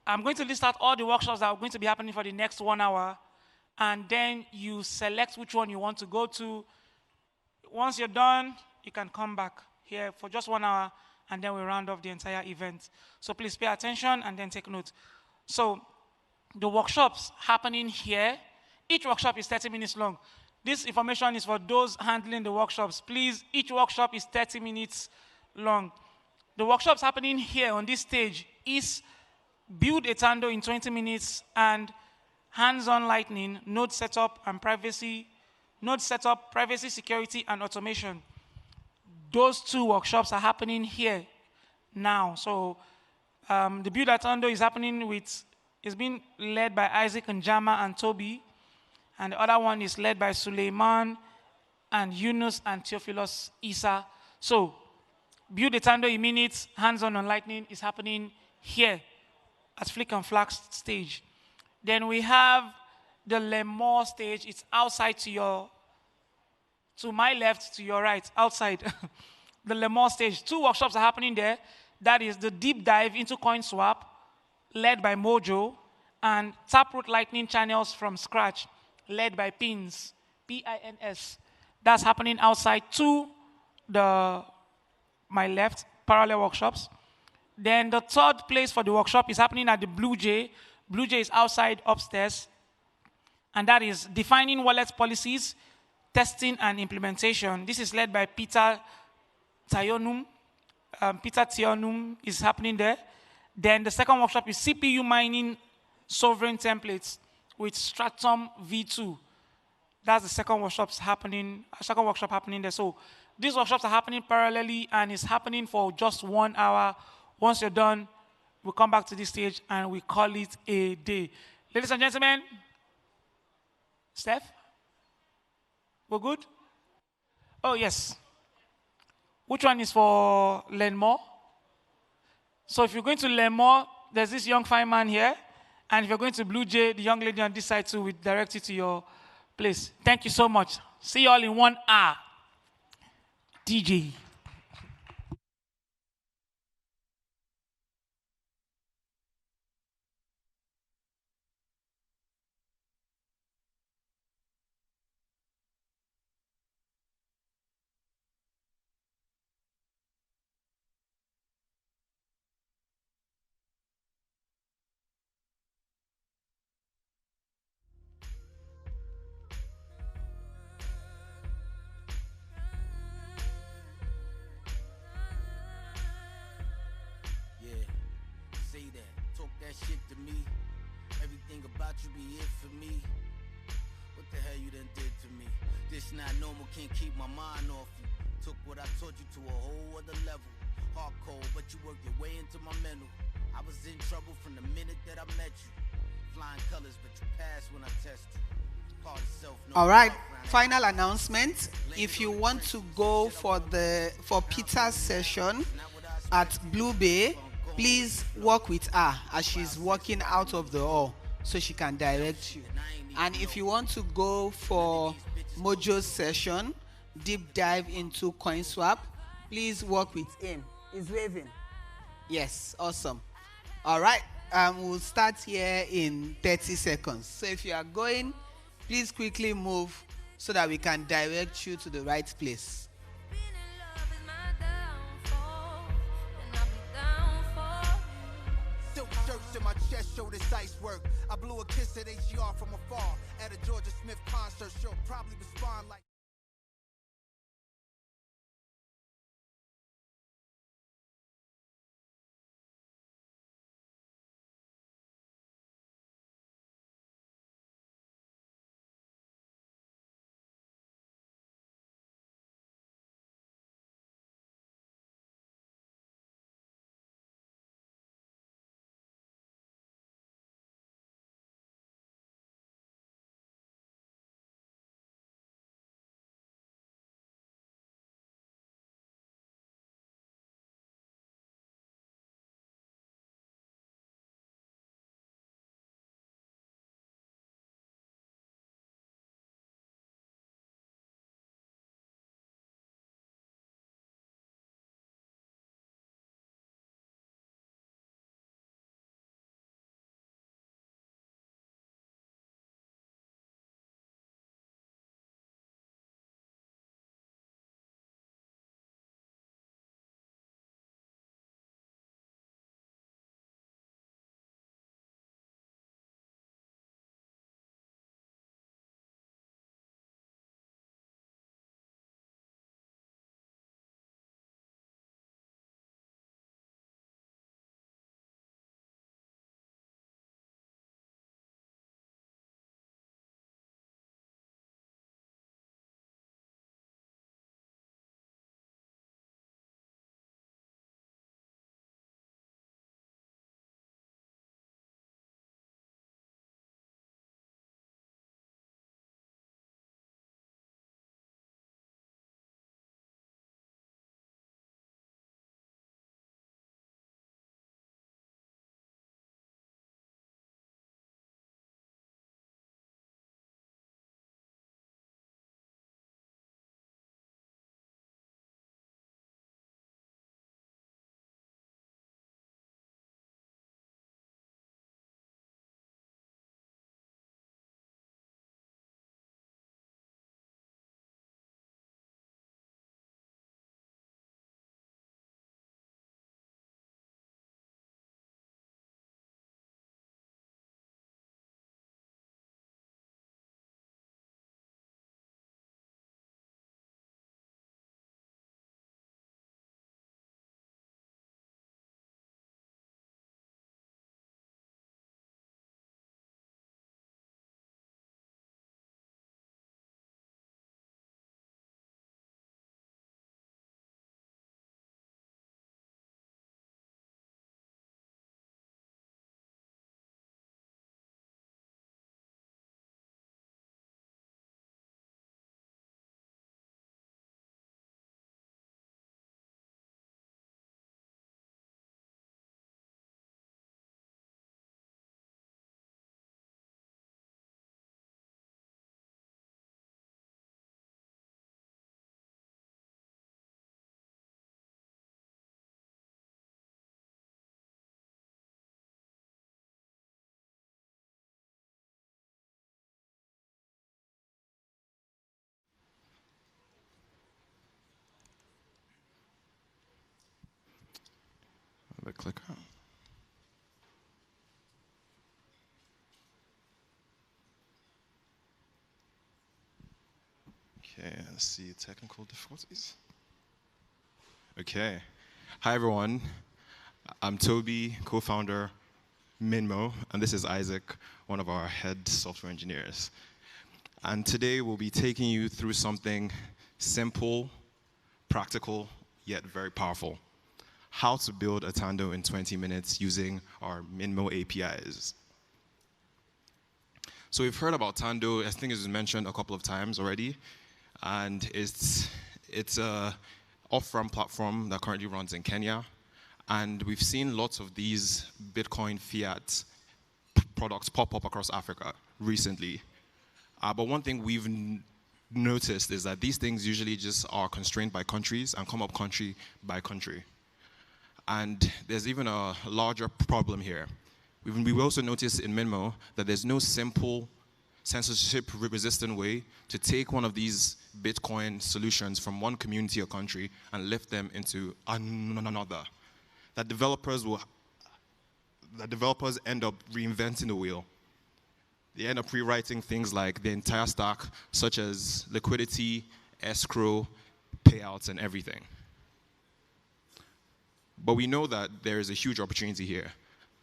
I'm going to list out all the workshops that are going to be happening for the next 1 hour, and then you select which one you want to go to. Once you're done, you can come back here for just 1 hour, and then we round off the entire event. So please pay attention and then take note. So the workshops happening here, each workshop is 30 minutes long. This information is for those handling the workshops. Please, each workshop is 30 minutes long. The workshops happening here on this stage is build a Tando in 20 minutes and hands-on lightning, node setup and privacy, node setup, privacy, security, and automation. Those two workshops are happening here now. So the build at Tando is happening with, is being led by Isaac and Jama and Toby. And the other one is led by Suleiman and Yunus and Theophilus Isa. So build a Tando in minutes, hands-on on lightning is happening here at Flick and Flax stage. Then we have the Lemore stage. It's outside to my left, to your right, outside. The Lemore stage. Two workshops are happening there. That is the deep dive into CoinSwap, led by Mojo, and Taproot Lightning channels from scratch, led by Pins, P-I-N-S. That's happening outside to my left, parallel workshops. Then the third place for the workshop is happening at the Blue Jay. Blue Jay is outside upstairs. And that is defining wallet policies, testing and implementation. This is led by Peter Tionum. Peter Tionum is happening there. Then the second workshop is CPU mining sovereign templates with Stratum V2. That's the second workshop happening there. So these workshops are happening parallelly and it's happening for just 1 hour. Once you're done, we'll come back to this stage and we call it a day. Ladies and gentlemen, Steph, we're good? Oh, yes. Which one is for learn more? So if you're going to learn more, there's this young fine man here. And if you're going to Blue Jay, the young lady on this side too, will direct you to your place. Thank you so much. See you all in 1 hour. DJ. that shit to me. Everything about you be it for me. What the hell you done did to me? This not normal, can't keep my mind off you. Took what I taught you to a whole other level. Hardcore, but you worked your way into my mental. I was in trouble from the minute that I met you. Flying colors, but you passed when I test you. All right, final announcement. If you want to go for Peter's session at Blue Bay, please work with her as she's walking out of the hall so she can direct you. And if you want to go for Mojo's session, deep dive into CoinSwap, please work with him. He's waving. Yes, awesome. All right, we'll start here in 30 seconds. So if you are going, please quickly move so that we can direct you to the right place. Silk shirts in my chest show this ice work. I blew a kiss at HGR from afar. At a Georgia Smith concert, she'll probably respond like clicker. Okay, let's see technical difficulties. Okay. Hi, everyone. I'm Toby, co-founder, Minmo, and this is Isaac, one of our head software engineers. And today we'll be taking you through something simple, practical, yet very powerful. How to build a Tando in 20 minutes using our Minmo APIs. So we've heard about Tando, I think it's mentioned a couple of times already, and it's a off-ramp platform that currently runs in Kenya. And we've seen lots of these Bitcoin fiat products pop up across Africa recently. But one thing we've noticed is that these things usually just are constrained by countries and come up country by country. And there's even a larger problem here. We've also noticed in Minmo that there's no simple censorship-resistant way to take one of these Bitcoin solutions from one community or country and lift them into another. That developers end up reinventing the wheel. They end up rewriting things like the entire stack, such as liquidity, escrow, payouts, and everything. But we know that there is a huge opportunity here.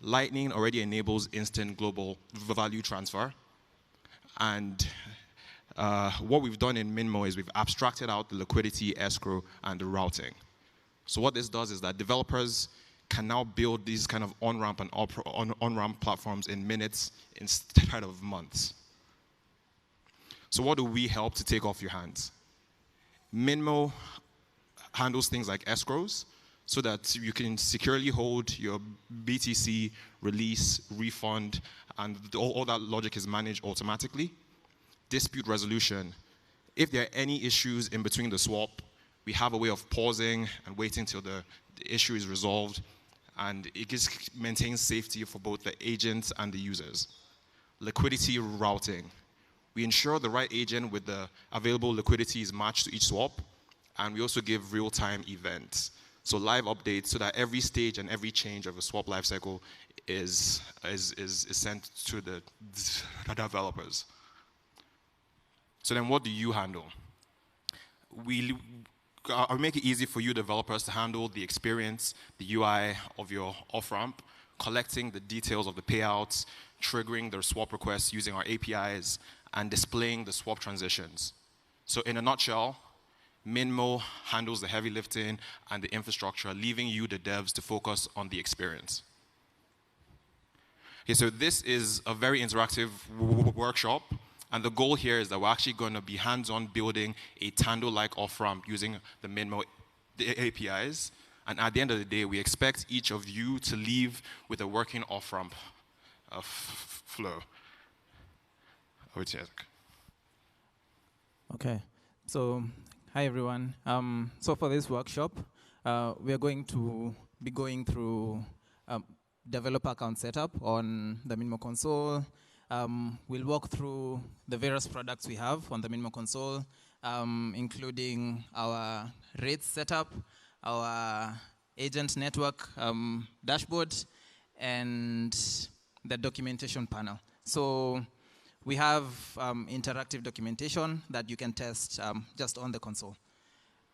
Lightning already enables instant global value transfer. And what we've done in Minmo is we've abstracted out the liquidity, escrow, and the routing. So what this does is that developers can now build these kind of on-ramp and on-ramp platforms in minutes instead of months. So what do we help to take off your hands? Minmo handles things like escrows so that you can securely hold your BTC, release, refund, and all that logic is managed automatically. Dispute resolution. If there are any issues in between the swap, we have a way of pausing and waiting till the issue is resolved, and it just maintains safety for both the agents and the users. Liquidity routing. We ensure the right agent with the available liquidity is matched to each swap, and we also give real-time events. So live updates so that every stage and every change of a swap lifecycle is sent to the developers. So then what do you handle? We make it easy for you developers to handle the experience, the UI of your off-ramp, collecting the details of the payouts, triggering the swap requests using our APIs, and displaying the swap transitions. So in a nutshell, Minmo handles the heavy lifting and the infrastructure, leaving you, the devs, to focus on the experience. Okay, so this is a very interactive workshop. And the goal here is that we're actually going to be hands-on building a Tando-like off-ramp using the Minmo APIs. And at the end of the day, we expect each of you to leave with a working off-ramp flow. Over to you, Isaac. Okay. So, hi, everyone. So for this workshop, we are going to be going through developer account setup on the Minmo console. We'll walk through the various products we have on the Minmo console, including our rates setup, our agent network dashboard, and the documentation panel. So we have interactive documentation that you can test just on the console.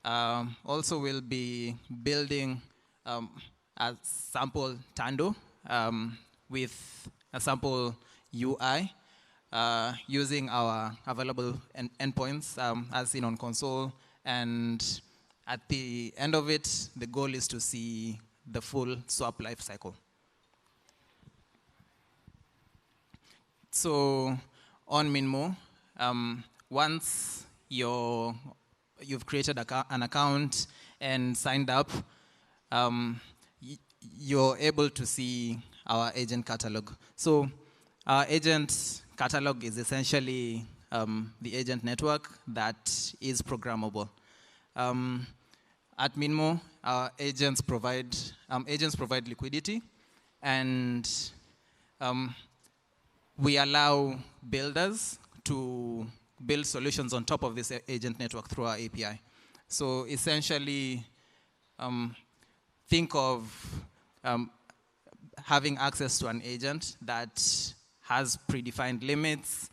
Also, we'll be building a sample Tando with a sample UI using our available endpoints as seen on console. And at the end of it, the goal is to see the full swap life cycle. So on Minmo, once you've created an account and signed up, you're able to see our agent catalog. So our agent catalog is essentially the agent network that is programmable. At Minmo, our agents provide liquidity, and we allow builders to build solutions on top of this agent network through our API. So essentially, think of having access to an agent that has predefined limits,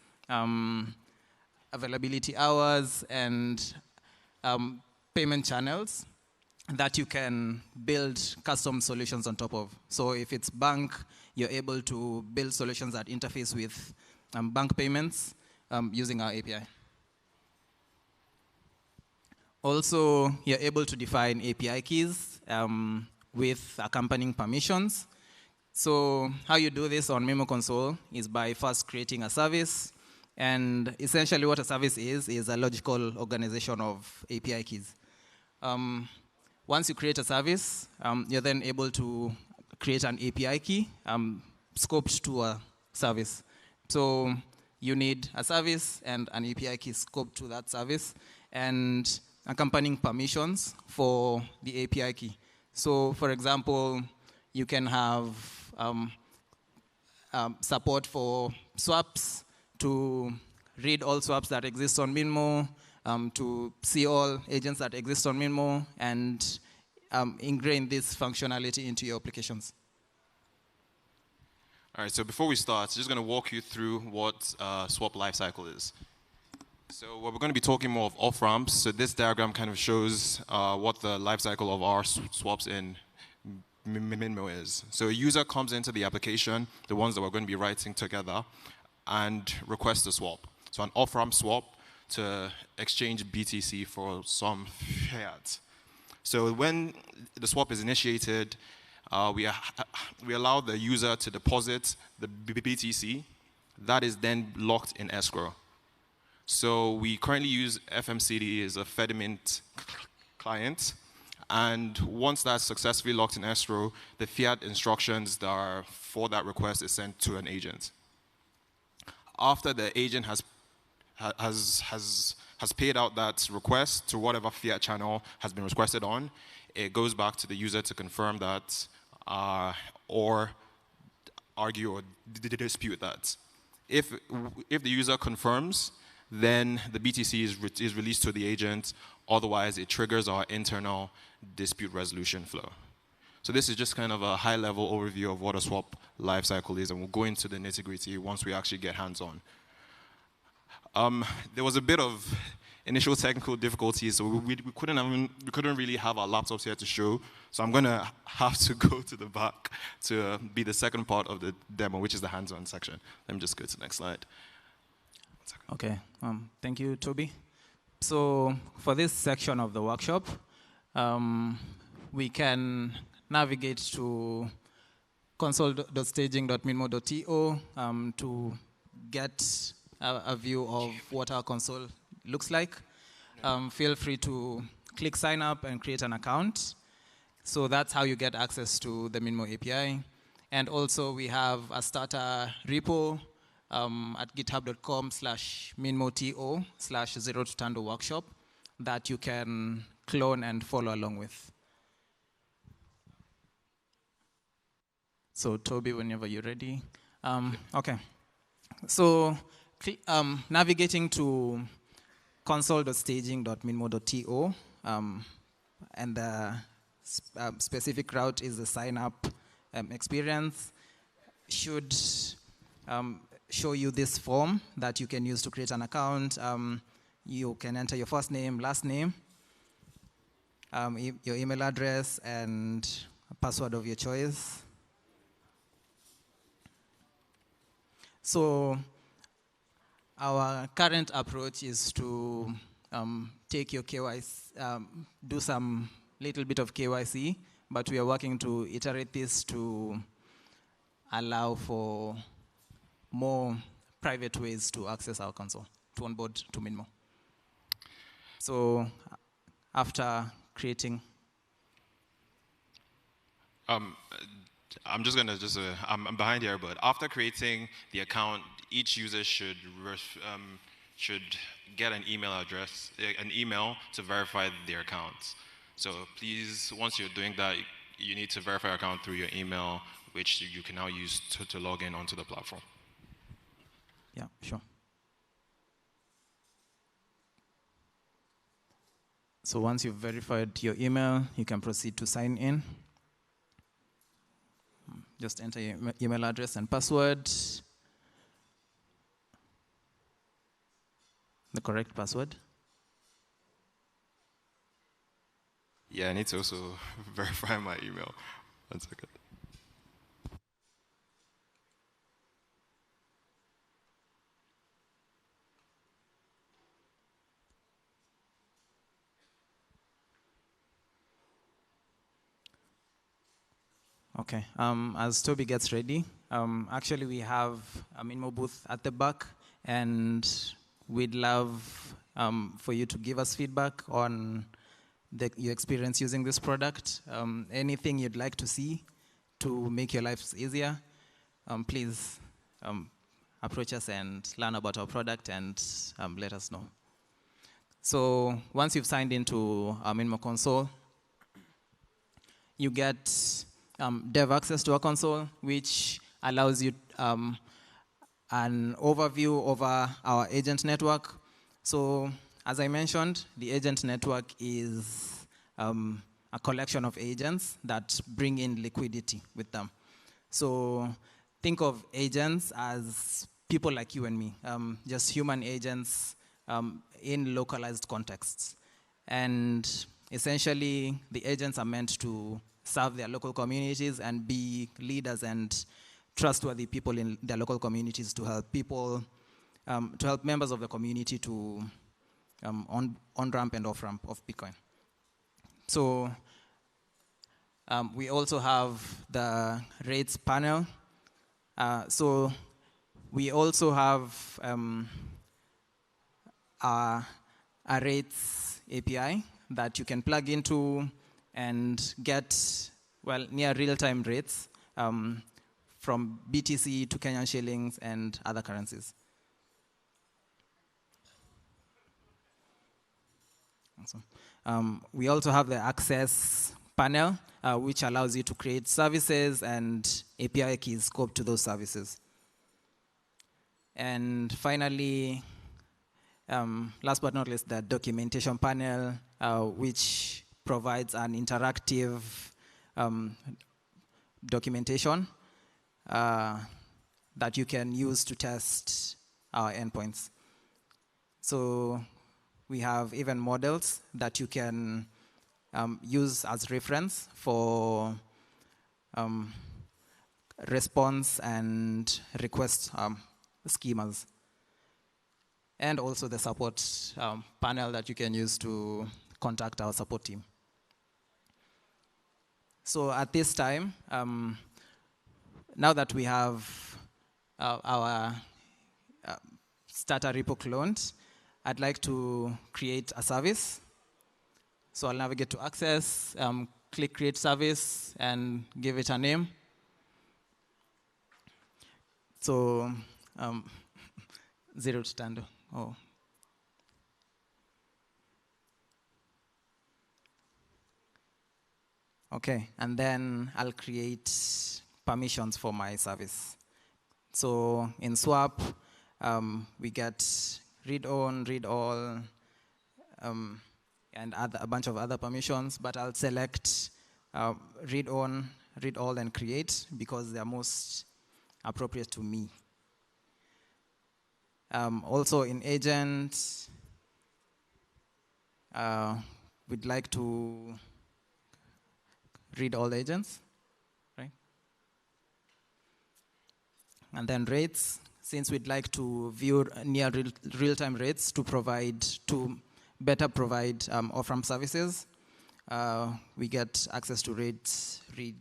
availability hours, and payment channels that you can build custom solutions on top of. So if it's bank, you're able to build solutions that interface with bank payments using our API. Also, you're able to define API keys with accompanying permissions. So how you do this on Memo Console is by first creating a service. And essentially what a service is a logical organization of API keys. Once you create a service, you're then able to create an API key scoped to a service. So you need a service and an API key scoped to that service and accompanying permissions for the API key. So for example, you can have support for swaps, to read all swaps that exist on Minmo, to see all agents that exist on Minmo, and ingrain this functionality into your applications. All right, so before we start, I'm just going to walk you through what swap lifecycle is. So we're going to be talking more of off-ramps. So this diagram kind of shows what the lifecycle of our swaps in Minmo is. So a user comes into the application, the ones that we're going to be writing together, and request a swap. So an off-ramp swap to exchange BTC for some fiat. So when the swap is initiated, we allow the user to deposit the BTC. That is then locked in escrow. So we currently use FMCD as a Fedimint client. And once that's successfully locked in escrow, the fiat instructions that are for that request is sent to an agent. After the agent has paid out that request to whatever fiat channel has been requested on, it goes back to the user to confirm that or argue or dispute that. If the user confirms, then the BTC is released to the agent. Otherwise, it triggers our internal dispute resolution flow. So this is just kind of a high-level overview of what a swap lifecycle is, and we'll go into the nitty-gritty once we actually get hands-on. There was a bit of initial technical difficulties, so we couldn't really have our laptops here to show. So I'm going to have to go to the back to be the second part of the demo, which is the hands-on section. Let me just go to the next slide. Okay, thank you, Toby. So for this section of the workshop, we can navigate to console.staging.minmo.to to get a view of what our console looks like. Feel free to click sign up and create an account. So that's how you get access to the Minmo API. And also we have a starter repo at github.com/minmoto/0 workshop that you can clone and follow along with. So Toby, whenever you're ready. Okay. So navigating to console.staging.minmo.to, and the specific route is the sign up experience, should show you this form that you can use to create an account. You can enter your first name, last name, your email address, and a password of your choice. So our current approach is to take your KYC, do some little bit of KYC, but we are working to iterate this to allow for more private ways to access our console, to onboard to Minmo. So after creating... I'm just going to I'm behind here, but after creating the account, each user should get an email address, an email to verify their accounts. So please, once you're doing that, you need to verify your account through your email, which you can now use to log in onto the platform. Yeah, sure. So once you've verified your email, you can proceed to sign in. Just enter your email address and password. The correct password. Yeah, I need to also verify my email. 1 second. Okay, as Toby gets ready, actually we have a Minmo booth at the back, and we'd love for you to give us feedback on your experience using this product. Anything you'd like to see to make your lives easier, please approach us and learn about our product and let us know. So once you've signed into our Minmo console, you get dev access to our console, which allows you an overview over our agent network. So as I mentioned, the agent network is a collection of agents that bring in liquidity with them. So think of agents as people like you and me, just human agents in localized contexts. And essentially, the agents are meant to serve their local communities and be leaders and trustworthy people in their local communities to help people, to help members of the community to on-ramp and off-ramp of Bitcoin. So we also have the rates panel. So we also have a rates API that you can plug into and get, well, near real-time rates from BTC to Kenyan shillings and other currencies. Awesome. We also have the access panel, which allows you to create services and API keys scoped to those services. And finally, last but not least, the documentation panel, which provides an interactive documentation that you can use to test our endpoints. So we have even models that you can use as reference for response and request schemas. And also the support panel that you can use to contact our support team. So at this time, now that we have our starter repo cloned, I'd like to create a service. So I'll navigate to access, click create service, and give it a name. So 0 to Tando. Oh. Okay, and then I'll create permissions for my service. So in swap, we get read on, read all, and a bunch of other permissions, but I'll select read on, read all, and create because they're most appropriate to me. Also in agent, we'd like to read all agents, right? And then rates, since we'd like to view near real-time rates to better provide off-ramp services, we get access to rates, read.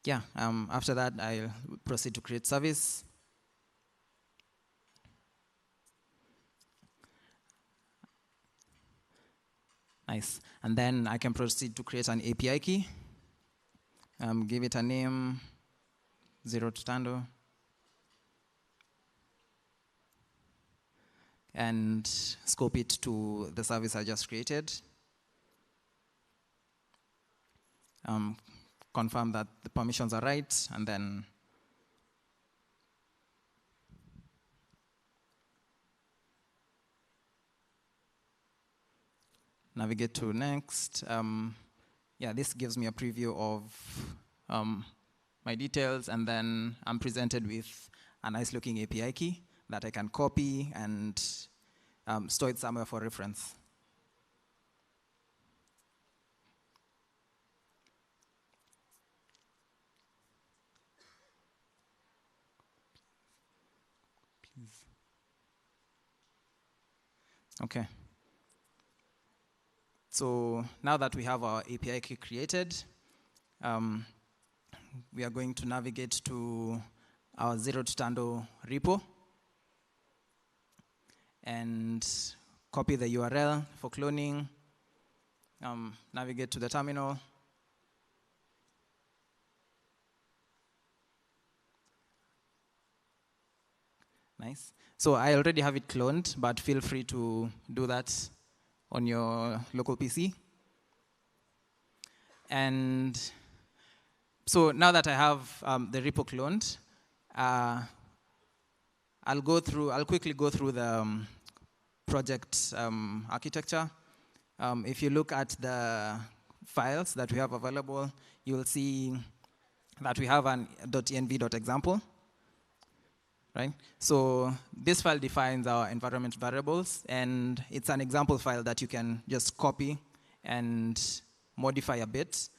Yeah, after that, I'll proceed to create service. Nice. And then I can proceed to create an API key. Give it a name, 0 to Tando. And scope it to the service I just created. Confirm that the permissions are right, and then navigate to next. yeah, this gives me a preview of my details, and then I'm presented with a nice looking API key that I can copy and store it somewhere for reference. Okay. So now that we have our API key created, we are going to navigate to our Zero to Tando repo and copy the URL for cloning, navigate to the terminal, nice. So I already have it cloned, but feel free to do that on your local PC. And so now that I have the repo cloned, I'll quickly go through the project architecture. If you look at the files that we have available, you'll see that we have an .env.example. Right? So this file defines our environment variables, and it's an example file that you can just copy and modify a bit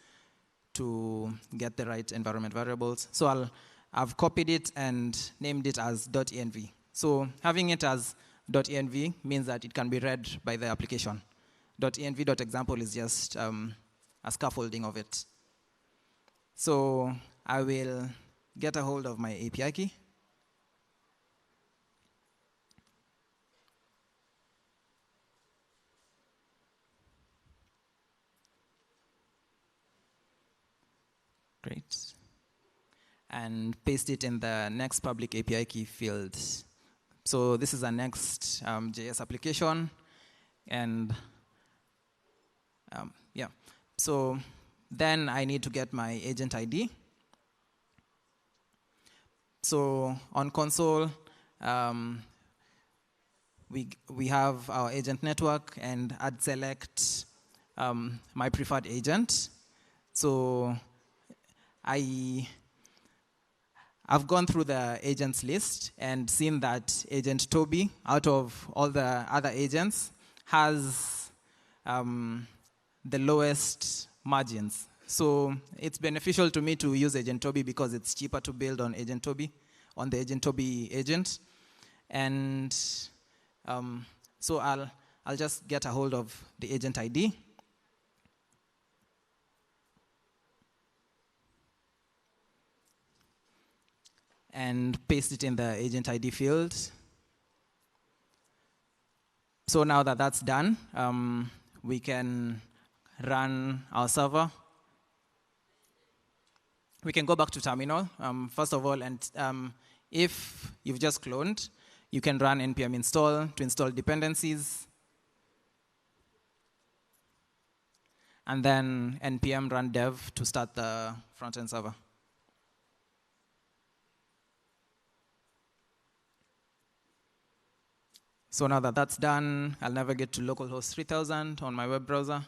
to get the right environment variables. So I've copied it and named it as .env. So having it as .env means that it can be read by the application. .env.example is just a scaffolding of it. So I will get a hold of my API key. Great. And paste it in the next public API key field. So this is a next JS application. And yeah, so then I need to get my agent ID. So on console, we have our agent network and add select my preferred agent. So I've gone through the agents list and seen that agent Toby, out of all the other agents, has the lowest margins. So it's beneficial to me to use agent Toby because it's cheaper to build on agent Toby, on the agent Toby agent. And so I'll just get a hold of the agent ID. And paste it in the agent ID field. So now that that's done, we can run our server. We can go back to terminal, first of all, and if you've just cloned, you can run npm install to install dependencies, and then npm run dev to start the front-end server. So now that that's done, I'll navigate to localhost 3000 on my web browser.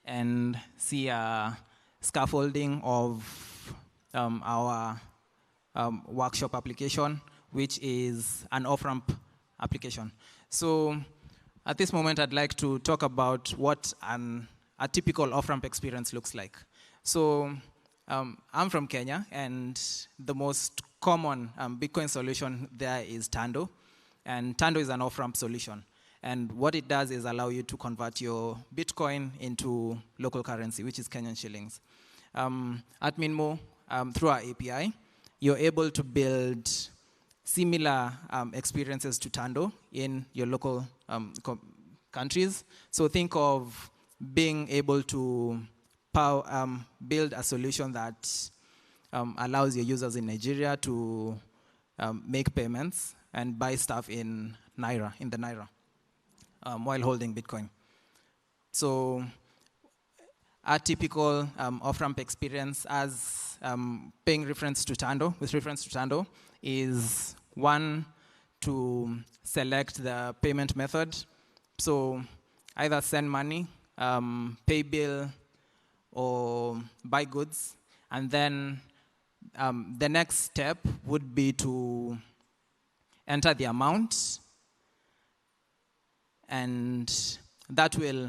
And see a scaffolding of our workshop application, which is an off-ramp application. So at this moment, I'd like to talk about what a typical off-ramp experience looks like. So I'm from Kenya, and the most common Bitcoin solution there is Tando. And Tando is an off-ramp solution. And what it does is allow you to convert your Bitcoin into local currency, which is Kenyan shillings. At Minmo, through our API, you're able to build similar experiences to Tando in your local countries. So think of being able to build a solution that allows your users in Nigeria to make payments and buy stuff in Naira, in the Naira, while holding Bitcoin. So a typical off-ramp experience as paying reference to Tando, with reference to Tando, is one to select the payment method. So either send money, pay bill, or buy goods. And then the next step would be to enter the amount, and that will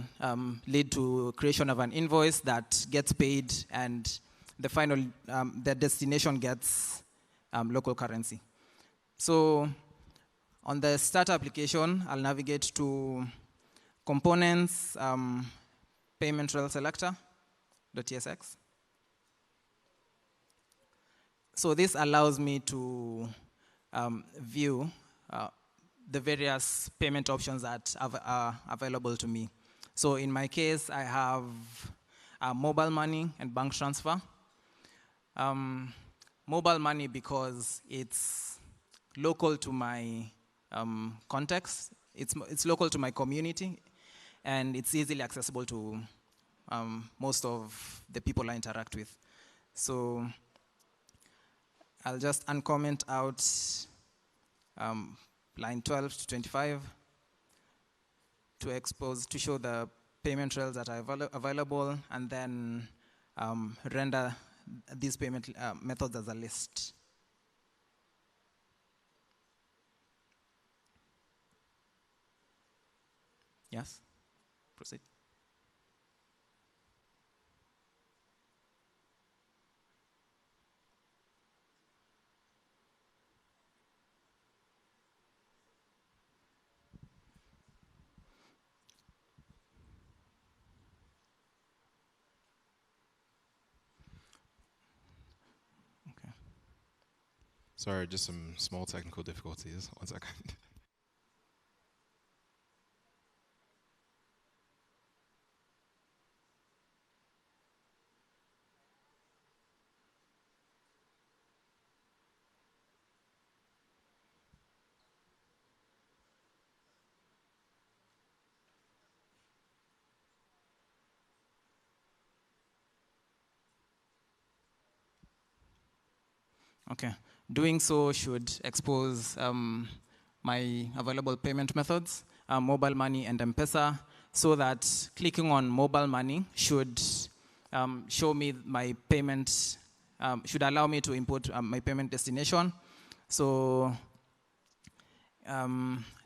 lead to creation of an invoice that gets paid, and the final, the destination gets local currency. So on the start application, I'll navigate to components, payment rail selector, .tsx. So this allows me to view the various payment options that are available to me. So in my case, I have mobile money and bank transfer. Mobile money because it's local to my context, it's local to my community, and it's easily accessible to most of the people I interact with. So I'll just uncomment out line 12 to 25 to show the payment rails that are available, and then render these payment methods as a list. Yes, proceed. Sorry, just some small technical difficulties. 1 second. Okay. Doing so should expose my available payment methods, mobile money and M-Pesa, so that clicking on mobile money should show me my payment, should allow me to input my payment destination. So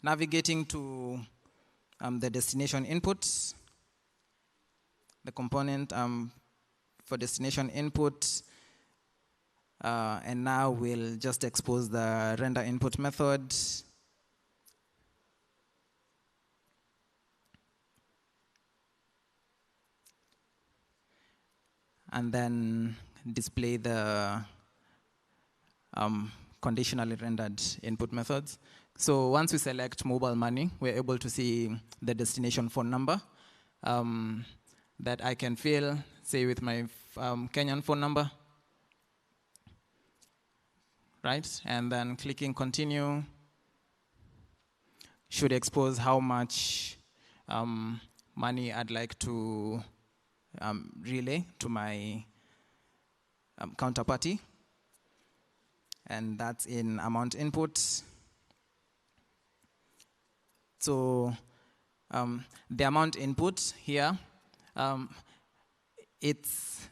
navigating to the destination input, the component for destination input, and now we'll just expose the render input method. And then display the conditionally rendered input methods. So once we select mobile money, we're able to see the destination phone number that I can fill, say with my Kenyan phone number. Right, and then clicking continue should expose how much money I'd like to relay to my counterparty, and that's in amount input. So the amount input here, it's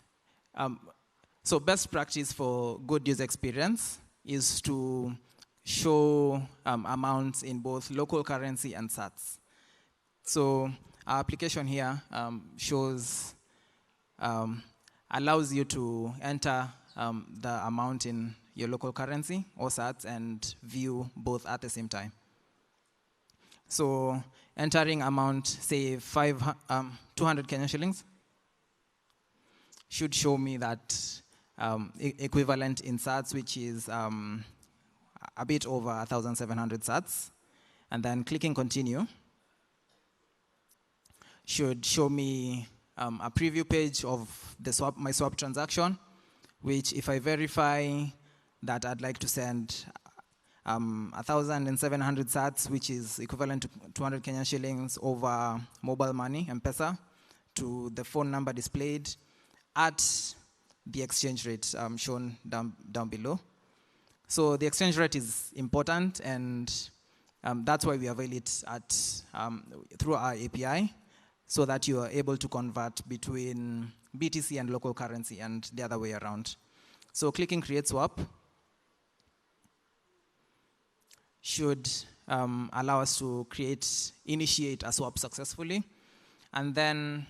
so best practice for good user experience is to show amounts in both local currency and sats. So our application here shows, allows you to enter the amount in your local currency or sats and view both at the same time. So entering amount, say 200 Kenyan shillings, should show me that equivalent in sats, which is a bit over 1,700 sats. And then clicking continue should show me a preview page of the my swap transaction, which if I verify that I'd like to send 1,700 sats, which is equivalent to 200 Kenyan shillings over mobile money, M-Pesa, to the phone number displayed at the exchange rate shown down below. So the exchange rate is important, and That's why we avail it through our API, so that you are able to convert between BTC and local currency and the other way around. So clicking Create Swap should allow us to initiate a swap successfully, and then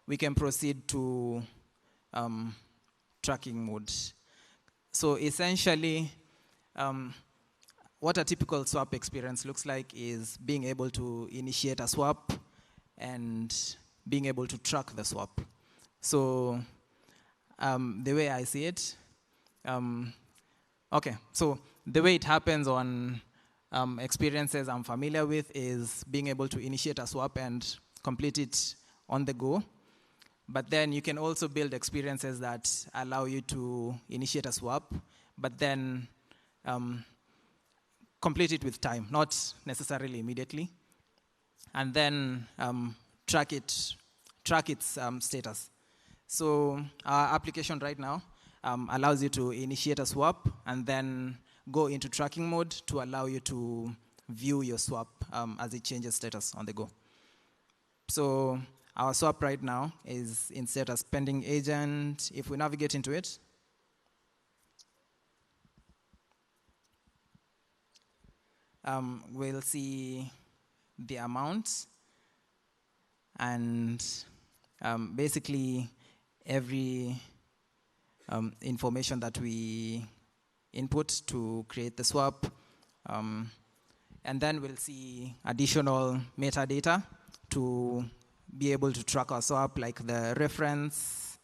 we can proceed to tracking mode. So essentially, what a typical swap experience looks like is being able to initiate a swap and being able to track the swap. So the way I see it, okay, so the way it happens on experiences I'm familiar with is being able to initiate a swap and complete it on the go. But then you can also build experiences that allow you to initiate a swap, but then complete it with time, not necessarily immediately, and then track its status. So our application right now allows you to initiate a swap and then go into tracking mode to allow you to view your swap as it changes status on the go. So our swap right now is in status pending agent. If we navigate into it, we'll see the amount and basically every information that we input to create the swap. And then we'll see additional metadata to be able to track our swap, like the reference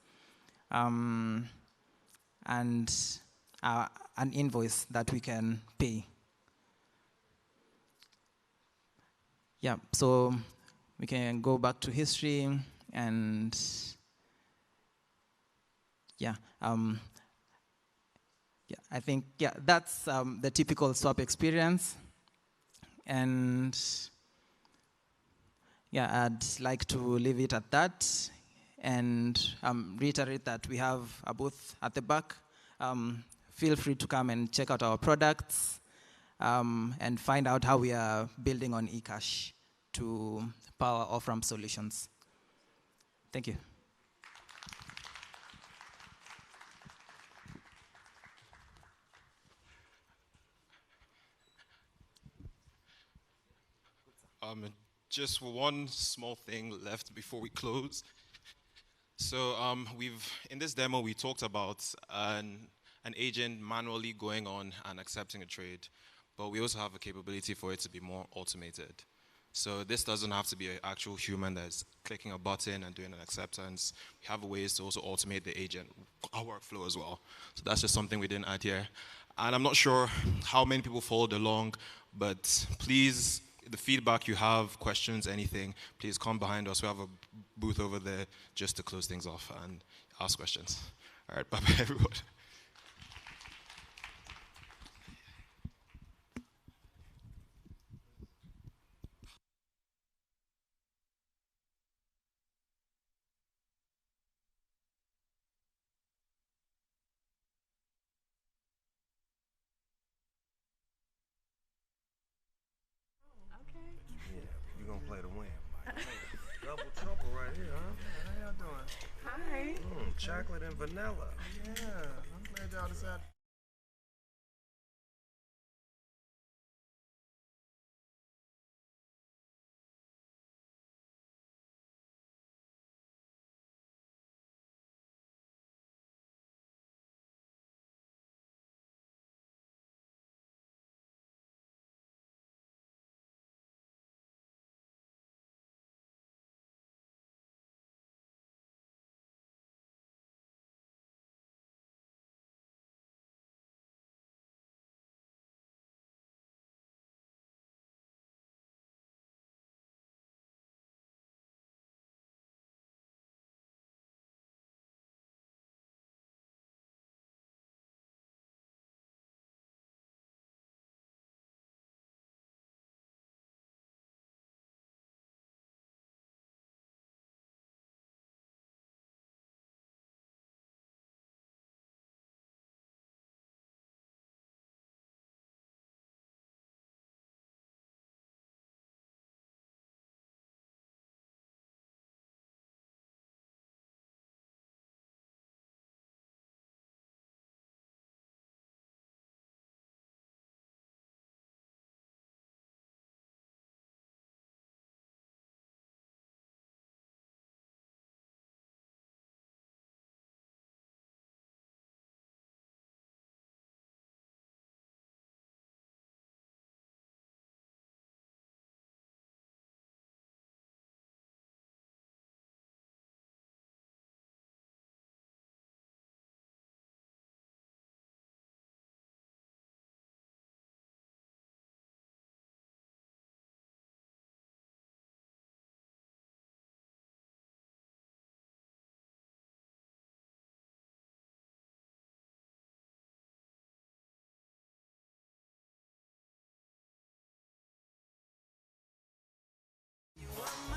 and an invoice that we can pay. Yeah, so we can go back to history and yeah, I think that's the typical swap experience. And yeah, I'd like to leave it at that and reiterate that we have a booth at the back. Feel free to come and check out our products and find out how we are building on eCash to power off-ramp solutions. Thank you. Just one small thing left before we close. So in this demo, we talked about an agent manually going on and accepting a trade, but we also have a capability for it to be more automated. So this doesn't have to be an actual human that's clicking a button and doing an acceptance. We have ways to also automate the agent, our workflow as well. So that's just something we didn't add here. And I'm not sure how many people followed along, but please, the feedback you have, questions, anything, please come behind us. We have a booth over there just to close things off and ask questions. All right, bye-bye, everyone. You're gonna play to win. Double trouble right here, huh? How y'all doing? Hi. Chocolate and vanilla. Yeah, I'm glad y'all decided.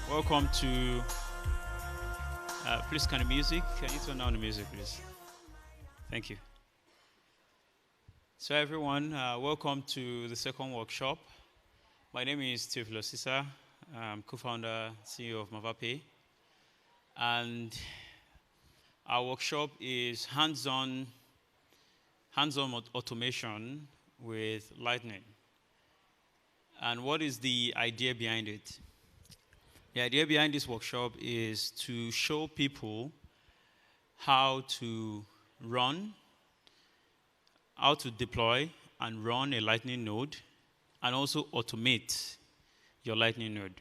Welcome to, please, can the music, can you turn down the music, please? Thank you. So everyone, welcome to the second workshop. My name is Theophilus Sisa. I'm co-founder, CEO of Mavape. And our workshop is hands-on automation with Lightning. And what is the idea behind it? The idea behind this workshop is to show people how to run, how to deploy and run a Lightning node, and also automate your Lightning node.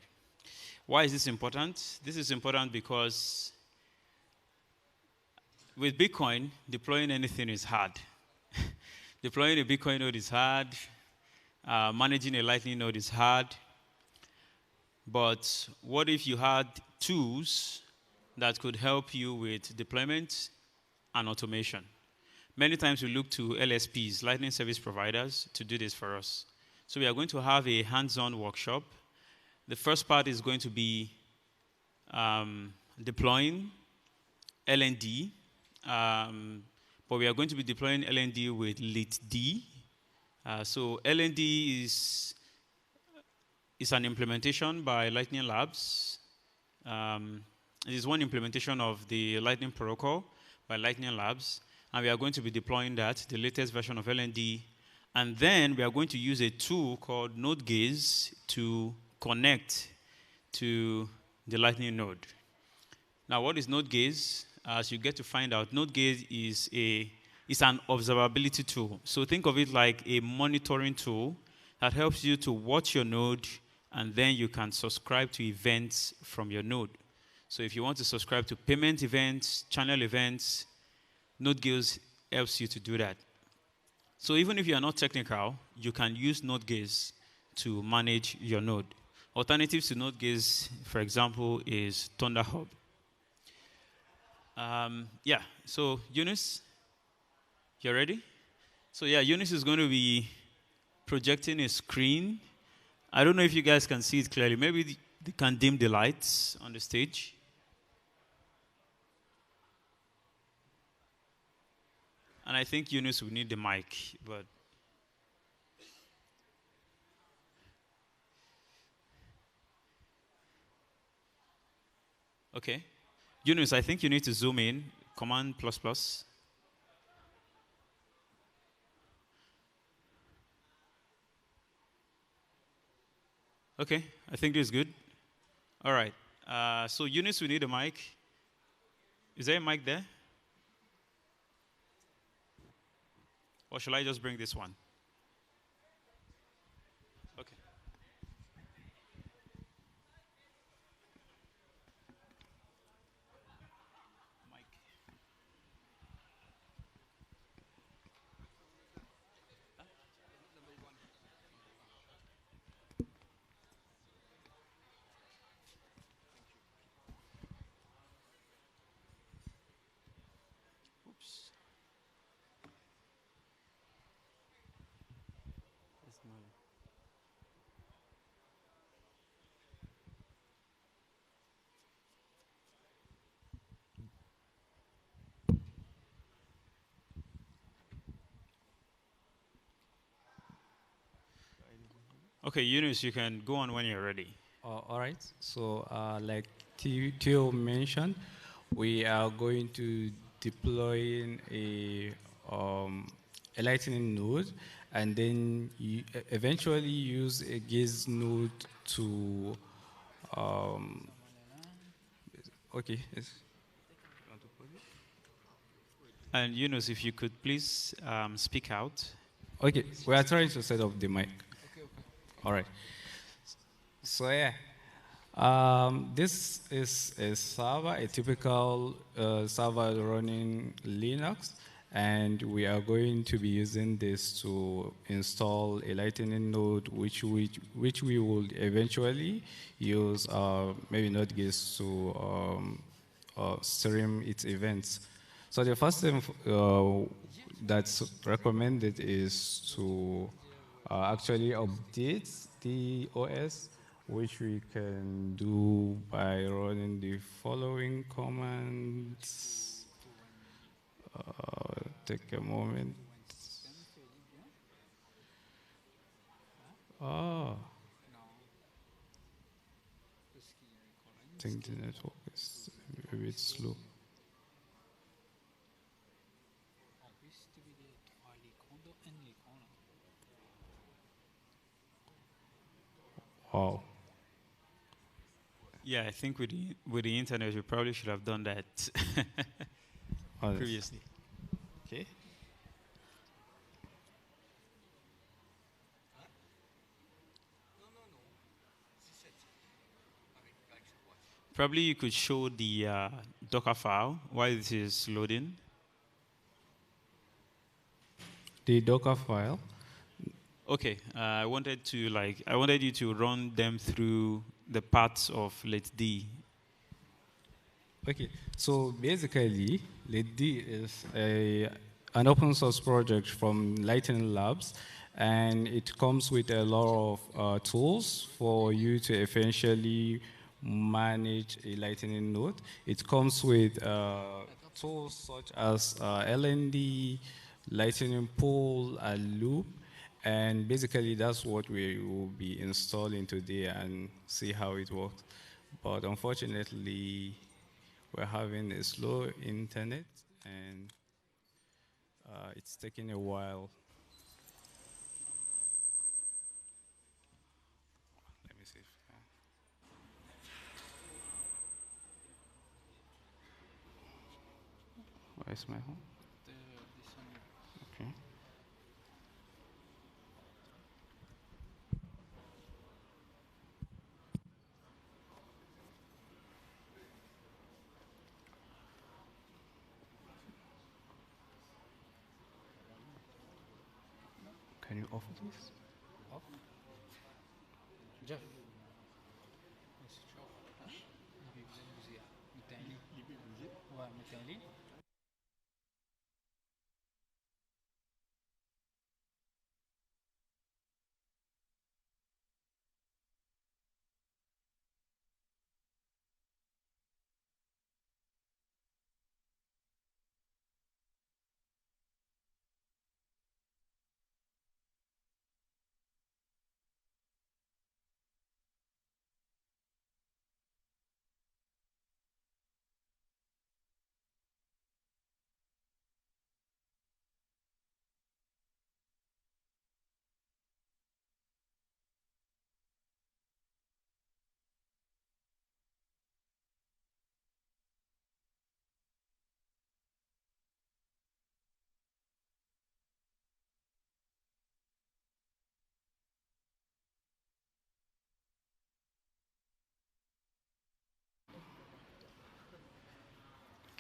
Why is this important? This is important because with Bitcoin, deploying anything is hard. Deploying a Bitcoin node is hard. Managing a Lightning node is hard. But what if you had tools that could help you with deployment and automation? Many times we look to LSPs, Lightning Service Providers, to do this for us. So we are going to have a hands-on workshop. The first part is going to be deploying LND, but we are going to be deploying LND with LitD. So LND is an implementation by Lightning Labs. It is one implementation of the Lightning protocol by Lightning Labs, and we are going to be deploying that, the latest version of LND. And then we are going to use a tool called NodeGaze to connect to the Lightning node. Now, what is NodeGaze? As you get to find out, NodeGaze is an observability tool. So think of it like a monitoring tool that helps you to watch your node, and then you can subscribe to events from your node. So if you want to subscribe to payment events, channel events, NodeGaze helps you to do that. So even if you are not technical, you can use NodeGaze to manage your node. Alternatives to NodeGaze, for example, is ThunderHub. Yeah, so Eunice, you ready? So yeah, Eunice is going to be projecting a screen. I don't know if you guys can see it clearly. Maybe they can dim the lights on the stage. And I think Eunice will need the mic, but okay. Eunice, I think you need to zoom in. Command ++. Okay, I think this is good. All right. So Eunice, we need a mic. Is there a mic there? Or shall I just bring this one? Okay. Oops. Okay, Eunice, you can go on when you're ready. All right. So, like Theo mentioned, we are going to deploy a Lightning node, and then eventually use a Gaze node to. Okay. Yes. And Yunus, if you could please speak out. Okay, we are trying to set up the mic. All right. So yeah, this is a server, a typical server running Linux, and we are going to be using this to install a Lightning node, which we will eventually use, maybe NodeGaze to stream its events. So the first thing that's recommended is to actually update the OS which we can do by running the following commands. Take a moment. I think the network is a bit slow. Wow. Yeah, I think with the internet, we probably should have done that previously. Okay. Probably you could show the Docker file while it is loading. The Docker file. Okay, I wanted you to run them through the parts of Let D. Okay, so basically, Let D is an open source project from Lightning Labs, and it comes with a lot of tools for you to essentially manage a Lightning node. It comes with tools such as LND, Lightning Pool, and Loop, and basically that's what we will be installing today and see how it works. But unfortunately, we're having a slow internet, and it's taking a while. Let me see. Where's my home? Okay. Can you off this? Off? Jeff.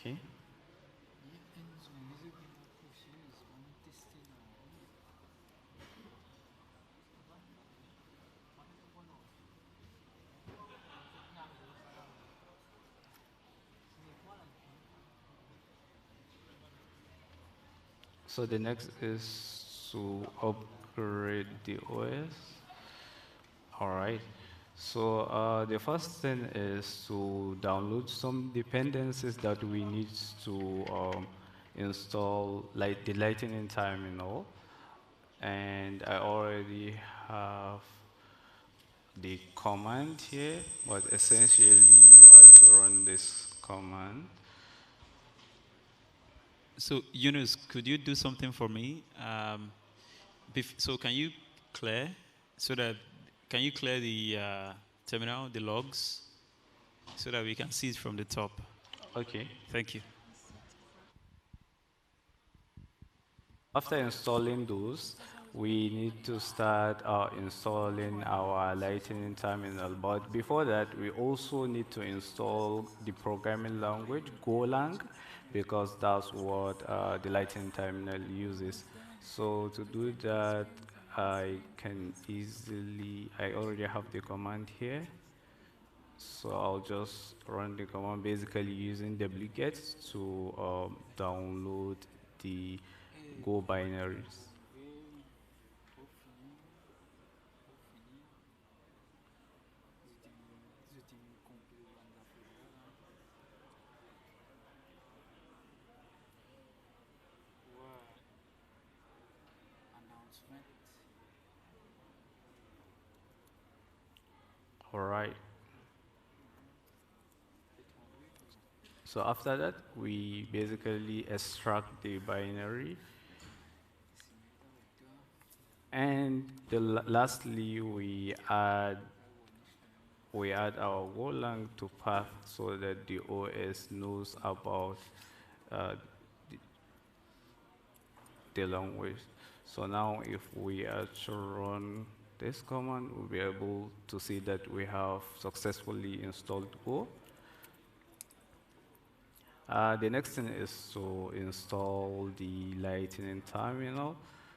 Okay. So the next is to upgrade the OS. All right. So the first thing is to download some dependencies that we need to install, like the Lightning terminal. And I already have the command here, but essentially you are to run this command. So, Yunus, could you do something for me? So can you clear the terminal, the logs, so that we can see it from the top? Okay. Thank you. After installing those, we need to start installing our Lightning terminal. But before that, we also need to install the programming language, Golang, because that's what the Lightning terminal uses. So to do that, I already have the command here. So I'll just run the command basically using wget to download the Go binaries. right. So after that, we basically extract the binary. And lastly, we add our Golang to path so that the OS knows about uh, the, the language. So now if we actually run this command, we'll be able to see that we have successfully installed Go. The next thing is to install the Lightning terminal.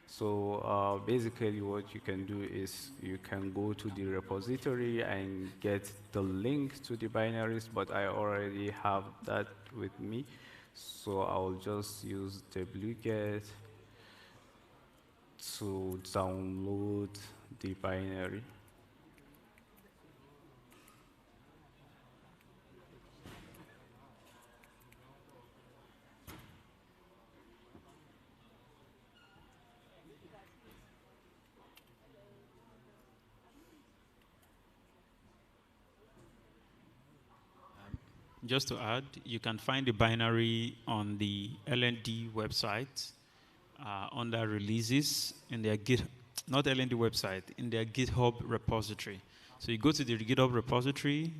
So basically what you can do is you can go to the repository and get the link to the binaries, but I already have that with me. So I'll just use wget to download the binary. Just to add, you can find the binary on the LND website under releases in their not LND website, in their GitHub repository. So you go to the GitHub repository,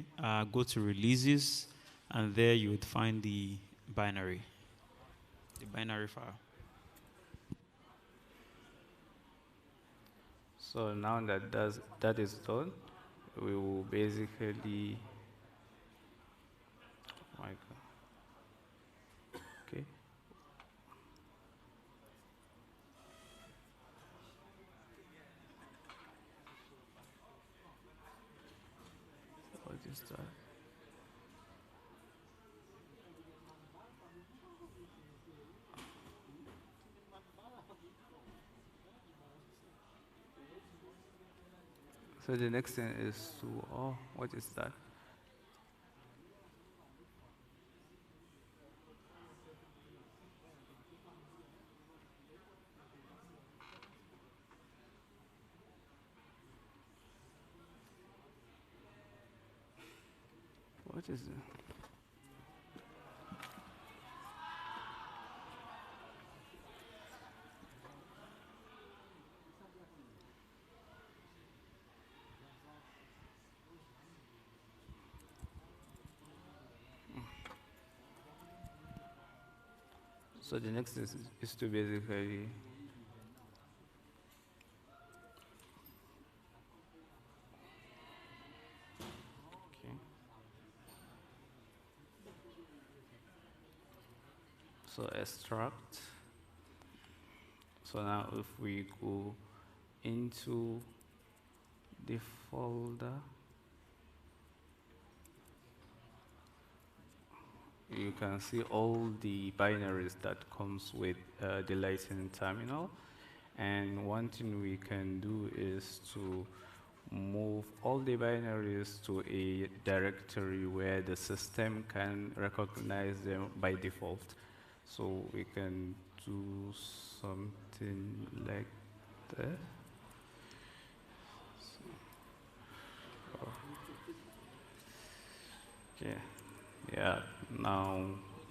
go to releases, and there you would find the binary file. So now that is done, we will basically, oh my God. Okay. What is that? So the next thing is to, oh, what is that? What is it? So the next is to basically so extract. So now if we go into the folder, you can see all the binaries that comes with the Lightning terminal. And one thing we can do is to move all the binaries to a directory where the system can recognize them by default. So we can do something like that. Okay. Yeah, now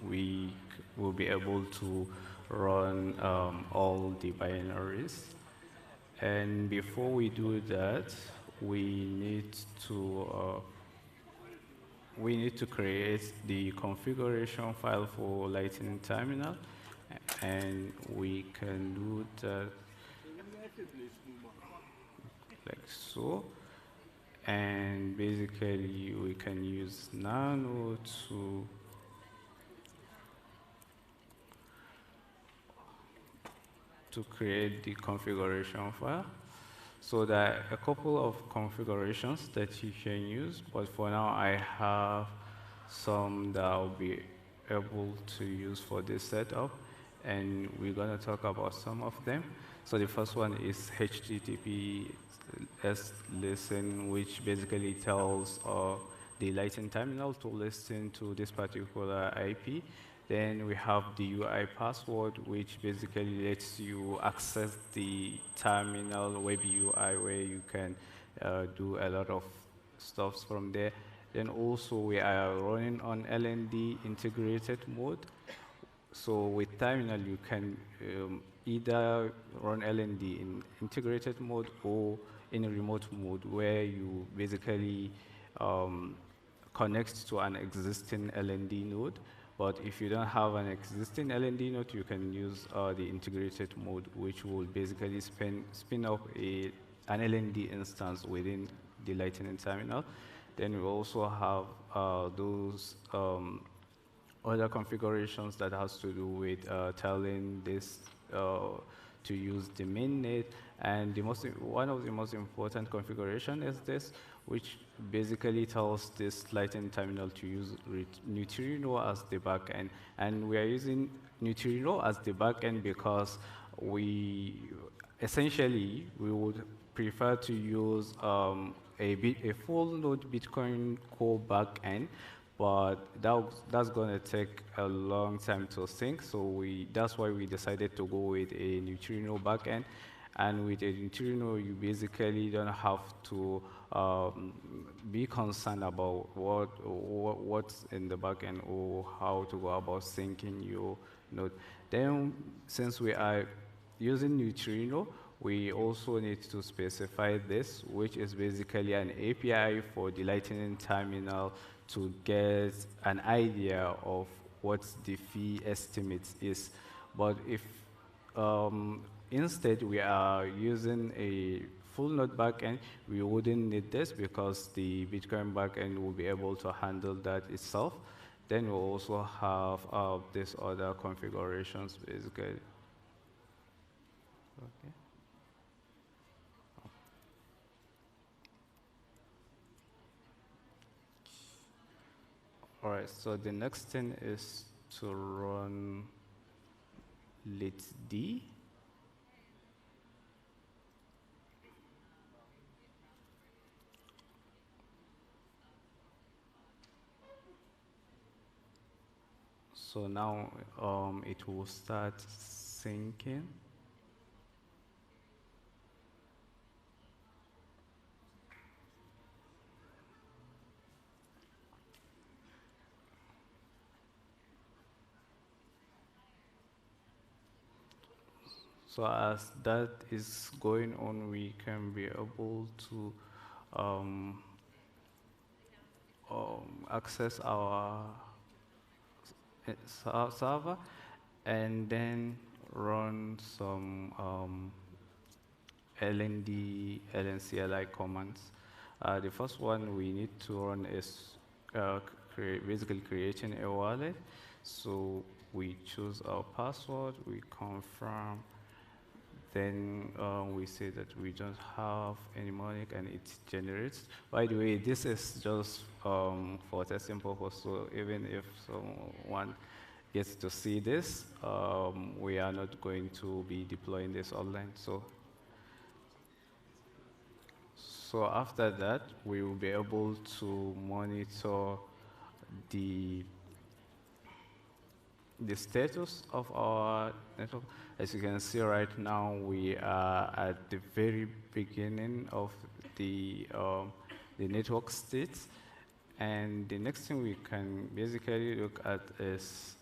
we will be able to run all the binaries. And before we do that, we need to create the configuration file for Lightning Terminal, and we can do that like so. And basically, we can use nano to create the configuration file. So there are a couple of configurations that you can use, but for now I have some that I'll be able to use for this setup, and we're going to talk about some of them. So the first one is HTTPS listen, which basically tells the Lightning terminal to listen to this particular IP. Then we have the UI password, which basically lets you access the terminal web UI where you can do a lot of stuffs from there. Then also we are running on LND integrated mode. So with terminal, you can either run LND in integrated mode or in a remote mode, where you basically connect to an existing LND node. But if you don't have an existing LND node, you can use the integrated mode, which will basically spin up an LND instance within the Lightning terminal. Then we also have those other configurations that has to do with telling this to use the mainnet. And one of the most important configuration is this, which basically tells this Lightning terminal to use Neutrino as the backend. And we are using Neutrino as the backend because essentially we would prefer to use a full node Bitcoin core backend, but that's going to take a long time to sync. So that's why we decided to go with a Neutrino backend. And with a Neutrino, you basically don't have to be concerned about what's in the backend or how to go about syncing your node. Then, since we are using Neutrino, we also need to specify this, which is basically an API for the Lightning terminal to get an idea of what the fee estimate is. But if instead we are using a full node backend, we wouldn't need this because the Bitcoin backend will be able to handle that itself. Then we'll also have these other configurations basically. Okay. All right, so the next thing is to run litd. So now it will start syncing. So as that is going on, we can be able to access our server and then run some LND, LNCLI commands. The first one we need to run is basically creating a wallet. So we choose our password, we confirm, then we say that we don't have any money and it generates. By the way, this is just for testing purpose, so even if someone gets to see this, we are not going to be deploying this online. So after that, we will be able to monitor the status of our network. As you can see right now, we are at the very beginning of the network state. And the next thing we can basically look at is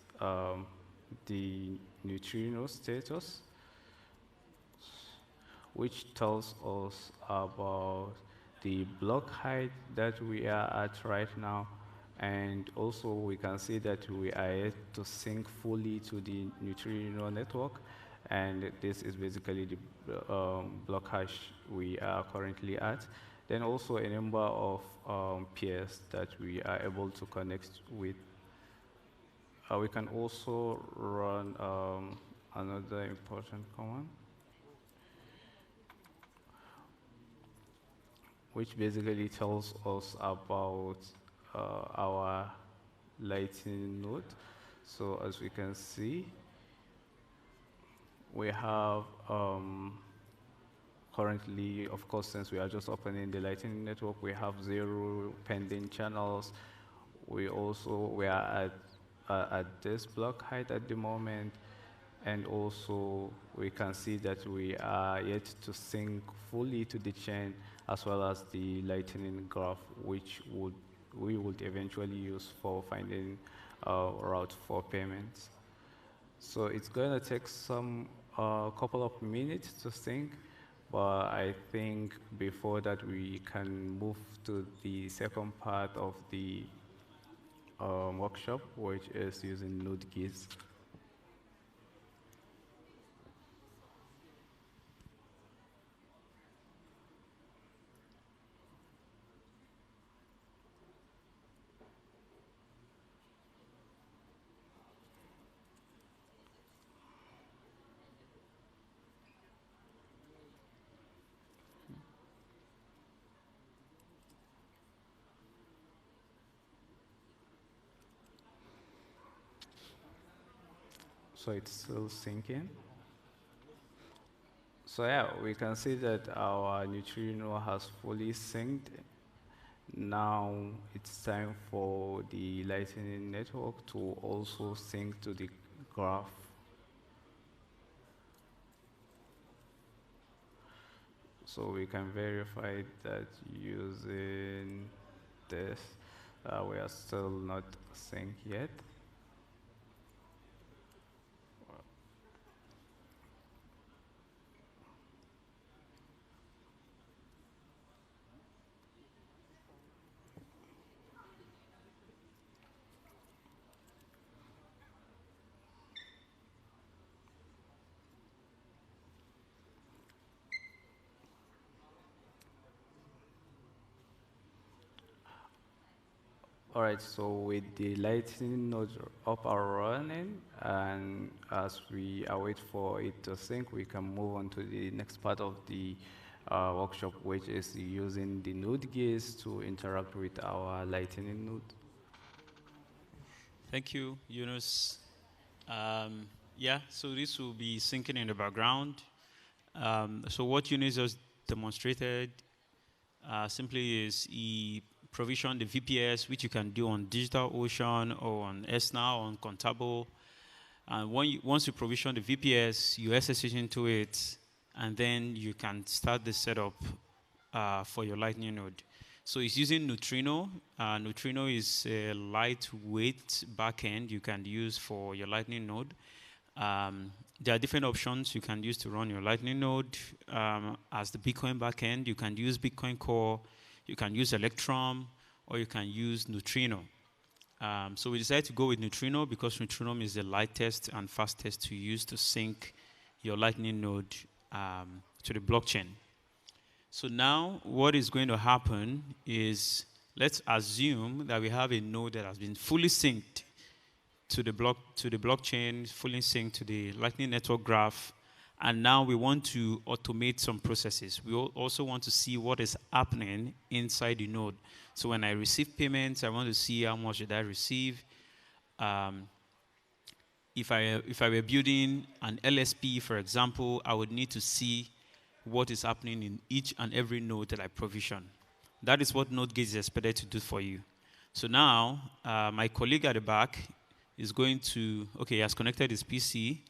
the neutrino status, which tells us about the block height that we are at right now. And also we can see that we are yet to sync fully to the neutrino network. And this is basically the block hash we are currently at. Then also a number of peers that we are able to connect with. We can also run another important command, which basically tells us about our Lightning node. So as we can see, we have currently, of course, since we are just opening the Lightning network, we have 0 pending channels. We are at this block height at the moment, and also we can see that we are yet to sync fully to the chain as well as the lightning graph, which we would eventually use for finding a route for payments. So it's going to take some couple of minutes to sync, but I think before that we can move to the second part of the workshop, which is using Node.js. So it's still syncing. So yeah, we can see that our neutrino has fully synced. Now it's time for the Lightning Network to also sync to the graph. So we can verify that using this. We are still not synced yet. All right, so with the Lightning node up and running, and as we await for it to sync, we can move on to the next part of the workshop, which is using the node gaze to interact with our Lightning node. Thank you, Yunus. Yeah, so this will be syncing in the background. So what Yunus just demonstrated simply is he provisioned the VPS, which you can do on DigitalOcean or on SNOW, on Contabo. And once you provision the VPS, you SSH into it, and then you can start the setup for your Lightning node. So it's using Neutrino. Neutrino is a lightweight backend you can use for your Lightning node. There are different options you can use to run your Lightning node. As the Bitcoin backend, you can use Bitcoin Core, you can use Electrum, or you can use Neutrino. So we decided to go with Neutrino because Neutrino is the lightest and fastest to use to sync your Lightning node to the blockchain. So now what is going to happen is, let's assume that we have a node that has been fully synced to the blockchain, fully synced to the Lightning Network graph, and now we want to automate some processes. We also want to see what is happening inside the node. So when I receive payments, I want to see how much did I receive. If I were building an LSP, for example, I would need to see what is happening in each and every node that I provision. That is what NodeGate is expected to do for you. So now, my colleague at the back is going to, okay, he has connected his PC,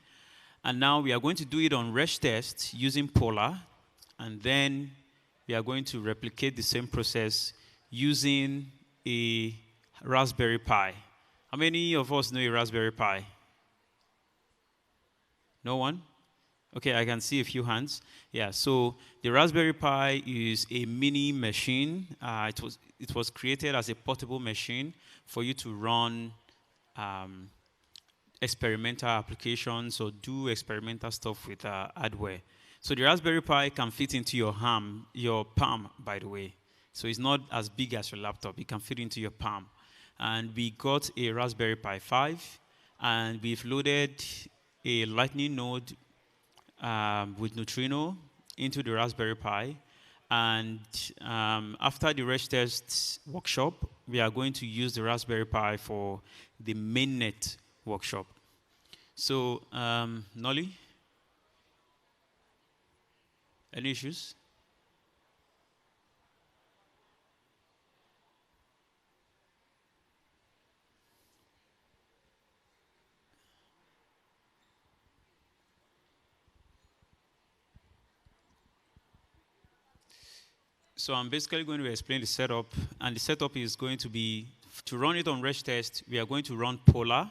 and now we are going to do it on Rest test using Polar, and then we are going to replicate the same process using a Raspberry Pi. How many of us know a Raspberry Pi? No one? Okay, I can see a few hands. Yeah, so the Raspberry Pi is a mini machine. It was created as a portable machine for you to run experimental applications or do experimental stuff with hardware. So the Raspberry Pi can fit into your palm, by the way. So it's not as big as your laptop. It can fit into your palm. And we got a Raspberry Pi 5, and we've loaded a Lightning node with Neutrino into the Raspberry Pi. And after the Rest test workshop, we are going to use the Raspberry Pi for the mainnet workshop. So, Nolly, any issues? So I'm basically going to explain the setup, and the setup is going to be, to run it on Reg test, we are going to run Polar.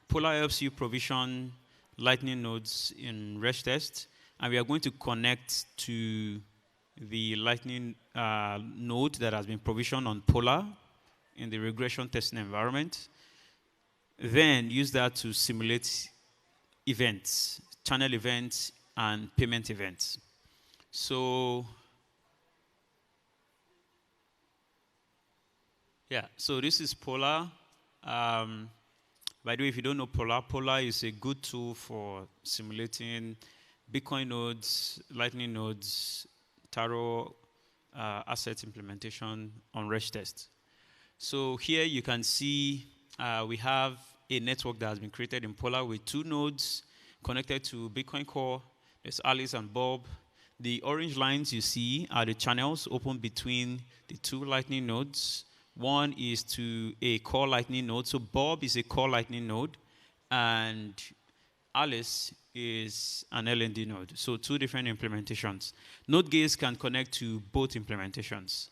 Polar helps you provision Lightning nodes in Reg test, and we are going to connect to the Lightning node that has been provisioned on Polar in the regression testing environment. Then use that to simulate events, channel events, and payment events. So, yeah, so this is Polar. By the way, if you don't know Polar, Polar is a good tool for simulating Bitcoin nodes, Lightning nodes, Taro asset implementation on Reg test. So here you can see we have a network that has been created in Polar with 2 nodes connected to Bitcoin Core. There's Alice and Bob. The orange lines you see are the channels open between the 2 Lightning nodes. One is to a core Lightning node. So Bob is a core Lightning node, and Alice is an LND node. So 2 different implementations. Node gates can connect to both implementations,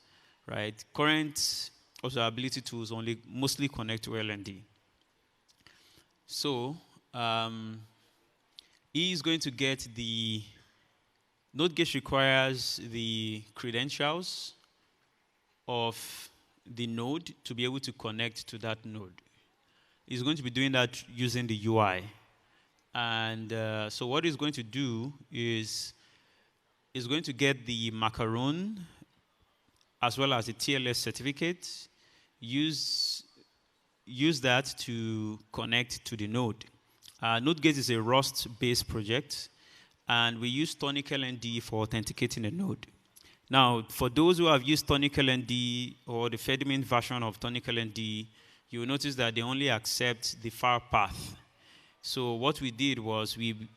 right? Current observability tools mostly connect to LND. So he is going to get the node gate requires the credentials of the node to be able to connect to that node. He's going to be doing that using the UI. And so what he's going to do is he's going to get the macaron as well as the TLS certificate, use that to connect to the node. NodeGate is a Rust-based project, and we use Tonic LND for authenticating a node. Now, for those who have used Tonic LND or the Fedimint version of Tonic LND, you will notice that they only accept the file path. So what we did was we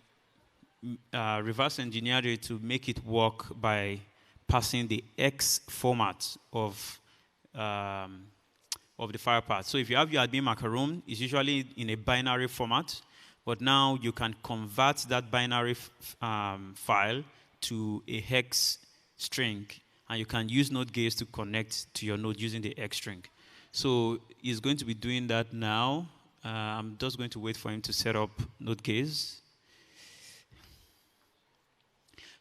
reverse engineered it to make it work by passing the X format of the file path. So if you have your admin macaron, it's usually in a binary format, but now you can convert that binary file to a hex string, and you can use NodeGaze to connect to your node using the X string. So he's going to be doing that now. I'm just going to wait for him to set up NodeGaze.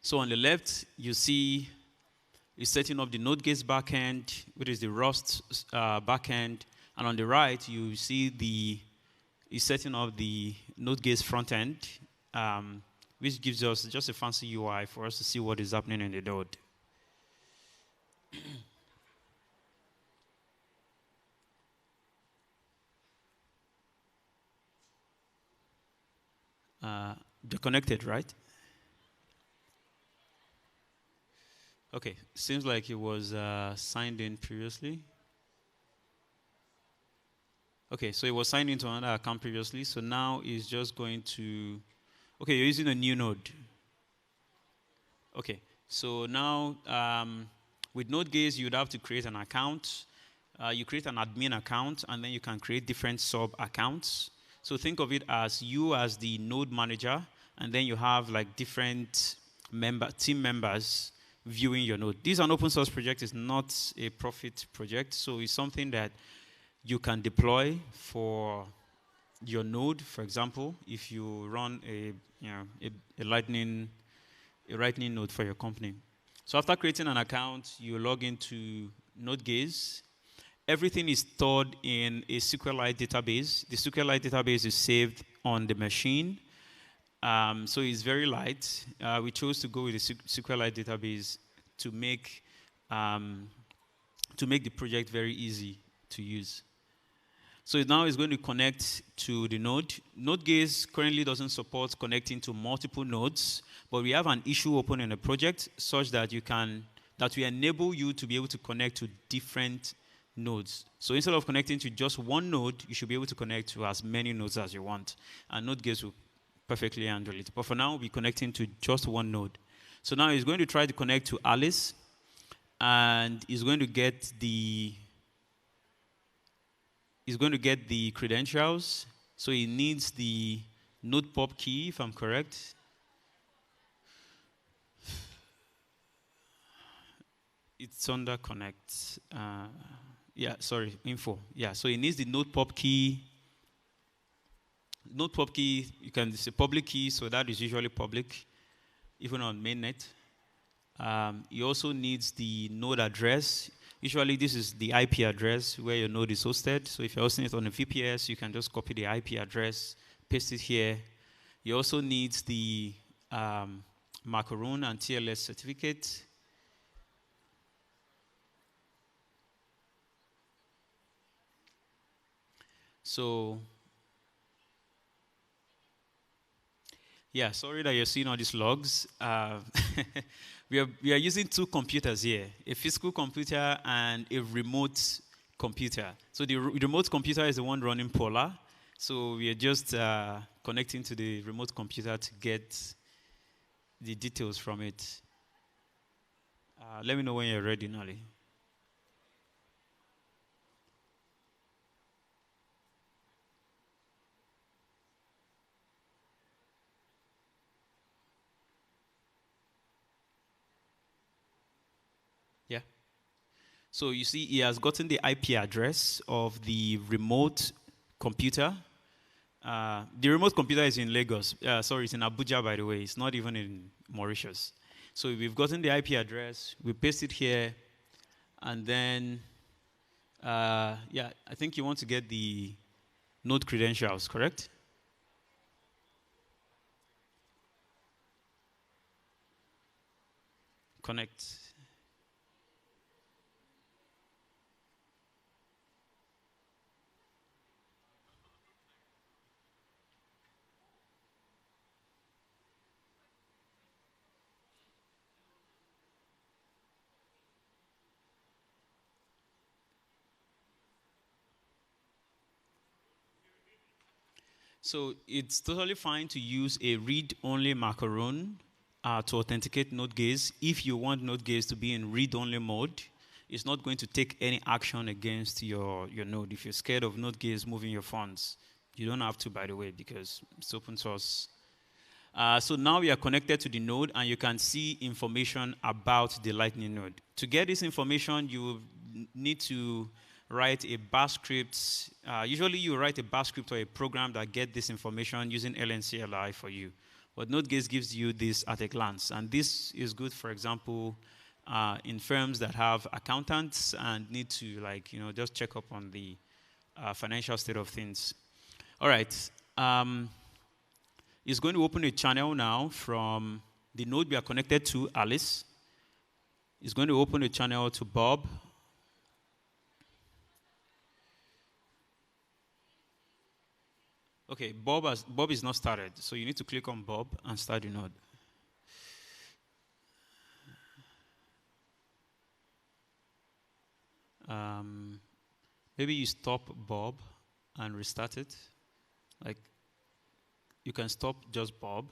So on the left, you see he's setting up the NodeGaze backend, which is the Rust backend. And on the right, you see he's setting up the NodeGaze front end, which gives us just a fancy UI for us to see what is happening in the node. They're connected, right? Okay, seems like it was signed in previously. Okay, so it was signed into another account previously, so now it's just going to, okay, you're using a new node. Okay, so now with NodeGaze, you'd have to create an account. You create an admin account, and then you can create different sub-accounts. So think of it as you as the node manager, and then you have like different team members viewing your node. This is an open source project. It's not a profit project, so it's something that you can deploy for your node. For example, if you run a Lightning node for your company. So after creating an account, you log into NodeGaze. Everything is stored in a SQLite database. The SQLite database is saved on the machine, so it's very light. We chose to go with the SQLite database to make the project very easy to use. So now it's going to connect to the node. NodeGaze currently doesn't support connecting to multiple nodes, but we have an issue open in the project such that we enable you to be able to connect to different nodes. So instead of connecting to just one node, you should be able to connect to as many nodes as you want. And NodeGaze will perfectly handle it. But for now, we'll be connecting to just one node. So now he's going to try to connect to Alice, and he's going to get the credentials. So he needs the node pop key, if I'm correct. it's under connect. Yeah, sorry, info. Yeah, so it needs the node pub key. Node pub key, you can say public key, so that is usually public, even on mainnet. It also needs the node address. Usually this is the IP address where your node is hosted. So if you're hosting it on a VPS, you can just copy the IP address, paste it here. You also need the macaroon and TLS certificate. So, yeah, sorry that you're seeing all these logs. We are using two computers here, a physical computer and a remote computer. So the remote computer is the one running Polar. So we are just connecting to the remote computer to get the details from it. Let me know when you're ready, Nali. Yeah. So you see, he has gotten the IP address of the remote computer. The remote computer is in Lagos. Sorry, it's in Abuja, by the way. It's not even in Mauritius. So we've gotten the IP address. We paste it here. And then, yeah, I think you want to get the node credentials, correct? Connect. So it's totally fine to use a read-only macaron to authenticate Node.js. If you want Node.js to be in read-only mode, it's not going to take any action against your node. If you're scared of Node.js moving your funds, you don't have to, by the way, because it's open source. So now we are connected to the node, and you can see information about the Lightning node. To get this information, you need to write a bash script. Usually you write a bash script or a program that gets this information using LNCLI for you. But Node.js gives you this at a glance. And this is good, for example, in firms that have accountants and need to, like, just check up on the financial state of things. All right. It's going to open a channel now from the node we are connected to, Alice. It's going to open a channel to Bob. Okay, Bob is not started, so you need to click on Bob and start the node. Maybe you stop Bob and restart it. Like, you can stop just Bob.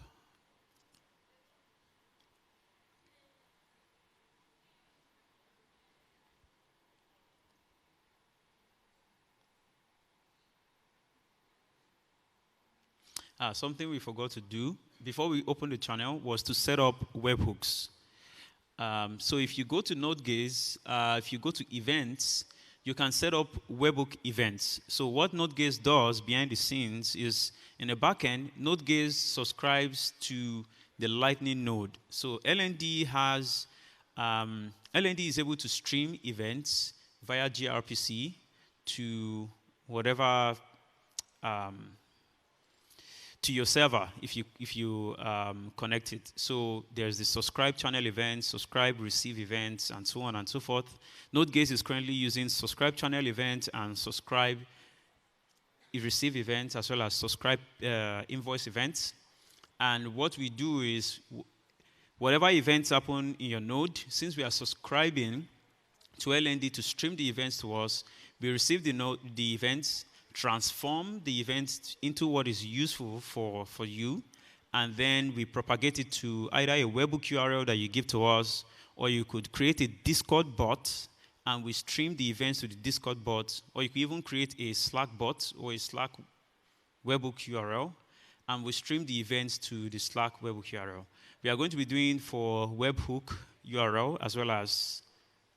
Something we forgot to do before we open the channel was to set up webhooks. So if you go to Node.js, if you go to events, you can set up webhook events. So what Node.js does behind the scenes is, in the backend, Node.js subscribes to the Lightning node. So LND is able to stream events via gRPC to whatever, to your server if you connect it. So there's the subscribe channel events, subscribe receive events, and so on and so forth. Node.js is currently using subscribe channel events and subscribe receive events, as well as subscribe invoice events. And what we do is, whatever events happen in your node, since we are subscribing to LND to stream the events to us, we receive the events, transform the events into what is useful for you, and then we propagate it to either a webhook URL that you give to us, or you could create a Discord bot, and we stream the events to the Discord bot, or you could even create a Slack bot or a Slack webhook URL, and we stream the events to the Slack webhook URL. We are going to be doing for webhook URL as well as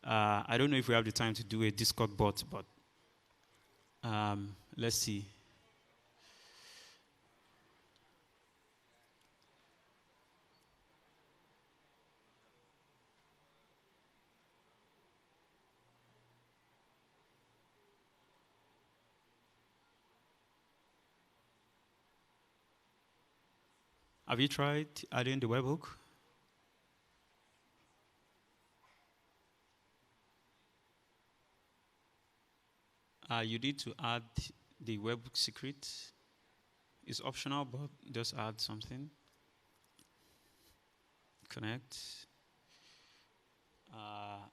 I don't know if we have the time to do a Discord bot, but let's see. Have you tried adding the webhook? You need to add the webhook secret. It's optional, but just add something. Connect.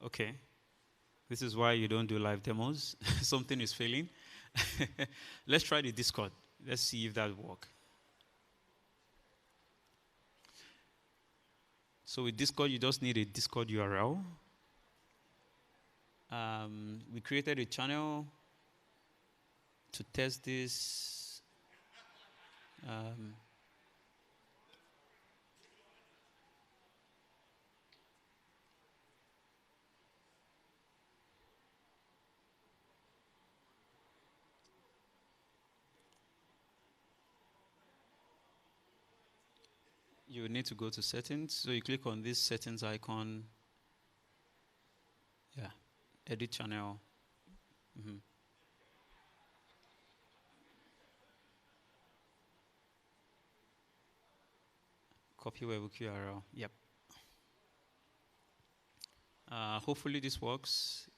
Okay. This is why you don't do live demos. Something is failing. Let's try the Discord. Let's see if that works. So with Discord, you just need a Discord URL. We created a channel to test this. You need to go to settings. So you click on this settings icon. Yeah, edit channel. Copy webhook URL. Yep. Hopefully this works.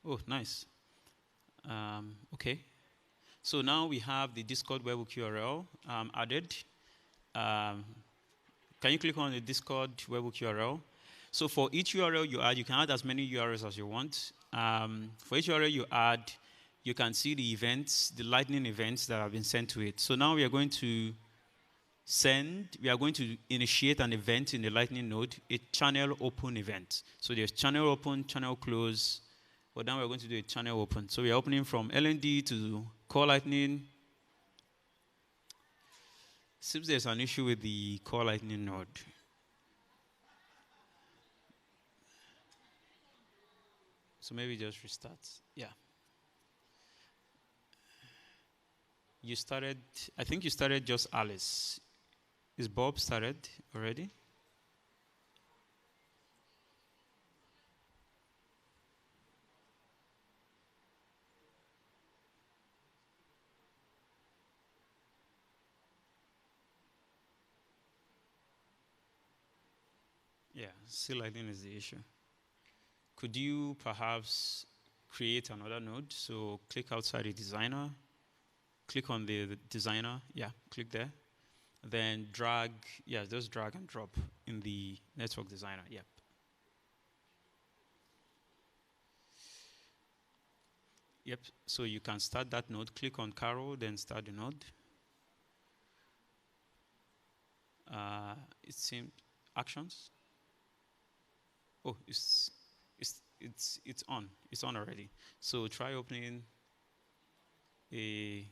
Oh, nice. Okay. So now we have the Discord webhook URL added. Can you click on the Discord webhook URL? So for each URL you add, you can add as many URLs as you want. For each URL you add, you can see the events, the lightning events that have been sent to it. So now we are going to initiate an event in the lightning node, a channel open event. So there's channel open, channel close, but now we're going to do a channel open. So we're opening from LND to core lightning. Seems there's an issue with the core lightning node. So maybe just restart. Yeah. You started, I think you started just Alice. Is Bob started already? Yeah, still lightning is the issue. Could you perhaps create another node? So click outside the designer, click on the designer, yeah, click there. Then drag, yeah, just drag and drop in the network designer, yep. Yep, so you can start that node, click on Carol, then start the node. It seems, actions. Oh, it's on. It's on already. So try opening a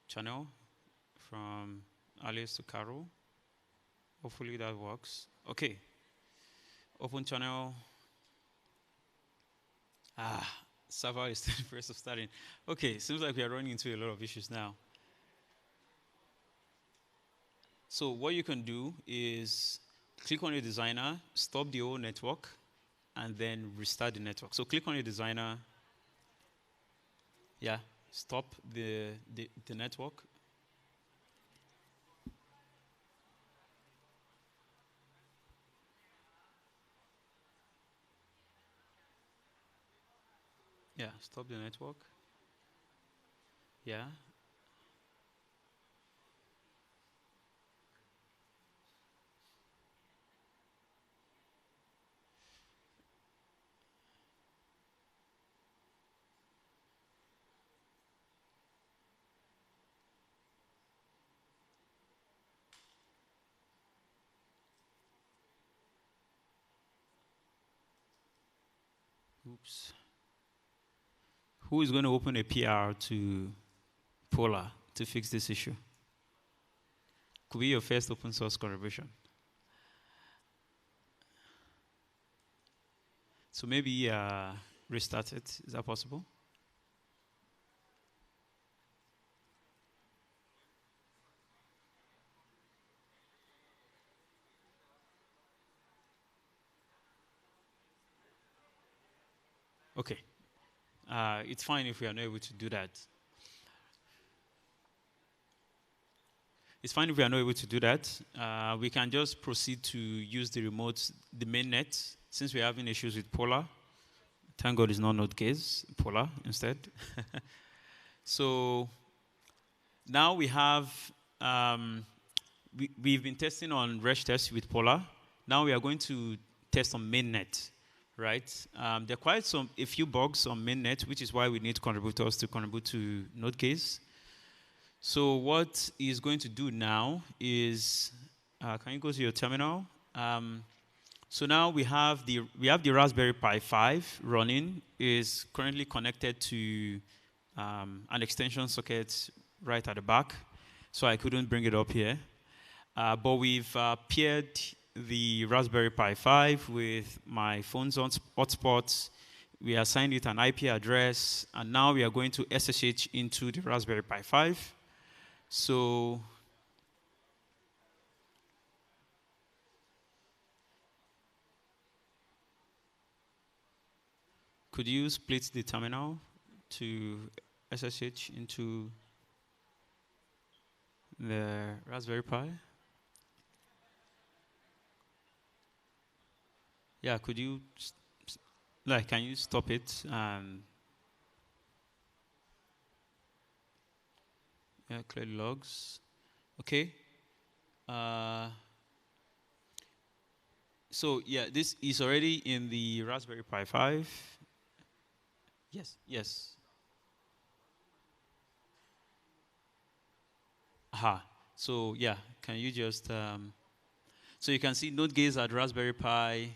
channel from Alice to Carol. Hopefully that works. Okay. Open channel. Server is still first of starting. Okay, seems like we are running into a lot of issues now. So what you can do is click on your designer, stop the whole network, and then restart the network. So click on your designer. Yeah, stop the network. Yeah, stop the network. Yeah. Oops. Who is going to open a PR to Polar to fix this issue? could be your first open source contribution. So maybe restart it. Is that possible? Okay. It's fine if we are not able to do that. It's fine if we are not able to do that. We can just proceed to use the remote, the mainnet, since we're having issues with Polar. Thank God it's not node case, Polar instead. So now we have, we've been testing on Resh test with Polar. Now we are going to test on mainnet, right? There are quite a few bugs on mainnet, which is why we need contributors to contribute to node case. So what he's going to do now is, can you go to your terminal? So now we have the Raspberry Pi 5 running. Is currently connected to an extension socket right at the back. So I couldn't bring it up here. But we've paired the Raspberry Pi 5 with my phone's hotspots. We assigned it an IP address, and now we are going to SSH into the Raspberry Pi 5. So could you split the terminal to SSH into the Raspberry Pi? Yeah, could you, can you stop it and clear logs? Okay. So yeah, this is already in the Raspberry Pi 5. Yes, yes. Aha. So yeah, can you just, so you can see node gaze at Raspberry Pi.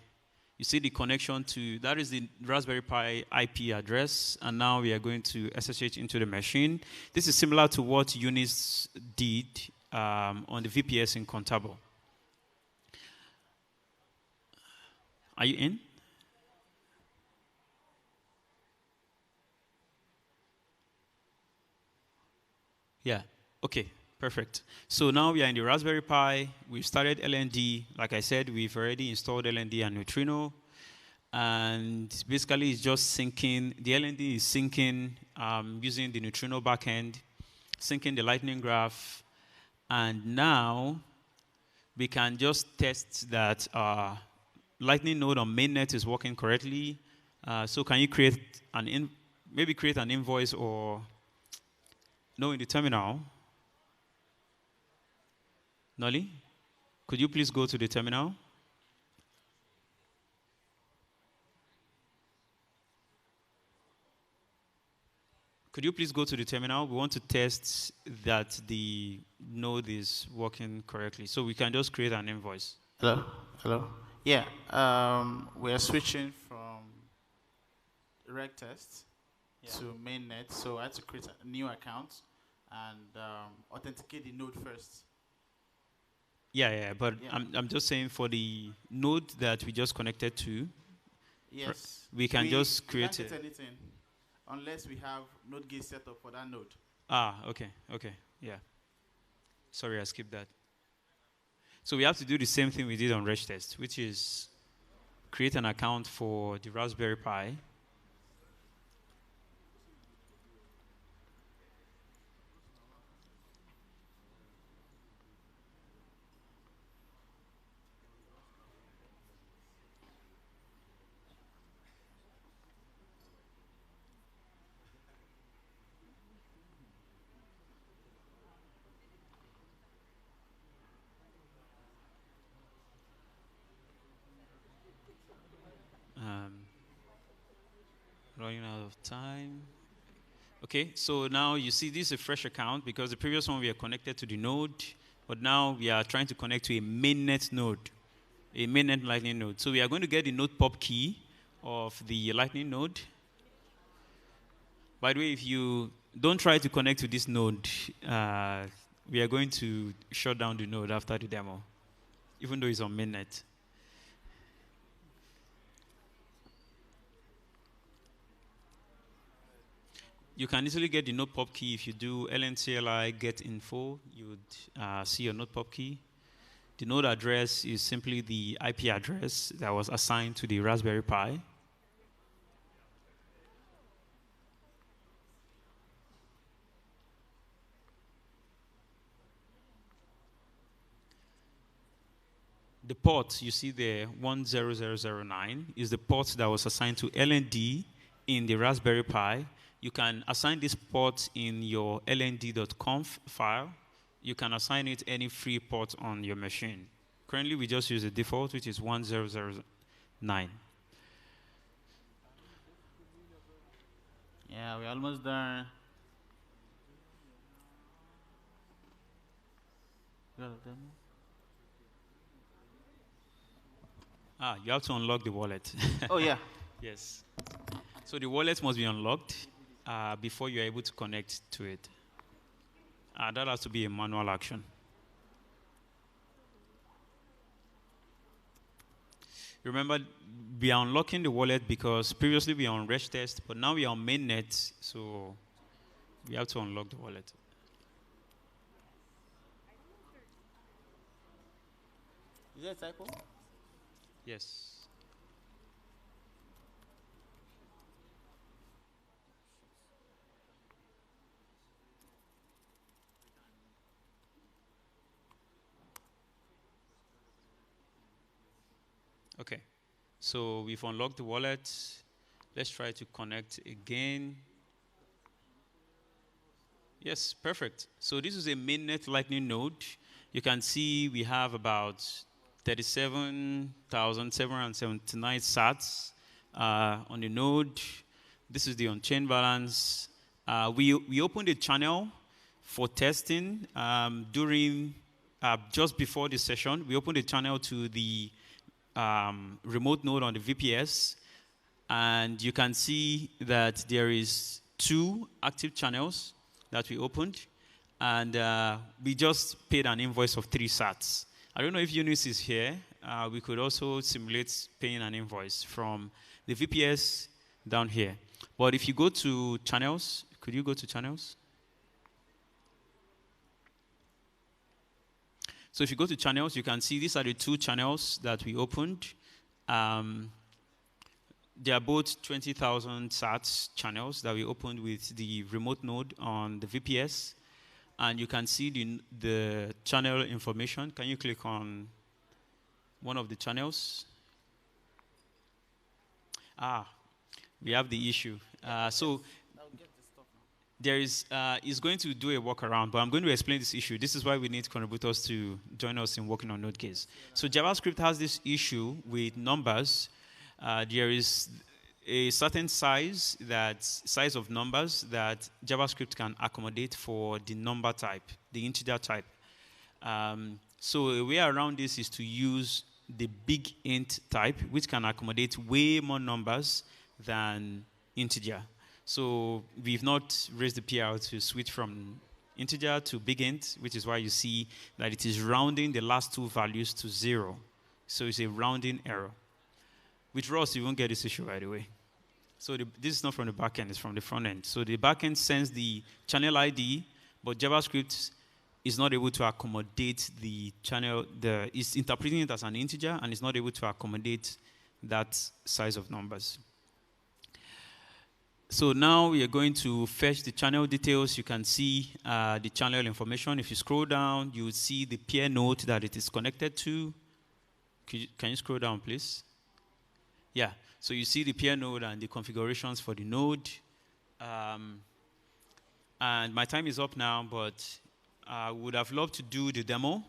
You see the connection to, that is the Raspberry Pi IP address, and now we are going to SSH into the machine. This is similar to what Eunice did on the VPS in Contabo. Are you in? Yeah, okay, perfect. So now we are in the Raspberry Pi. We've started LND. Like I said, we've already installed LND and Neutrino. And basically, it's just syncing. The LND is syncing using the Neutrino backend, syncing the Lightning graph. And now we can just test that Lightning node on mainnet is working correctly. So can you create maybe create an invoice or no in the terminal? Nolly, could you please go to the terminal? Could you please go to the terminal? We want to test that the node is working correctly. So we can just create an invoice. Hello? Hello? Yeah, we are switching from reg test to mainnet. So I had to create a new account and authenticate the node first. Yeah, but yeah. I'm just saying for the node that we just connected to, yes, we can just create it. We can't get anything unless we have node gate set up for that node. Ah, okay, yeah. Sorry, I skipped that. So we have to do the same thing we did on Resh test, which is create an account for the Raspberry Pi. Running out of time. Okay, so now you see this is a fresh account because the previous one we are connected to the node, but now we are trying to connect to a mainnet node, a mainnet Lightning node. So we are going to get the node pub key of the Lightning node. By the way, if you don't try to connect to this node, we are going to shut down the node after the demo, even though it's on mainnet. You can easily get the node pub key. If you do lncli get info, you would see your node pub key. The node address is simply the IP address that was assigned to the Raspberry Pi. The port you see there, 10009, is the port that was assigned to LND in the Raspberry Pi. You can assign this port in your lnd.conf file. You can assign it any free port on your machine. Currently, we just use the default, which is 1009. Yeah, we're almost there. You have to unlock the wallet. Oh, yeah. Yes. So the wallet must be unlocked before you're able to connect to it. That has to be a manual action. Remember, we are unlocking the wallet because previously we are on rest test, but now we are on mainnet, so we have to unlock the wallet. Is that a typo? Yes. Okay, so we've unlocked the wallet. Let's try to connect again. Yes, perfect. So this is a mainnet Lightning node. You can see we have about 37,779 sats on the node. This is the on-chain balance. We opened a channel for testing during, just before the session. We opened a channel to the remote node on the VPS, and you can see that there is 2 active channels that we opened, and we just paid an invoice of 3 sats. I don't know if Eunice is here. We could also simulate paying an invoice from the VPS down here. But if you go to channels, could you go to channels? So if you go to channels, you can see these are the 2 channels that we opened. They are both 20,000 sats channels that we opened with the remote node on the VPS. And you can see the channel information. Can you click on one of the channels? We have the issue. So there is going to do a workaround, but I'm going to explain this issue. This is why we need contributors to join us in working on Node.js. So JavaScript has this issue with numbers. There is a certain size of numbers that JavaScript can accommodate for the number type, the integer type. So a way around this is to use the big int type, which can accommodate way more numbers than integer. So we've not raised the PR to switch from integer to big int, which is why you see that it is rounding the last 2 values to 0. So it's a rounding error. With Rust, you won't get this issue right away. So this is not from the backend, it's from the front end. So the backend sends the channel ID, but JavaScript is not able to accommodate the channel, it's interpreting it as an integer, and it's not able to accommodate that size of numbers. So now we are going to fetch the channel details. You can see the channel information. If you scroll down, you will see the peer node that it is connected to. Can you scroll down, please? Yeah, so you see the peer node and the configurations for the node. And my time is up now, but I would have loved to do the demo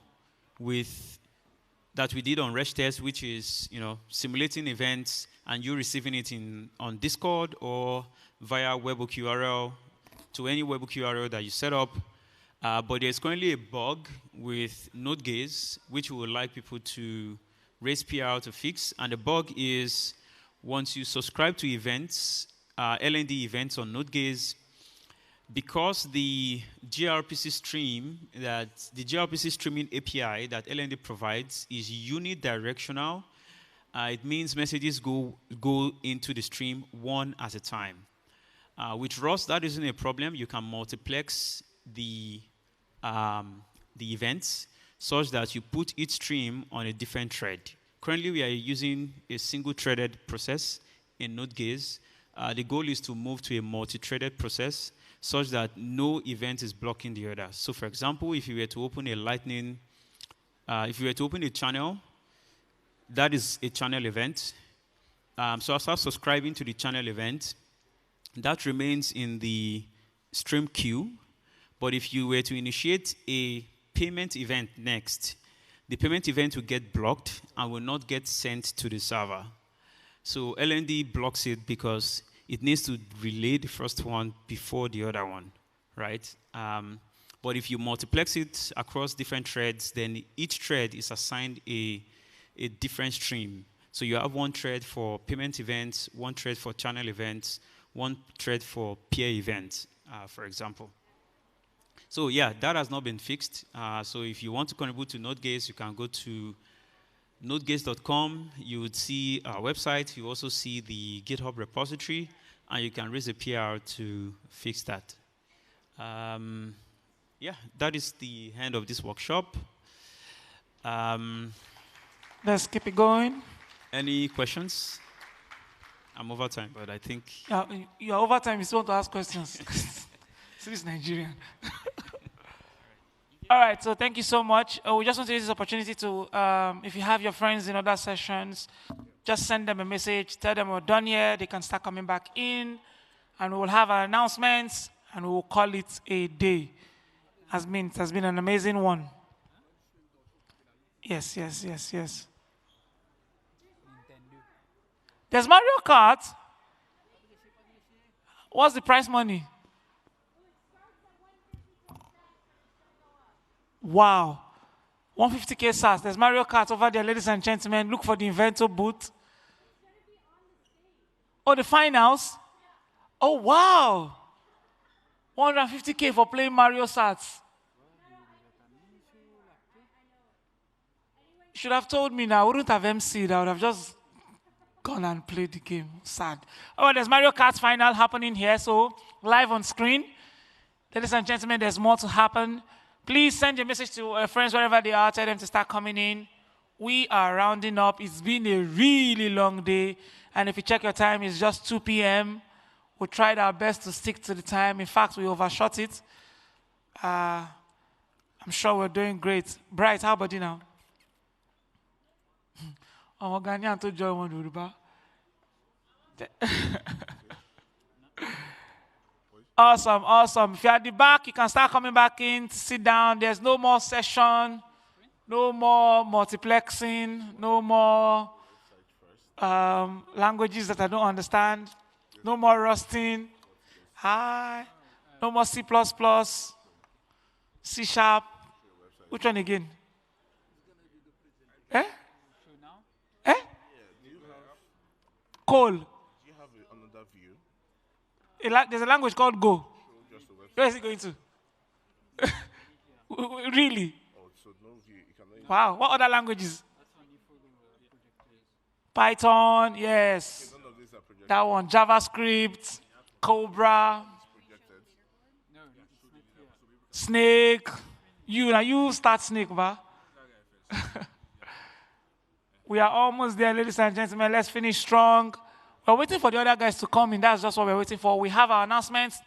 that we did on RegTest, which is simulating events and you receiving it on Discord or via webhook URL to any webhook URL that you set up. But there's currently a bug with Node.js, which we would like people to raise PR to fix. And the bug is once you subscribe to events, LND events on Node.js, because the gRPC streaming API that LND provides is unidirectional, it means messages go into the stream one at a time. With Rust, that isn't a problem. You can multiplex the events such that you put each stream on a different thread. Currently, we are using a single-threaded process in Node.js. The goal is to move to a multi-threaded process such that no event is blocking the other. So, for example, if you were to open if you were to open a channel, that is a channel event. So after subscribing to the channel event, that remains in the stream queue. But if you were to initiate a payment event next, the payment event will get blocked and will not get sent to the server. So LND blocks it because it needs to relay the first one before the other one, right? But if you multiplex it across different threads, then each thread is assigned a different stream. So you have one thread for payment events, one thread for channel events, one thread for peer events, for example. So yeah, that has not been fixed. So if you want to contribute to Node.js, you can go to nodejs.com. You would see our website. You also see the GitHub repository, and you can raise a PR to fix that. Yeah, that is the end of this workshop. Let's keep it going. Any questions? I'm over time, but I think... You're over time. You still want to ask questions. So this is Nigerian. All right, so thank you so much. We just want to use this opportunity to, if you have your friends in other sessions, just send them a message, tell them we're done here, they can start coming back in, and we will have our announcements, and we will call it a day. It has been an amazing one. Yes. There's Mario Kart. What's the prize money? Wow. 150K SARS. There's Mario Kart over there, ladies and gentlemen. Look for the Invento booth. Oh, the finals. Oh, wow. 150K for playing Mario Kart. You should have told me now. I wouldn't have MC'd. I would have just gone and played the game. Sad. Oh, there's Mario Kart final happening here. So, live on screen. Ladies and gentlemen, there's more to happen. Please send your message to friends wherever they are. Tell them to start coming in. We are rounding up. It's been a really long day. And if you check your time, it's just 2 p.m. We tried our best to stick to the time. In fact, we overshot it. I'm sure we're doing great. Bright, how about you now? Oh, Ghanaian to join one Yoruba. Awesome. If you're at the back, you can start coming back in, sit down. There's no more session, no more multiplexing, no more languages that I don't understand, no more rusting. Hi. No more C++, C#. Which one again? Cole. Do you have another view? There's a language called Go. Where is it going to? Really? Oh, so no view. You can Wow. What other languages? Python, yes. Okay, none of these are projected. That one. JavaScript, Cobra, Snake. You start Snake, ba? We are almost there, ladies and gentlemen. Let's finish strong. We're waiting for the other guys to come in. That's just what we're waiting for. We have our announcements.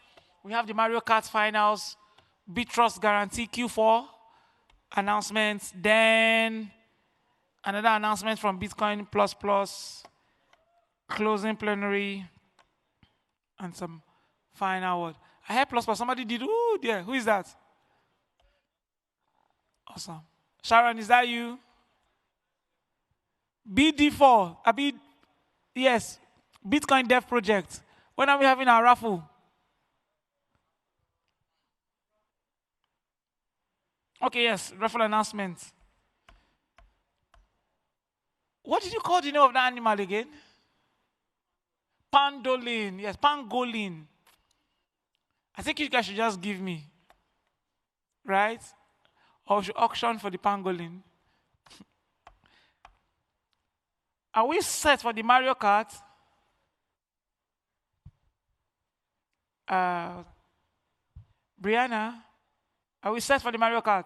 We have the Mario Kart finals, Btrust Guarantee Q4 announcements. Then another announcement from Bitcoin Plus, closing plenary, and some final word. I heard plus. Somebody did. Ooh, dear. Who is that? Awesome. Sharon, is that you? BD4. Yes. Bitcoin Dev Project. When are we having our raffle? Okay, yes. Raffle announcement. What did you call the name of that animal again? Pangolin. Yes, pangolin. I think you guys should just give me, right? Or we should auction for the pangolin. Are we set for the Mario Kart? Brianna, are we set for the Mario Kart?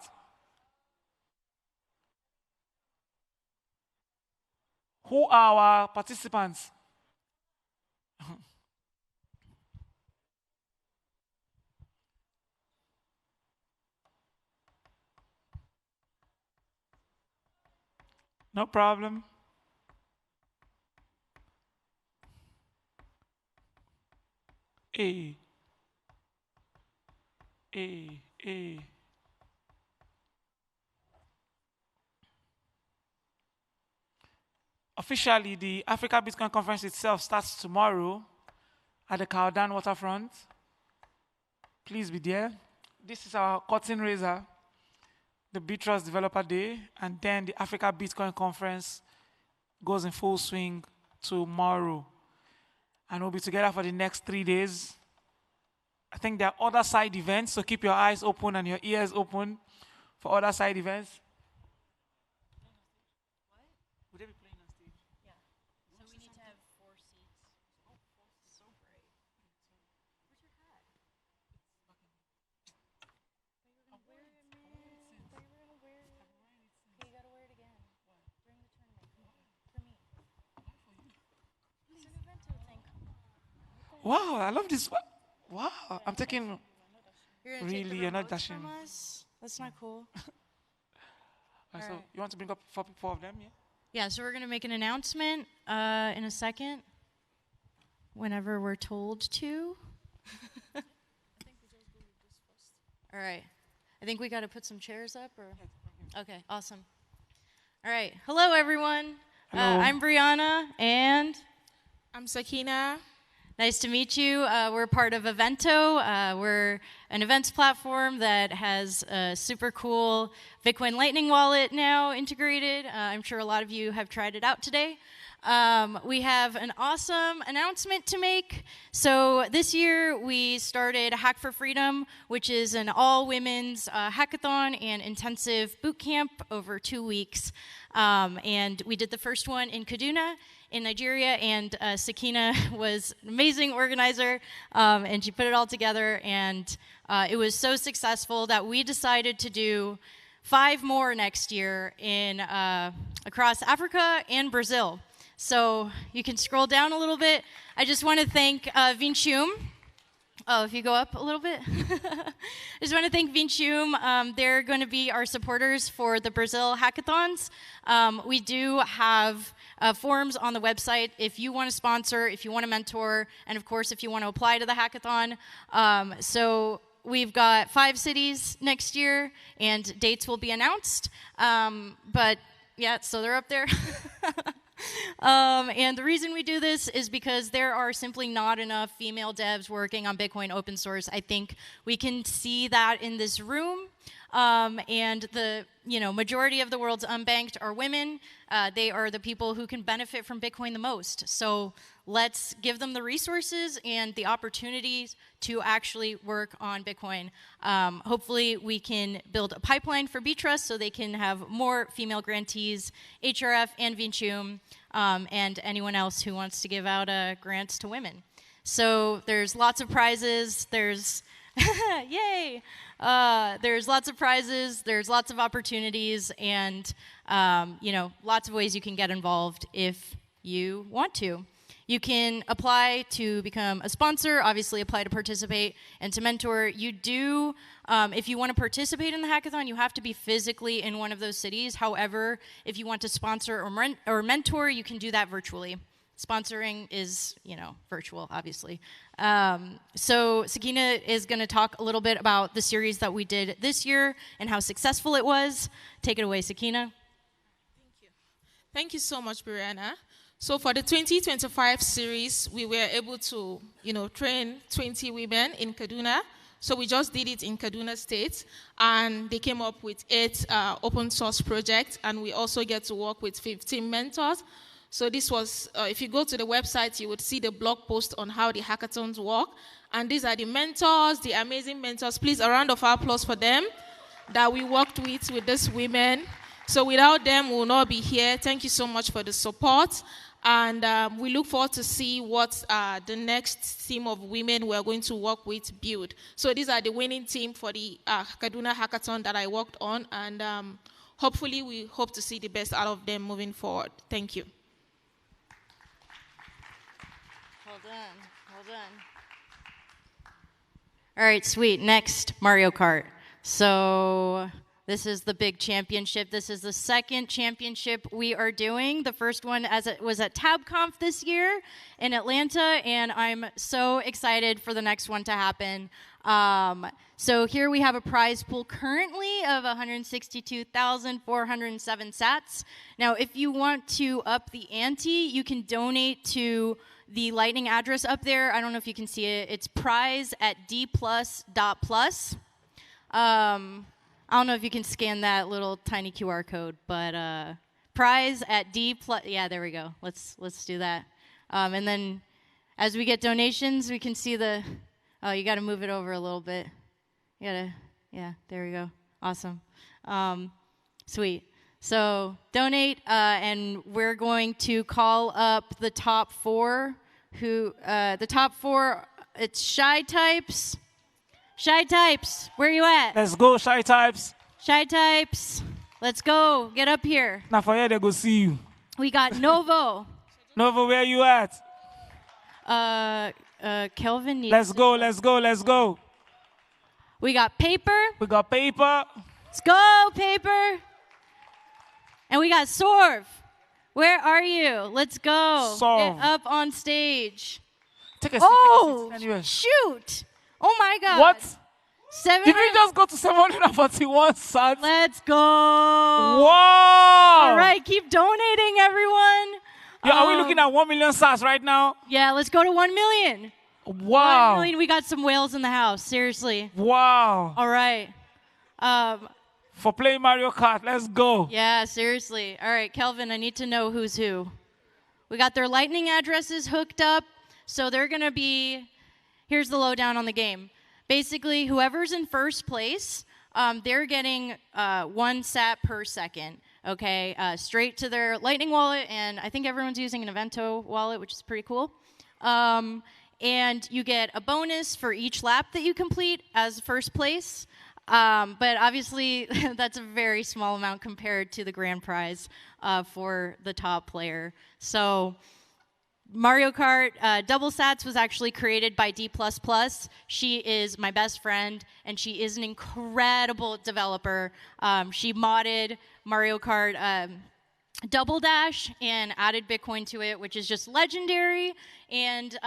Who are our participants? No problem. Hey. Officially, the Africa Bitcoin Conference itself starts tomorrow at the Caudan waterfront. Please be there. This is our curtain raiser, the Btrust Developer Day, and then the Africa Bitcoin Conference goes in full swing tomorrow. And we'll be together for the next 3 days. I think there are other side events, so keep your eyes open and your ears open for other side events. Would they be playing on stage? Yeah. So we need to have 4 seats. Oh, so great. Where's your hat? You were gonna wear it. Okay, you gotta wear it again. During the tournament. For me. It's an evento thing. Wow, I love this. Wow, I'm taking. Really, you're not dashing. From us? That's not cool. So you want to bring up 4 of them, yeah? Yeah, so we're going to make an announcement in a second, whenever we're told to. All right. I think we got to put some chairs up, or? Okay, awesome. All right. Hello, everyone. Hello. I'm Brianna, and? I'm Sakina. Nice to meet you. We're part of Evento. We're an events platform that has a super cool Bitcoin Lightning wallet now integrated. I'm sure a lot of you have tried it out today. We have an awesome announcement to make. So this year we started Hack for Freedom, which is an all-women's hackathon and intensive boot camp over 2 weeks. And we did the first one in Kaduna in Nigeria, and Sakina was an amazing organizer, and she put it all together, and it was so successful that we decided to do 5 more next year in across Africa and Brazil. So you can scroll down a little bit. I just want to thank Vincium. Oh, if you go up a little bit. I just want to thank Vincium. They're going to be our supporters for the Brazil hackathons. We do have forums on the website if you want to sponsor, if you want to mentor, and of course, if you want to apply to the hackathon. So we've got 5 cities next year, and dates will be announced. But yeah, so they're up there. And the reason we do this is because there are simply not enough female devs working on Bitcoin open source. I think we can see that in this room. And the majority of the world's unbanked are women. They are the people who can benefit from Bitcoin the most. So let's give them the resources and the opportunities to actually work on Bitcoin. Hopefully we can build a pipeline for Btrust so they can have more female grantees, HRF and Vincium, and anyone else who wants to give out grants to women. So there's lots of prizes. There's yay! There's lots of prizes, there's lots of opportunities, and lots of ways you can get involved if you want to. You can apply to become a sponsor, obviously apply to participate, and to mentor. You do, if you want to participate in the hackathon, you have to be physically in one of those cities. However, if you want to sponsor or mentor, you can do that virtually. Sponsoring is, virtual, obviously. So Sakina is going to talk a little bit about the series that we did this year and how successful it was. Take it away, Sakina. Thank you so much, Brianna. So for the 2025 series, we were able to, train 20 women in Kaduna. So we just did it in Kaduna State, and they came up with 8 open source projects, and we also get to work with 15 mentors. So this was, if you go to the website, you would see the blog post on how the hackathons work. And these are the mentors, the amazing mentors. Please, a round of applause for them that we worked with these women. So without them, we will not be here. Thank you so much for the support. And we look forward to see what the next team of women we're going to work with build. So these are the winning team for the Kaduna Hackathon that I worked on. And hopefully, we hope to see the best out of them moving forward. Thank you. Well done. Well done. All right, sweet. Next, Mario Kart. So this is the big championship. This is the second championship we are doing. The first one was at TabConf this year in Atlanta, and I'm so excited for the next one to happen. So here we have a prize pool currently of 162,407 sats. Now, if you want to up the ante, you can donate to the Lightning address up there. I don't know if you can see it. It's prize@dplus.plus. I don't know if you can scan that little tiny QR code, but prize@dplus. Yeah, there we go. Let's do that. And then as we get donations, we can see the. Oh, you got to move it over a little bit. You gotta. Yeah, there we go. Awesome. Sweet. So donate, and we're going to call up the top four. The top four? It's Shy Types. Shy Types, where you at? Let's go, Shy Types. Shy Types, let's go. Get up here. Now for here, they go see you. We got Novo. Novo, where you at? Kelvin needs. Let's go, let's go, let's go. We got Paper. We got Paper. Let's go, Paper. And we got Sorv. Where are you? Let's go. Sorv. Get up on stage. Take a Oh, seat anyway. shoot. Oh, my God. What? Did 700. we just go to 741 sats? Let's go. Wow. All right, keep donating, everyone. Yeah, are we looking at 1 million sats right now? Yeah, let's go to 1 million. Wow. 1 million, we got some whales in the house, seriously. Wow. All right. For playing Mario Kart, let's go. Yeah, seriously. All right, Kelvin, I need to know who's who. We got their Lightning addresses hooked up, so they're going to be, here's the lowdown on the game. Basically, whoever's in first place, they're getting 1 sat per second, okay, straight to their Lightning wallet, and I think everyone's using an Evento wallet, which is pretty cool. And you get a bonus for each lap that you complete as first place. But obviously, that's a very small amount compared to the grand prize for the top player. So Mario Kart Double Sats was actually created by D++. She is my best friend, and she is an incredible developer. She modded Mario Kart Double Dash and added Bitcoin to it, which is just legendary. And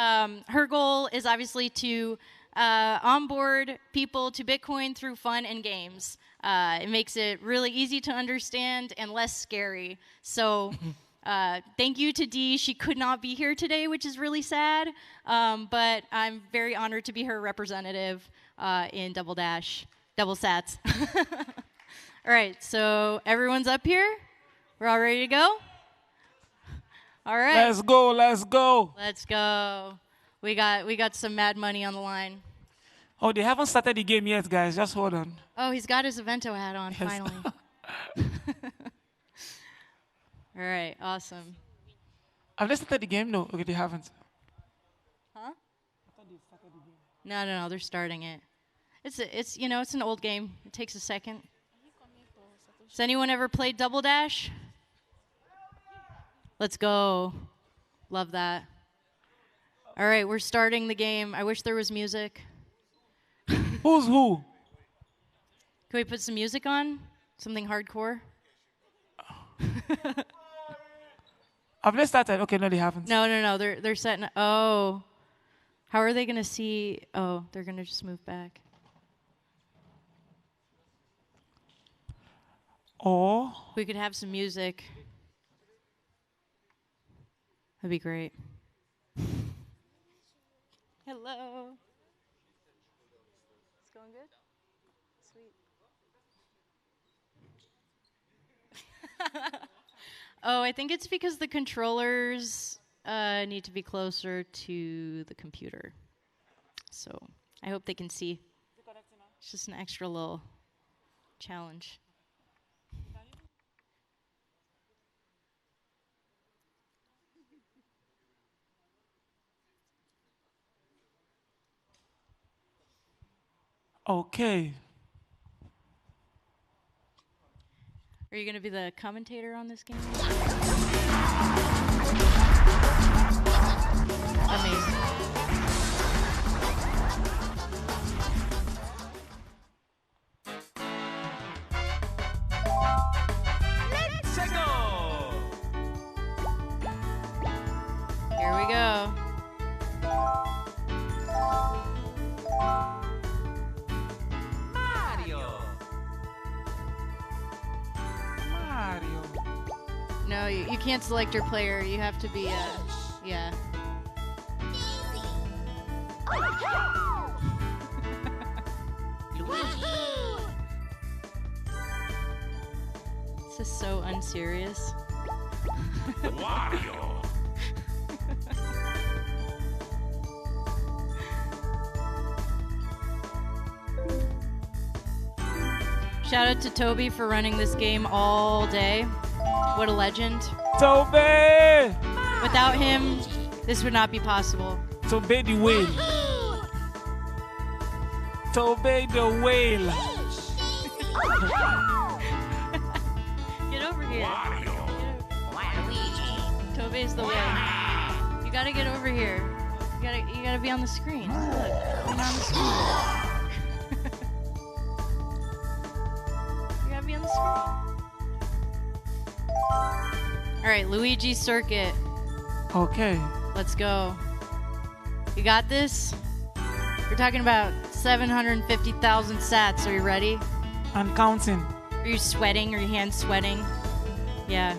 her goal is obviously to onboard people to Bitcoin through fun and games. It makes it really easy to understand and less scary. So thank you to Dee. She could not be here today, which is really sad, but I'm very honored to be her representative in Double Sats. All right, so everyone's up here? We're all ready to go? All right. Let's go, let's go. Let's go. We got some mad money on the line. Oh, they haven't started the game yet, guys. Just hold on. Oh, he's got his Evento hat on, Yes. finally. All right, awesome. Have they started the game? No. Okay, they haven't. Huh? No, they're starting it. It's an old game. It takes a second. Has anyone ever played Double Dash? Let's go. Love that. All right, we're starting the game. I wish there was music. Who's who? Can we put some music on? Something hardcore? Have they started? Okay, no, they haven't. No. They're setting. Oh, how are they gonna see? Oh, they're gonna just move back. Or We could have some music. That'd be great. Hello. It's going good? Sweet. Oh, I think it's because the controllers need to be closer to the computer. So I hope they can see. It's just an extra little challenge. Okay. Are you going to be the commentator on this game? Amazing. Let's go! Here we go. Mario. No, you can't select your player. You have to be, yeah. This is so unserious. Wario. Shout out to Toby for running this game all day. What a legend. Toby! Without him, this would not be possible. Toby the whale. Toby the whale. Get over here. Toby's the whale. You gotta get over here. You gotta be on the screen. Look, you're not on the screen. You gotta be on the screen. All right, Luigi Circuit. Okay. Let's go. You got this? We're talking about 750,000 sats. Are you ready? And counting. Are you sweating? Are your hands sweating? Yeah.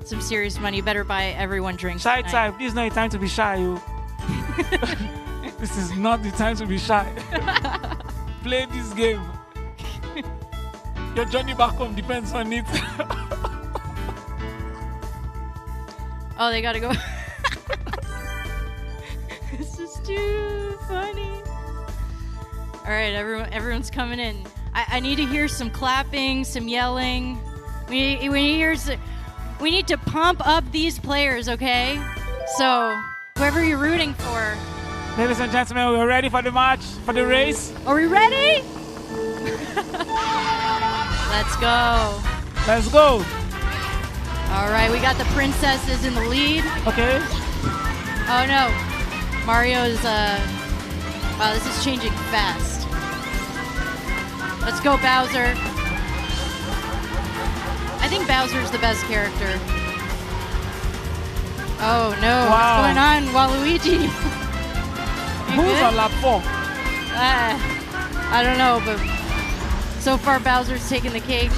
Some serious money. You better buy everyone drinks. Shy type. This is not the time to be shy, you. This is not the time to be shy. Play this game. Your journey back home depends on it. Oh, they gotta go. This is too funny. All right, everyone's coming in. I need to hear some clapping, some yelling. We need to pump up these players, okay? So, whoever you're rooting for. Ladies and gentlemen, we're ready for the match, for the race. Are we ready? Let's go. Let's go. All right, we got the princesses in the lead. Okay. Oh no, Mario's, wow, this is changing fast. Let's go, Bowser. I think Bowser's the best character. Oh no, Wow. what's going on, Waluigi? Who's on lap 4? I don't know, but so far Bowser's taking the cake.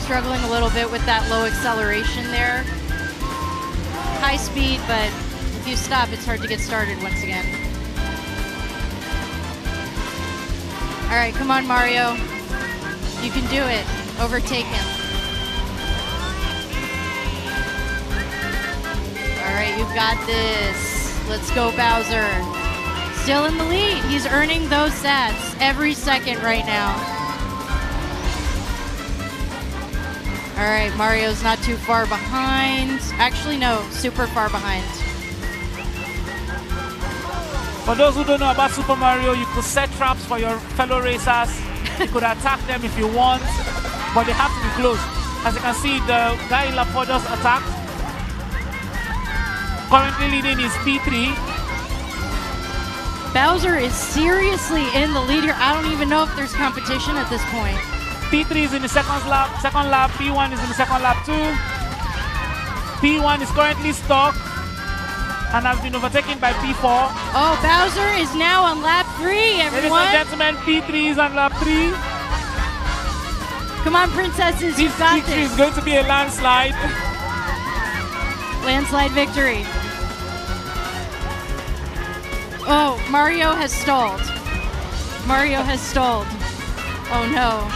Struggling a little bit with that low acceleration there. High speed, but if you stop, it's hard to get started once again. All right, come on, Mario. You can do it. Overtake him. All right, you've got this. Let's go, Bowser. Still in the lead. He's earning those sats every second right now. All right, Mario's not too far behind. Actually, no, super far behind. For those who don't know about Super Mario, you could set traps for your fellow racers. You could attack them if you want, but they have to be close. As you can see, the guy in lap 4 just attacked. Currently leading is P3. Bowser is seriously in the lead here. I don't even know if there's competition at this point. P3 is in the second lap, P1 is in the second lap too. P1 is currently stuck and has been overtaken by P4. Oh, Bowser is now on lap 3, everyone. Ladies and gentlemen, P3 is on lap 3. Come on, princesses, This you've got victory this. is going to be a landslide. Landslide victory. Oh, Mario has stalled. Mario has stalled. Oh no.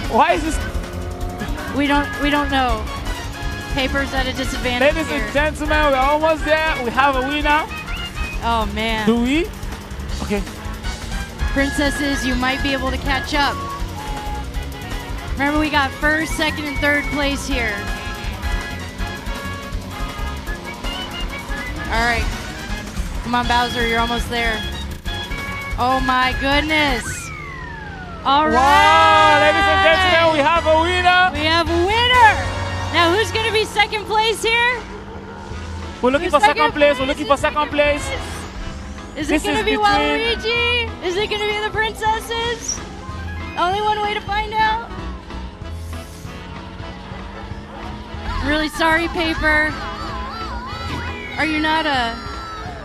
Why is this? We don't know. Paper's at a disadvantage. Ladies and gentlemen, we're almost there. We have a winner. Oh, man. Do we? Okay. Princesses, you might be able to catch up. Remember, we got first, second, and third place here. All right. Come on, Bowser, you're almost there. Oh, my goodness. All right. Wow, ladies and gentlemen, we have a winner. We have a winner. Now, who's going to be second place here? We're looking for second place. We're looking for second place. Is it going to be Waluigi? Is it going to be the princesses? Only one way to find out. I'm really sorry, Paper. Are you not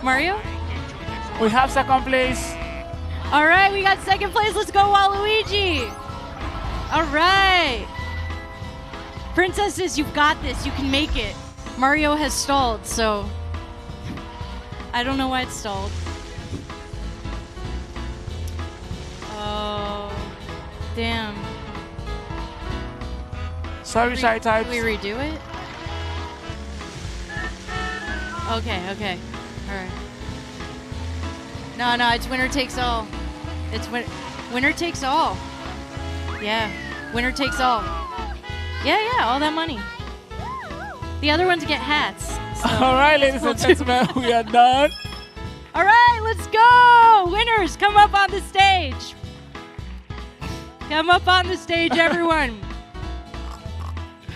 Mario? We have second place. All right, we got second place. Let's go, Waluigi. All right. Princesses, you've got this. You can make it. Mario has stalled, so I don't know why it stalled. Oh, damn. Sorry, Shy Types. Can we redo it? Okay. All right. No, it's winner takes all. It's winner takes all. Yeah, winner takes all. Yeah, all that money. The other ones get hats. So All right, ladies and gentlemen, we are done. All right, let's go. Winners, come up on the stage. Come up on the stage, everyone.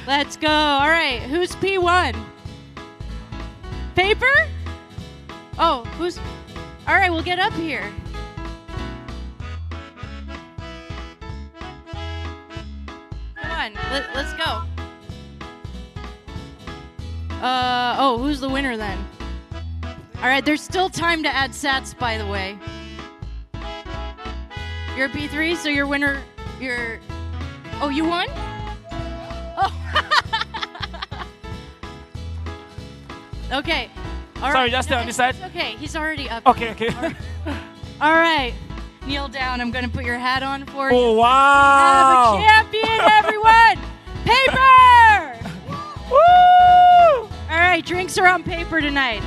Let's go. All right, who's P1? Paper? Oh, who's... All right, we'll get up here. Come on, let's go. Who's the winner then? All right, there's still time to add sats, by the way. You're a P3, so your winner, Oh, you won? Oh. Okay. All Sorry, right. just stay on this side. It's okay, he's already up. Okay. All right. Kneel down. I'm going to put your hat on for you. Oh, wow. We have a champion, everyone. Paper! Woo! All right, drinks are on Paper tonight.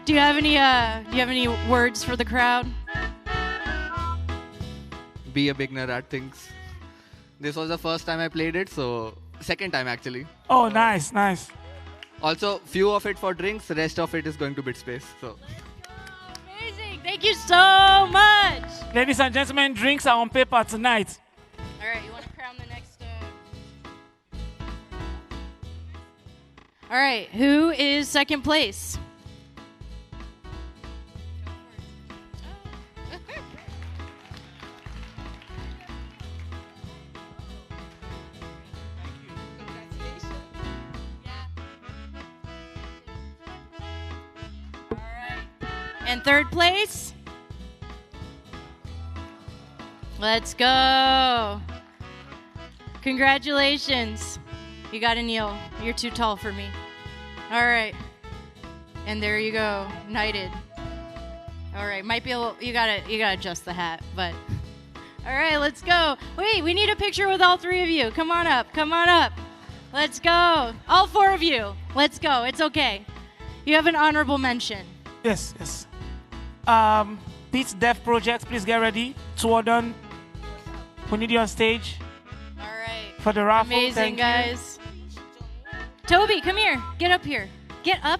Do you have any words for the crowd? Be a beginner at things. This was the first time I played it, so second time actually. Oh, nice. Also, few of it for drinks, the rest of it is going to BitSpace. So. Amazing. Thank you so much. Ladies and gentlemen, drinks are on Paper tonight. All right, you want to crown the next... All right, who is second place? And third place? Let's go. Congratulations. You got to kneel. You're too tall for me. All right. And there you go. Knighted. All right. Might be a little, you gotta adjust the hat, but all right, let's go. Wait, we need a picture with all three of you. Come on up. Let's go. All four of you. Let's go. It's okay. You have an honorable mention. Yes. Pete's Dev Project, please get ready. Tuodon, we need you on stage. All right. For the raffle. Amazing, guys. Toby, come here. Get up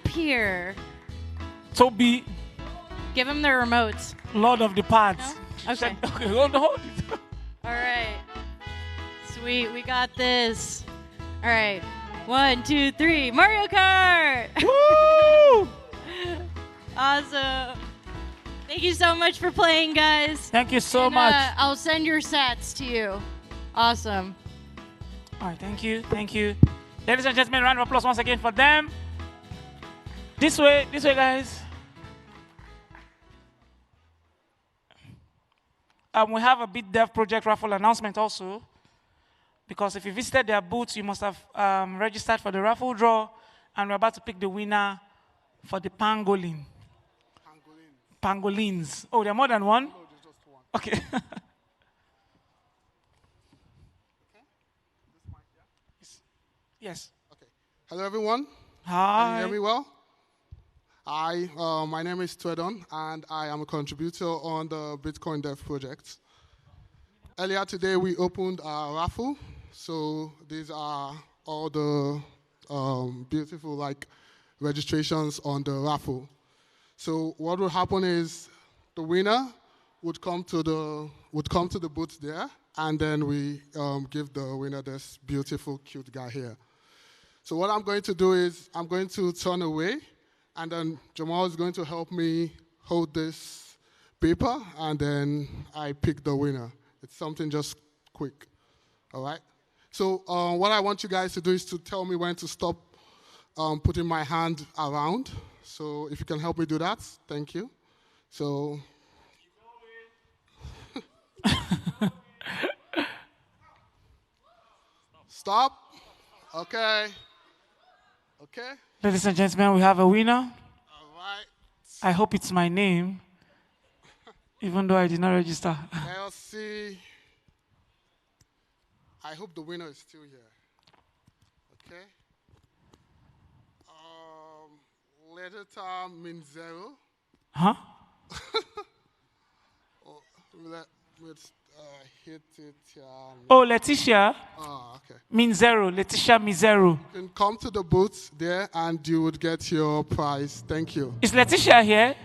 here. Toby. Give him the remotes. Lord of the Pads. No? Okay. Okay, hold it. All right. Sweet, we got this. All right. 1, 2, 3. Mario Kart! Woo! Awesome. Thank you so much for playing, guys. Thank you so much. I'll send your sats to you. Awesome. All right, thank you. Ladies and gentlemen, round of applause once again for them. This way, guys. We have a Bit Dev Project raffle announcement also. Because if you visited their booths, you must have registered for the raffle draw. And we're about to pick the winner for the pangolin. Pangolins. Oh, there are more than one? No, there's just one. Okay. Yes. Hello, everyone. Hi. Can you hear me well? Hi, my name is Twedon, and I am a contributor on the Bitcoin Dev project. Earlier today, we opened a raffle. So these are all the beautiful registrations on the raffle. So what will happen is the winner would come to the booth there, and then we give the winner this beautiful, cute guy here. So what I'm going to do is I'm going to turn away, and then Jamal is going to help me hold this paper, and then I pick the winner. It's something just quick, all right? So what I want you guys to do is to tell me when to stop putting my hand around. So if you can help me do that, thank you. So. Stop. Okay. Okay. Ladies and gentlemen, we have a winner. All right. I hope it's my name, even though I did not register. Let's see. I hope the winner is still here. Okay. Letter means 0. Huh? Let's hit it. Oh, Letitia. Oh, okay. Means 0. Letitia means 0. You can come to the booth there and you would get your prize. Thank you. Is Letitia here?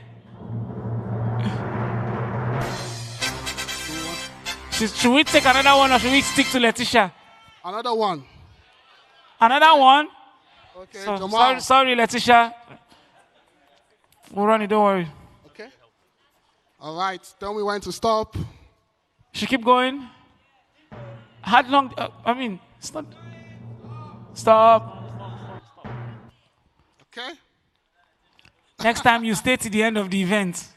Should we take another one or should we stick to Letitia? Another one. Another one? Okay, so, sorry, Letitia. We'll run it, don't worry. Okay. All right, tell me when to stop. Should keep going? How long? It's not. Stop. Okay. Next time you stay to the end of the event.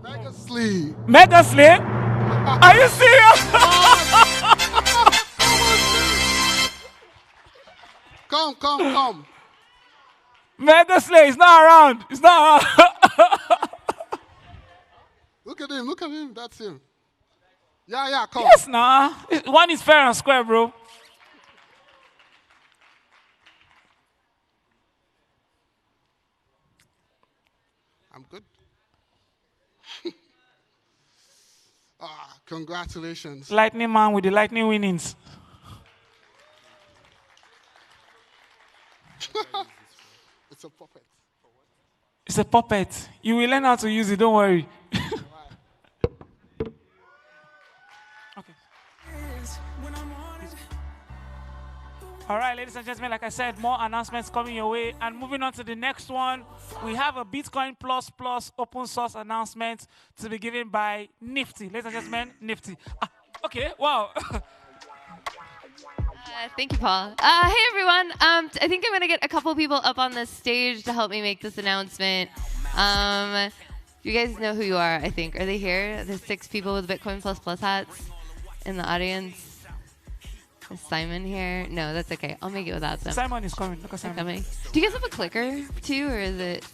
Mega Slee. Mega Slee? Are you serious? Come. Mega Slee is not around. It's not around. Look at him. That's him. Yeah, come. Yes, nah. One is fair and square, bro. I'm good. Congratulations. Lightning man with the lightning winnings. It's a puppet. It's a puppet. You will learn how to use it, don't worry. Okay. All right, ladies and gentlemen, like I said, more announcements coming your way. And moving on to the next one, we have a Bitcoin Plus open source announcement to be given by Nifty. Ladies and gentlemen, Nifty. Okay, wow. Thank you, Paul. Hey, everyone. I think I'm going to get a couple people up on the stage to help me make this announcement. You guys know who you are, I think. Are they here? There's 6 people with Bitcoin Plus hats in the audience. Is Simon here? No, that's okay. I'll make it without them. Simon is coming. Look at Simon. Coming. Do you guys have a clicker, too, or is it...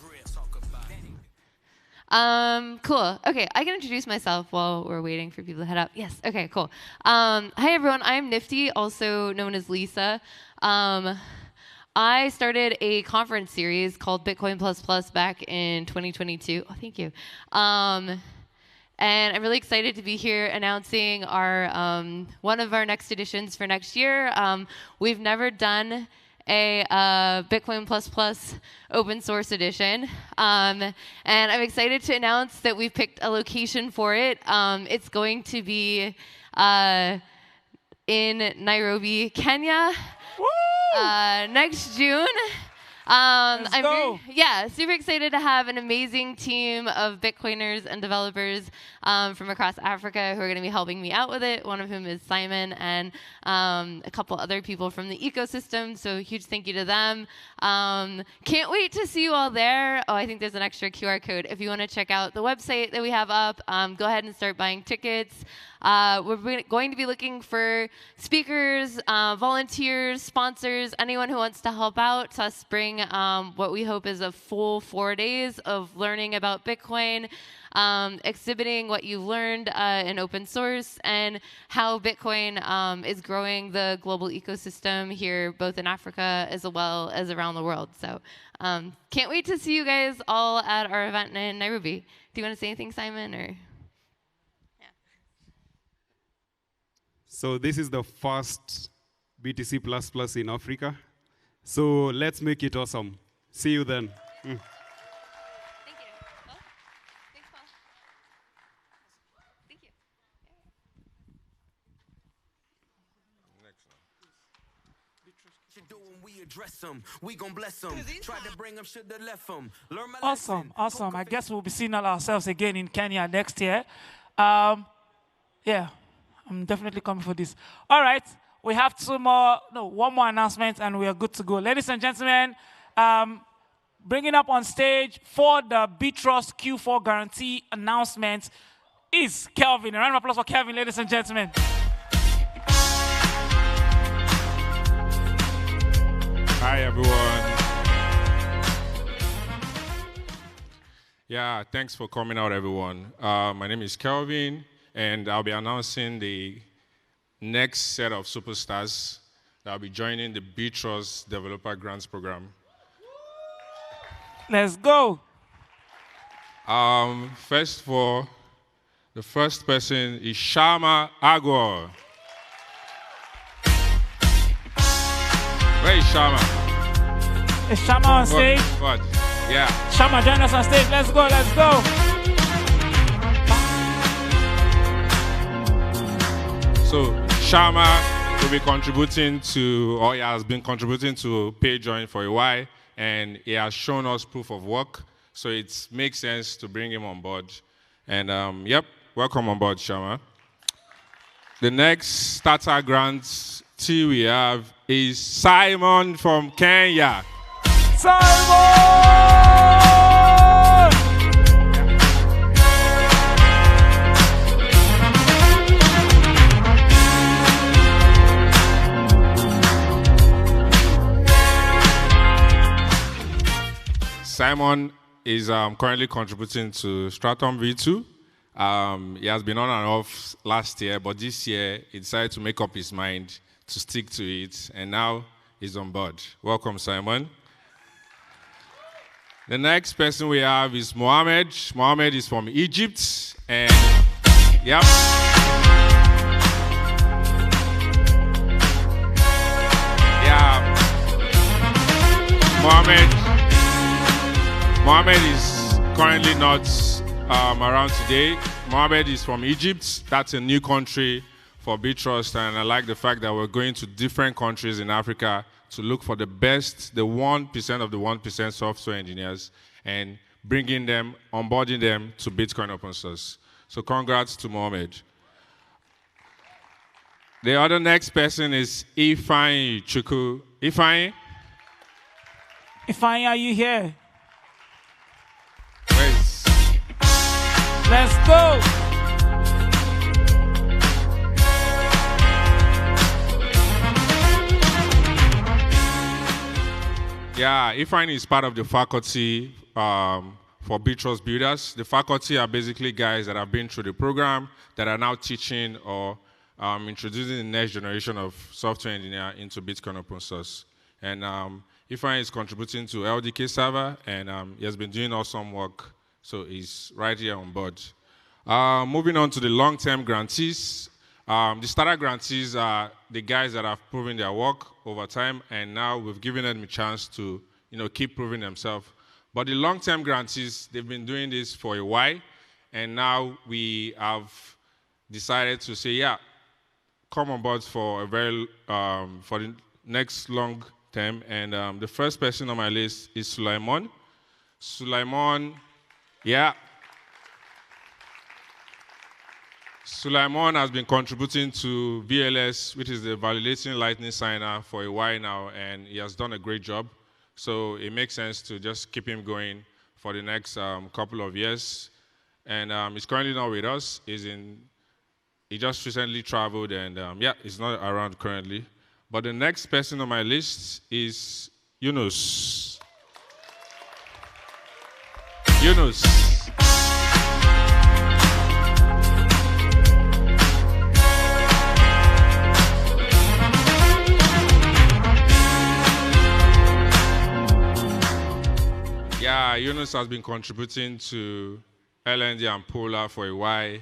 Cool. Okay, I can introduce myself while we're waiting for people to head up. Yes, okay, cool. Hi, everyone. I'm Nifty, also known as Lisa. I started a conference series called Bitcoin Plus back in 2022. Oh, thank you. And I'm really excited to be here announcing our one of our next editions for next year. We've never done a Bitcoin Plus open source edition. And I'm excited to announce that we've picked a location for it. It's going to be in Nairobi, Kenya, next June. I'm super excited to have an amazing team of Bitcoiners and developers from across Africa who are going to be helping me out with it, one of whom is Simon, and a couple other people from the ecosystem, so huge thank you to them. Can't wait to see you all there. Oh, I think there's an extra QR code. If you want to check out the website that we have up, go ahead and start buying tickets. We're going to be looking for speakers, volunteers, sponsors, anyone who wants to help out us bring having what we hope is a full 4 days of learning about Bitcoin, exhibiting what you've learned in open source and how Bitcoin is growing the global ecosystem here, both in Africa as well as around the world. So can't wait to see you guys all at our event in Nairobi. Do you want to say anything, Simon? Or So this is the first BTC++ in Africa. So let's make it awesome. See you then. Awesome, awesome. I guess we'll be seeing ourselves again in Kenya next year. Yeah, I'm definitely coming for this. All right, we have one more announcement, and we are good to go. Ladies and gentlemen, bringing up on stage for the Btrust Q4 guarantee announcement is Kelvin. A round of applause for Kelvin, ladies and gentlemen. Hi, everyone. Yeah, thanks for coming out, everyone. My name is Kelvin, and I'll be announcing the next set of superstars that will be joining the Btrust Developer Grants Program. Let's go. The first person is Shama Agor. Where is Shama? Is Shama on stage? What? Yeah. Shama, join us on stage. Let's go, let's go. So Shama will be contributing to, or he has been contributing to PayJoin for a while, and he has shown us proof of work, so it makes sense to bring him on board. And yep, welcome on board, Shama. The next starter grantee we have is Simon from Kenya. Simon! Simon is currently contributing to Stratum V2. He has been on and off last year, but this year he decided to make up his mind to stick to it, and now he's on board. Welcome, Simon. The next person we have is Mohammed. Mohammed is from Egypt, and yep. Yeah. Mohammed is currently not around today. Mohammed is from Egypt. That's a new country for Btrust, and I like the fact that we're going to different countries in Africa to look for the best, the 1% of the 1% software engineers, and bringing them, onboarding them to Bitcoin open source. So congrats to Mohammed. The other next person is Ifeanyi Chukwu. Ifeanyi? Ifeanyi, are you here? Let's go. Yeah, Ifeanyi is part of the faculty for Btrust Builders. The faculty are basically guys that have been through the program that are now teaching or introducing the next generation of software engineer into Bitcoin open source. And Ifeanyi is contributing to LDK server, and he has been doing awesome work, so he's right here on board. Moving on to the long-term grantees. The starter grantees are the guys that have proven their work over time, and now we've given them a chance to, keep proving themselves. But the long-term grantees, they've been doing this for a while, and now we have decided to say, yeah, come on board for a for the next long term. And the first person on my list is Sulaiman. Sulaiman, yeah. Sulaiman has been contributing to VLS, which is the Validating Lightning Signer, for a while now, and he has done a great job. So it makes sense to just keep him going for the next couple of years. And he's currently not with us. He just recently traveled, and yeah, he's not around currently. But the next person on my list is Yunus. Yunus. Yeah, Yunus has been contributing to LND and Polar for a while.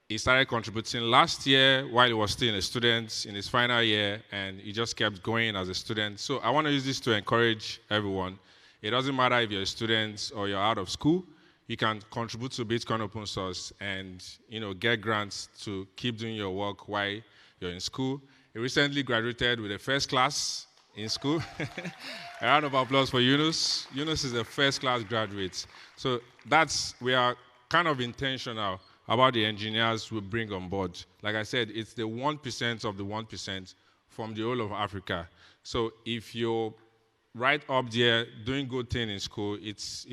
He started contributing last year while he was still a student in his final year, and he just kept going as a student. So I want to use this to encourage everyone. It doesn't matter if you're a student or you're out of school, you can contribute to Bitcoin open source and get grants to keep doing your work while you're in school. He recently graduated with a first class in school. A round of applause for Yunus. Yunus is a first-class graduate. So we are kind of intentional about the engineers we bring on board. Like I said, it's the 1% of the 1% from the whole of Africa. So if you're right up there doing good thing in school, it's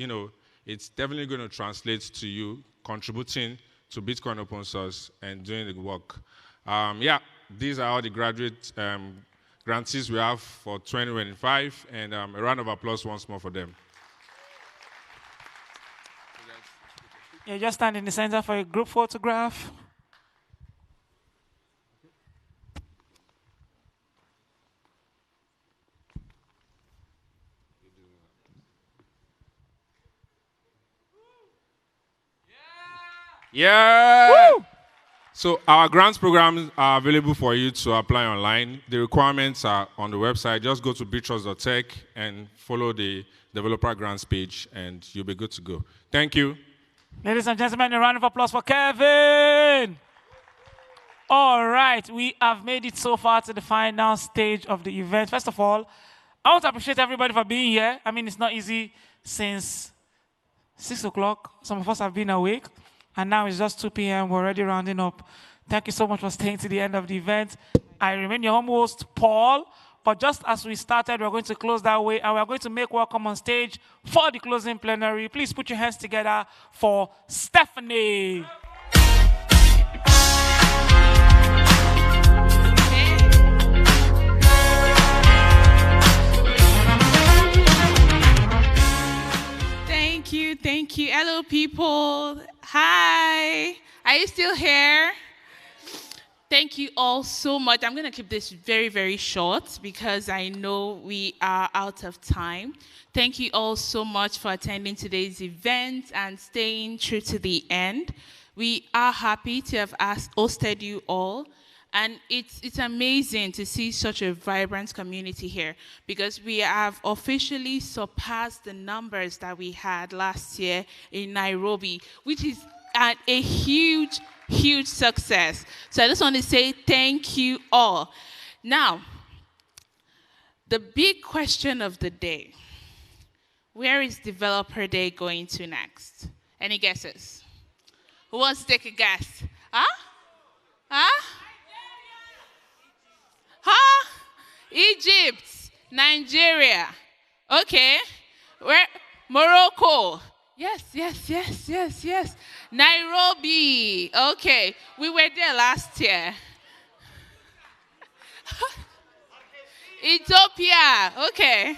definitely going to translate to you contributing to Bitcoin open source and doing the work. These are all the graduate grantees we have for 2025, and a round of applause once more for them. Yeah, just stand in the center for a group photograph. Yeah! Woo! So our grants programs are available for you to apply online. The requirements are on the website. Just go to btrust.tech and follow the developer grants page, and you'll be good to go. Thank you. Ladies and gentlemen, a round of applause for Kevin. All right, we have made it so far to the final stage of the event. First of all, I want to appreciate everybody for being here. I mean, it's not easy since 6 o'clock. Some of us have been awake. And now it's just 2 p.m. We're already rounding up. Thank you so much for staying to the end of the event. I remain your host, Paul. But just as we started, we're going to close that way. And we're going to make welcome on stage for the closing plenary. Please put your hands together for Stephanie. Thank you. Hello, people. Hi. Are you still here? Thank you all so much. I'm going to keep this very, very short because I know we are out of time. Thank you all so much for attending today's event and staying true to the end. We are happy to have hosted you all. And it's amazing to see such a vibrant community here because we have officially surpassed the numbers that we had last year in Nairobi, which is a huge, huge success. So I just want to say thank you all. Now, the big question of the day, where is Developer Day going to next? Any guesses? Who wants to take a guess? Egypt, Nigeria. Okay. Where? Morocco. Yes. Nairobi. Okay. We were there last year. Ethiopia. Okay.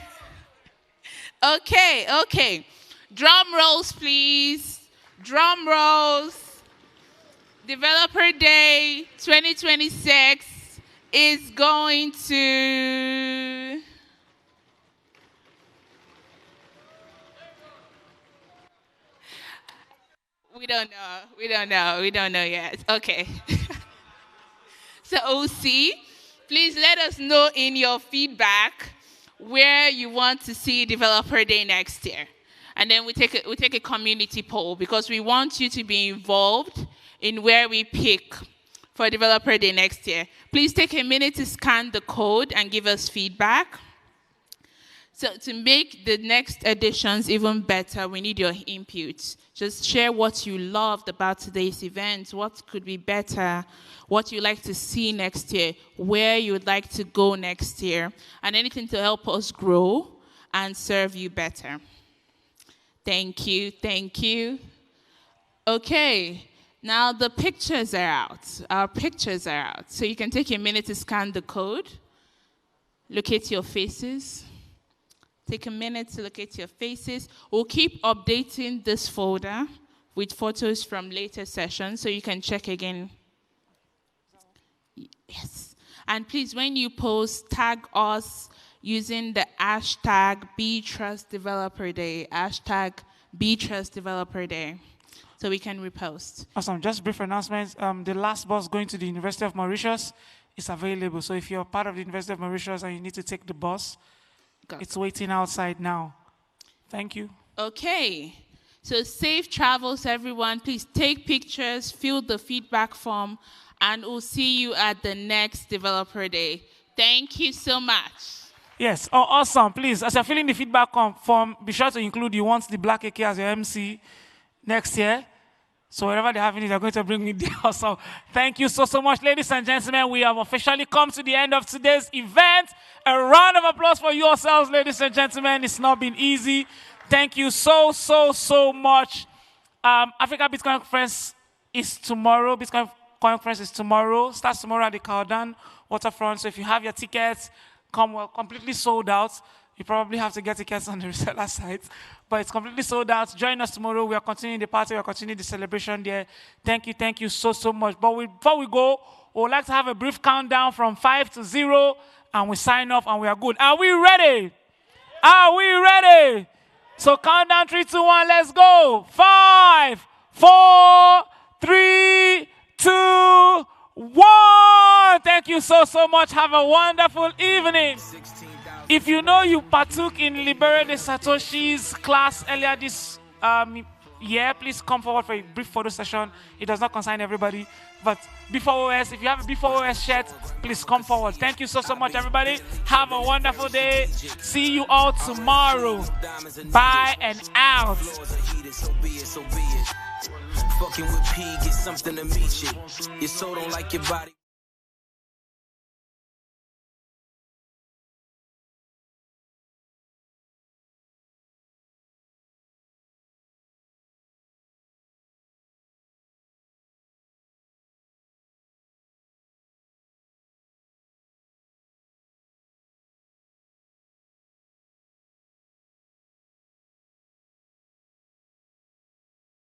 Drum rolls, please. Drum rolls. Developer Day 2026 is going to... We don't know yet. Okay. So OC, please let us know in your feedback where you want to see Developer Day next year. And then we take a community poll because we want you to be involved in where we pick for Developer Day next year. Please take a minute to scan the code and give us feedback. So to make the next editions even better, we need your input. Just share what you loved about today's event, what could be better, what you'd like to see next year, where you would like to go next year, and anything to help us grow and serve you better. Thank you. Okay. Now the pictures are out. Our pictures are out. So you can take a minute to scan the code. Look at your faces. Take a minute to look at your faces. We'll keep updating this folder with photos from later sessions so you can check again. Yes. And please, when you post, tag us using the hashtag Btrust Developer Day. Hashtag Btrust Developer Day. So we can repost. Awesome. Just brief announcements. The last bus going to the University of Mauritius is available. So if you're part of the University of Mauritius and you need to take the bus, it's waiting outside now. Thank you. Okay. So safe travels, everyone. Please take pictures, fill the feedback form, and we'll see you at the next Developer Day. Thank you so much. Yes. Oh, awesome. Please, as you're filling the feedback form, be sure to include you want the Black AK as your MC next year. So wherever they're having it, they're going to bring me there. Awesome. Thank you so much, ladies and gentlemen. We have officially come to the end of today's event. A round of applause for yourselves, ladies and gentlemen. It's not been easy. Thank you so much. Africa Bitcoin Conference is tomorrow. Bitcoin Conference is tomorrow. Starts tomorrow at the Caldan Waterfront. So if you have your tickets, come. Well, completely sold out. You probably have to get tickets on the reseller site. But it's completely sold out. Join us tomorrow. We are continuing the party. We are continuing the celebration there. Thank you so much. But before we go, we would like to have a brief countdown from 5 to 0. And we sign off and we are good. Are we ready? Are we ready? So countdown 3, 2, 1. Let's go. 5, 4, 3, 2, 1. Thank you so much. Have a wonderful evening. If you know you partook in Libere de Satoshi's class earlier this year, please come forward for a brief photo session. It does not concern everybody. But B4OS, if you have a B4OS shirt, please come forward. Thank you so much, everybody. Have a wonderful day. See you all tomorrow. Bye and out. Fucking with P, get something to meet you. Your soul don't like your body.